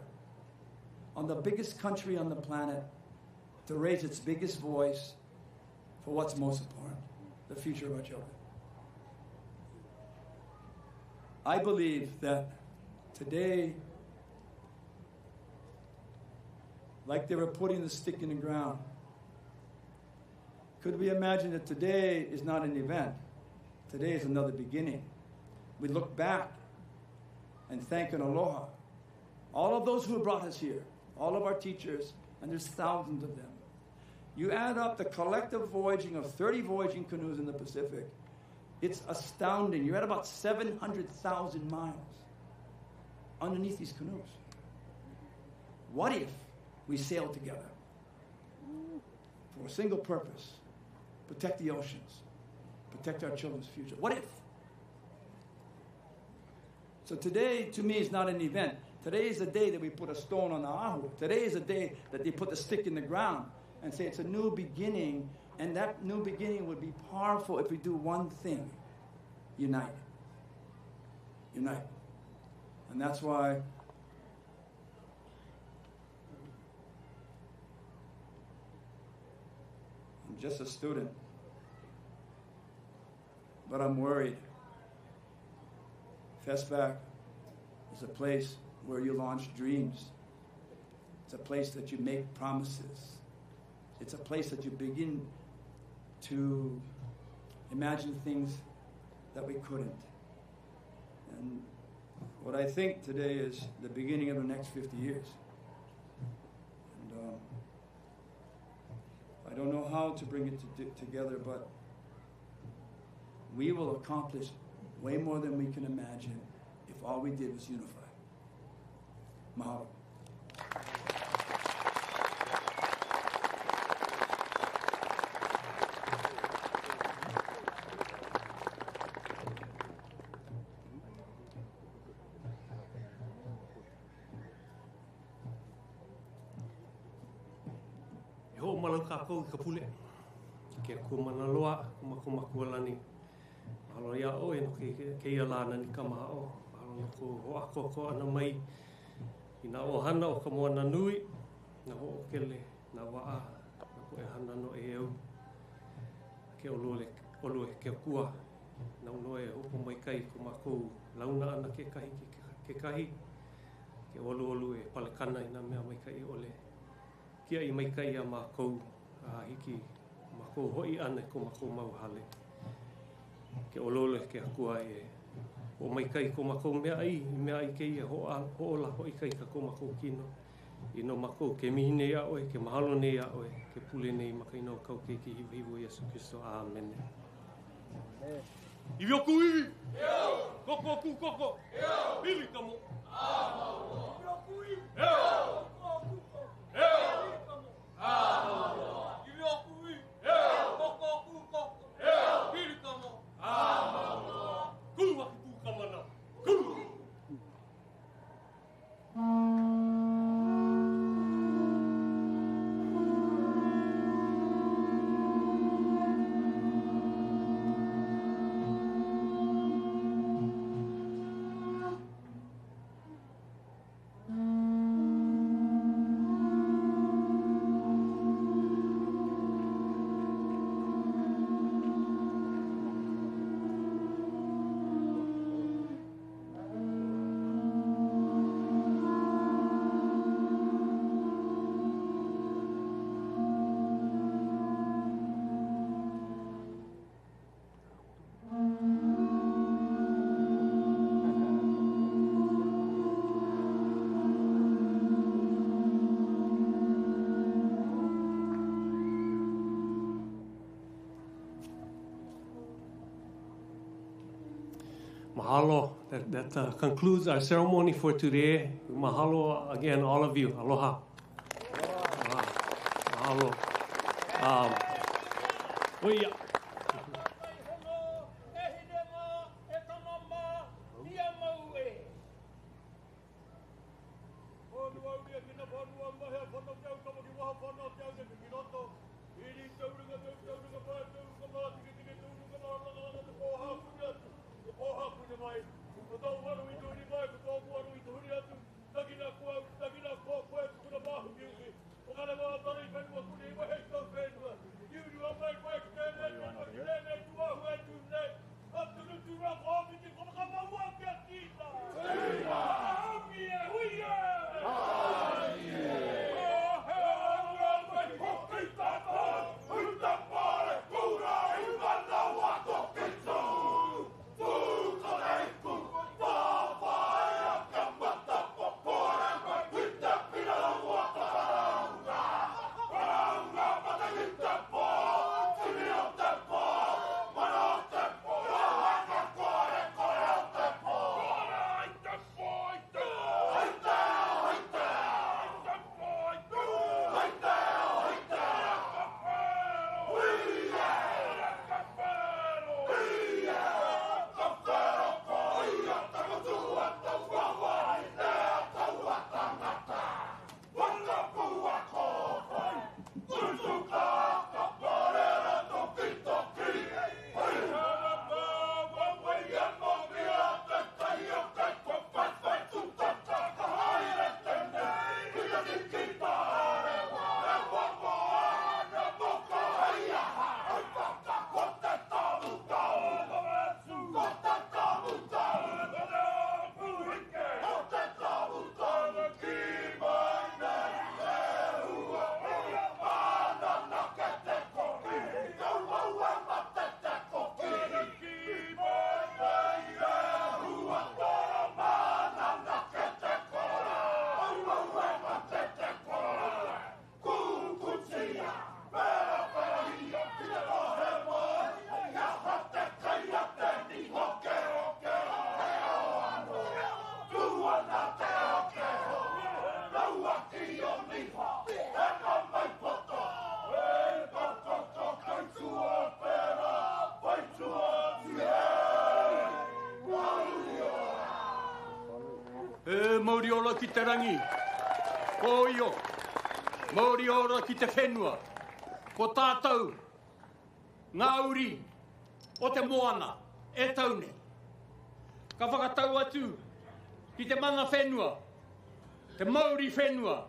on the biggest country on the planet to raise its biggest voice for what's most important, the future of our children. I believe that today, like they were putting the stick in the ground, could we imagine that today is not an event? Today is another beginning. We look back and thank and aloha all of those who brought us here, all of our teachers, and there's thousands of them. You add up the collective voyaging of 30 voyaging canoes in the Pacific, it's astounding. You're at about 700,000 miles underneath these canoes. What if we sailed together for a single purpose? Protect the oceans, protect our children's future. What if? So today, to me, is not an event. Today is the day that we put a stone on the ahu. Today is the day that they put the stick in the ground and say it's a new beginning, and that new beginning would be powerful if we do one thing: unite. Unite. And that's why I'm just a student, but I'm worried. FESTPAC is a place where you launch dreams. It's a place that you make promises. It's a place that you begin to imagine things that we couldn't. And what I think today is the beginning of the next 50 years. And I don't know how to bring it together, but we will accomplish way more than we can imagine if all we did was unify. Mahalo. Malau kako ka pule ke ku manaloa ku makualani alo ya o eno ke ia lana ni kamao alo ko ho ako ana mai ina o hana o ka moana nui na ho kele na Waʻa na ko e hana no e eu ke olo ke kua na no e ho mai kai ku maku launa ana ke kahi ke olo e palekana ina mea mai kai ole kia I mai kai a mākou hiki mākou hoi ana ko mākou mau hale. Ke olole ke akua e o mai kai ko mākou mea ai ke ia ho'ola hoi kai ka ko mākou kino. Ino mākou ke mihine ia oe, ke mahalo ne ia oe, ke pule nei makaino kau ke ki hivu Yesu Kristo. Amen. Iwi oku iwi! Eo! Koko oku koko! Eo! Pili kamo! Amau! Iwi oku iwi! Eo! Koko oku koko! Eo! Mahalo. That concludes our ceremony for today. Mahalo again, all of you. Aloha. Mahalo. Oia. Mauri ora ki te rangi, ko io, Mauri ora ki te whenua, ko tātou, ngā uri, o te moana, e taune. Ka whakatau atu, ki te mana whenua, te Mauri whenua,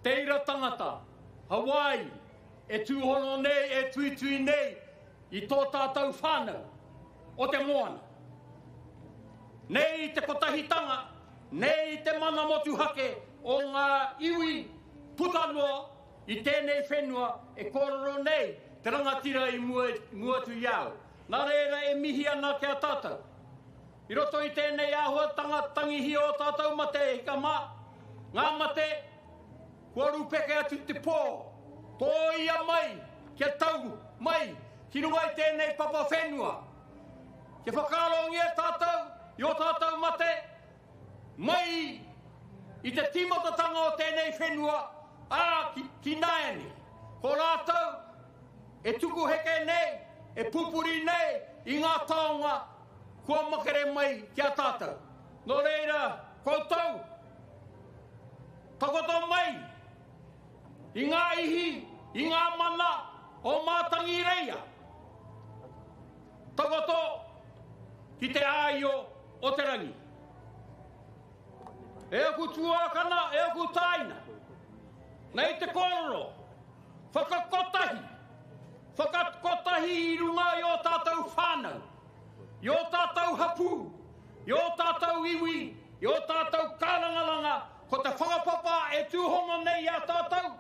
te ira tangata, Hawaii, e tūhono nei, e tuitui nei, i tō tātou whānau, o te moana. Nei te kotahitanga, nei te mana motu hake o ngā iwi putanoa i tēnei whenua e kororo nei te rangatira i muatu iau. Nā reira e mihi ana kia tātou. I roto i tēnei āhuatanga tangihi o tātou mate e hika mā. Ngā mate, kua rupeke atu te pō. Tō ia mai, kia tau mai, ki runga i tēnei papa whenua. Ke whakarongia tātou, i o tātou mate, mai i te timatatanga o tēnei whenua, ki naeni. Ko rātou, e tuku heke nei, e pupuri nei, i ngā taonga, kua makere mai kia tātou. Nō reira, koutou, takoto mai, i ngā ihi, i ngā mana, o mātangi reia. Takoto, ki te āio o te rangi. E aku tuakana, e aku taina. Nei te kororo, whakakotahi. Whakakotahi i runga i o tātou whānau. I o tātou hapu, i o tātou iwi, i o tātou kārangaranga. Ko te whakapapa e tūhono nei a tātou.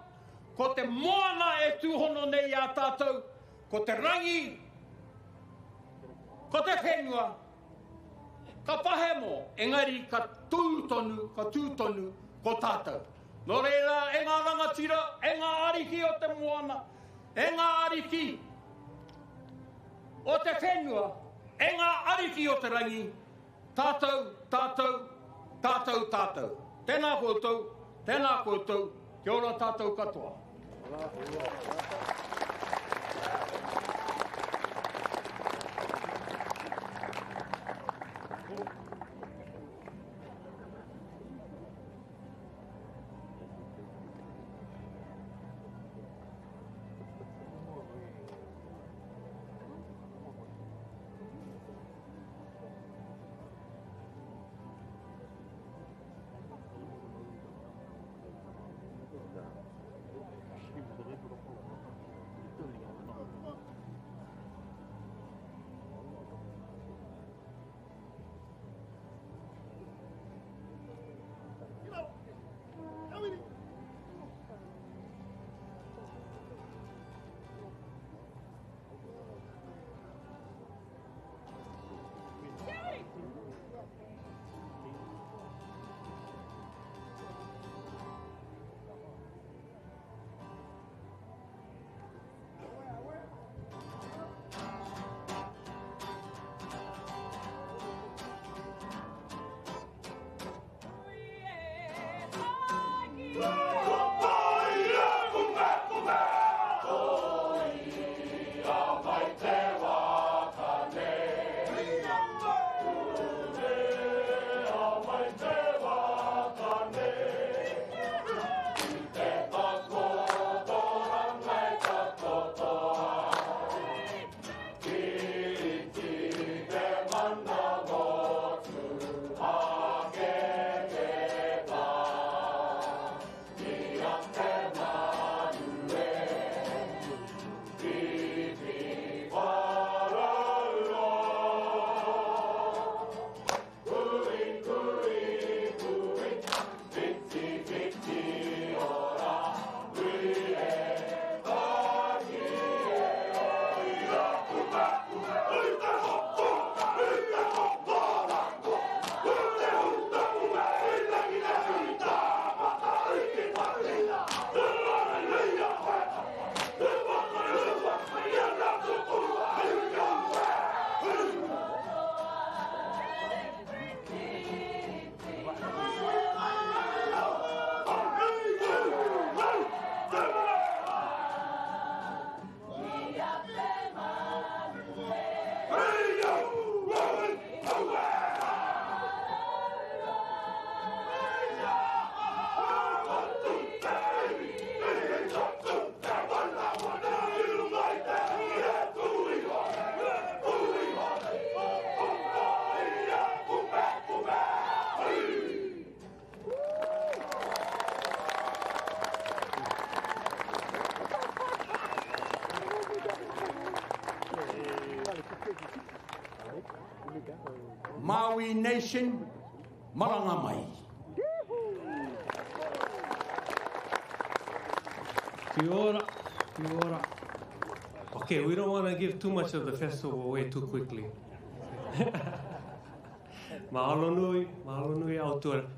Ko te moana e tūhono nei a tātou. Ko te rangi, ko te whenua. Ka pahemo, engari ka tūtonu, ko tātou. Nō reira, e ngā rangatira, e ngā ariki o te moana, e ngā ariki o te whenua, e ngā ariki o te rangi, Tātou, tātou, tātou, tātou. Tēnā koutou, kia ora tātou katoa. Maui Nation, maranga mai. Kia ora, kia ora. Okay, we don't want to give too much of the festival away too quickly. Mahalo nui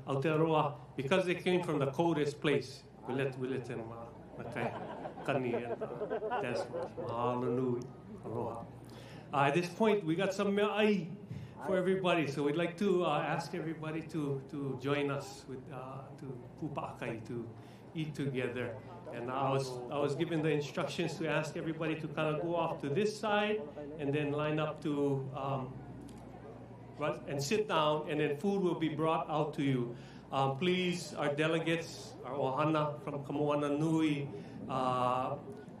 Aotearoa. Because they came from the coldest place, we let them kani and dance. Mahalo nui, aloha. At this point, we got some me'ai for everybody, so we'd like to ask everybody to join us with to pupa'akai, to eat together. And I was given the instructions to ask everybody to kind of go off to this side and then line up to and sit down, and then food will be brought out to you. Please, our delegates, our ohana from Kamoana Nui,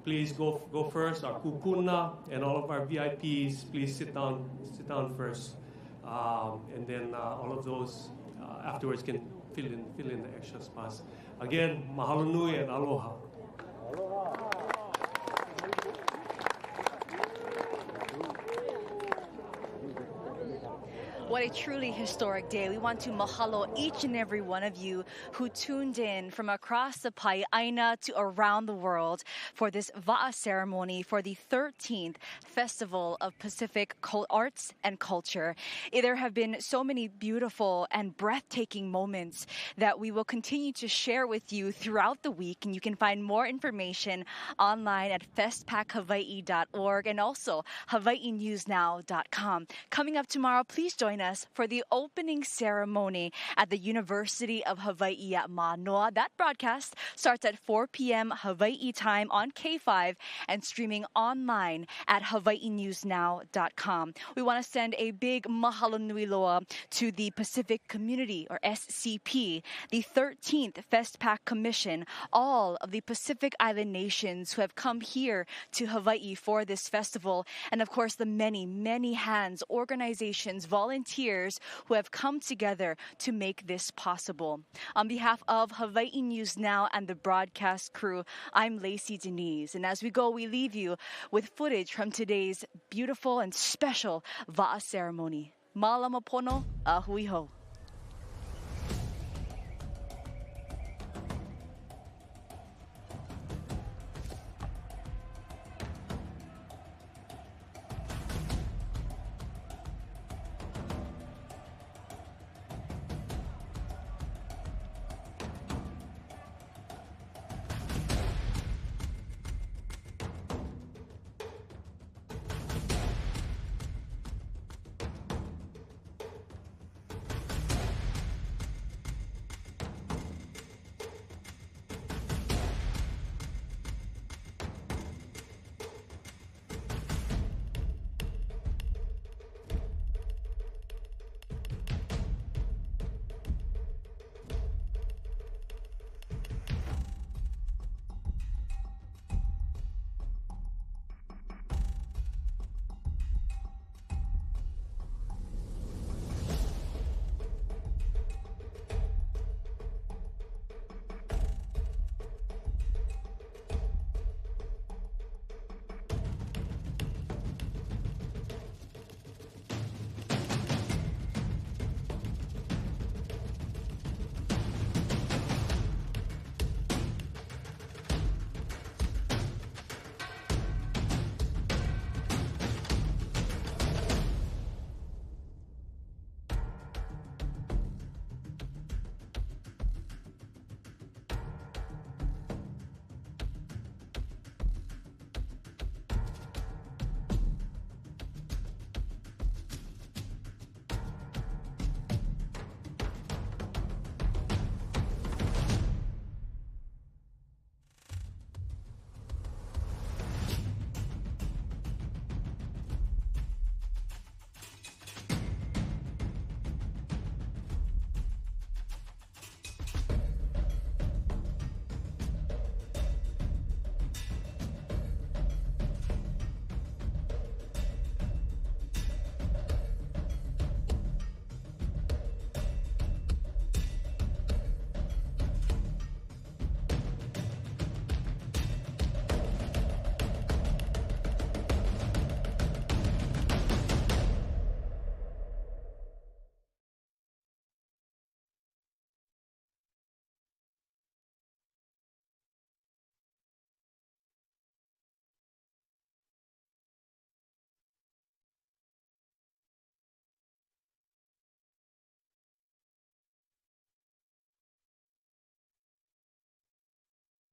please go first. Our kupuna and all of our VIPs, please sit down first, and then all of those afterwards can fill in the extra spots. Again, mahalo nui and aloha. What a truly historic day. We want to mahalo each and every one of you who tuned in from across the Pai'aina to around the world for this Waʻa ceremony for the 13th Festival of Pacific Arts and Culture. There have been so many beautiful and breathtaking moments that we will continue to share with you throughout the week, and you can find more information online at festpachawaii.org and also hawaiinewsnow.com. Coming up tomorrow, please join us us for the opening ceremony at the University of Hawaii at Manoa. That broadcast starts at 4 p.m. Hawaii time on K5 and streaming online at hawaiinewsnow.com. We want to send a big mahalo nui loa to the Pacific Community, or SCP, the 13th FESTPAC Commission, all of the Pacific Island nations who have come here to Hawaii for this festival, and of course the many, many hands, organizations, volunteers who have come together to make this possible. On behalf of Hawaii News Now and the broadcast crew, I'm Lacey Denise, and as we go, we leave you with footage from today's beautiful and special Waʻa ceremony. Malama pono, ahui ho.